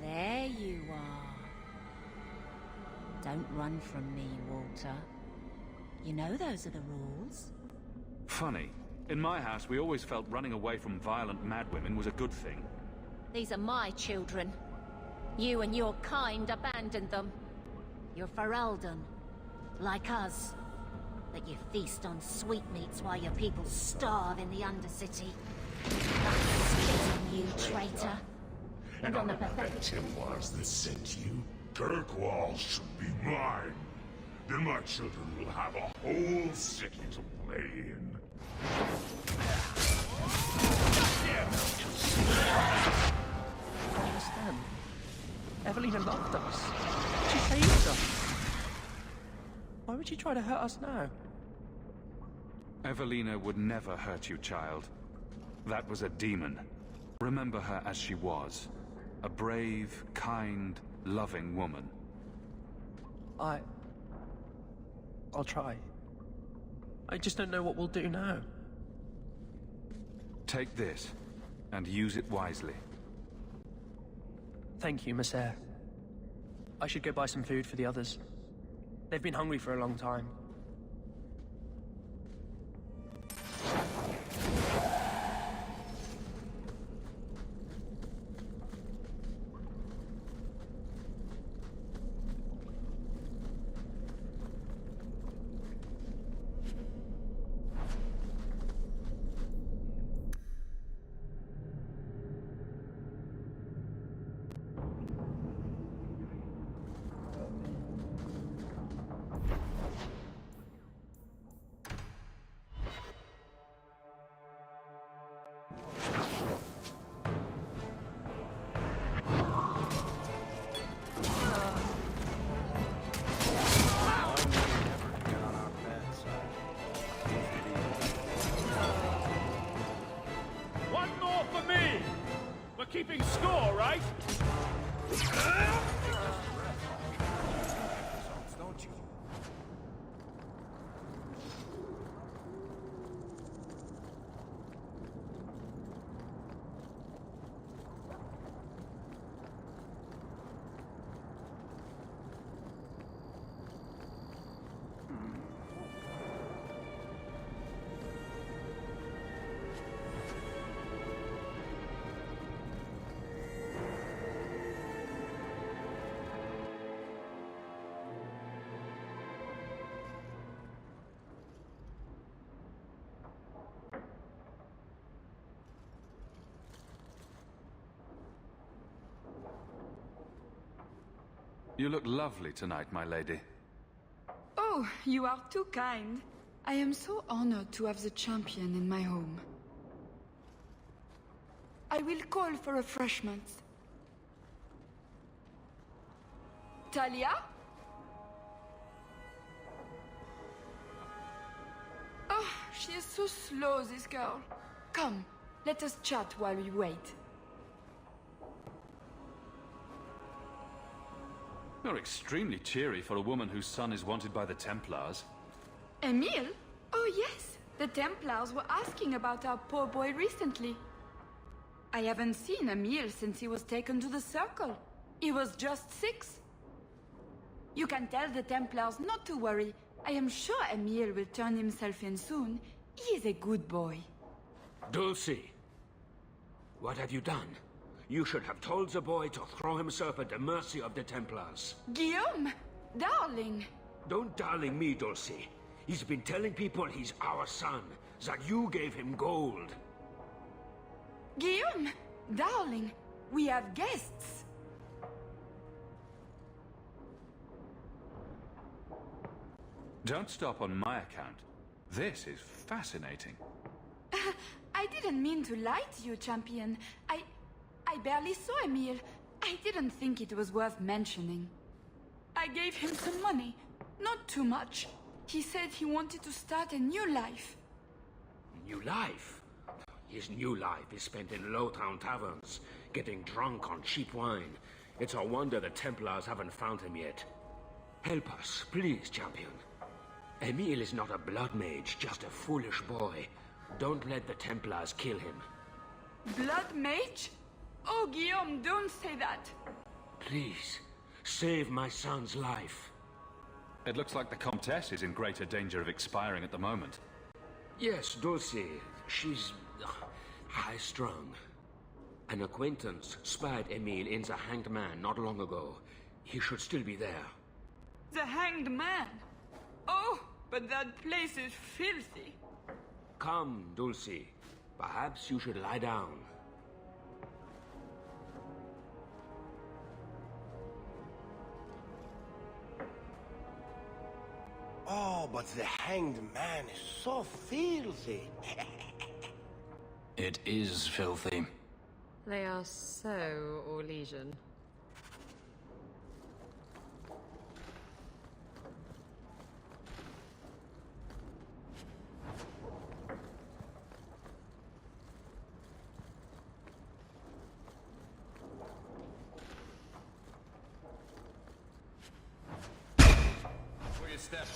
There you are. Don't run from me, Walter. You know those are the rules. Funny. In my house, we always felt running away from violent madwomen was a good thing. These are my children. You and your kind abandoned them. You're Ferelden, like us. But you feast on sweetmeats while your people starve in the Undercity. That's spit on you, traitor. And on the pathetic Templars that sent you, Kirkwall should be mine. Then my children will have a whole city to play in. I understand. Evelina loved us. She saved us. Why would she try to hurt us now? Evelina would never hurt you, child. That was a demon. Remember her as she was. A brave, kind, loving woman. I'll try. I just don't know what we'll do now. Take this, and use it wisely. Thank you, Maser. I should go buy some food for the others. They've been hungry for a long time. You look lovely tonight, my lady. Oh, you are too kind. I am so honored to have the champion in my home. I will call for refreshments. Talia? Oh, she is so slow, this girl. Come, let us chat while we wait. You're extremely cheery for a woman whose son is wanted by the Templars. Emile? Oh yes, the Templars were asking about our poor boy recently. I haven't seen Emile since he was taken to the Circle. He was just 6. You can tell the Templars not to worry. I am sure Emile will turn himself in soon. He is a good boy. Dulcie, what have you done? You should have told the boy to throw himself at the mercy of the Templars. Guillaume! Darling! Don't darling me, Dulcie. He's been telling people he's our son, that you gave him gold. Guillaume! Darling! We have guests! Don't stop on my account. This is fascinating. I didn't mean to lie to you, champion. I barely saw Emile. I didn't think it was worth mentioning. I gave him some money. Not too much. He said he wanted to start a new life. New life? His new life is spent in low-town taverns, getting drunk on cheap wine. It's a wonder the Templars haven't found him yet. Help us, please, champion. Emile is not a blood mage, just a foolish boy. Don't let the Templars kill him. Blood mage? Oh, Guillaume, don't say that. Please, save my son's life. It looks like the Comtesse is in greater danger of expiring at the moment. Yes, Dulcie. She's high-strung. An acquaintance spied Emile in the Hanged Man not long ago. He should still be there. The Hanged Man? Oh, but that place is filthy. Come, Dulcie. Perhaps you should lie down. Oh, but the Hanged Man is so filthy. It is filthy. They are so Orlesian. Step.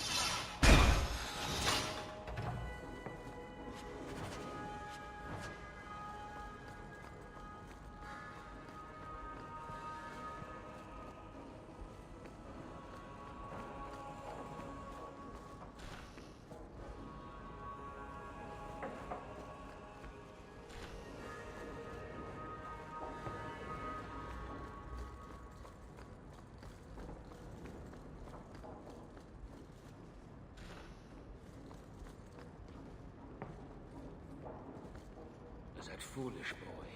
That foolish boy.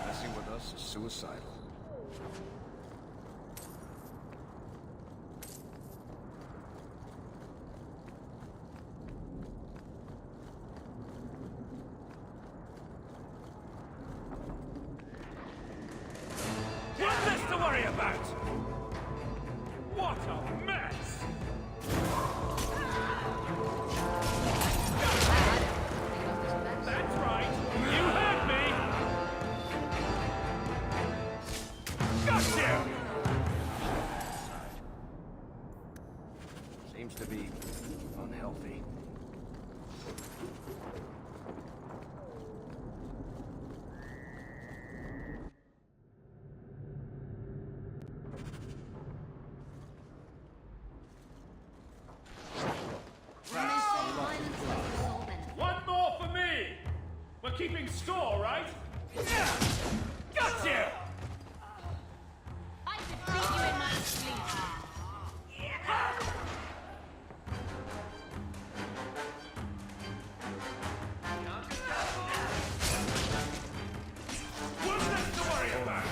Messing with us is suicidal. To worry about! What a mess! That's right! You heard me! Got you! Seems to be unhealthy. right? Got you! I could beat you in my sleep. What's this to worry about?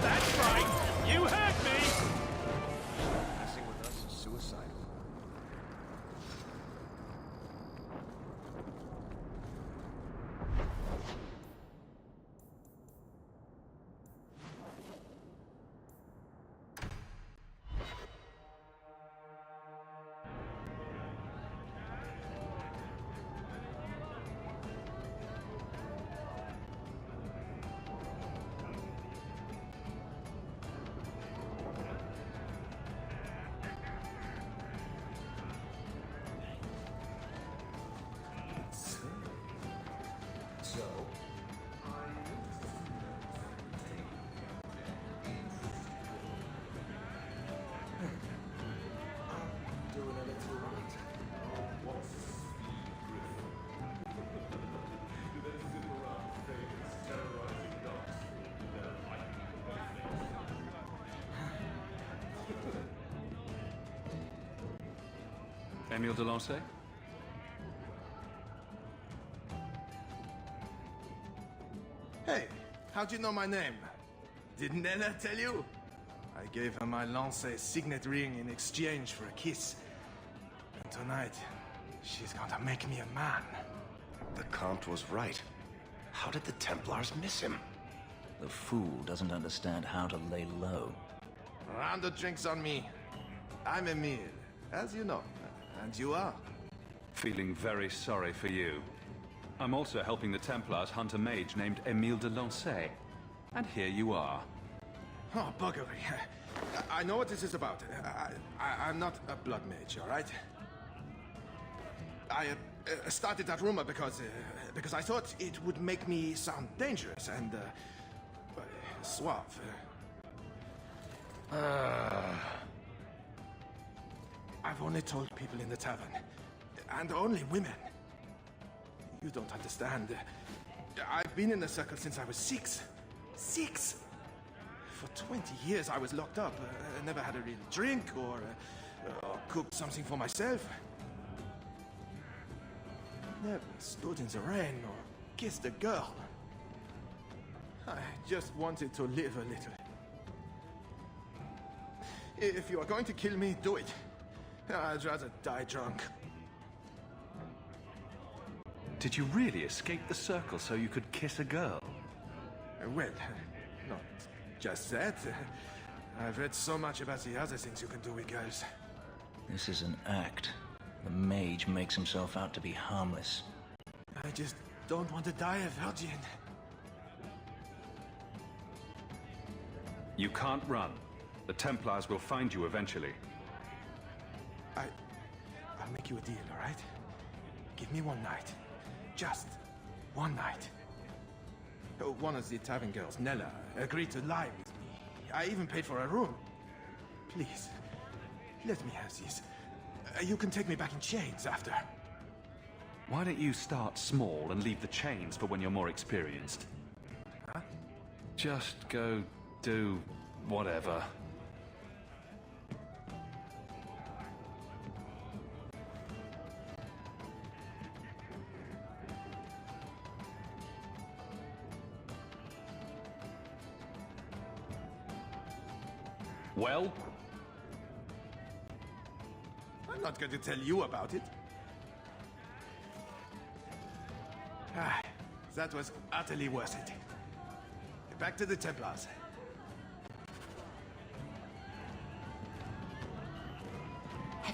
That's right! You heard me! Messing with us is suicidal. So, doing a little right. Emile de Lancey? Hey, how'd you know my name? Didn't Ella tell you? I gave her my Lancey signet ring in exchange for a kiss. And tonight, she's gonna make me a man. The Count was right. How did the Templars miss him? The fool doesn't understand how to lay low. Round of drinks on me. I'm Emile, as you know. And you are? Feeling very sorry for you. I'm also helping the Templars hunt a mage named Emile de Lancey. And here you are. Oh, buggery. I know what this is about. I'm not a blood mage, all right? I started that rumor because I thought it would make me sound dangerous and suave. I've only told people in the tavern, and only women. You don't understand. I've been in the circle since I was 6. 6! For 20 years I was locked up. I never had a real drink or cooked something for myself. Never stood in the rain or kissed a girl. I just wanted to live a little. If you are going to kill me, do it. I'd rather die drunk. Did you really escape the circle so you could kiss a girl? Well, not just that. I've read so much about the other things you can do with girls. This is an act. The mage makes himself out to be harmless. I just don't want to die a virgin. You can't run. The Templars will find you eventually. I'll make you a deal, all right? Give me one night. Just one night. One of the tavern girls, Nella, agreed to lie with me. I even paid for a room. Please, let me have this. You can take me back in chains after. Why don't you start small and leave the chains for when you're more experienced? Huh? Just go do whatever. Well? I'm not going to tell you about it. That was utterly worth it. Back to the Templars.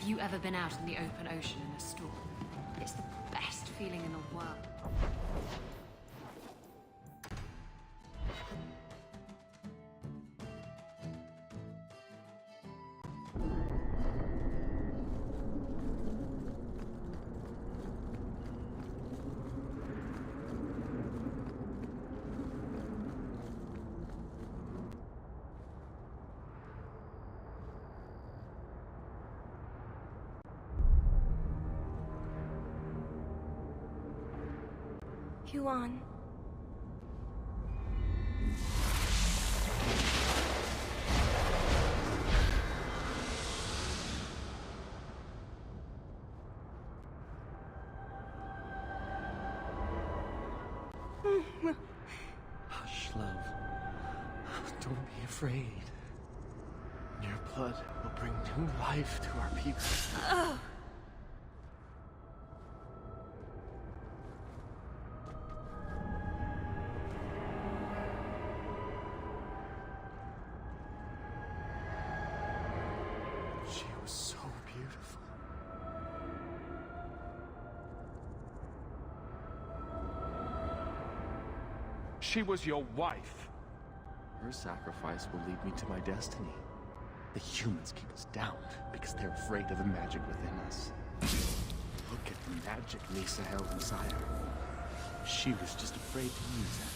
you ever been out in the open ocean in a storm? It's the best feeling in the world. Huan. Hush, love. Don't be afraid. Your blood will bring new life to our people. She was so beautiful. She was your wife. Her sacrifice will lead me to my destiny. The humans keep us down because they're afraid of the magic within us. Look at the magic Nisa held inside her. She was just afraid to use it.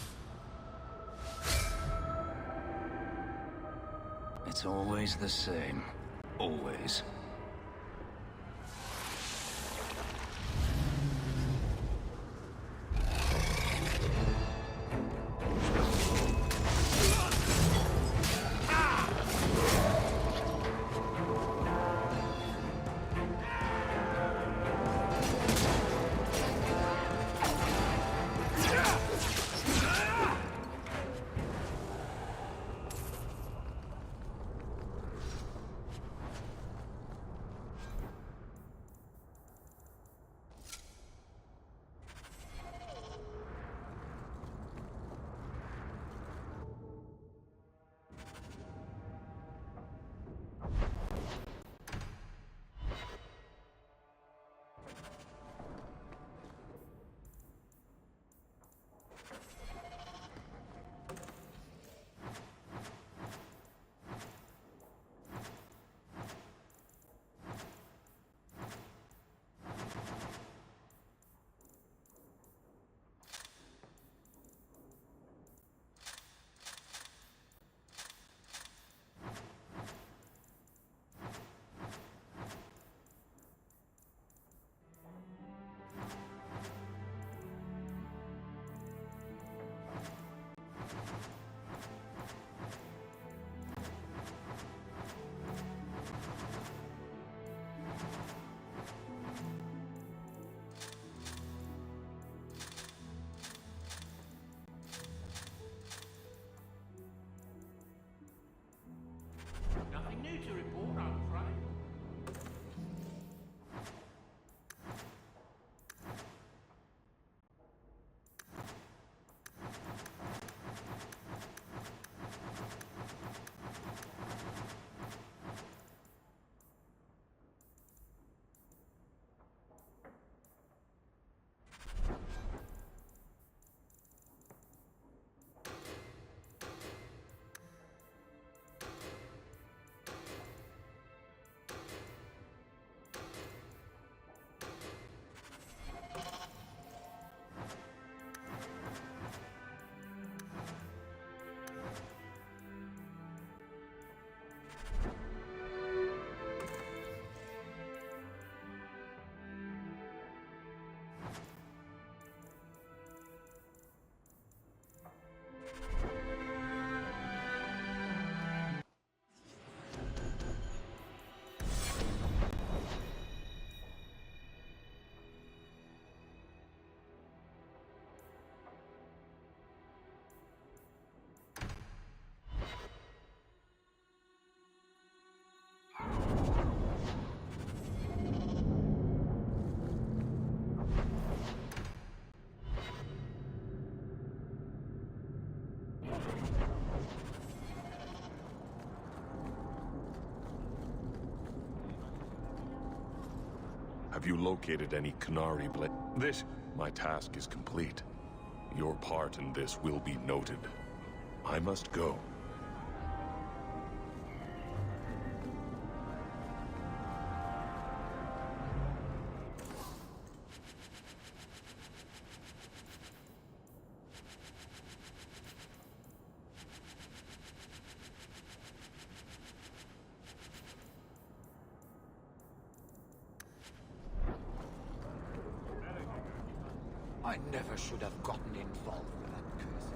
It's always the same. Always. Have you located any Qunari blade? My task is complete. Your part in this will be noted. I must go. I never should have gotten involved with that cursed...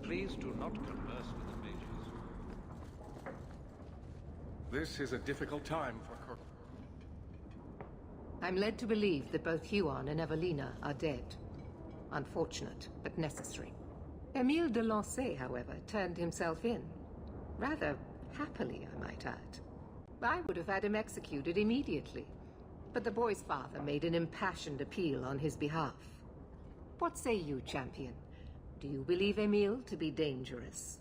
Please do not converse with the mages. This is a difficult time for Kirk. I'm led to believe that both Huon and Evelina are dead. Unfortunate, but necessary. Emile de Lancey, however, turned himself in. Rather happily, I might add. I would have had him executed immediately. But the boy's father made an impassioned appeal on his behalf. What say you, champion? Do you believe Emile to be dangerous?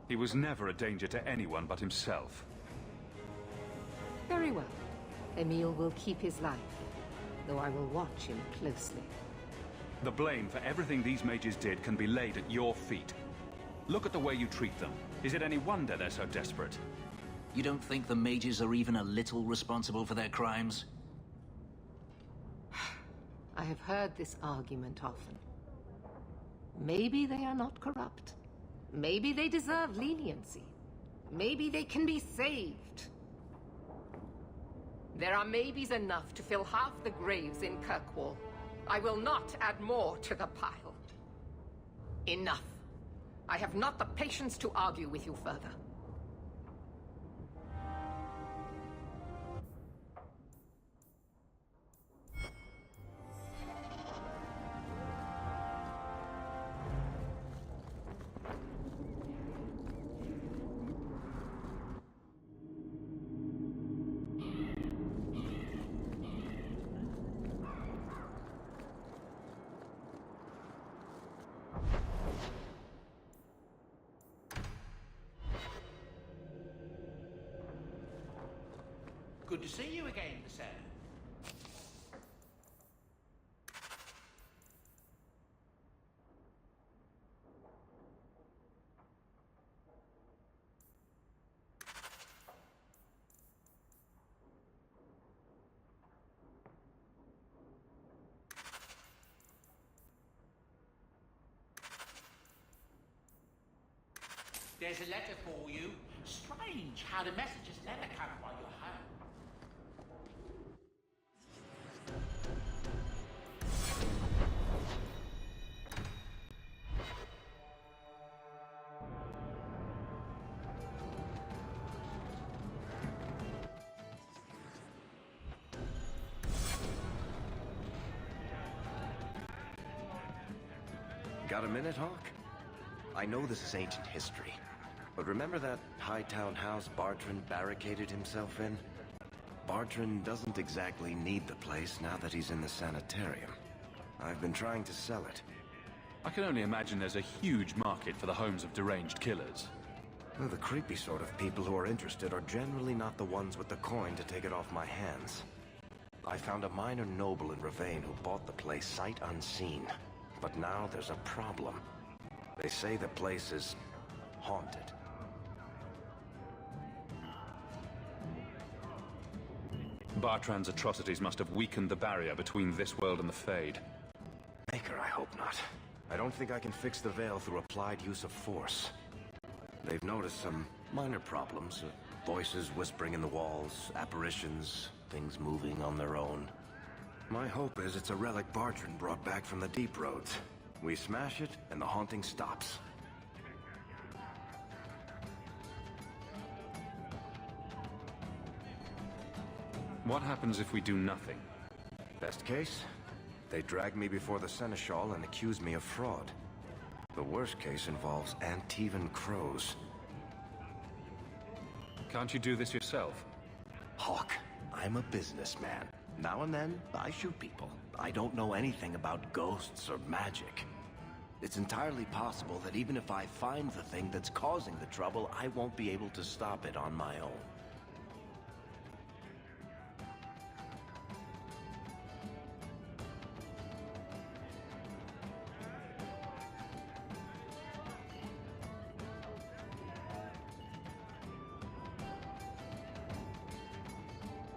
He was never a danger to anyone but himself. Very well. Emile will keep his life, though I will watch him closely. The blame for everything these mages did can be laid at your feet. Look at the way you treat them. Is it any wonder they're so desperate? You don't think the mages are even a little responsible for their crimes? I have heard this argument often. Maybe they are not corrupt. Maybe they deserve leniency. Maybe they can be saved. There are maybes enough to fill half the graves in Kirkwall. I will not add more to the pile. Enough. I have not the patience to argue with you further. Good to see you again, sir. There's a letter for you. Strange how the messages never come while you're home. Got a minute, Hawk? I know this is ancient history, but remember that Hightown house Bartrand barricaded himself in? Bartrand doesn't exactly need the place now that he's in the sanitarium. I've been trying to sell it. I can only imagine there's a huge market for the homes of deranged killers. Well, the creepy sort of people who are interested are generally not the ones with the coin to take it off my hands. I found a minor noble in Ravane who bought the place sight unseen. But now there's a problem. They say the place is haunted. Bartrand's atrocities must have weakened the barrier between this world and the Fade. Maker, I hope not. I don't think I can fix the veil through applied use of force. They've noticed some minor problems. Voices whispering in the walls, apparitions, things moving on their own. My hope is it's a relic Bartrand brought back from the Deep Roads. We smash it, and the haunting stops. What happens if we do nothing? Best case, they drag me before the Seneschal and accuse me of fraud. The worst case involves Antivan crows. Can't you do this yourself? Hawk, I'm a businessman. Now and then, I shoot people. I don't know anything about ghosts or magic. It's entirely possible that even if I find the thing that's causing the trouble, I won't be able to stop it on my own.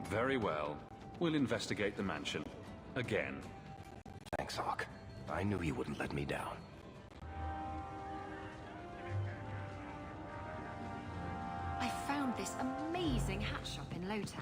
Very well. We'll investigate the mansion. Again. Thanks, Hawk. I knew he wouldn't let me down. I found this amazing hat shop in Lowtown.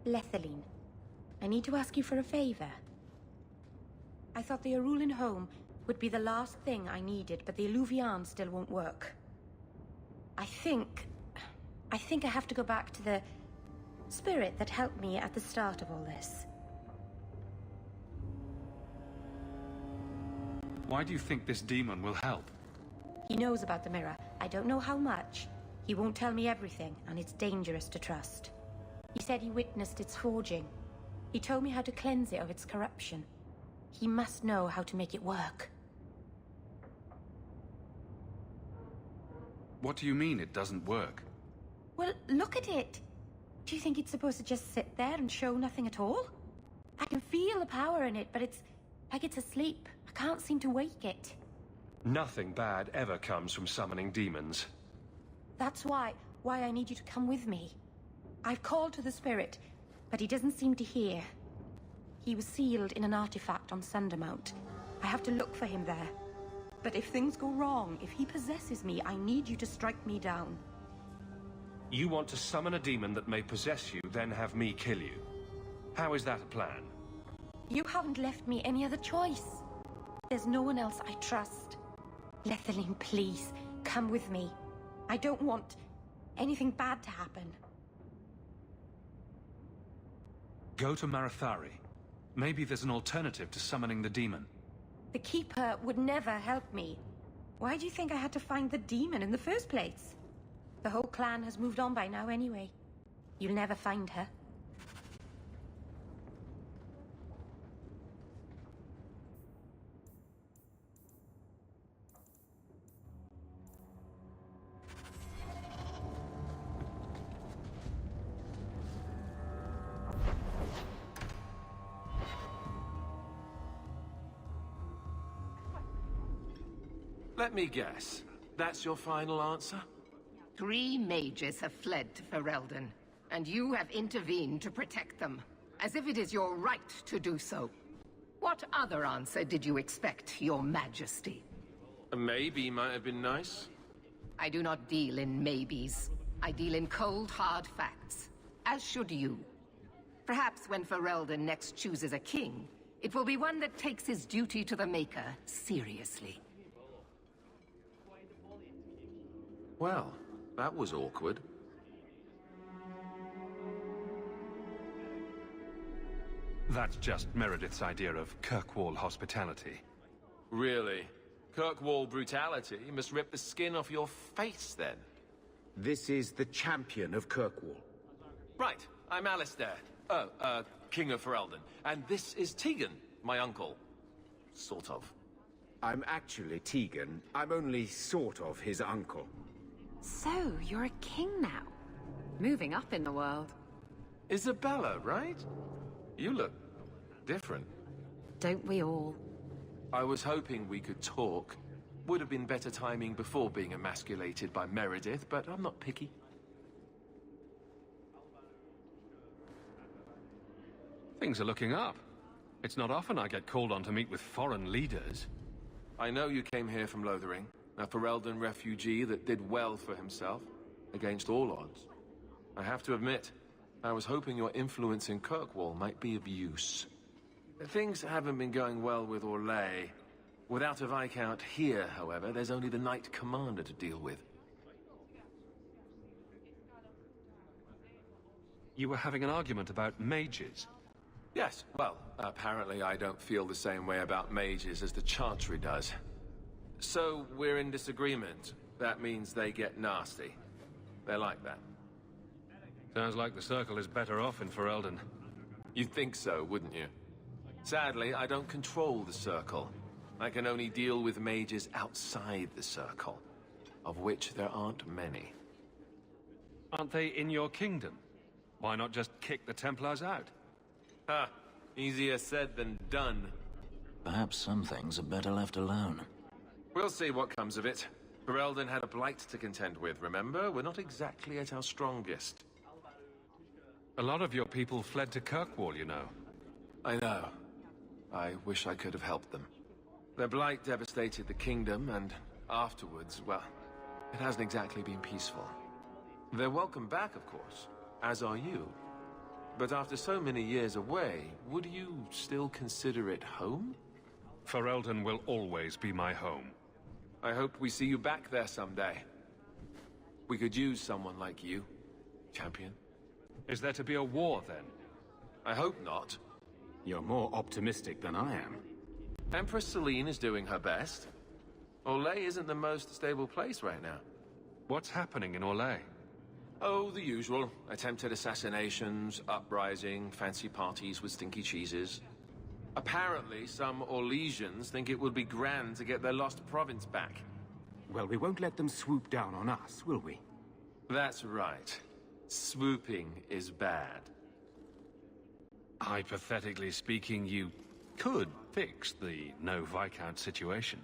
Lethaline, I need to ask you for a favor. I thought the Arulin home would be the last thing I needed, but the Eluvian still won't work. I think I have to go back to the spirit that helped me at the start of all this. Why do you think this demon will help? He knows about the mirror. I don't know how much. He won't tell me everything, and it's dangerous to trust. He said he witnessed its forging. He told me how to cleanse it of its corruption. He must know how to make it work. What do you mean it doesn't work? Well, look at it. Do you think it's supposed to just sit there and show nothing at all? I can feel the power in it, but it's like it's asleep. I can't seem to wake it. Nothing bad ever comes from summoning demons. That's why I need you to come with me. I've called to the spirit, but he doesn't seem to hear. He was sealed in an artifact on Sundermount. I have to look for him there. But if things go wrong, if he possesses me, I need you to strike me down. You want to summon a demon that may possess you, then have me kill you. How is that a plan? You haven't left me any other choice. There's no one else I trust. Lethaline, please, come with me. I don't want anything bad to happen. Go to Marathari. Maybe there's an alternative to summoning the demon. The Keeper would never help me. Why do you think I had to find the demon in the first place? The whole clan has moved on by now anyway. You'll never find her. Let me guess. That's your final answer? 3 mages have fled to Ferelden, and you have intervened to protect them, as if it is your right to do so. What other answer did you expect, your majesty? A maybe might have been nice. I do not deal in maybes. I deal in cold, hard facts. As should you. Perhaps when Ferelden next chooses a king, it will be one that takes his duty to the Maker seriously. Well, that was awkward. That's just Meredith's idea of Kirkwall hospitality. Really? Kirkwall brutality must rip the skin off your face, then. This is the champion of Kirkwall. Right, I'm Alistair. King of Ferelden. And this is Tegan, my uncle. Sort of. I'm actually Tegan. I'm only sort of his uncle. So, you're a king now. Moving up in the world. Isabella, right? You look different. Don't we all? I was hoping we could talk. Would have been better timing before being emasculated by Meredith, but I'm not picky. Things are looking up. It's not often I get called on to meet with foreign leaders. I know you came here from Lothering, a Ferelden refugee that did well for himself, against all odds. I have to admit, I was hoping your influence in Kirkwall might be of use. Things haven't been going well with Orlais. Without a Viscount here, however, there's only the Knight Commander to deal with. You were having an argument about mages. Yes, well, apparently I don't feel the same way about mages as the Chantry does. So, we're in disagreement. That means they get nasty. They're like that. Sounds like the Circle is better off in Ferelden. You'd think so, wouldn't you? Sadly, I don't control the Circle. I can only deal with mages outside the Circle, of which there aren't many. Aren't they in your kingdom? Why not just kick the Templars out? Ha! Easier said than done. Perhaps some things are better left alone. We'll see what comes of it. Ferelden had a blight to contend with, remember? We're not exactly at our strongest. A lot of your people fled to Kirkwall, you know. I know. I wish I could have helped them. Their blight devastated the kingdom, and afterwards, well, it hasn't exactly been peaceful. They're welcome back, of course, as are you. But after so many years away, would you still consider it home? Ferelden will always be my home. I hope we see you back there someday. We could use someone like you, champion. Is there to be a war, then? I hope not. You're more optimistic than I am. Empress Celine is doing her best. Orlais isn't the most stable place right now. What's happening in Orlais? Oh, the usual. Attempted assassinations, uprising, fancy parties with stinky cheeses. Apparently, some Orlesians think it would be grand to get their lost province back. Well, we won't let them swoop down on us, will we? That's right. Swooping is bad. Hypothetically speaking, you could fix the no Viscount situation.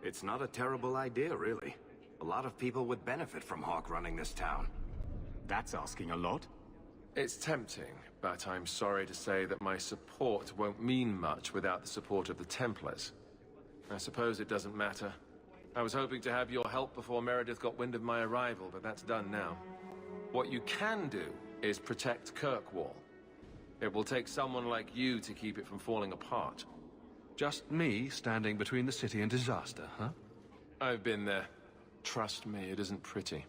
It's not a terrible idea, really. A lot of people would benefit from Hawke running this town. That's asking a lot. It's tempting, but I'm sorry to say that my support won't mean much without the support of the Templars. I suppose it doesn't matter. I was hoping to have your help before Meredith got wind of my arrival, but that's done now. What you can do is protect Kirkwall. It will take someone like you to keep it from falling apart. Just me standing between the city and disaster, huh? I've been there. Trust me, it isn't pretty.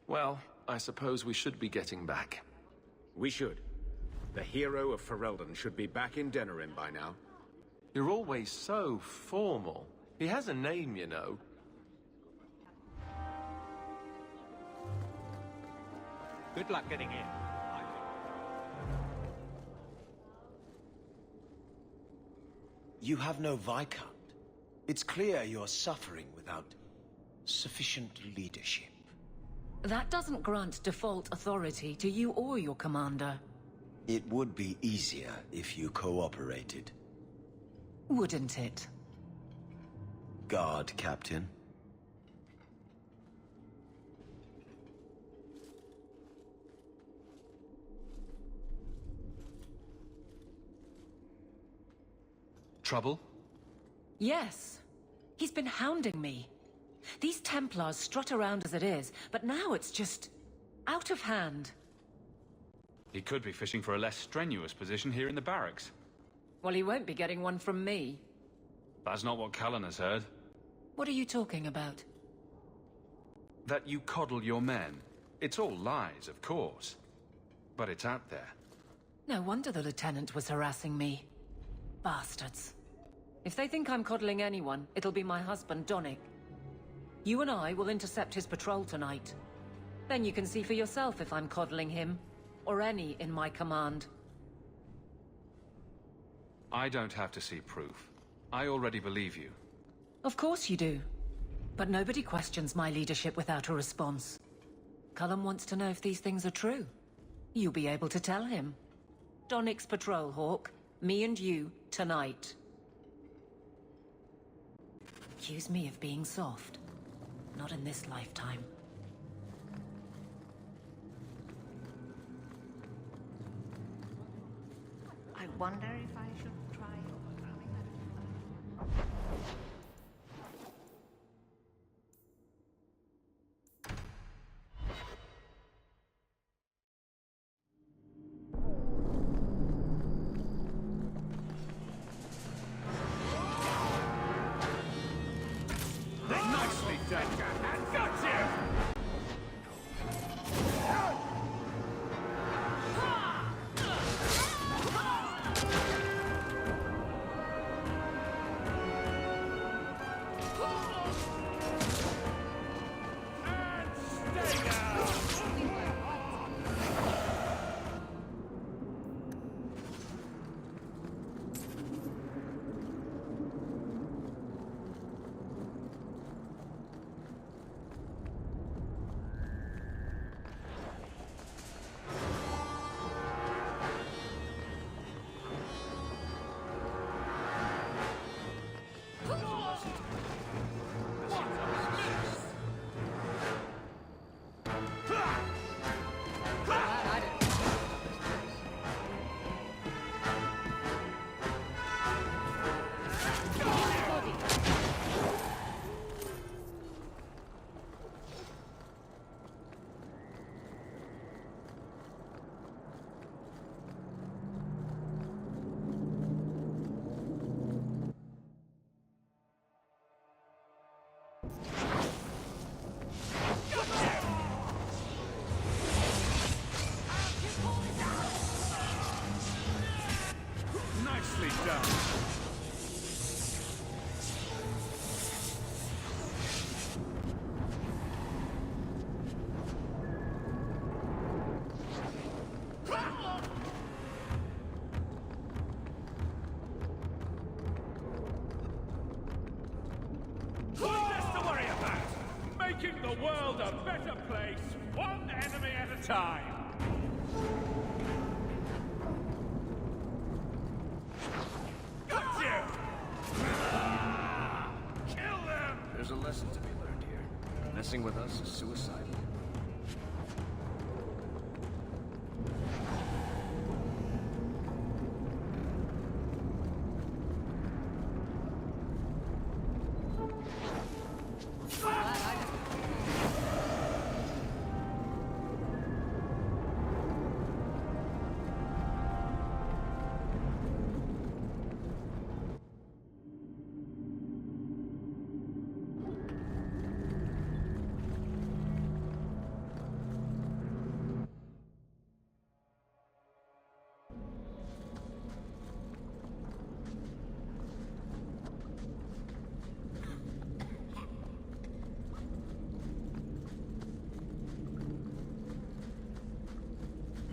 Well, I suppose we should be getting back. We should. The hero of Ferelden should be back in Denerim by now. You're always so formal. He has a name, you know. Good luck getting in. You have no Viscount. It's clear you're suffering without sufficient leadership. That doesn't grant default authority to you or your commander. It would be easier if you cooperated. Wouldn't it? Guard, Captain. Trouble? Yes. He's been hounding me. These Templars strut around as it is, but now it's just out of hand. He could be fishing for a less strenuous position here in the barracks. Well, he won't be getting one from me. That's not what Cullen has heard. What are you talking about? That you coddle your men. It's all lies, of course. But it's out there. No wonder the Lieutenant was harassing me. Bastards. If they think I'm coddling anyone, it'll be my husband, Donnic. You and I will intercept his patrol tonight. Then you can see for yourself if I'm coddling him, or any in my command. I don't have to see proof. I already believe you. Of course you do. But nobody questions my leadership without a response. Cullen wants to know if these things are true. You'll be able to tell him. Donnic's patrol, Hawke. Me and you, tonight. Accuse me of being soft. Not in this lifetime. I wonder if I should try. Nicely done, and got you! What's this to worry about? Making the world a better place, one enemy at a time. Got you! Kill them! There's a lesson to be learned here. Messing with us is suicidal.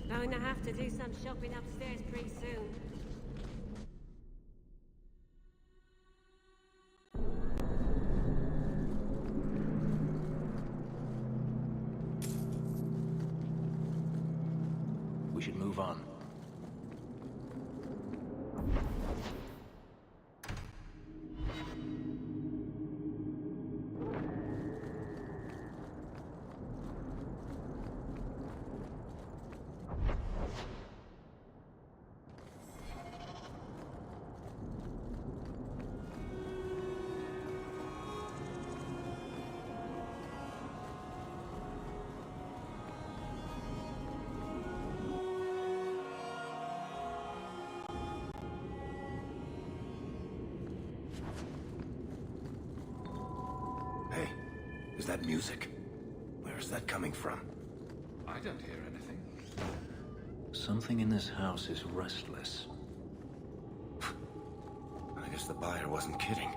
Going to have to do some shopping upstairs pretty soon. We should move on. Hey, is that music? Where is that coming from? I don't hear anything. Something in this house is restless. I guess the buyer wasn't kidding.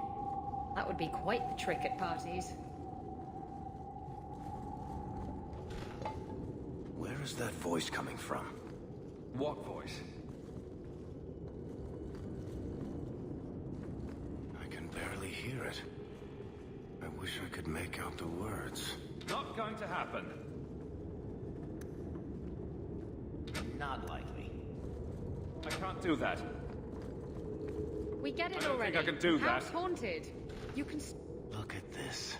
That would be quite the trick at parties. Where is that voice coming from? What voice? I can barely hear it. I wish I could make out the words. Not going to happen. Not likely. I can't do that. We get it I don't already. think I can do House that. haunted. You can... Look at this.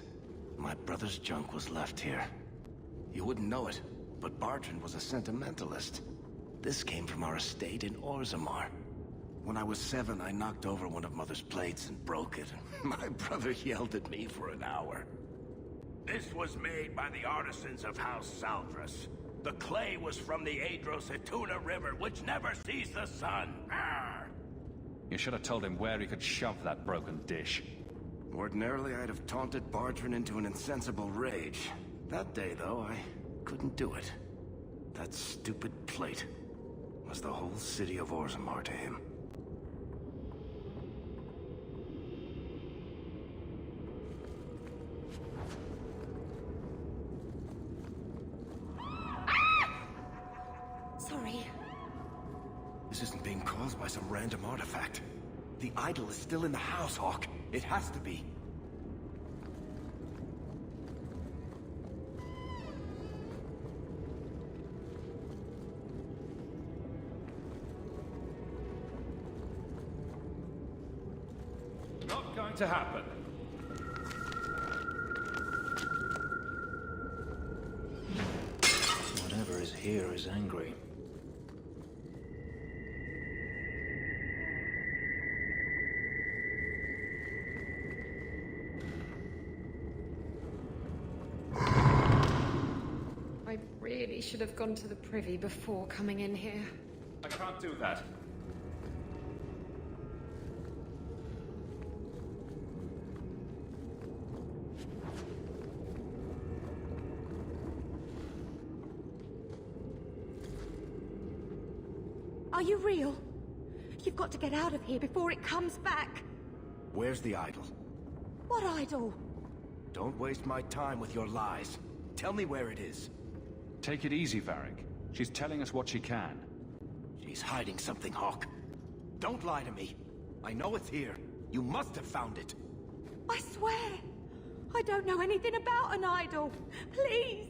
My brother's junk was left here. You wouldn't know it, but Bartrand was a sentimentalist. This came from our estate in Orzammar. When I was 7, I knocked over one of Mother's plates and broke it. My brother yelled at me for an hour. This was made by the artisans of House Saldras. The clay was from the Adros-Etuna River, which never sees the sun. Arr! You should have told him where he could shove that broken dish. Ordinarily, I'd have taunted Bartrand into an insensible rage. That day, though, I couldn't do it. That stupid plate was the whole city of Orzammar to him. Sorry. This isn't being caused by some random artifact. The idol is still in the house, Hawk. It has to be. Not going to happen. Whatever is here is angry. I really should have gone to the privy before coming in here. I can't do that. Are you real? You've got to get out of here before it comes back. Where's the idol? What idol? Don't waste my time with your lies. Tell me where it is. Take it easy, Varric. She's telling us what she can. She's hiding something, Hawk. Don't lie to me. I know it's here. You must have found it. I swear. I don't know anything about an idol. Please!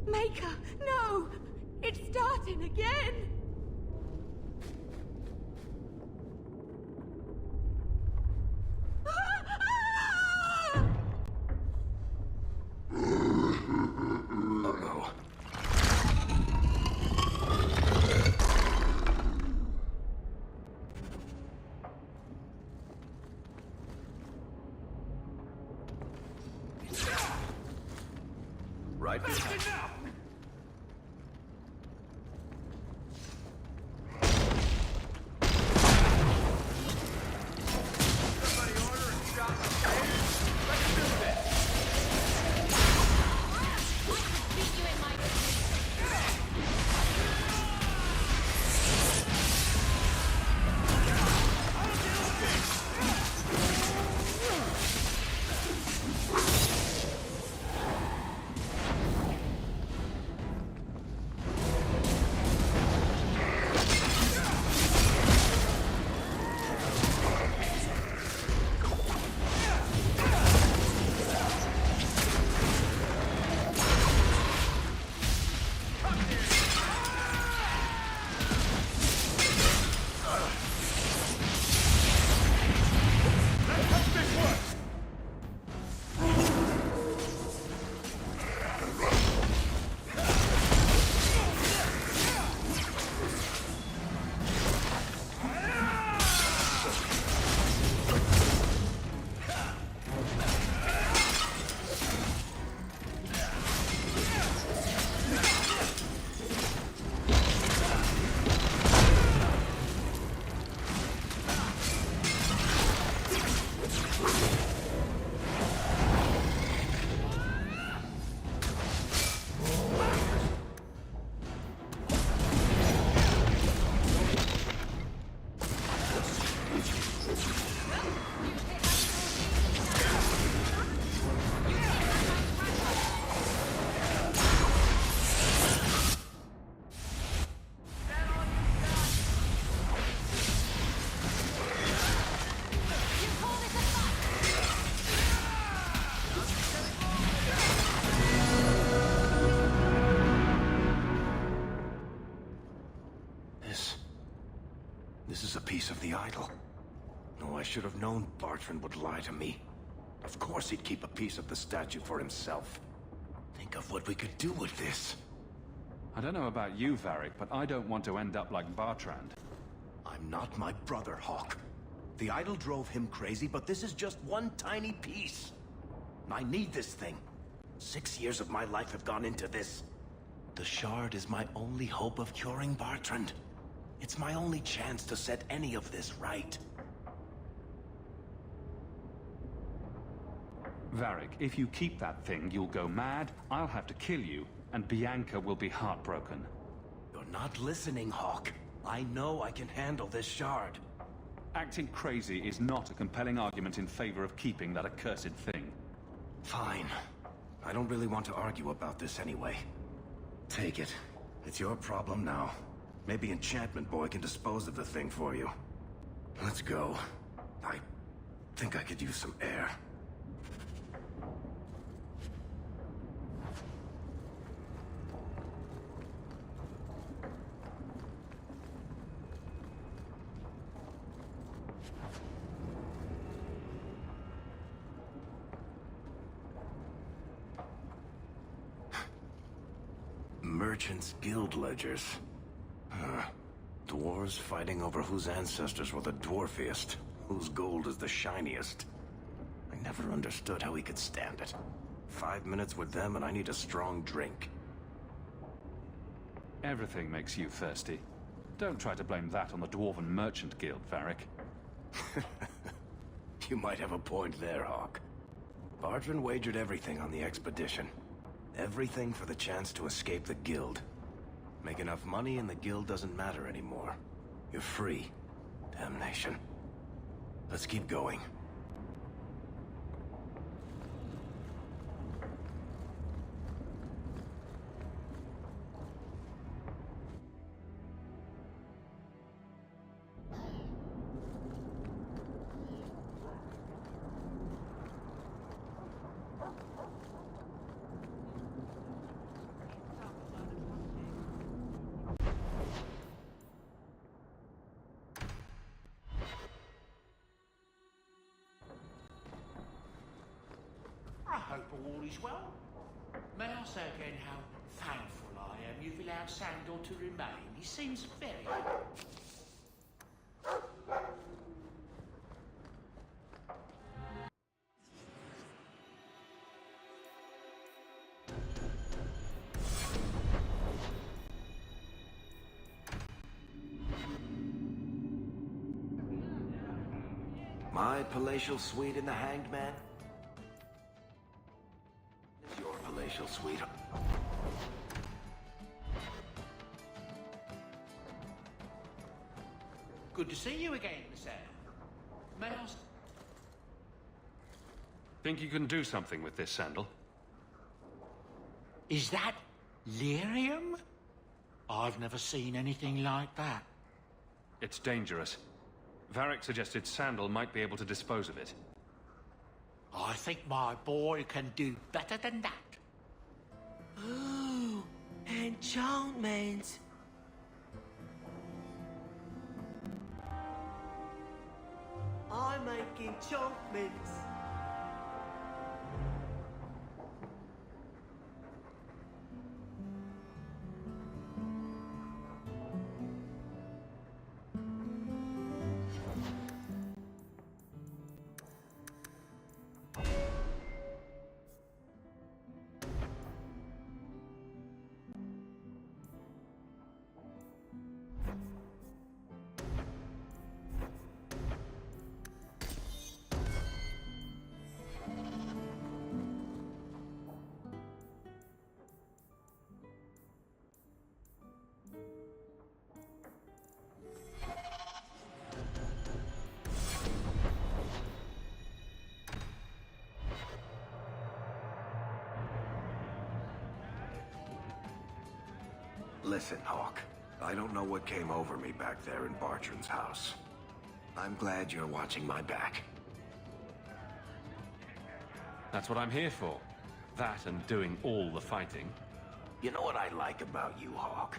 Maker, no! It's starting again! Uh-oh. Right behind. This is a piece of the idol. No, I should have known Bartrand would lie to me. Of course he'd keep a piece of the statue for himself. Think of what we could do with this. I don't know about you, Varric, but I don't want to end up like Bartrand. I'm not my brother, Hawk. The idol drove him crazy, but this is just one tiny piece. I need this thing. 6 years of my life have gone into this. The shard is my only hope of curing Bartrand. It's my only chance to set any of this right. Varric, if you keep that thing, you'll go mad, I'll have to kill you, and Bianca will be heartbroken. You're not listening, Hawk. I know I can handle this shard. Acting crazy is not a compelling argument in favor of keeping that accursed thing. Fine. I don't really want to argue about this anyway. Take it. It's your problem now. Maybe Enchantment Boy can dispose of the thing for you. Let's go. I think I could use some air. Merchants' Guild ledgers. Dwarves fighting over whose ancestors were the dwarfiest, whose gold is the shiniest. I never understood how he could stand it. 5 minutes with them and I need a strong drink. Everything makes you thirsty. Don't try to blame that on the Dwarven Merchant Guild, Varric. You might have a point there, Hawk. Bartrand wagered everything on the expedition. Everything for the chance to escape the guild. Make enough money and the guild doesn't matter anymore. You're free. Damnation. Let's keep going. all is well. May I say again how thankful I am you've allowed Sandor to remain. He seems very... My palatial suite in the Hanged Man? It's your palatial suite. Good to see you again, Sam. May I... Think you can do something with this sandal? Is that lyrium? I've never seen anything like that. It's dangerous. Varric suggested Sandal might be able to dispose of it. I think my boy can do better than that. Ooh, enchantments. I make enchantments. Listen, Hawk. I don't know what came over me back there in Bartran's house. I'm glad you're watching my back. That's what I'm here for. That and doing all the fighting. You know what I like about you, Hawk?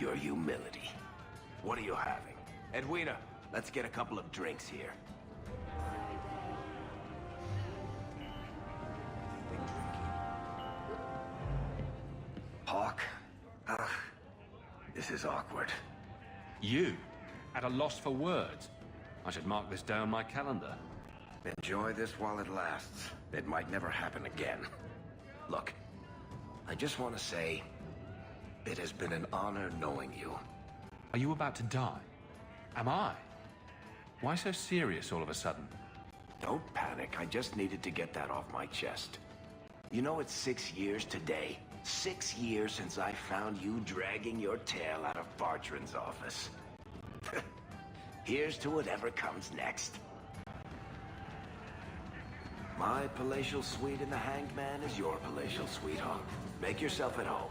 Your humility. What are you having? Edwina, let's get a couple of drinks here. Hawk? This is awkward. You? At a loss for words? I should mark this down my calendar. Enjoy this while it lasts. It might never happen again. Look, I just want to say, it has been an honor knowing you. Are you about to die? Am I? Why so serious all of a sudden? Don't panic. I just needed to get that off my chest. You know, it's 6 years today. 6 years since I found you dragging your tail out of Bartran's office. Here's to whatever comes next. My palatial suite in the Hanged Man is your palatial suite, Hawk. Make yourself at home.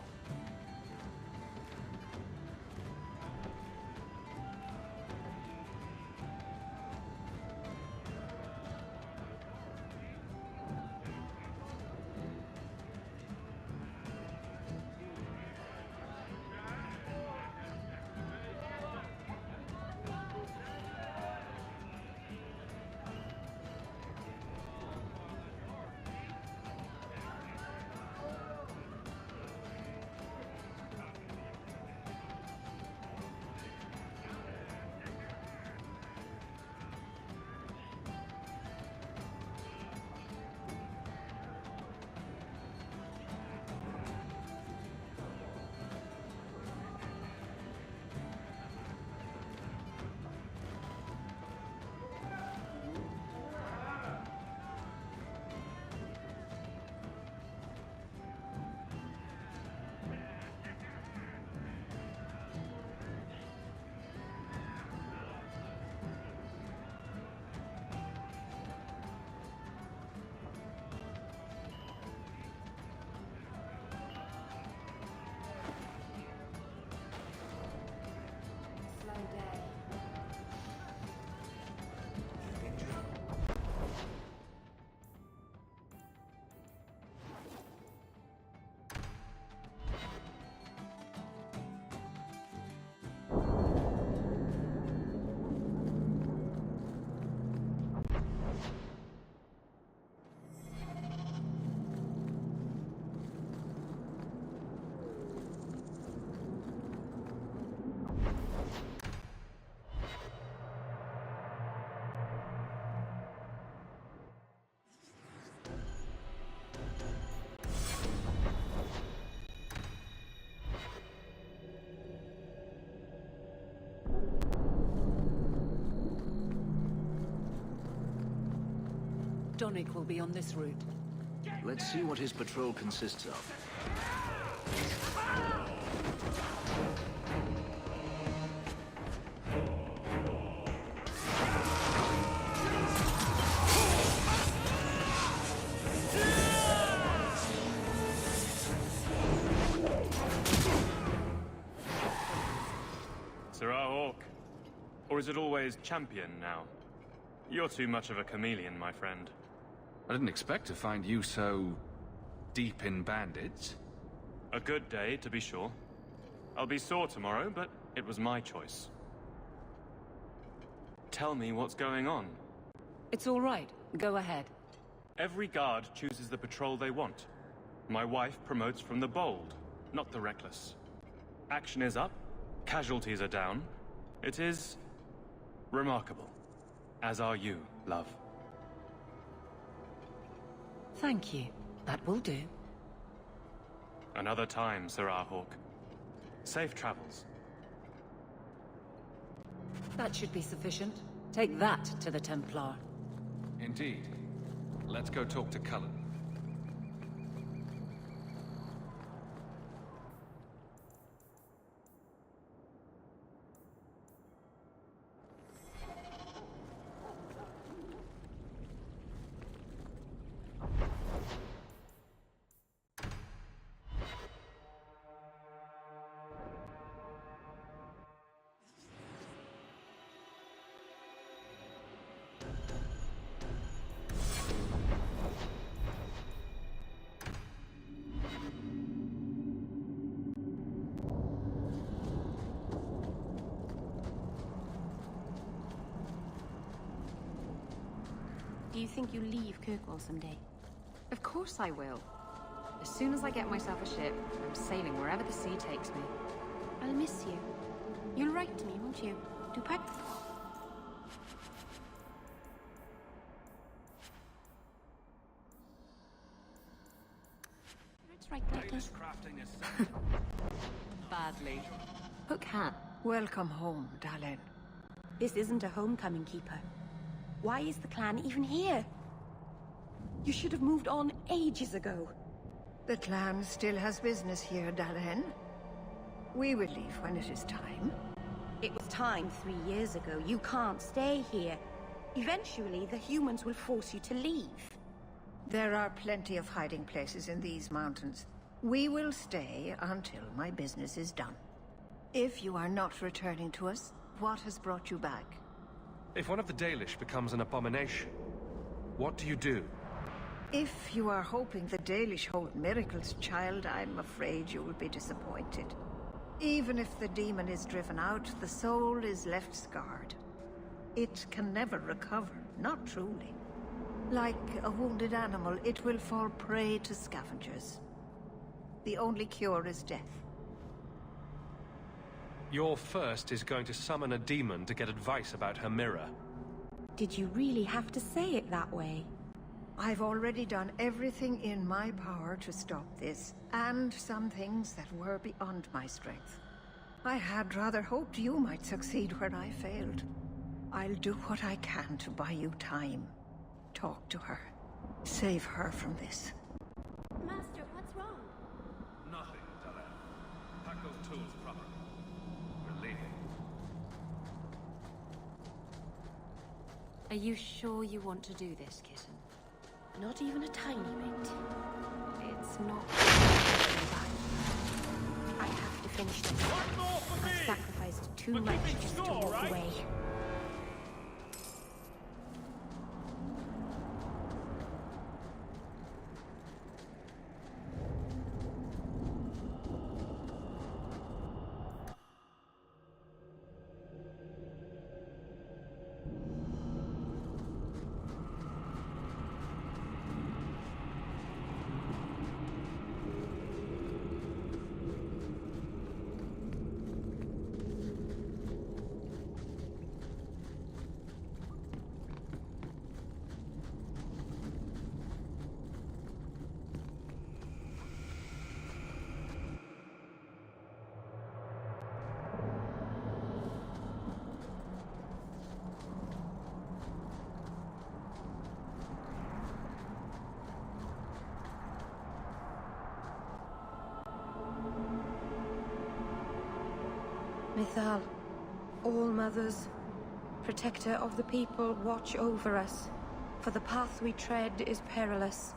Donnic will be on this route. Let's see what his patrol consists of. Serah Hawk. Or is it always champion now? You're too much of a chameleon, my friend. I didn't expect to find you so... deep in bandits. A good day, to be sure. I'll be sore tomorrow, but it was my choice. Tell me what's going on. It's all right. Go ahead. Every guard chooses the patrol they want. My wife promotes from the bold, not the reckless. Action is up, casualties are down. It is... remarkable. As are you, love. Thank you. That will do. Another time, Serah Hawk. Safe travels. That should be sufficient. Take that to the Templar. Indeed. Let's go talk to Cullen. Do you think you'll leave Kirkwall someday? Of course I will. As soon as I get myself a ship, I'm sailing wherever the sea takes me. I'll miss you. You'll write to me, won't you? Dupac? Let's write letters. Badly. Hook hat. Welcome home, Dalen. This isn't a homecoming, Keeper. Why is the clan even here? You should have moved on ages ago. The clan still has business here, Dalen. We will leave when it is time. It was time 3 years ago. You can't stay here. Eventually, the humans will force you to leave. There are plenty of hiding places in these mountains. We will stay until my business is done. If you are not returning to us, what has brought you back? If one of the Dalish becomes an abomination, what do you do? If you are hoping the Dalish hold miracles, child, I'm afraid you will be disappointed. Even if the demon is driven out, the soul is left scarred. It can never recover, not truly. Like a wounded animal, it will fall prey to scavengers. The only cure is death. Your first is going to summon a demon to get advice about her mirror. Did you really have to say it that way? I've already done everything in my power to stop this, and some things that were beyond my strength. I had rather hoped you might succeed where I failed. I'll do what I can to buy you time. Talk to her. Save her from this. Master, what's wrong? Nothing, Dalen. Pack those tools properly. We're leaving. Are you sure you want to do this, kitten? Not even a tiny bit. It's not... I have to finish this. I've sacrificed too much just to walk away. Mythal, All-Mothers, protector of the people, watch over us, for the path we tread is perilous.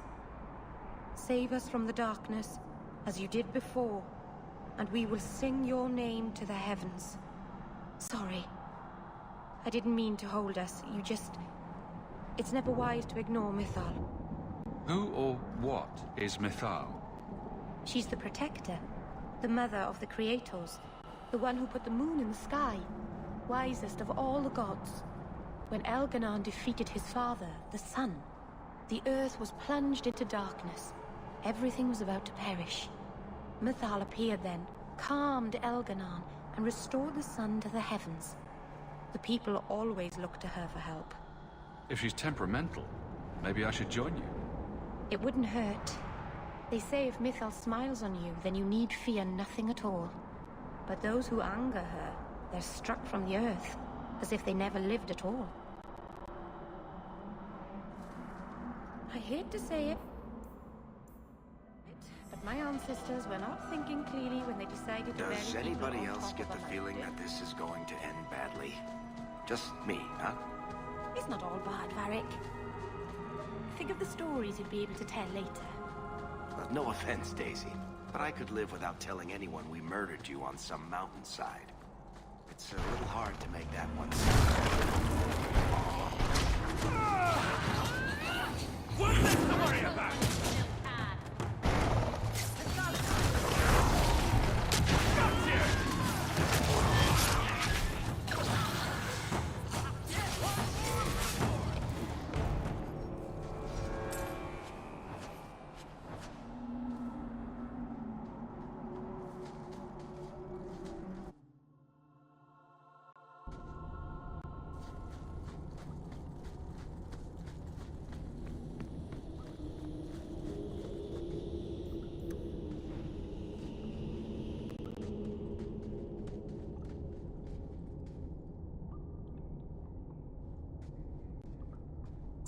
Save us from the darkness, as you did before, and we will sing your name to the heavens. Sorry. I didn't mean to hold us, It's never wise to ignore Mythal. Who or what is Mythal? She's the protector, the mother of the creators, the one who put the moon in the sky, wisest of all the gods. When Elganon defeated his father, the sun, the earth was plunged into darkness. Everything was about to perish. Mythal appeared then, calmed Elganon, and restored the sun to the heavens. The people always look to her for help. If she's temperamental, maybe I should join you. It wouldn't hurt. They say if Mythal smiles on you, then you need fear nothing at all. But those who anger her, they're struck from the earth, as if they never lived at all. I hate to say it, but my ancestors were not thinking clearly when they decided to bury Does people anybody on else top get of the a feeling mountain. that this is going to end badly? Just me, huh? It's not all bad, Varric. Think of the stories you'd be able to tell later. No offense, Daisy, but I could live without telling anyone we murdered you on some mountainside. It's a little hard to make that one What's this to worry about?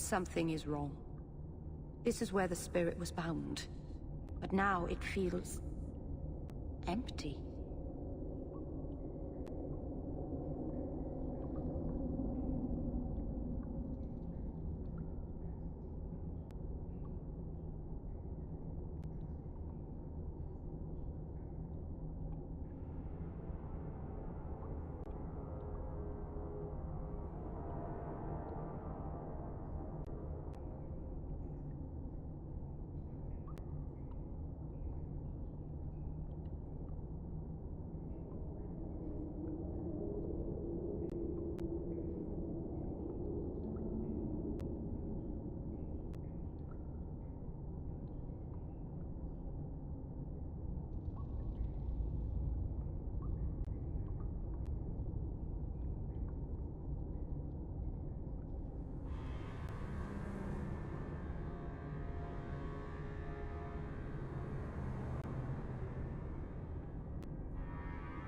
Something is wrong. This is where the spirit was bound. But now it feels empty.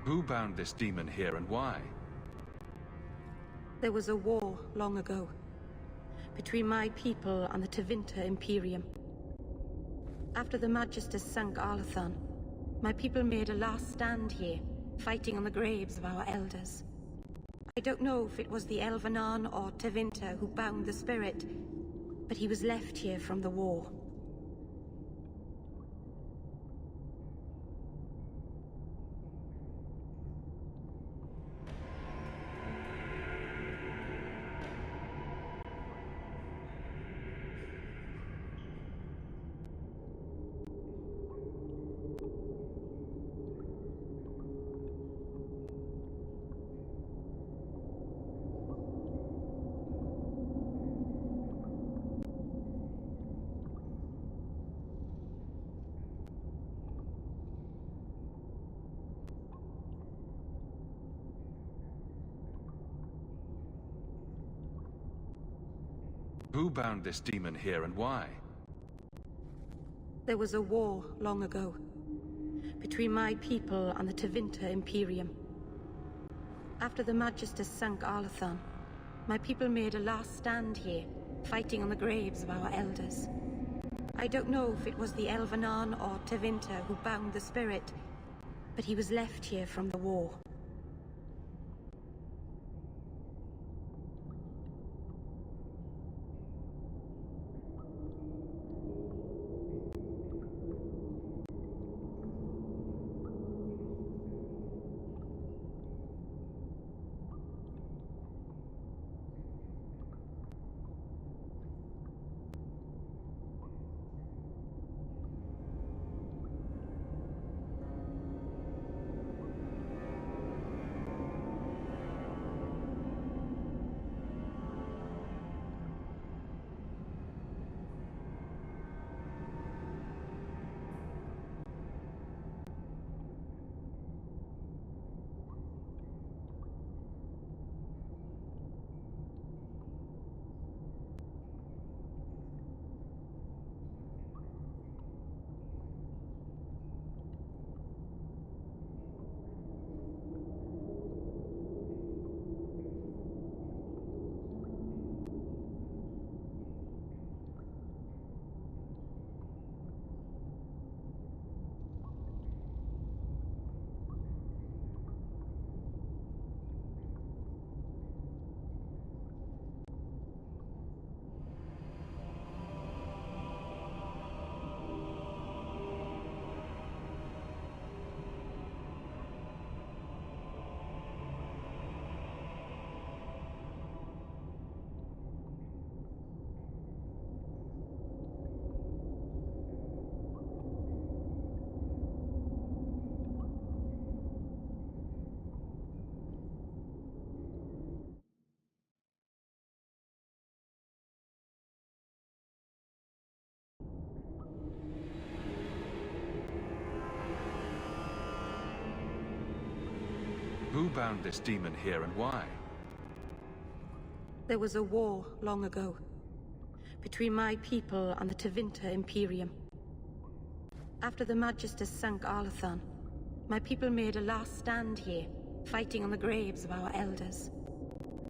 Who bound this demon here and why? There was a war long ago between my people and the Tevinter Imperium. After the Magisters sank Arlathan, my people made a last stand here, fighting on the graves of our elders. I don't know if it was the Elvenan or Tevinter who bound the spirit, but he was left here from the war. Who bound this demon here and why? There was a war long ago between my people and the Tevinter Imperium. After the Magisters sank Arlathan, my people made a last stand here, fighting on the graves of our elders. I don't know if it was the Elvenan or Tevinter who bound the spirit, but he was left here from the war. Who bound this demon here and why? There was a war long ago between my people and the Tevinter Imperium. After the Magisters sank Arlathan, my people made a last stand here, fighting on the graves of our elders.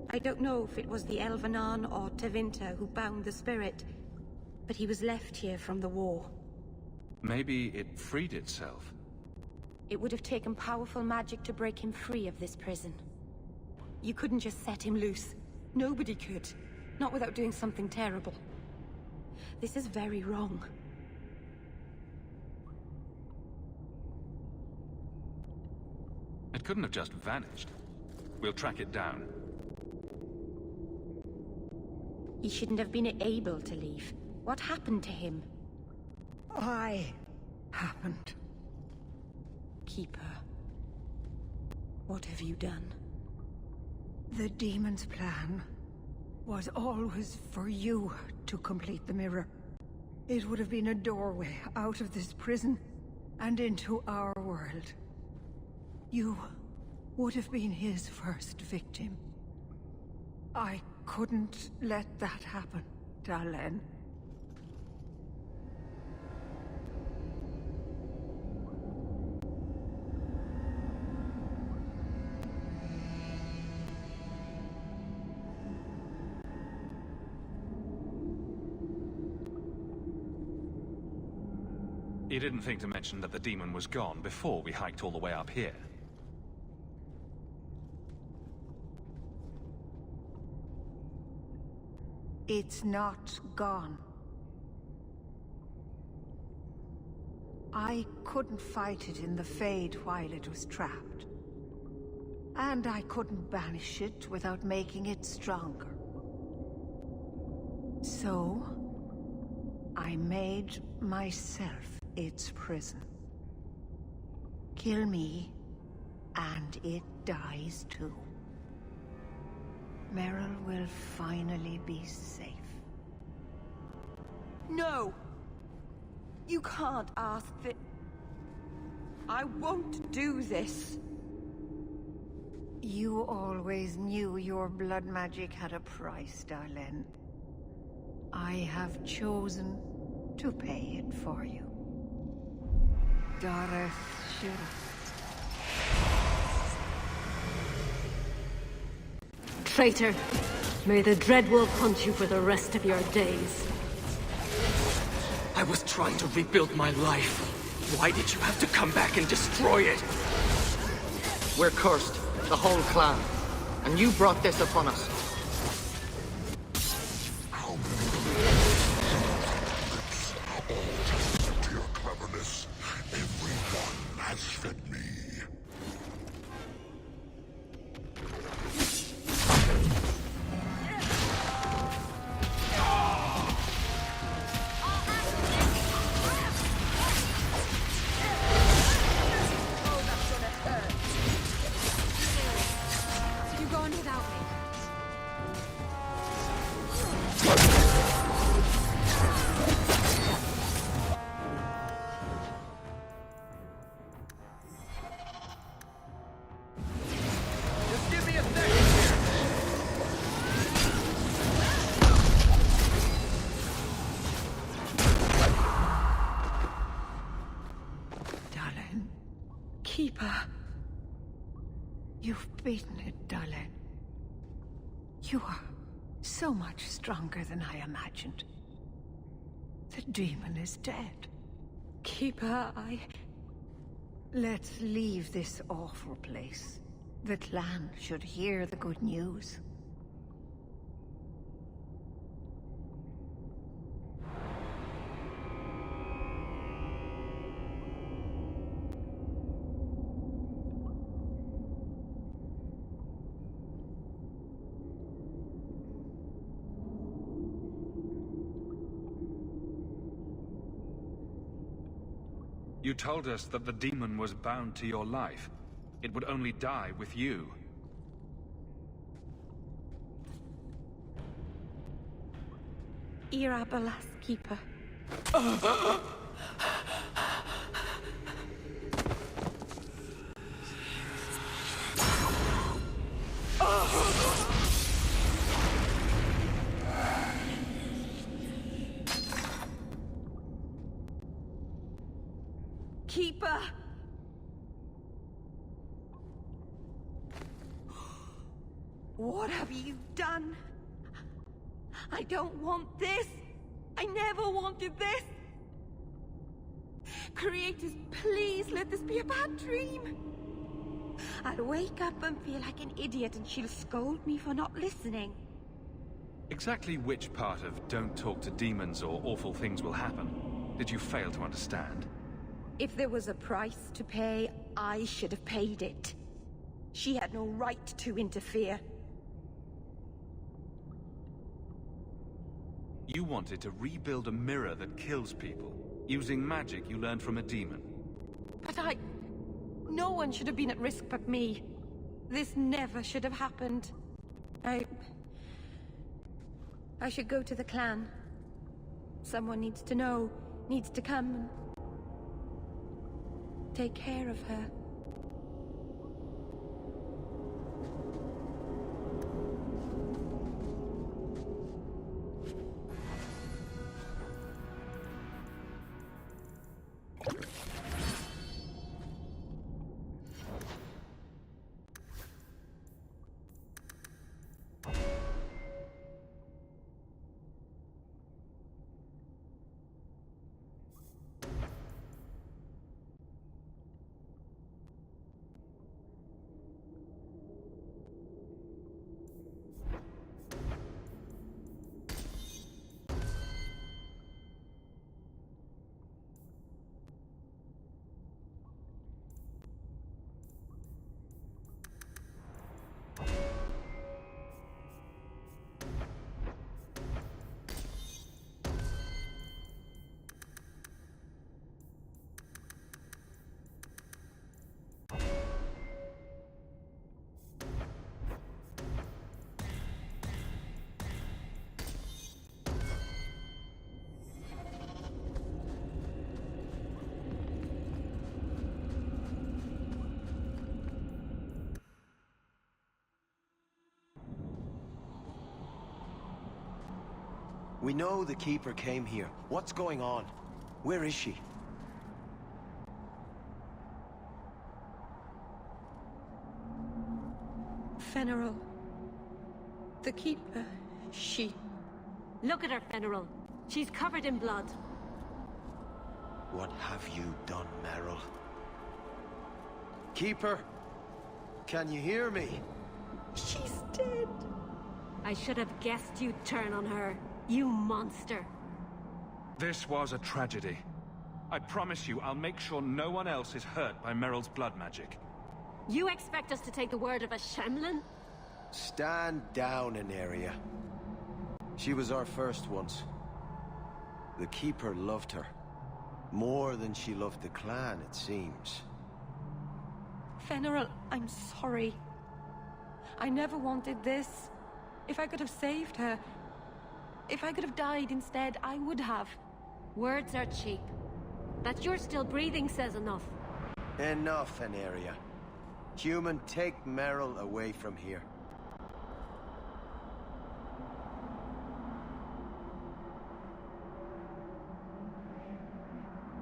I don't know if it was the Elvenar or Tevinter who bound the spirit, but he was left here from the war. Maybe it freed itself. It would have taken powerful magic to break him free of this prison. You couldn't just set him loose. Nobody could. Not without doing something terrible. This is very wrong. It couldn't have just vanished. We'll track it down. He shouldn't have been able to leave. What happened to him? I happened. Keeper. What have you done? The demon's plan was always for you to complete the mirror. It would have been a doorway out of this prison and into our world. You would have been his first victim. I couldn't let that happen, Dalen. You didn't think to mention that the demon was gone before we hiked all the way up here. It's not gone. I couldn't fight it in the Fade while it was trapped. And I couldn't banish it without making it stronger. So, I made myself its prison. Kill me, and it dies too. Merrill will finally be safe. No! You can't ask that. I won't do this. You always knew your blood magic had a price, Dalen. I have chosen to pay it for you. Dareth Shira. Traitor! May the Dreadwolf hunt you for the rest of your days. I was trying to rebuild my life. Why did you have to come back and destroy it? We're cursed, the whole clan. And you brought this upon us. To your cleverness, everyone has fed me. Keeper. You've beaten it, Dalen. You are so much stronger than I imagined. The demon is dead. Keeper, Let's leave this awful place. The clan should hear the good news. You told us that the demon was bound to your life. It would only die with you. Irabalas, Keeper. Keeper! What have you done? I don't want this! I never wanted this! Creators, please let this be a bad dream! I'll wake up and feel like an idiot and she'll scold me for not listening. Exactly which part of don't talk to demons or awful things will happen did you fail to understand? If there was a price to pay, I should have paid it. She had no right to interfere. You wanted to rebuild a mirror that kills people, using magic you learned from a demon. But no one should have been at risk but me. This never should have happened. I should go to the clan. Someone needs to know, needs to come and take care of her. We know the Keeper came here. What's going on? Where is she? Fenrir. The Keeper, she... Look at her, Fenrir. She's covered in blood. What have you done, Merrill? Keeper? Can you hear me? She's dead. I should have guessed you'd turn on her. You monster. This was a tragedy. I promise you, I'll make sure no one else is hurt by Meryl's blood magic. You expect us to take the word of a Shemlin? Stand down, Aneria. She was our first once. The Keeper loved her. More than she loved the clan, it seems. Fenrir, I'm sorry. I never wanted this. If I could have saved her, if I could have died instead, I would have. Words are cheap. That you're still breathing says enough. Enough, Aneria. Human, take Merrill away from here.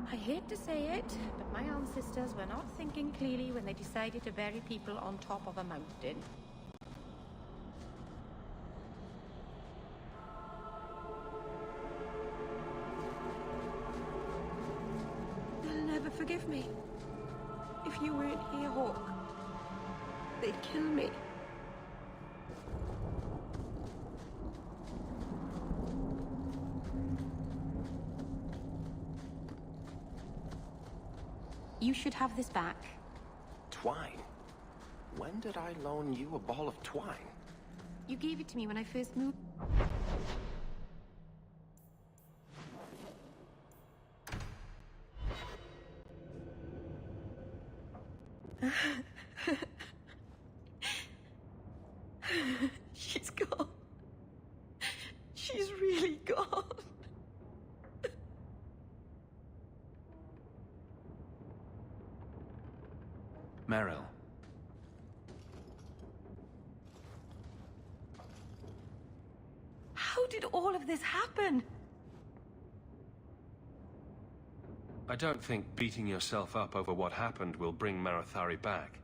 I hate to say it, but my ancestors were not thinking clearly when they decided to bury people on top of a mountain. They'll never forgive me. If you weren't here, Hawke, they'd kill me. You should have this back. Twine? When did I loan you a ball of twine? You gave it to me when I first moved. She's gone. She's really gone. Meryl. How did all of this happen? I don't think beating yourself up over what happened will bring Marathari back.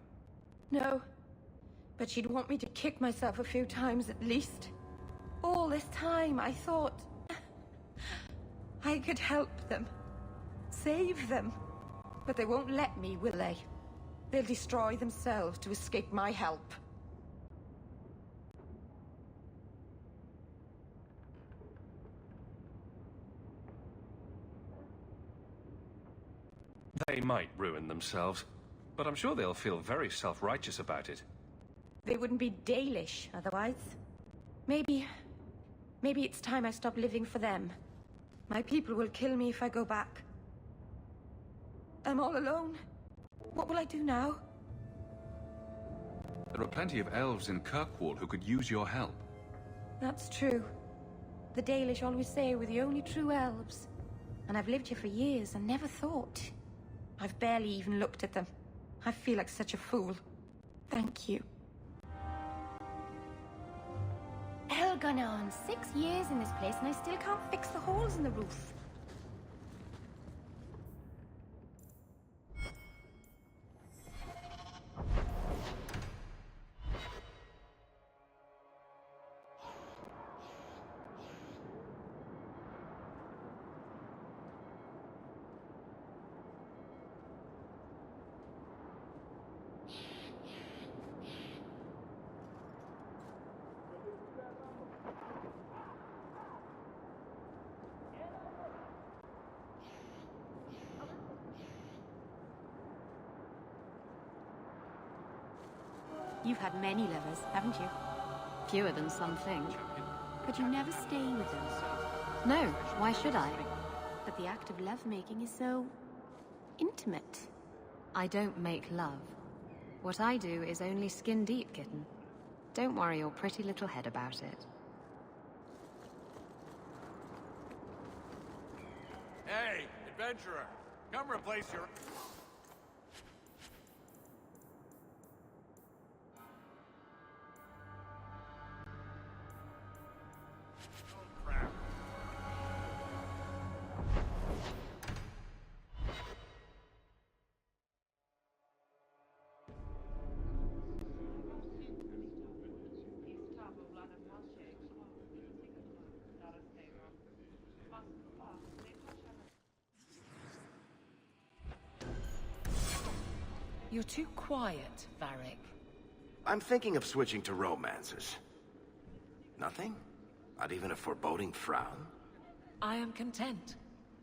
No. But she'd want me to kick myself a few times at least. All this time, I thought I could help them. Save them. But they won't let me, will they? They'll destroy themselves to escape my help. They might ruin themselves, but I'm sure they'll feel very self-righteous about it. They wouldn't be Dalish otherwise. Maybe it's time I stop living for them. My people will kill me if I go back. I'm all alone. What will I do now? There are plenty of elves in Kirkwall who could use your help. That's true. The Dalish always say we're the only true elves. And I've lived here for years and never thought. I've barely even looked at them. I feel like such a fool. Thank you. Elgonon, 6 years in this place and I still can't fix the holes in the roof. You've had many lovers, haven't you? Fewer than some think. But you never stay with them. No, why should I? But the act of lovemaking is so intimate. I don't make love. What I do is only skin deep, kitten. Don't worry your pretty little head about it. Hey, adventurer! Come replace your... You're too quiet, Varric. I'm thinking of switching to romances. Nothing? Not even a foreboding frown? I am content.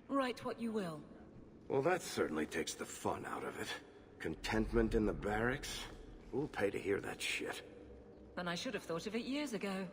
Write what you will. Well, that certainly takes the fun out of it. Contentment in the barracks? Who'll pay to hear that shit? And I should have thought of it years ago.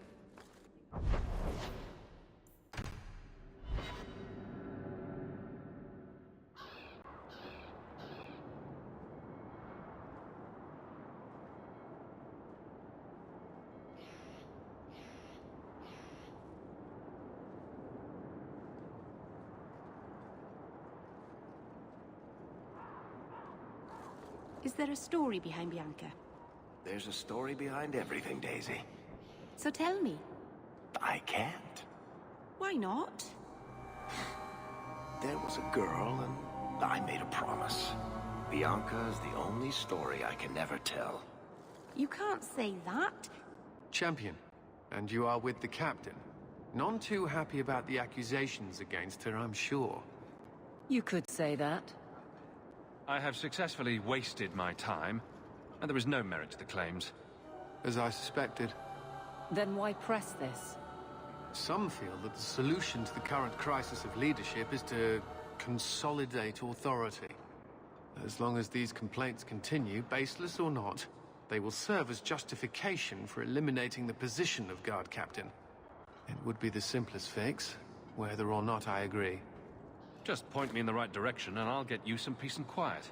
Is there a story behind Bianca? There's a story behind everything, Daisy. So tell me. I can't. Why not? There was a girl, and I made a promise. Bianca is the only story I can never tell. You can't say that. Champion, and you are with the captain. None too happy about the accusations against her, I'm sure. You could say that. I have successfully wasted my time, and there is no merit to the claims. As I suspected. Then why press this? Some feel that the solution to the current crisis of leadership is to consolidate authority. As long as these complaints continue, baseless or not, they will serve as justification for eliminating the position of guard captain. It would be the simplest fix, whether or not I agree. Just point me in the right direction and I'll get you some peace and quiet.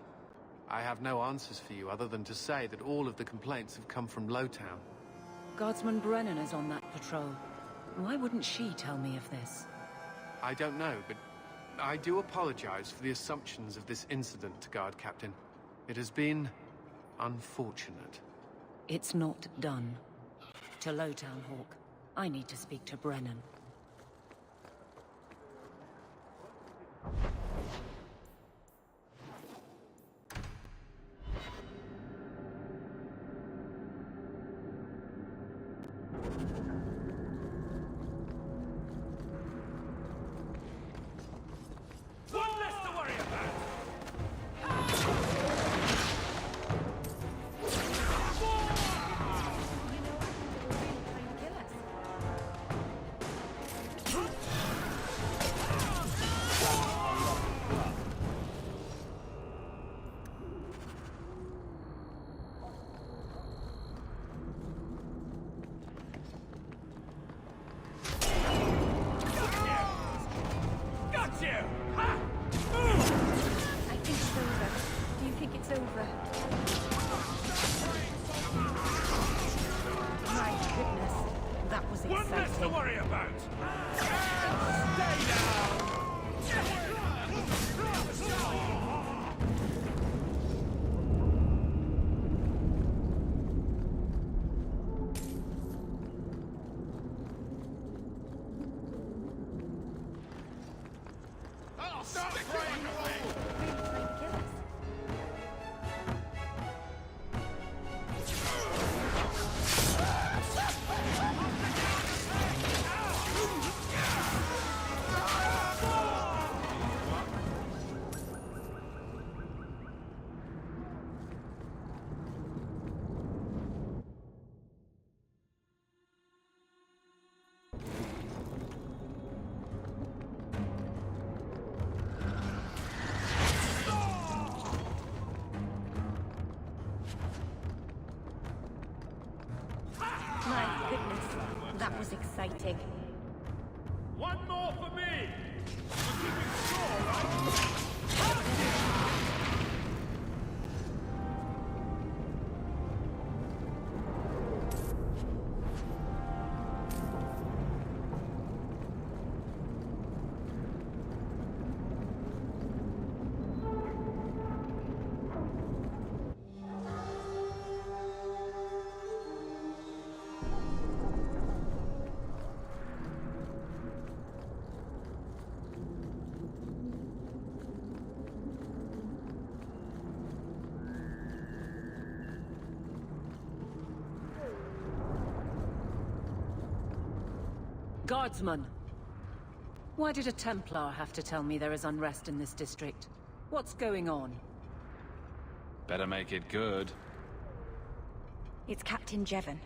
I have no answers for you other than to say that all of the complaints have come from Lowtown. Guardsman Brennan is on that patrol. Why wouldn't she tell me of this? I don't know, but I do apologize for the assumptions of this incident, Guard Captain. It has been unfortunate. It's not done. To Lowtown, Hawke. I need to speak to Brennan. Stop playing away! My goodness, that was exciting. One more for me! We're keeping score, right? Guardsman! Why did a Templar have to tell me there is unrest in this district? What's going on? Better make it good. It's Captain Jevon.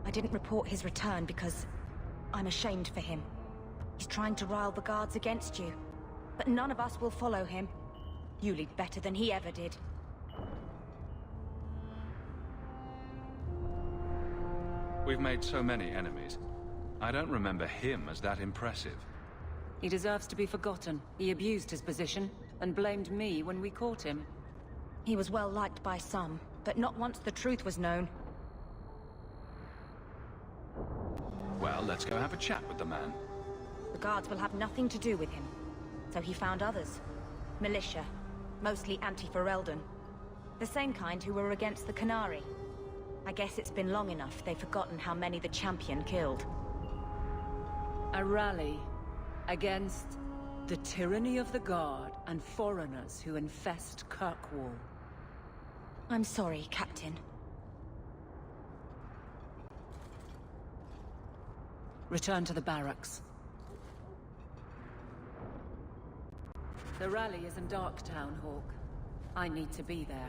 I didn't report his return because I'm ashamed for him. He's trying to rile the guards against you. But none of us will follow him. You lead better than he ever did. We've made so many enemies. I don't remember him as that impressive. He deserves to be forgotten. He abused his position and blamed me when we caught him. He was well liked by some, but not once the truth was known. Well, let's go have a chat with the man. The guards will have nothing to do with him. So he found others. Militia. Mostly anti-Ferelden. The same kind who were against the Qunari. I guess it's been long enough they've forgotten how many the Champion killed. A rally against the tyranny of the Guard and foreigners who infest Kirkwall. I'm sorry, Captain. Return to the barracks. The rally is in Darktown, Hawke. I need to be there.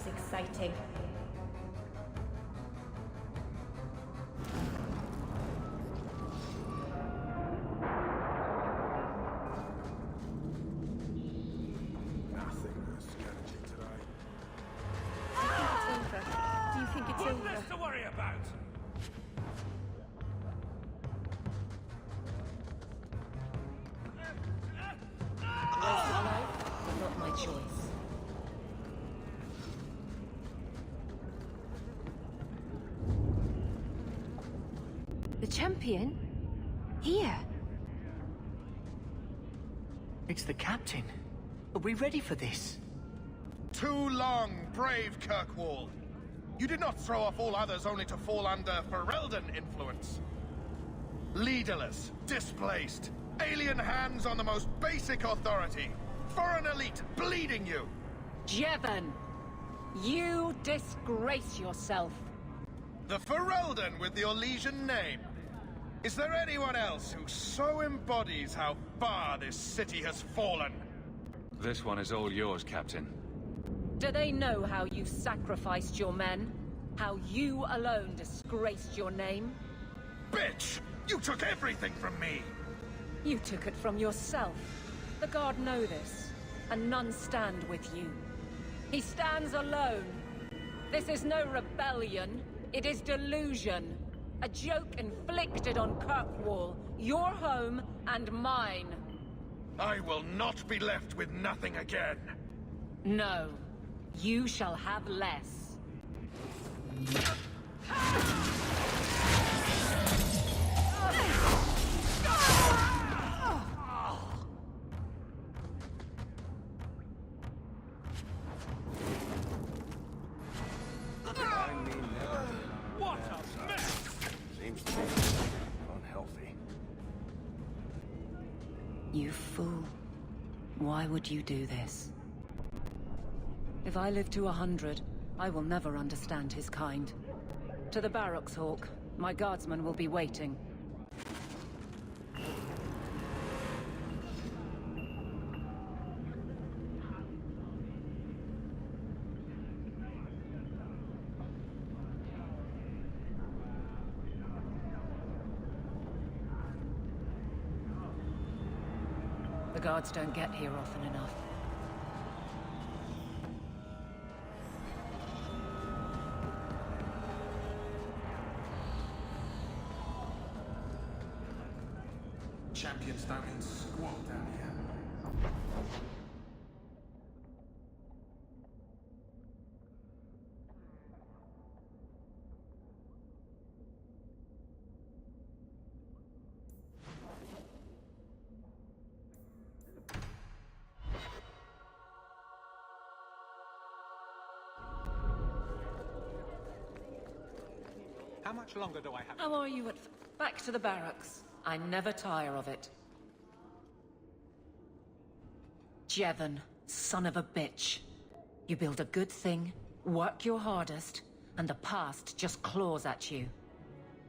Exciting. Nothing has strategy today. Do you think it's over? What's less to worry about? But not my choice. The Champion? Here? It's the Captain. Are we ready for this? Too long, brave Kirkwall. You did not throw off all others only to fall under Ferelden influence. Leaderless, displaced, alien hands on the most basic authority. Foreign elite bleeding you. Jevon! You disgrace yourself. The Ferelden with the Orlesian name. Is there anyone else who so embodies how far this city has fallen? This one is all yours, Captain. Do they know how you sacrificed your men? How you alone disgraced your name? Bitch! You took everything from me! You took it from yourself. The Guard know this, and none stand with you. He stands alone. This is no rebellion. It is delusion. A joke inflicted on Kirkwall, your home and mine. I will not be left with nothing again. No. You shall have less. What a mess! Seems to be unhealthy. You fool. Why would you do this? If I live to 100, I will never understand his kind. To the barracks, Hawke. My guardsmen will be waiting. The guards don't get here often enough. Champions don't mean squat down here. How much longer do I have? How are you at... Back to the barracks. I never tire of it. Jevon, son of a bitch. You build a good thing, work your hardest, and the past just claws at you.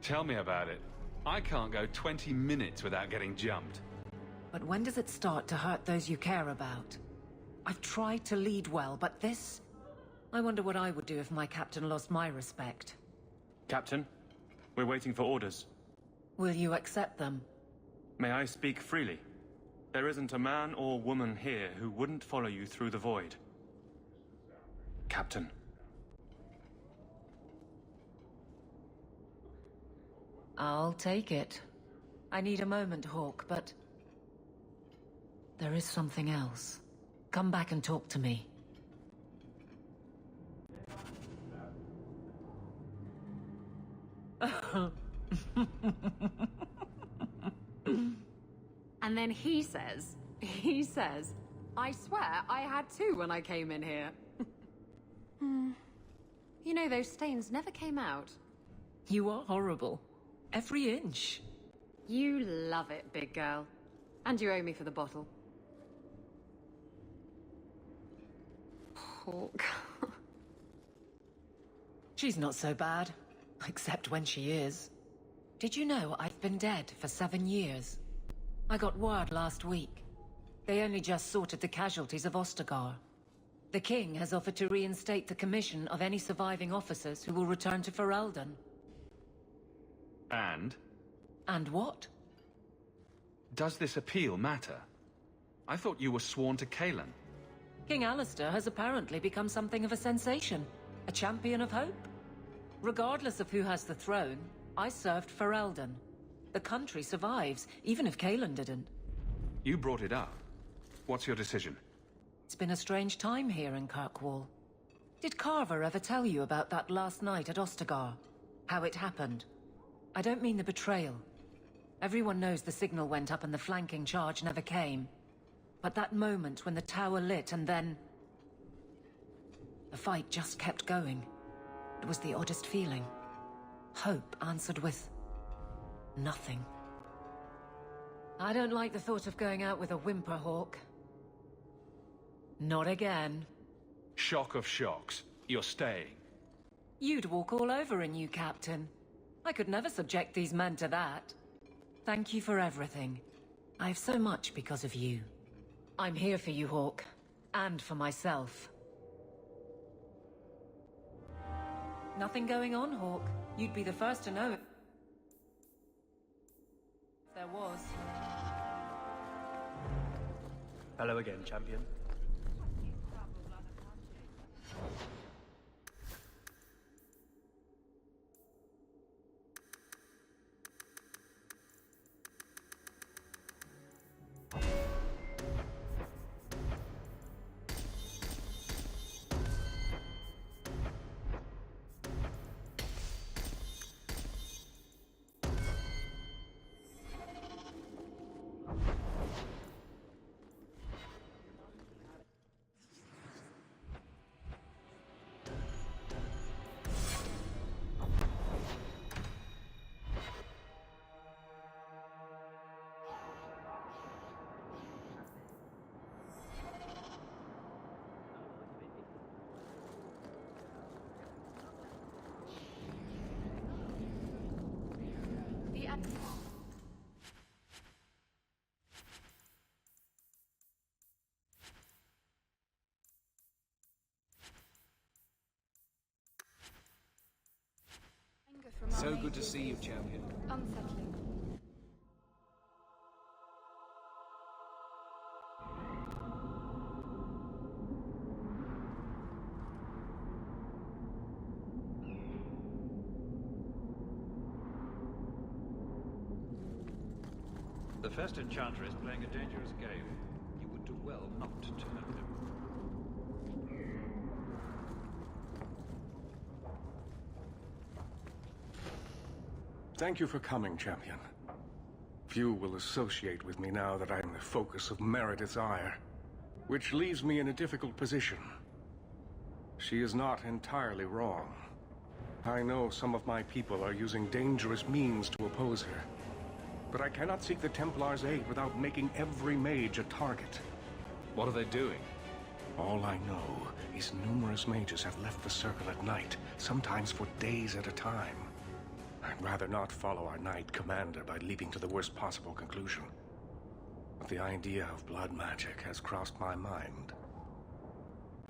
Tell me about it. I can't go 20 minutes without getting jumped. But when does it start to hurt those you care about? I've tried to lead well, but this... I wonder what I would do if my captain lost my respect. Captain, we're waiting for orders. Will you accept them? May I speak freely? There isn't a man or woman here who wouldn't follow you through the void. Captain. I'll take it. I need a moment, Hawke, but... there is something else. Come back and talk to me. And then he says, I swear I had two when I came in here. You know, those stains never came out. You are horrible. Every inch. You love it, big girl. And you owe me for the bottle. Hawke. She's not so bad. Except when she is. Did you know I've been dead for 7 years? I got word last week. They only just sorted the casualties of Ostagar. The king has offered to reinstate the commission of any surviving officers who will return to Ferelden. And? And what? Does this appeal matter? I thought you were sworn to Cailan. King Alistair has apparently become something of a sensation. A champion of hope. Regardless of who has the throne, I served Ferelden. The country survives, even if Cailan didn't. You brought it up. What's your decision? It's been a strange time here in Kirkwall. Did Carver ever tell you about that last night at Ostagar? How it happened? I don't mean the betrayal. Everyone knows the signal went up and the flanking charge never came. But that moment when the tower lit and then... the fight just kept going. It was the oddest feeling. Hope answered with... nothing. I don't like the thought of going out with a whimper, Hawke. Not again. Shock of shocks. You're staying. You'd walk all over a new captain. I could never subject these men to that. Thank you for everything. I have so much because of you. I'm here for you, Hawke. And for myself. Nothing going on, Hawke. You'd be the first to know if there was. Hello again, champion. So good to see you, champion. Unsettling. The first enchanter is playing a dangerous game. You would do well not to turn him. Thank you for coming, champion. Few will associate with me now that I am the focus of Meredith's ire, which leaves me in a difficult position. She is not entirely wrong. I know some of my people are using dangerous means to oppose her, but I cannot seek the Templars' aid without making every mage a target. What are they doing? All I know is numerous mages have left the Circle at night, sometimes for days at a time. I'd rather not follow our Knight Commander by leaping to the worst possible conclusion. But the idea of blood magic has crossed my mind.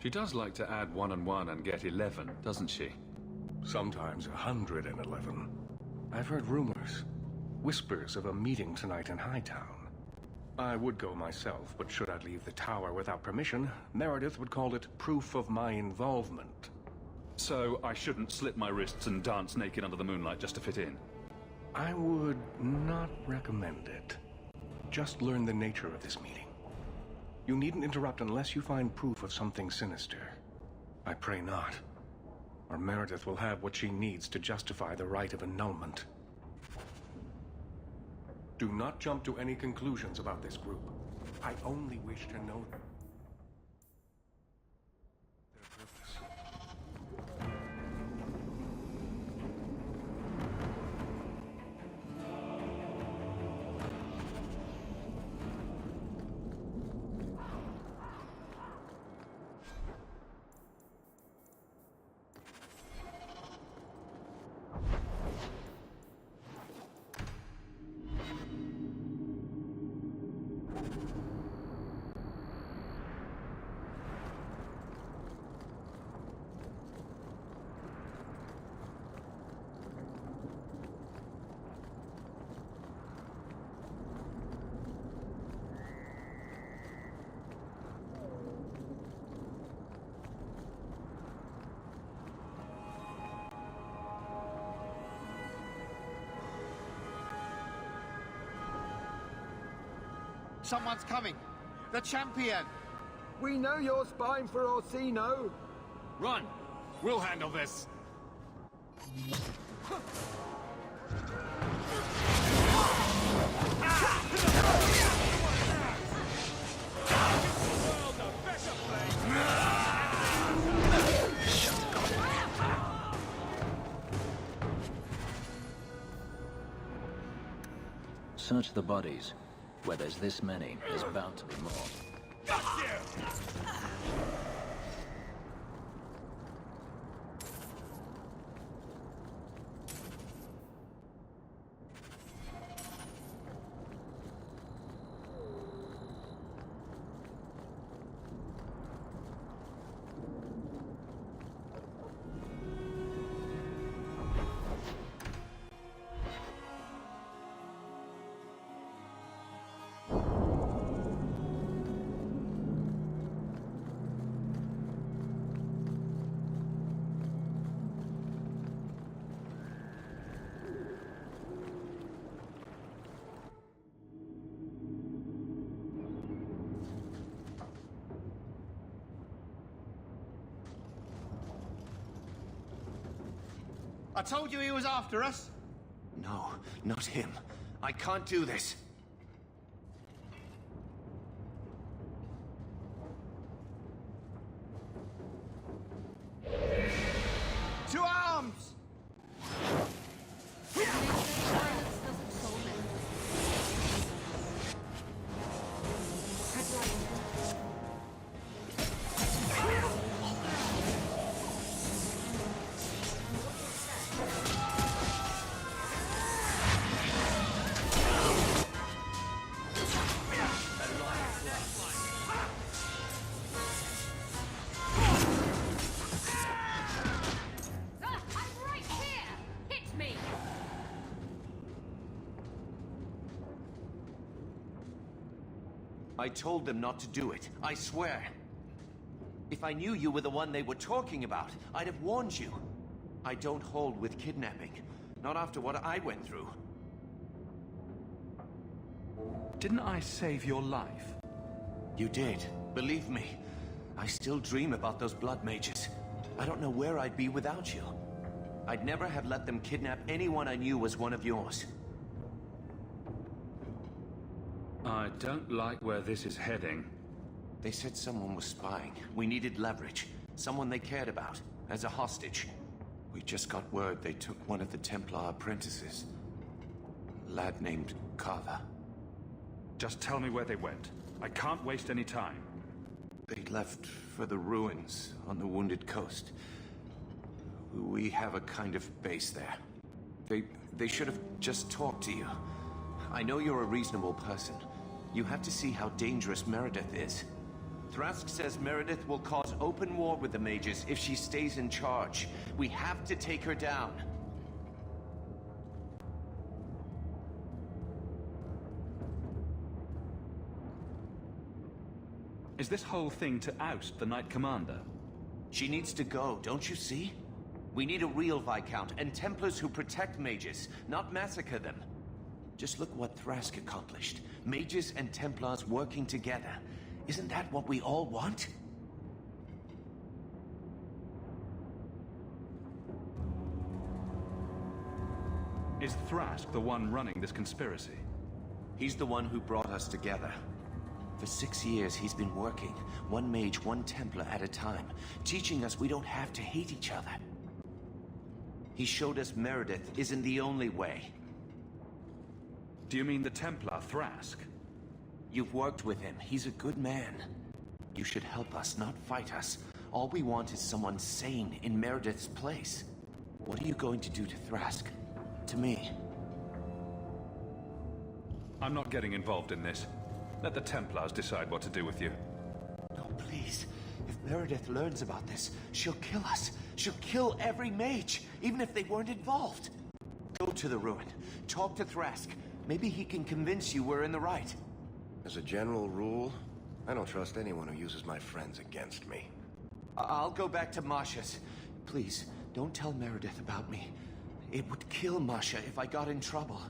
She does like to add 1 and 1 and get 11, doesn't she? Sometimes 111. I've heard rumors, whispers of a meeting tonight in Hightown. I would go myself, but should I leave the tower without permission, Meredith would call it proof of my involvement. So I shouldn't slit my wrists and dance naked under the moonlight just to fit in? I would not recommend it. Just learn the nature of this meeting. You needn't interrupt unless you find proof of something sinister. I pray not. Or Meredith will have what she needs to justify the right of annulment. Do not jump to any conclusions about this group. I only wish to know their purpose. Someone's coming! The champion! We know you're spying for Orsino! Run! We'll handle this! Search the bodies. Where there's this many, there's bound to be more. Got you! I told you he was after us. No, not him. I can't do this. To arms! I told them not to do it. I swear. If I knew you were the one they were talking about, I'd have warned you. I don't hold with kidnapping. Not after what I went through. Didn't I save your life? You did. Believe me. I still dream about those blood mages. I don't know where I'd be without you. I'd never have let them kidnap anyone I knew was one of yours. I don't like where this is heading. They said someone was spying. We needed leverage. Someone they cared about. As a hostage. We just got word they took one of the Templar apprentices. A lad named Carver. Just tell me where they went. I can't waste any time. They left for the ruins on the Wounded Coast. We have a kind of base there. They should have just talked to you. I know you're a reasonable person. You have to see how dangerous Meredith is. Thrask says Meredith will cause open war with the mages if she stays in charge. We have to take her down. Is this whole thing to oust the Knight Commander? She needs to go, don't you see? We need a real Viscount, and Templars who protect mages, not massacre them. Just look what Thrask accomplished. Mages and Templars working together. Isn't that what we all want? Is Thrask the one running this conspiracy? He's the one who brought us together. For 6 years, he's been working, one mage, one Templar at a time, teaching us we don't have to hate each other. He showed us Meredith isn't the only way. Do you mean the Templar, Thrask? You've worked with him. He's a good man. You should help us, not fight us. All we want is someone sane in Meredith's place. What are you going to do to Thrask? To me? I'm not getting involved in this. Let the Templars decide what to do with you. No, please. If Meredith learns about this, she'll kill us. She'll kill every mage, even if they weren't involved. Go to the ruin. Talk to Thrask. Maybe he can convince you we're in the right. As a general rule, I don't trust anyone who uses my friends against me. I'll go back to Masha's. Please, don't tell Meredith about me. It would kill Masha if I got in trouble.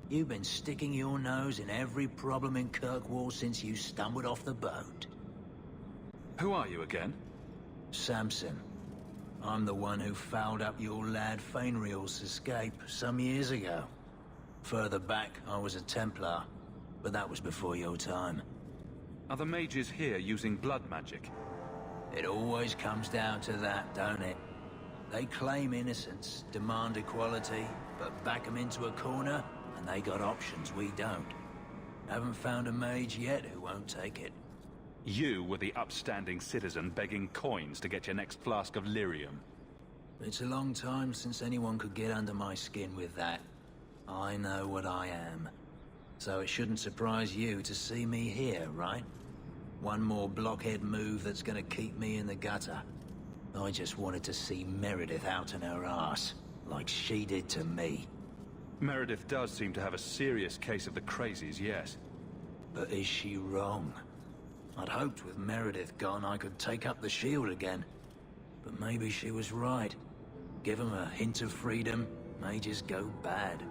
You've been sticking your nose in every problem in Kirkwall since you stumbled off the boat. Who are you again? Samson. I'm the one who fouled up your lad Fainriel's escape some years ago. Further back, I was a Templar, but that was before your time. Are the mages here using blood magic? It always comes down to that, don't it? They claim innocence, demand equality, but back them into a corner, and they got options we don't. Haven't found a mage yet who won't take it. You were the upstanding citizen begging coins to get your next flask of lyrium. It's a long time since anyone could get under my skin with that. I know what I am. So it shouldn't surprise you to see me here, right? One more blockhead move that's gonna keep me in the gutter. I just wanted to see Meredith out in her ass, like she did to me. Meredith does seem to have a serious case of the crazies, yes. But is she wrong? I'd hoped with Meredith gone I could take up the shield again. But maybe she was right. Give 'em a hint of freedom, may just go bad.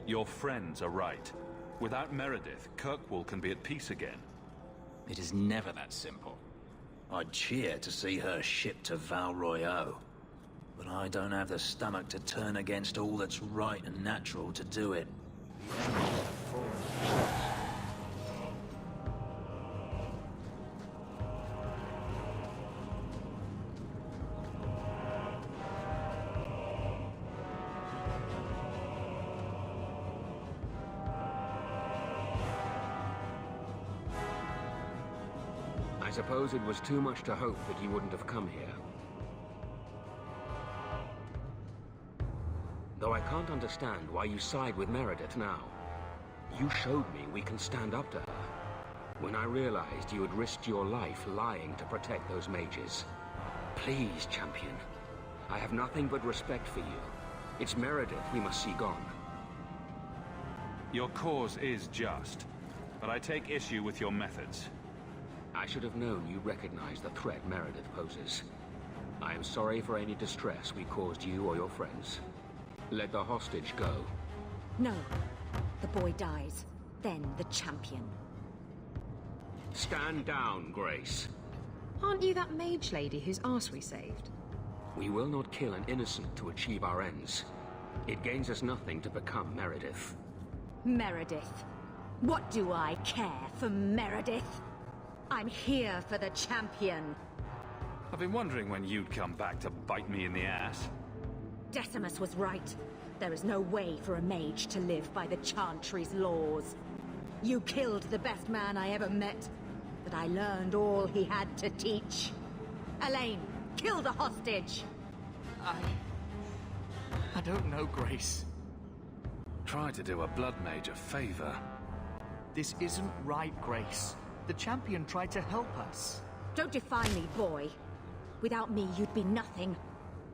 Your friends are right. Without Meredith, Kirkwall can be at peace again. It is never that simple. I'd cheer to see her shipped to Val Royeaux. But I don't have the stomach to turn against all that's right and natural to do it. I suppose it was too much to hope that you wouldn't have come here. Though I can't understand why you side with Meredith now. You showed me we can stand up to her. When I realized you had risked your life lying to protect those mages. Please, champion. I have nothing but respect for you. It's Meredith we must see gone. Your cause is just, but I take issue with your methods. I should have known you recognized the threat Meredith poses. I am sorry for any distress we caused you or your friends. Let the hostage go. No. The boy dies. Then the champion. Stand down, Grace. Aren't you that mage lady whose arse we saved? We will not kill an innocent to achieve our ends. It gains us nothing to become Meredith. Meredith. What do I care for Meredith? I'm here for the champion. I've been wondering when you'd come back to bite me in the ass. Decimus was right. There is no way for a mage to live by the Chantry's laws. You killed the best man I ever met, but I learned all he had to teach. Elaine, kill the hostage! I don't know, Grace. Try to do a blood mage a favor. This isn't right, Grace. The champion tried to help us. Don't define me, boy. Without me, you'd be nothing.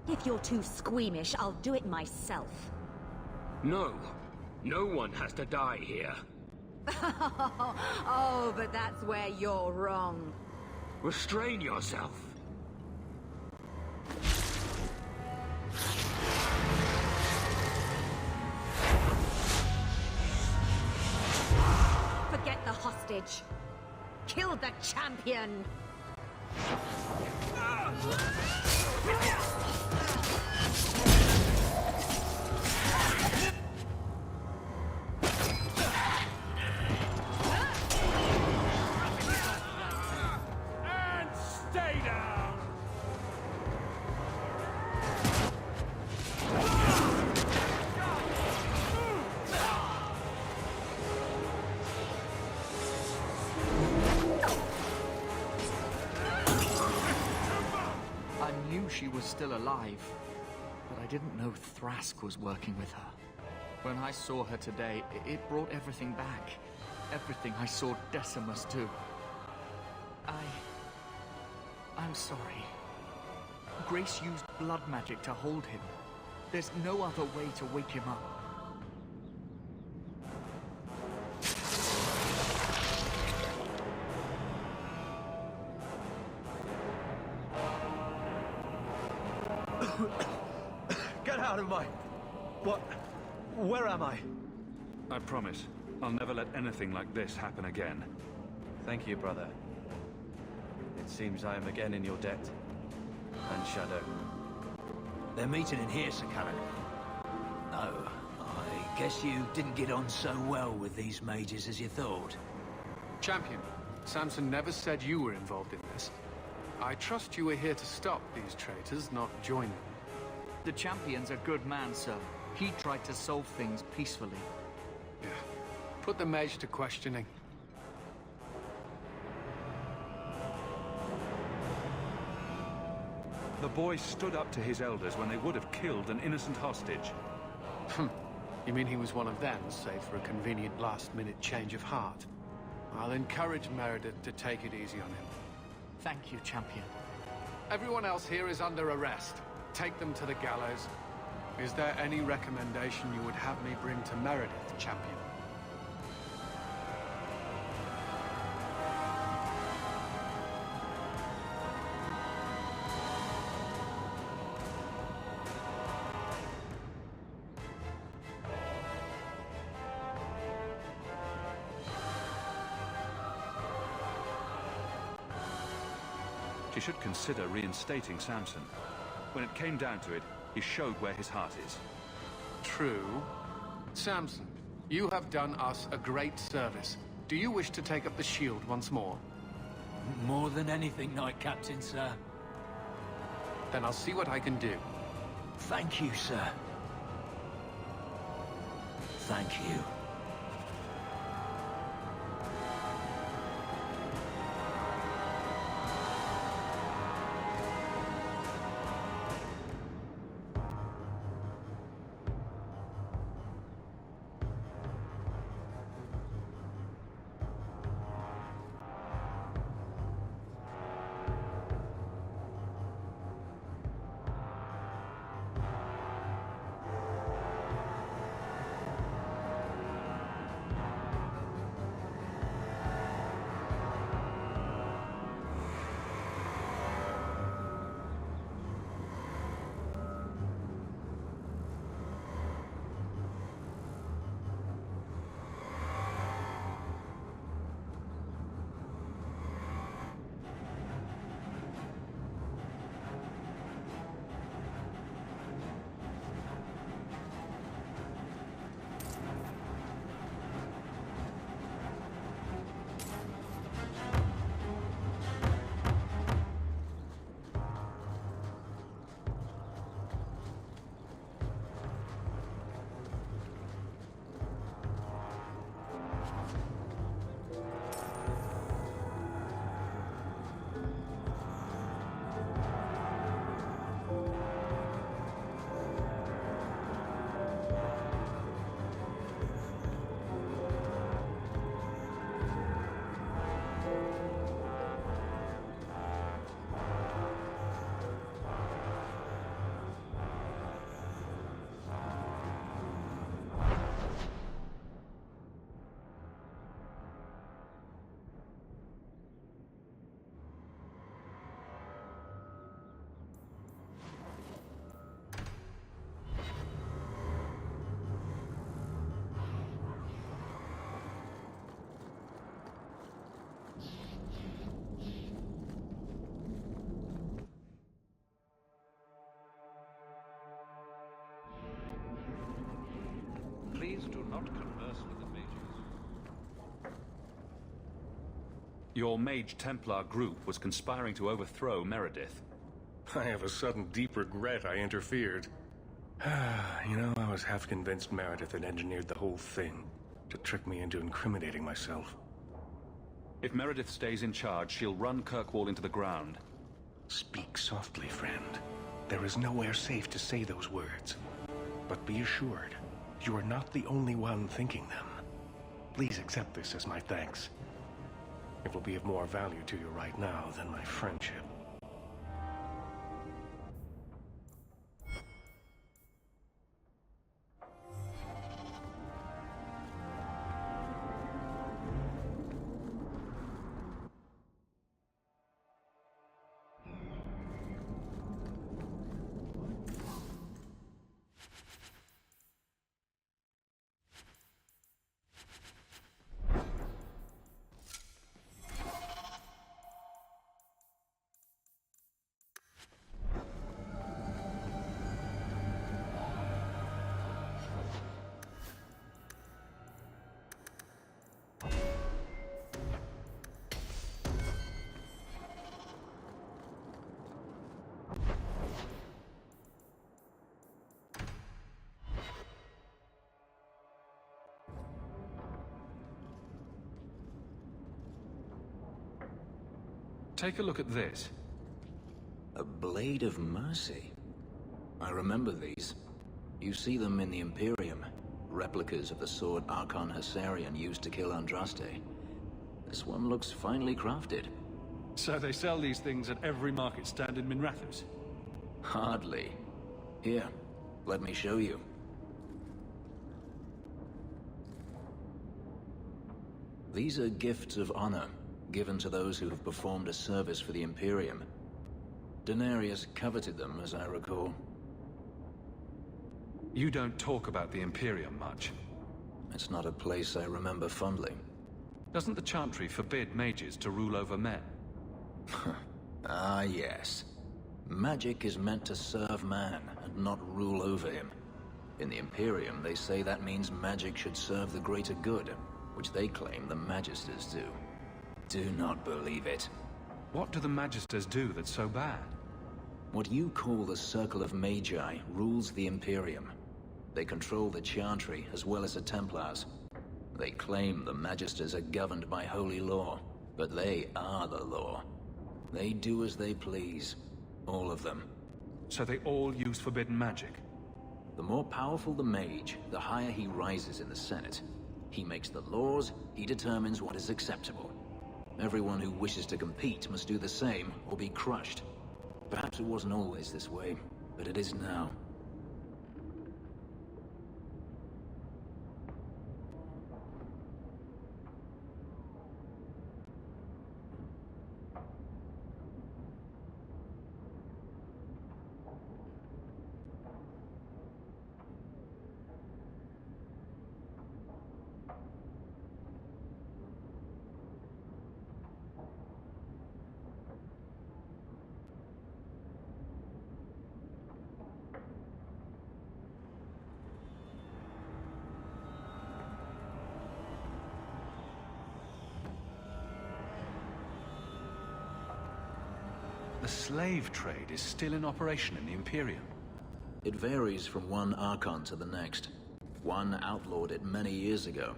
If you're too squeamish, I'll do it myself. No. No one has to die here. Oh, but that's where you're wrong. Restrain yourself. Forget the hostage. Kill the champion! And stay down! I knew she was still alive, but I didn't know Thrask was working with her. When I saw her today, it brought everything back. Everything I saw Decimus do. I'm sorry. Grace used blood magic to hold him. There's no other way to wake him up. Get out of my... What? Where am I? I promise, I'll never let anything like this happen again. Thank you, brother. It seems I am again in your debt. And Shadow. They're meeting in here, Sir Callan. No, I guess you didn't get on so well with these mages as you thought. Champion, Samson never said you were involved in this. I trust you were here to stop these traitors, not join them. The Champion's a good man, sir. He tried to solve things peacefully. Yeah. Put the mage to questioning. The boy stood up to his elders when they would have killed an innocent hostage. You mean he was one of them, save for a convenient last-minute change of heart? I'll encourage Meredith to take it easy on him. Thank you, Champion. Everyone else here is under arrest. Take them to the gallows. Is there any recommendation you would have me bring to Meredith, Champion? She should consider reinstating Samson. When it came down to it, he showed where his heart is. True. Samson, you have done us a great service. Do you wish to take up the shield once more? More than anything, Knight Captain, sir. Then I'll see what I can do. Thank you, sir. Thank you. Please do not converse with the mages. Your Mage Templar group was conspiring to overthrow Meredith. I have a sudden deep regret I interfered. You know, I was half convinced Meredith had engineered the whole thing to trick me into incriminating myself. If Meredith stays in charge, she'll run Kirkwall into the ground. Speak softly, friend. There is nowhere safe to say those words. But be assured, you are not the only one thinking them. Please accept this as my thanks. It will be of more value to you right now than my friendship. take a look at this. A Blade of Mercy. I remember these. You see them in the Imperium. Replicas of the sword Archon Hessarian used to kill Andraste. This one looks finely crafted. So they sell these things at every market stand in Minrathous? Hardly. Here, let me show you. These are gifts of honor, given to those who have performed a service for the Imperium. Denarius coveted them, as I recall. You don't talk about the Imperium much. It's not a place I remember fondly. Doesn't the Chantry forbid mages to rule over men? Ah, yes. Magic is meant to serve man, and not rule over him. In the Imperium, they say that means magic should serve the greater good, which they claim the Magisters do. Do not believe it. What do the Magisters do that's so bad? What you call the Circle of Magi rules the Imperium. They control the Chantry as well as the Templars. They claim the Magisters are governed by holy law, but they are the law. They do as they please. All of them. So they all use forbidden magic? The more powerful the mage, the higher he rises in the Senate. He makes the laws, he determines what is acceptable. Everyone who wishes to compete must do the same, or be crushed. Perhaps it wasn't always this way, but it is now. The slave trade is still in operation in the Imperium. It varies from one Archon to the next. One outlawed it many years ago.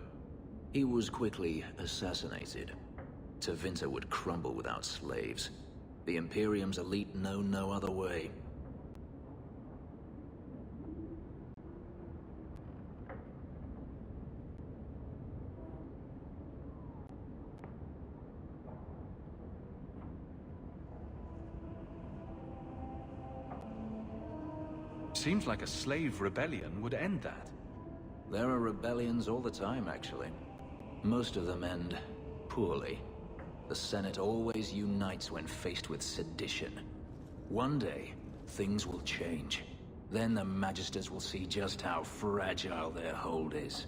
He was quickly assassinated. Tevinter would crumble without slaves. The Imperium's elite know no other way. Seems like a slave rebellion would end that. There are rebellions all the time, actually. Most of them end poorly. The Senate always unites when faced with sedition. One day, things will change. Then the Magisters will see just how fragile their hold is.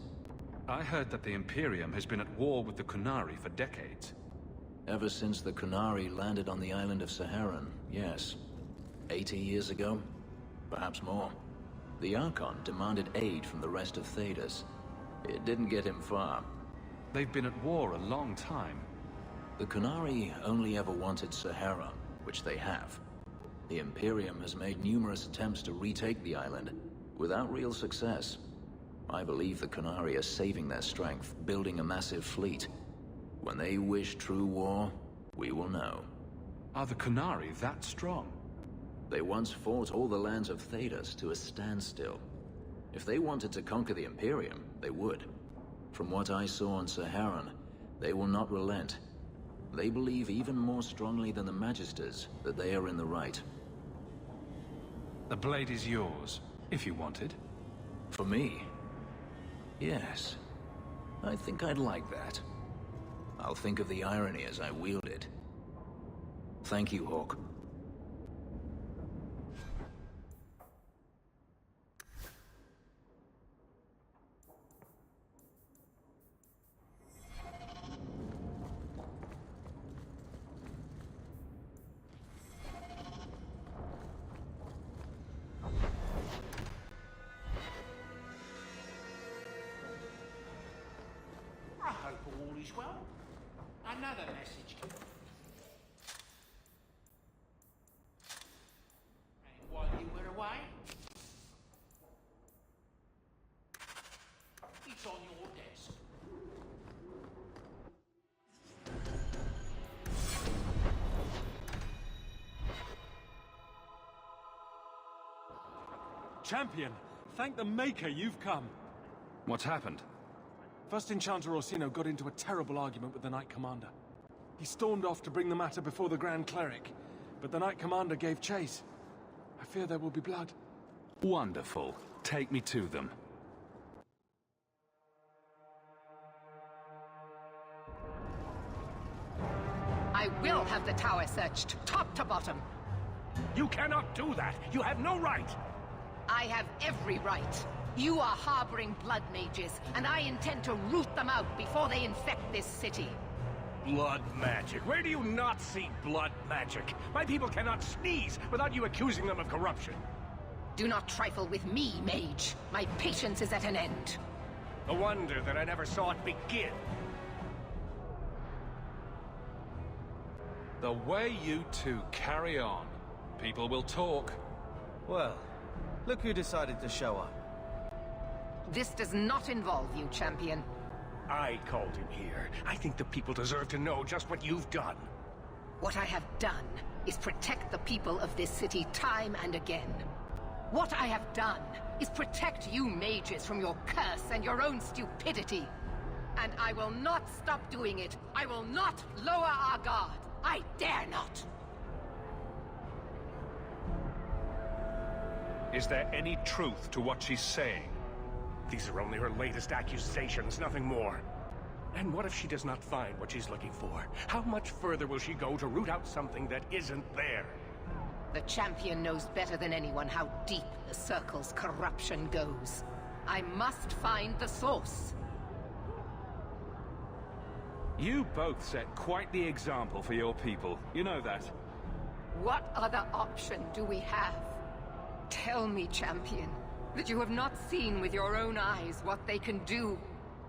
I heard that the Imperium has been at war with the Qunari for decades. Ever since the Qunari landed on the island of Saharan, yes. 80 years ago? Perhaps more. The Archon demanded aid from the rest of Thedas. It didn't get him far. They've been at war a long time. The Qunari only ever wanted Sahara, which they have. The Imperium has made numerous attempts to retake the island, without real success. I believe the Qunari are saving their strength, building a massive fleet. When they wish true war, we will know. Are the Qunari that strong? They once fought all the lands of Thedas to a standstill. If they wanted to conquer the Imperium, they would. From what I saw on Saharan, they will not relent. They believe even more strongly than the Magisters that they are in the right. The blade is yours, if you want it. For me? Yes. I think I'd like that. I'll think of the irony as I wield it. Thank you, Hawke. I hope all is well. Another message. And while you were away, it's on your desk. Champion, thank the Maker you've come. What's happened? First Enchanter Orsino got into a terrible argument with the Knight Commander. He stormed off to bring the matter before the Grand Cleric, but the Knight Commander gave chase. I fear there will be blood. Wonderful. Take me to them. I will have the tower searched, top to bottom. You cannot do that! You have no right! I have every right. You are harboring blood mages, and I intend to root them out before they infect this city. Blood magic? Where do you not see blood magic? My people cannot sneeze without you accusing them of corruption. Do not trifle with me, mage. My patience is at an end. A wonder that I never saw it begin. The way you two carry on, people will talk. Well, look who decided to show up. This does not involve you, Champion. I called him here. I think the people deserve to know just what you've done. What I have done is protect the people of this city time and again. What I have done is protect you mages from your curse and your own stupidity. And I will not stop doing it. I will not lower our guard. I dare not. Is there any truth to what she's saying? These are only her latest accusations, nothing more. And what if she does not find what she's looking for? How much further will she go to root out something that isn't there? The Champion knows better than anyone how deep the Circle's corruption goes. I must find the source. You both set quite the example for your people. You know that. What other option do we have? Tell me, Champion, that you have not seen with your own eyes what they can do.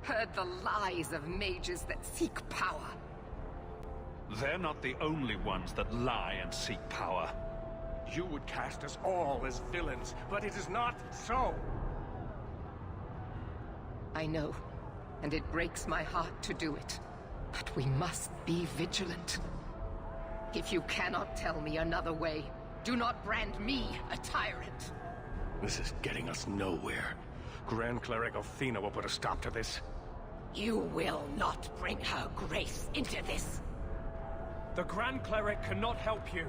Heard the lies of mages that seek power. They're not the only ones that lie and seek power. You would cast us all as villains, but it is not so. I know, and it breaks my heart to do it. But we must be vigilant. If you cannot tell me another way, do not brand me a tyrant. This is getting us nowhere. Grand Cleric Othina will put a stop to this. You will not bring her grace into this. The Grand Cleric cannot help you.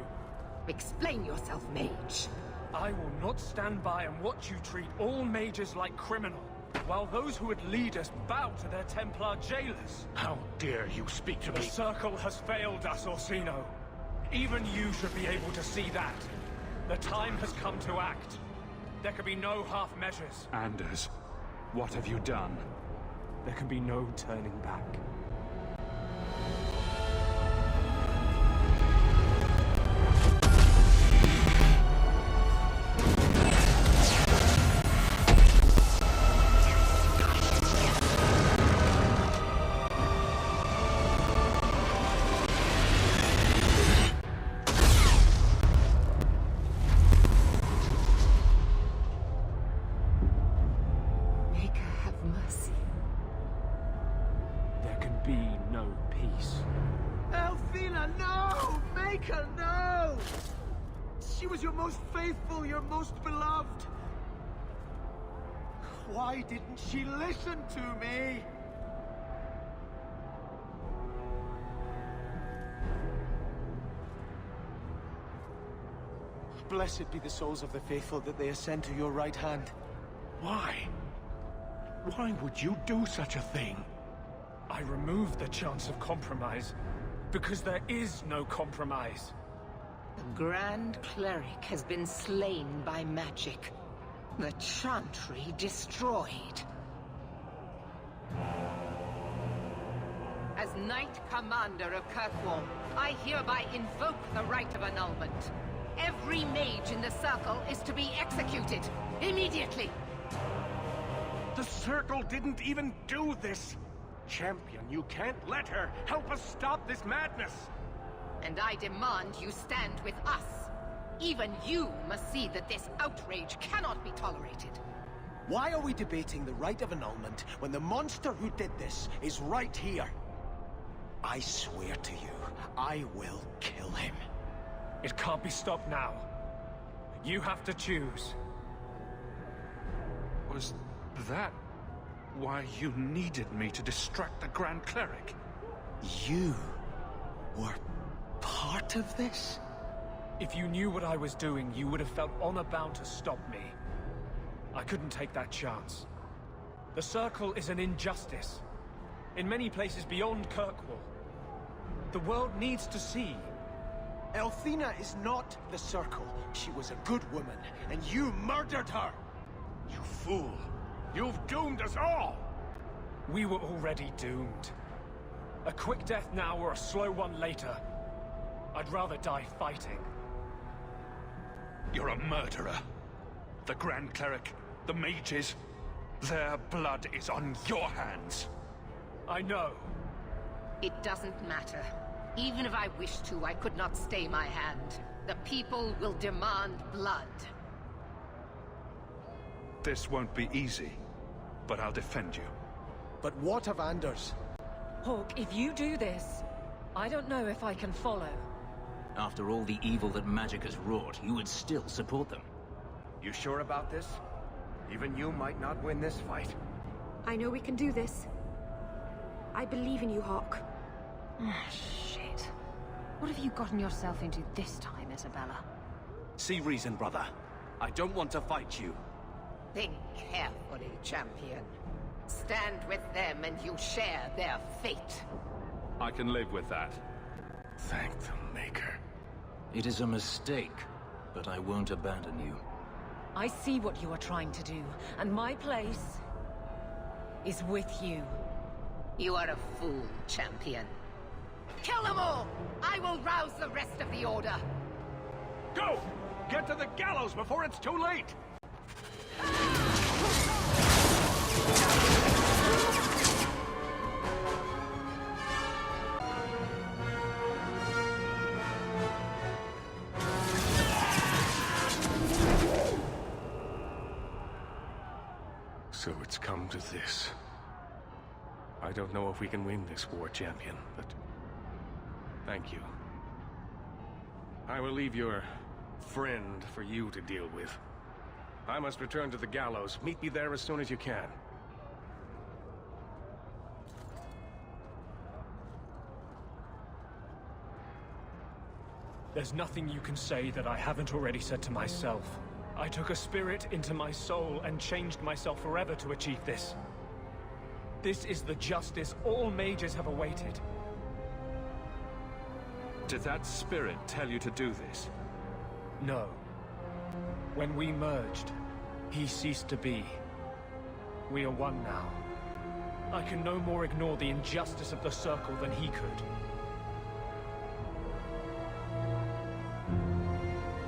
Explain yourself, mage. I will not stand by and watch you treat all mages like criminal, while those who would lead us bow to their Templar jailers. How dare you speak to me? The Circle has failed us, Orsino. Even you should be able to see that. The time has come to act. There can be no half measures. Anders, what have you done? There can be no turning back. Why didn't she listen to me? Blessed be the souls of the faithful that they ascend to your right hand. Why? Why would you do such a thing? I removed the chance of compromise, because there is no compromise. The Grand Cleric has been slain by magic. The Chantry destroyed. As Knight Commander of Kirkwall, I hereby invoke the right of annulment. Every mage in the Circle is to be executed, immediately! The Circle didn't even do this! Champion, you can't let her! Help us stop this madness! And I demand you stand with us. Even you must see that this outrage cannot be tolerated. Why are we debating the right of annulment when the monster who did this is right here? I swear to you, I will kill him. It can't be stopped now. You have to choose. Was that why you needed me to distract the Grand Cleric? You were part of this? If you knew what I was doing, you would have felt honor-bound to stop me. I couldn't take that chance. The Circle is an injustice. In many places beyond Kirkwall. The world needs to see. Elthina is not the Circle. She was a good woman, and you murdered her! You fool! You've doomed us all! We were already doomed. A quick death now or a slow one later. I'd rather die fighting. You're a murderer. The Grand Cleric, the mages, their blood is on your hands. I know. It doesn't matter. Even if I wished to, I could not stay my hand. The people will demand blood. This won't be easy, but I'll defend you. But what of Anders? Hawke, if you do this, I don't know if I can follow. After all the evil that magic has wrought, you would still support them. You sure about this? Even you might not win this fight. I know we can do this. I believe in you, Hawke. Shit. What have you gotten yourself into this time, Isabella? See reason, brother. I don't want to fight you. Think carefully, champion. Stand with them and you share their fate. I can live with that. Thank the Maker. It is a mistake, but I won't abandon you. I see what you are trying to do, and my place is with you. You are a fool, champion. Kill them all! I will rouse the rest of the Order. Go! Get to the gallows before it's too late! So it's come to this. I don't know if we can win this war, champion, but thank you. I will leave your friend for you to deal with. I must return to the gallows. Meet me there as soon as you can. There's nothing you can say that I haven't already said to myself. I took a spirit into my soul and changed myself forever to achieve this. This is the justice all mages have awaited. Did that spirit tell you to do this? No. When we merged, he ceased to be. We are one now. I can no more ignore the injustice of the Circle than he could.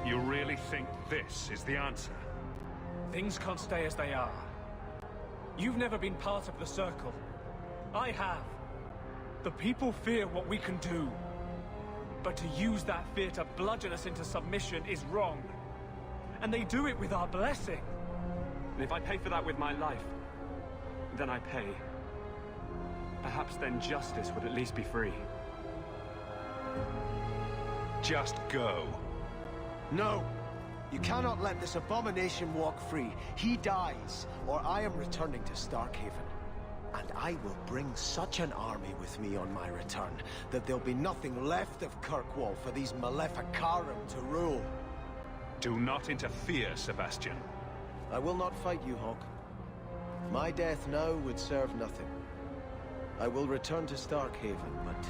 You really think this is the answer? Things can't stay as they are. You've never been part of the Circle. I have. The people fear what we can do. But to use that fear to bludgeon us into submission is wrong. And they do it with our blessing. And if I pay for that with my life, then I pay. Perhaps then justice would at least be free. Just go. No! You cannot let this abomination walk free. He dies, or I am returning to Starkhaven. And I will bring such an army with me on my return, that there'll be nothing left of Kirkwall for these Maleficarum to rule. Do not interfere, Sebastian. I will not fight you, Hawke. My death now would serve nothing. I will return to Starkhaven, but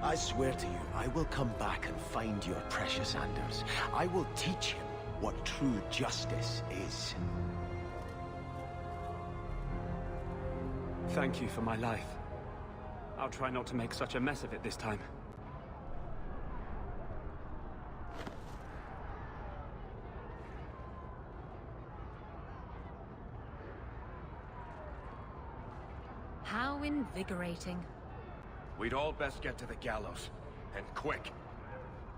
I swear to you, I will come back and find your precious Anders. I will teach him what true justice is. Thank you for my life. I'll try not to make such a mess of it this time. How invigorating. We'd all best get to the gallows. And quick.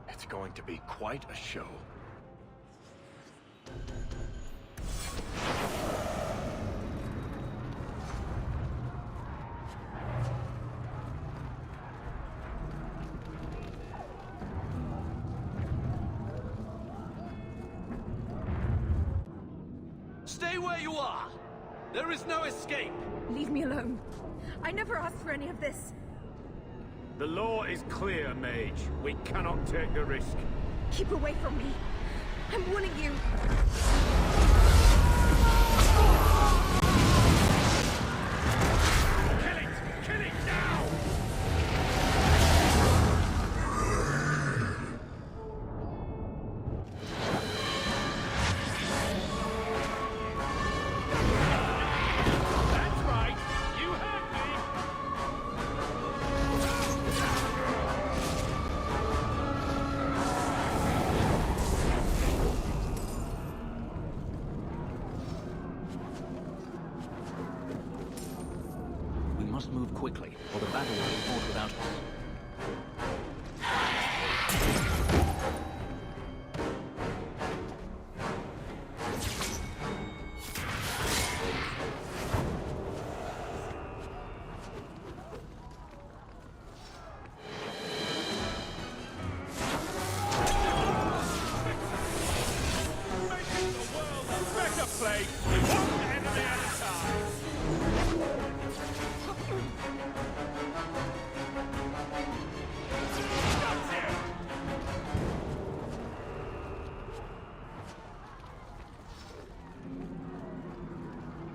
It's going to be quite a show. Stay where you are! There is no escape! Leave me alone. I never asked for any of this. The law is clear, Mage. We cannot take the risk. Keep away from me. I'm warning you. Kill it! Kill it now! That's right! You heard me! We must move quickly, or the battle will be fought without us. Making the world a better place, one enemy at a time!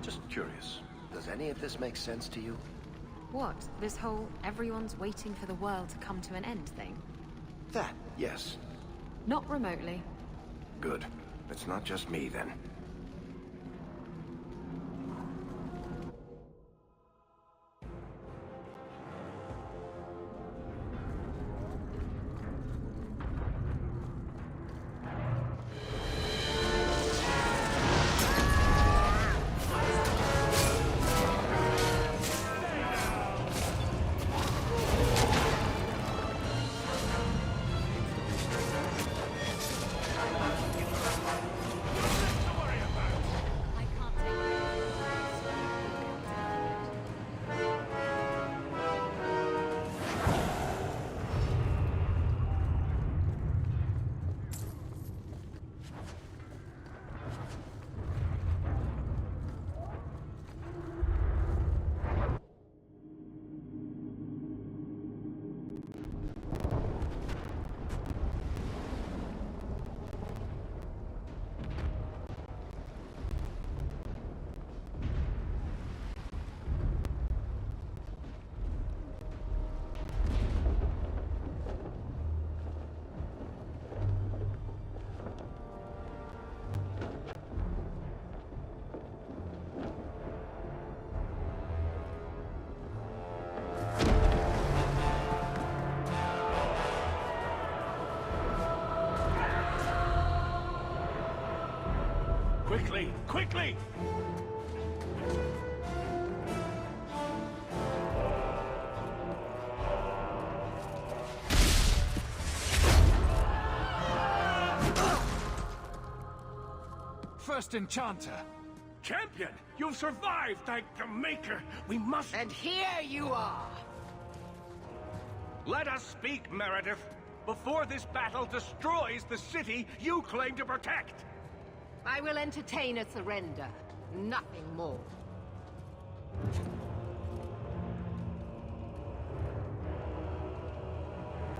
Just curious. Does any of this make sense to you? What? This whole everyone's waiting for the world to come to an end thing? That, yes. Not remotely. Good. It's not just me, then. Quickly! Quickly! First Enchanter! Champion! You've survived, thank the Maker! We must... And here you are! Let us speak, Meredith, before this battle destroys the city you claim to protect! I will entertain a surrender. Nothing more.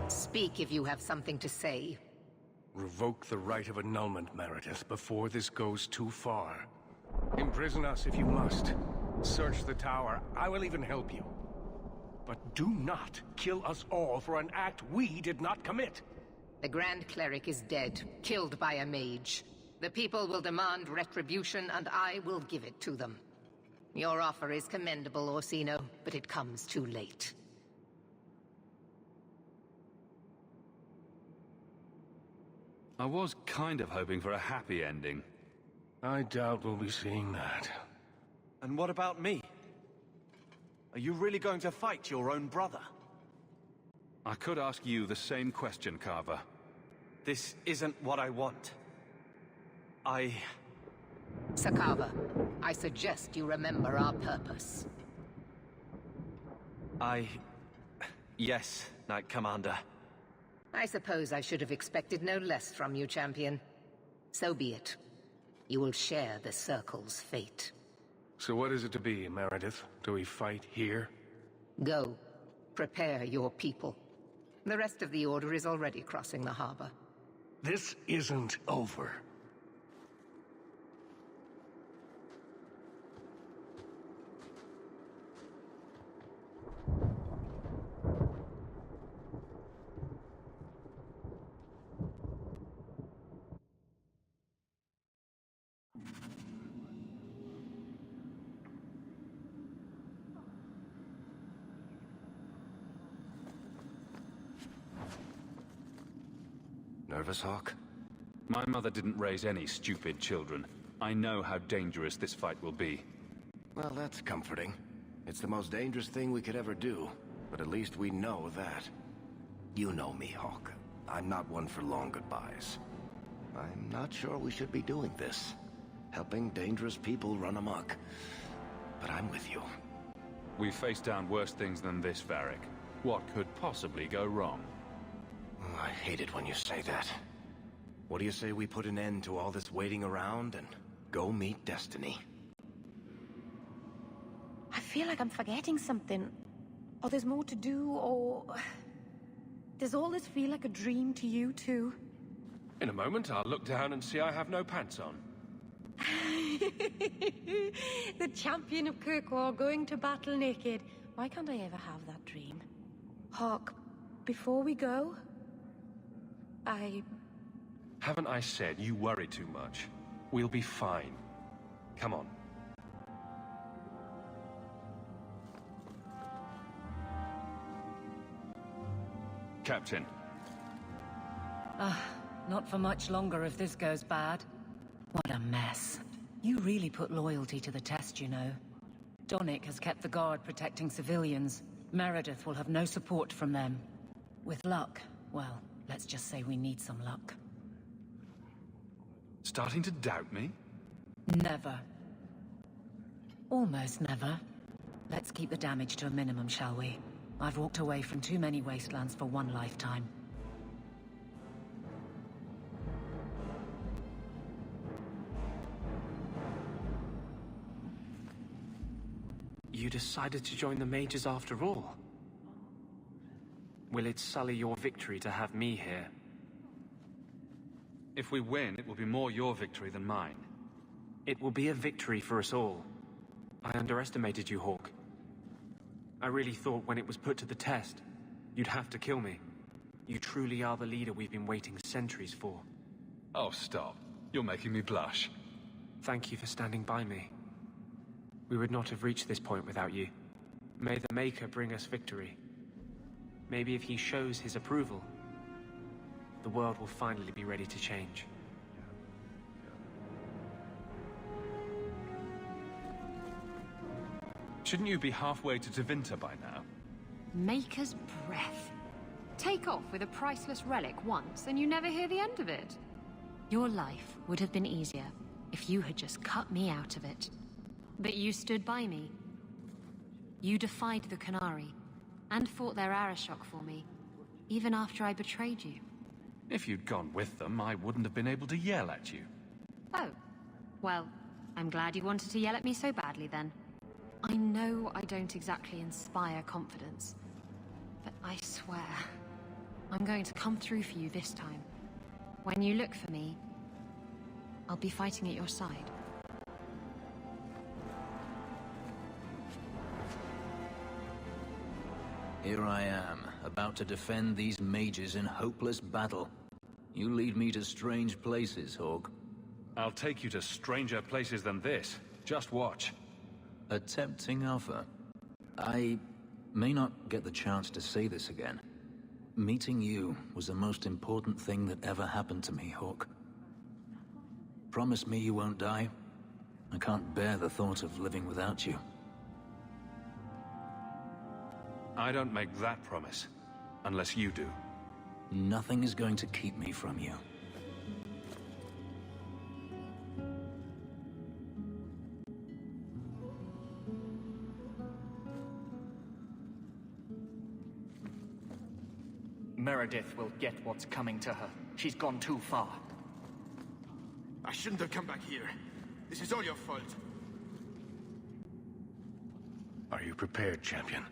Speak if you have something to say. Revoke the right of annulment, Meredith, before this goes too far. Imprison us if you must. Search the tower. I will even help you. But do not kill us all for an act we did not commit. The Grand Cleric is dead, killed by a mage. The people will demand retribution, and I will give it to them. Your offer is commendable, Orsino, but it comes too late. I was kind of hoping for a happy ending. I doubt we'll be seeing that. And what about me? Are you really going to fight your own brother? I could ask you the same question, Carver. This isn't what I want. Sakava, I suggest you remember our purpose. Yes, Knight Commander. I suppose I should have expected no less from you, champion. So be it. You will share the Circle's fate. So what is it to be, Meredith? Do we fight here? Go. Prepare your people. The rest of the Order is already crossing the harbor. This isn't over. Nervous, Hawk? My mother didn't raise any stupid children. I know how dangerous this fight will be. Well, that's comforting. It's the most dangerous thing we could ever do, but at least we know that. You know me, Hawk. I'm not one for long goodbyes. I'm not sure we should be doing this. Helping dangerous people run amok. But I'm with you. We've faced down worse things than this, Varric. What could possibly go wrong? Oh, I hate it when you say that. What do you say we put an end to all this waiting around and go meet Destiny? I feel like I'm forgetting something. Or there's more to do, or... Does all this feel like a dream to you, too? In a moment, I'll look down and see I have no pants on. The champion of Kirkwall going to battle naked. Why can't I ever have that dream? Hawk, before we go... Haven't I said you worry too much? We'll be fine. Come on. Captain. Not for much longer if this goes bad. What a mess. You really put loyalty to the test, you know. Donnic has kept the guard protecting civilians. Meredith will have no support from them. With luck, well, let's just say we need some luck. Starting to doubt me? Never. Almost never. Let's keep the damage to a minimum, shall we? I've walked away from too many wastelands for one lifetime. You decided to join the mages after all? Will it sully your victory to have me here? If we win, it will be more your victory than mine. It will be a victory for us all. I underestimated you, Hawk. I really thought when it was put to the test, you'd have to kill me. You truly are the leader we've been waiting centuries for. Oh, stop. You're making me blush. Thank you for standing by me. We would not have reached this point without you. May the Maker bring us victory. Maybe if he shows his approval, the world will finally be ready to change. Shouldn't you be halfway to Tevinter by now? Maker's breath. Take off with a priceless relic once, and you never hear the end of it. Your life would have been easier if you had just cut me out of it. But you stood by me. You defied the Qunari, and fought their Arishok for me, even after I betrayed you. If you'd gone with them, I wouldn't have been able to yell at you. Oh. Well, I'm glad you wanted to yell at me so badly then. I know I don't exactly inspire confidence, but I swear, I'm going to come through for you this time. When you look for me, I'll be fighting at your side. Here I am, about to defend these mages in hopeless battle. You lead me to strange places, Hawk. I'll take you to stranger places than this. Just watch. A tempting offer. I may not get the chance to say this again. Meeting you was the most important thing that ever happened to me, Hawk. Promise me you won't die. I can't bear the thought of living without you. I don't make that promise, unless you do. Nothing is going to keep me from you. Meredith will get what's coming to her. She's gone too far. I shouldn't have come back here. This is all your fault. Are you prepared, champion?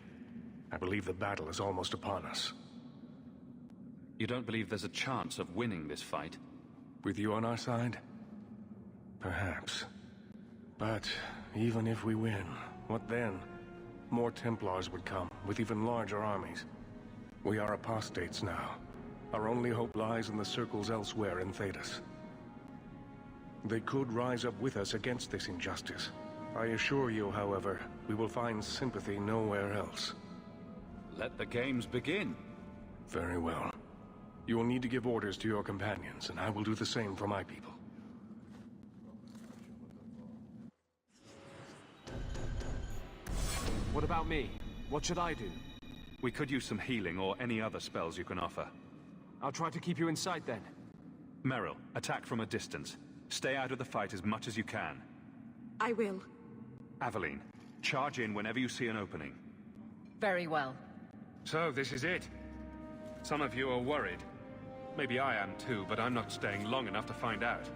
I believe the battle is almost upon us. You don't believe there's a chance of winning this fight? With you on our side? Perhaps. But even if we win, what then? More Templars would come, with even larger armies. We are apostates now. Our only hope lies in the circles elsewhere in Thedas. They could rise up with us against this injustice. I assure you, however, we will find sympathy nowhere else. Let the games begin. Very well. You will need to give orders to your companions, and I will do the same for my people. What about me? What should I do? We could use some healing or any other spells you can offer. I'll try to keep you in sight then. Meryl, attack from a distance. Stay out of the fight as much as you can. I will. Aveline, charge in whenever you see an opening. Very well. So, this is it. Some of you are worried. Maybe I am too, but I'm not staying long enough to find out.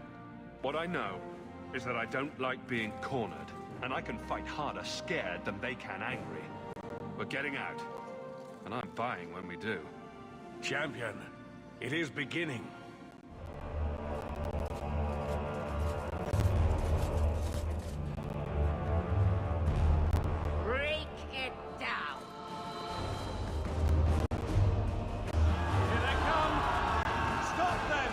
What I know is that I don't like being cornered, and I can fight harder scared than they can angry. We're getting out, and I'm buying when we do. Champion, it is beginning. Break it down! Here they come! Stop them!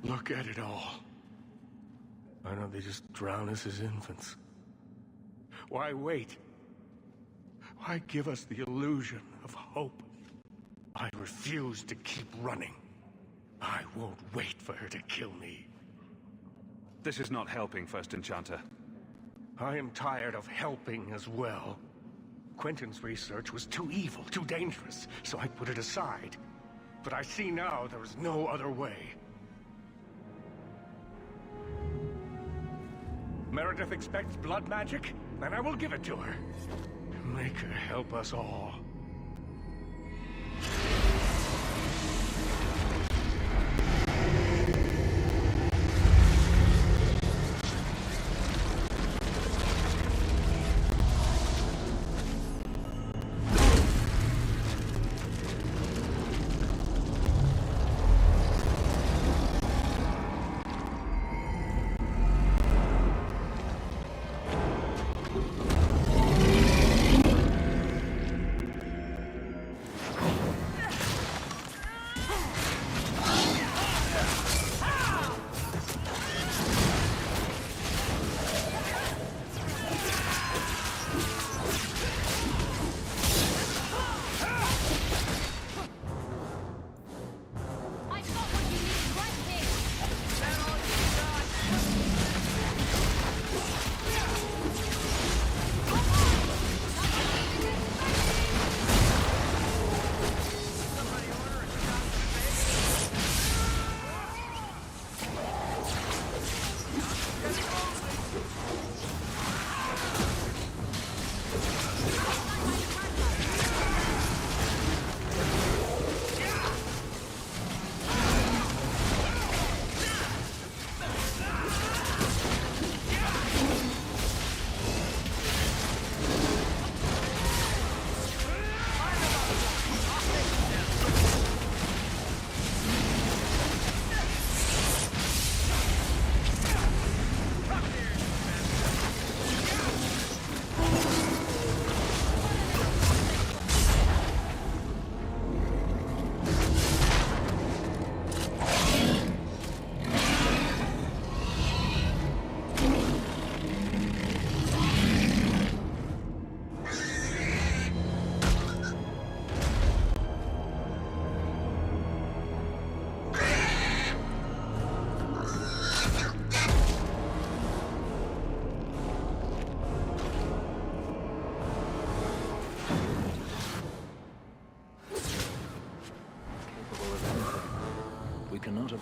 Look at it all. Why don't they just drown us as infants? Why wait? Why give us the illusion of hope? I refuse to keep running. I won't wait for her to kill me. This is not helping, First Enchanter. I am tired of helping as well. Quentin's research was too evil, too dangerous, so I put it aside. But I see now there is no other way. Meredith expects blood magic, and I will give it to her. Make her help us all.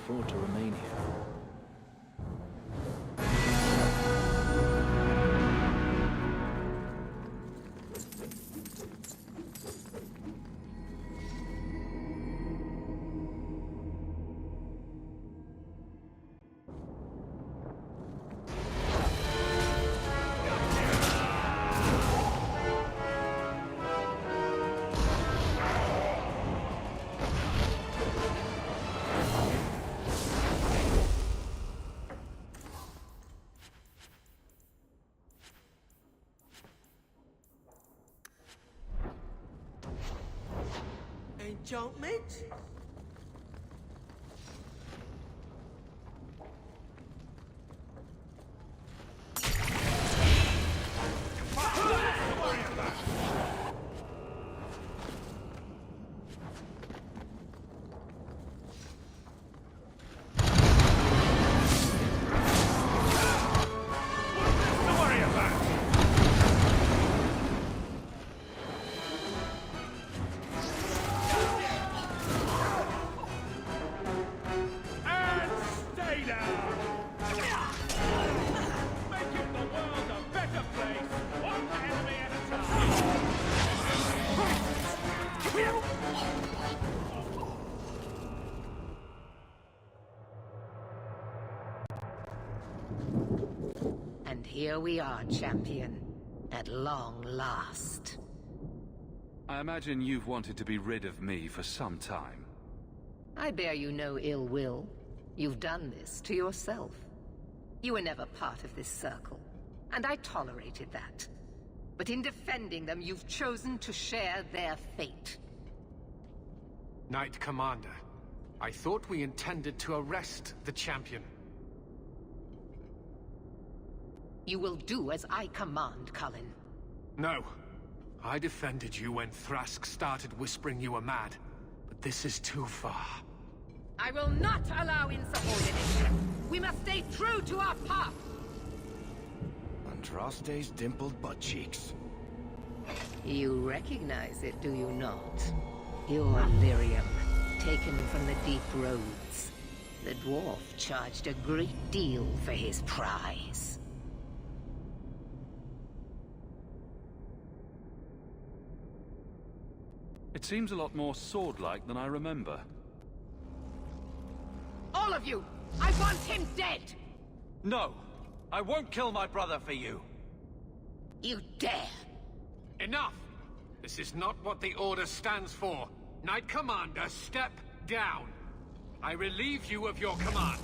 afford to remain here. Enchantment? And here we are, champion. At long last. I imagine you've wanted to be rid of me for some time. I bear you no ill will. You've done this to yourself. You were never part of this circle, and I tolerated that. But in defending them, you've chosen to share their fate. Knight Commander, I thought we intended to arrest the champion. You will do as I command, Cullen. No. I defended you when Thrask started whispering you were mad. But this is too far. I will not allow insubordination. We must stay true to our path. Andraste's dimpled butt cheeks. You recognize it, do you not? Your Lyrium, taken from the deep roads. The dwarf charged a great deal for his prize. It seems a lot more sword-like than I remember. All of you! I want him dead! No! I won't kill my brother for you! You dare! Enough! This is not what the Order stands for. Knight Commander, step down. I relieve you of your command.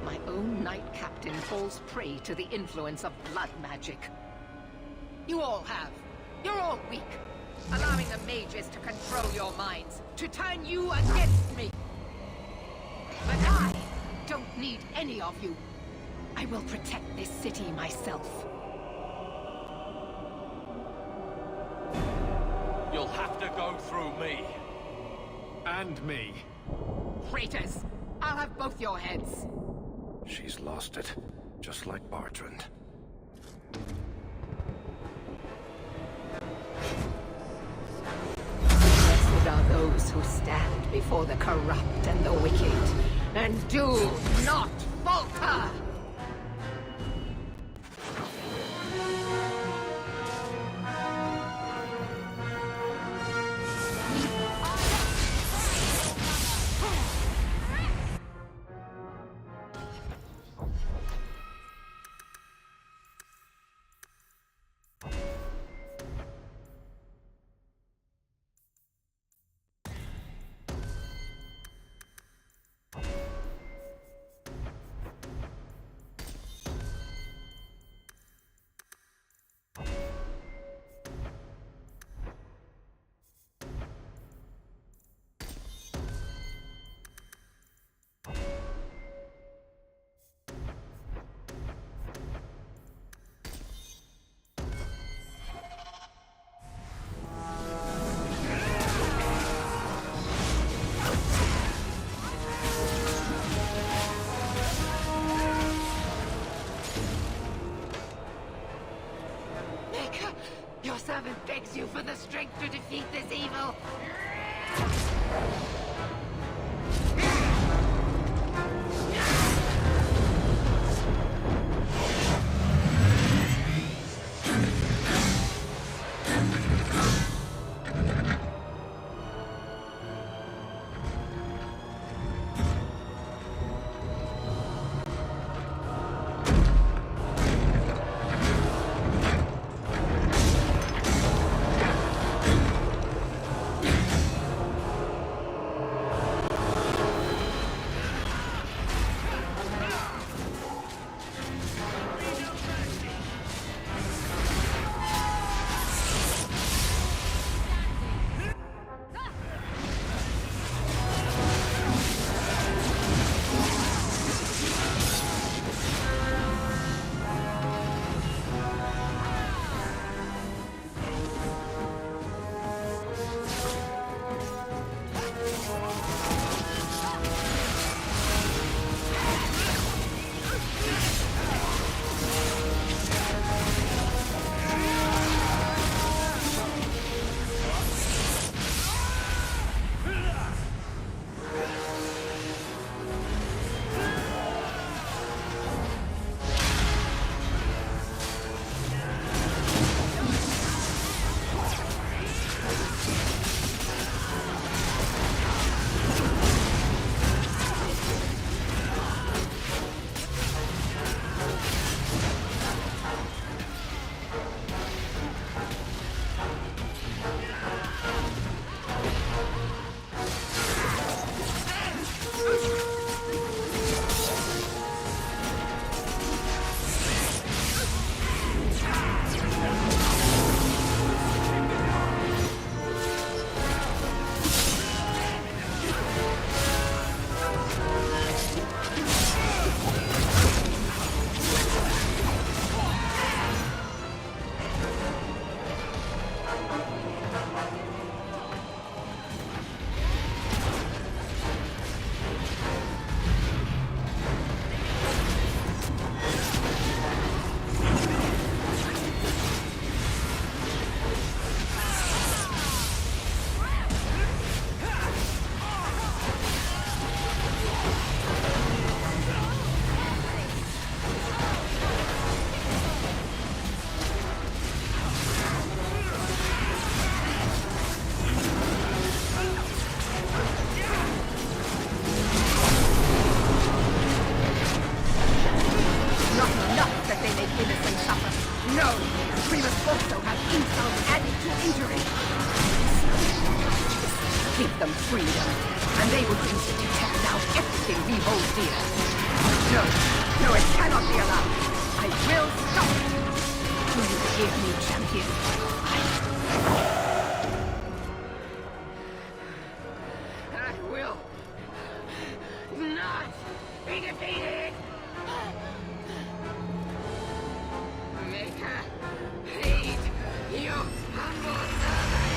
My own Knight Captain falls prey to the influence of blood magic. You all have. You're all weak. Allowing the mages to control your minds, to turn you against me. But I don't need any of you. I will protect this city myself. You'll have to go through me. And me. Traitors! I'll have both your heads. She's lost it, just like Bartrand. Blessed are those who stand before the corrupt and the wicked, and do not falter! Your servant begs you for the strength to defeat this evil. them freedom, and they will use it to tear down everything we hold dear. No, no, it cannot be allowed. I will stop it. Do you hear me, champion? I will not be defeated! Make her heed your humble servant!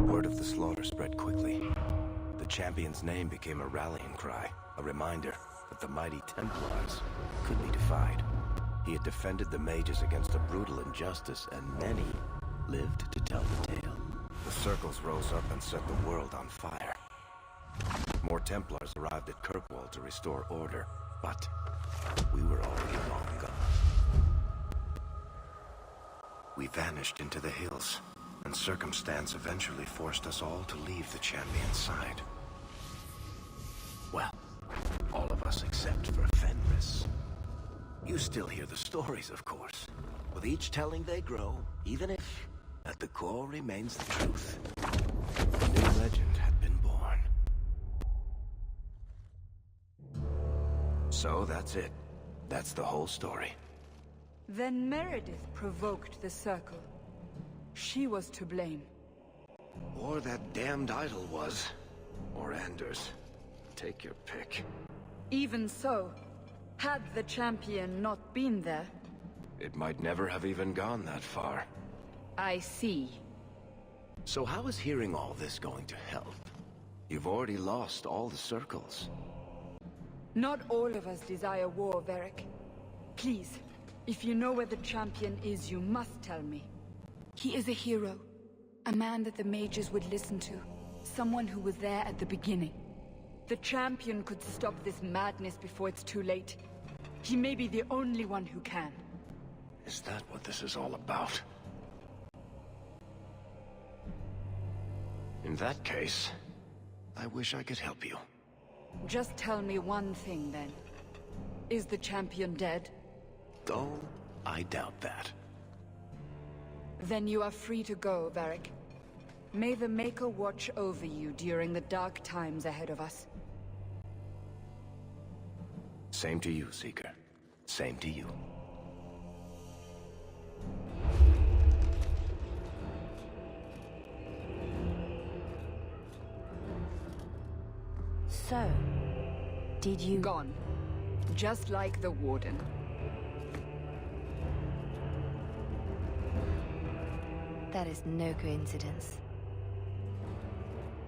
Word of the slaughter spread quickly. The champion's name became a rallying cry, a reminder that the mighty Templars could be defied. He had defended the mages against a brutal injustice, and many lived to tell the tale. The circles rose up and set the world on fire. More Templars arrived at Kirkwall to restore order, but we were already long gone. We vanished into the hills, and circumstance eventually forced us all to leave the champion's side. Well, all of us except for Fenris. You still hear the stories, of course. With each telling they grow, even if, at the core, remains the truth. A new legend had been born. So that's it. That's the whole story. Then Meredith provoked the Circle. She was to blame. Or that damned idol was. Or Anders. Take your pick. Even so, had the champion not been there... It might never have even gone that far. I see. So how is hearing all this going to help? You've already lost all the circles. Not all of us desire war, Varric. Please, if you know where the champion is, you must tell me. He is a hero. A man that the mages would listen to. Someone who was there at the beginning. The champion could stop this madness before it's too late. He may be the only one who can. Is that what this is all about? In that case, I wish I could help you. Just tell me one thing, then. Is the champion dead? Oh, I doubt that. Then you are free to go, Varric. May the Maker watch over you during the dark times ahead of us. Same to you, Seeker. Same to you. So, did you... Gone. Just like the Warden. That is no coincidence.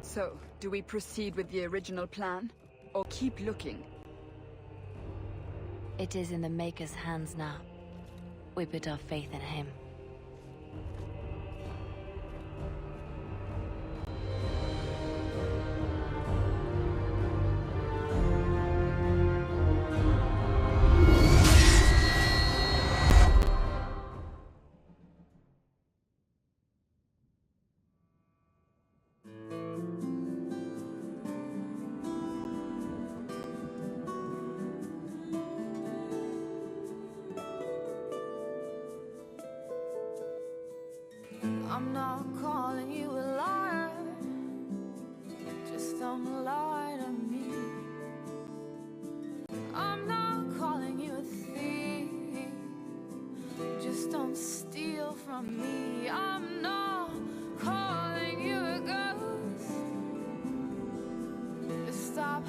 So, do we proceed with the original plan? Or keep looking? It is in the Maker's hands now. We put our faith in him. don't lie to me. I'm not calling you a thief. Just don't steal from me. I'm not calling you a ghost. Just stop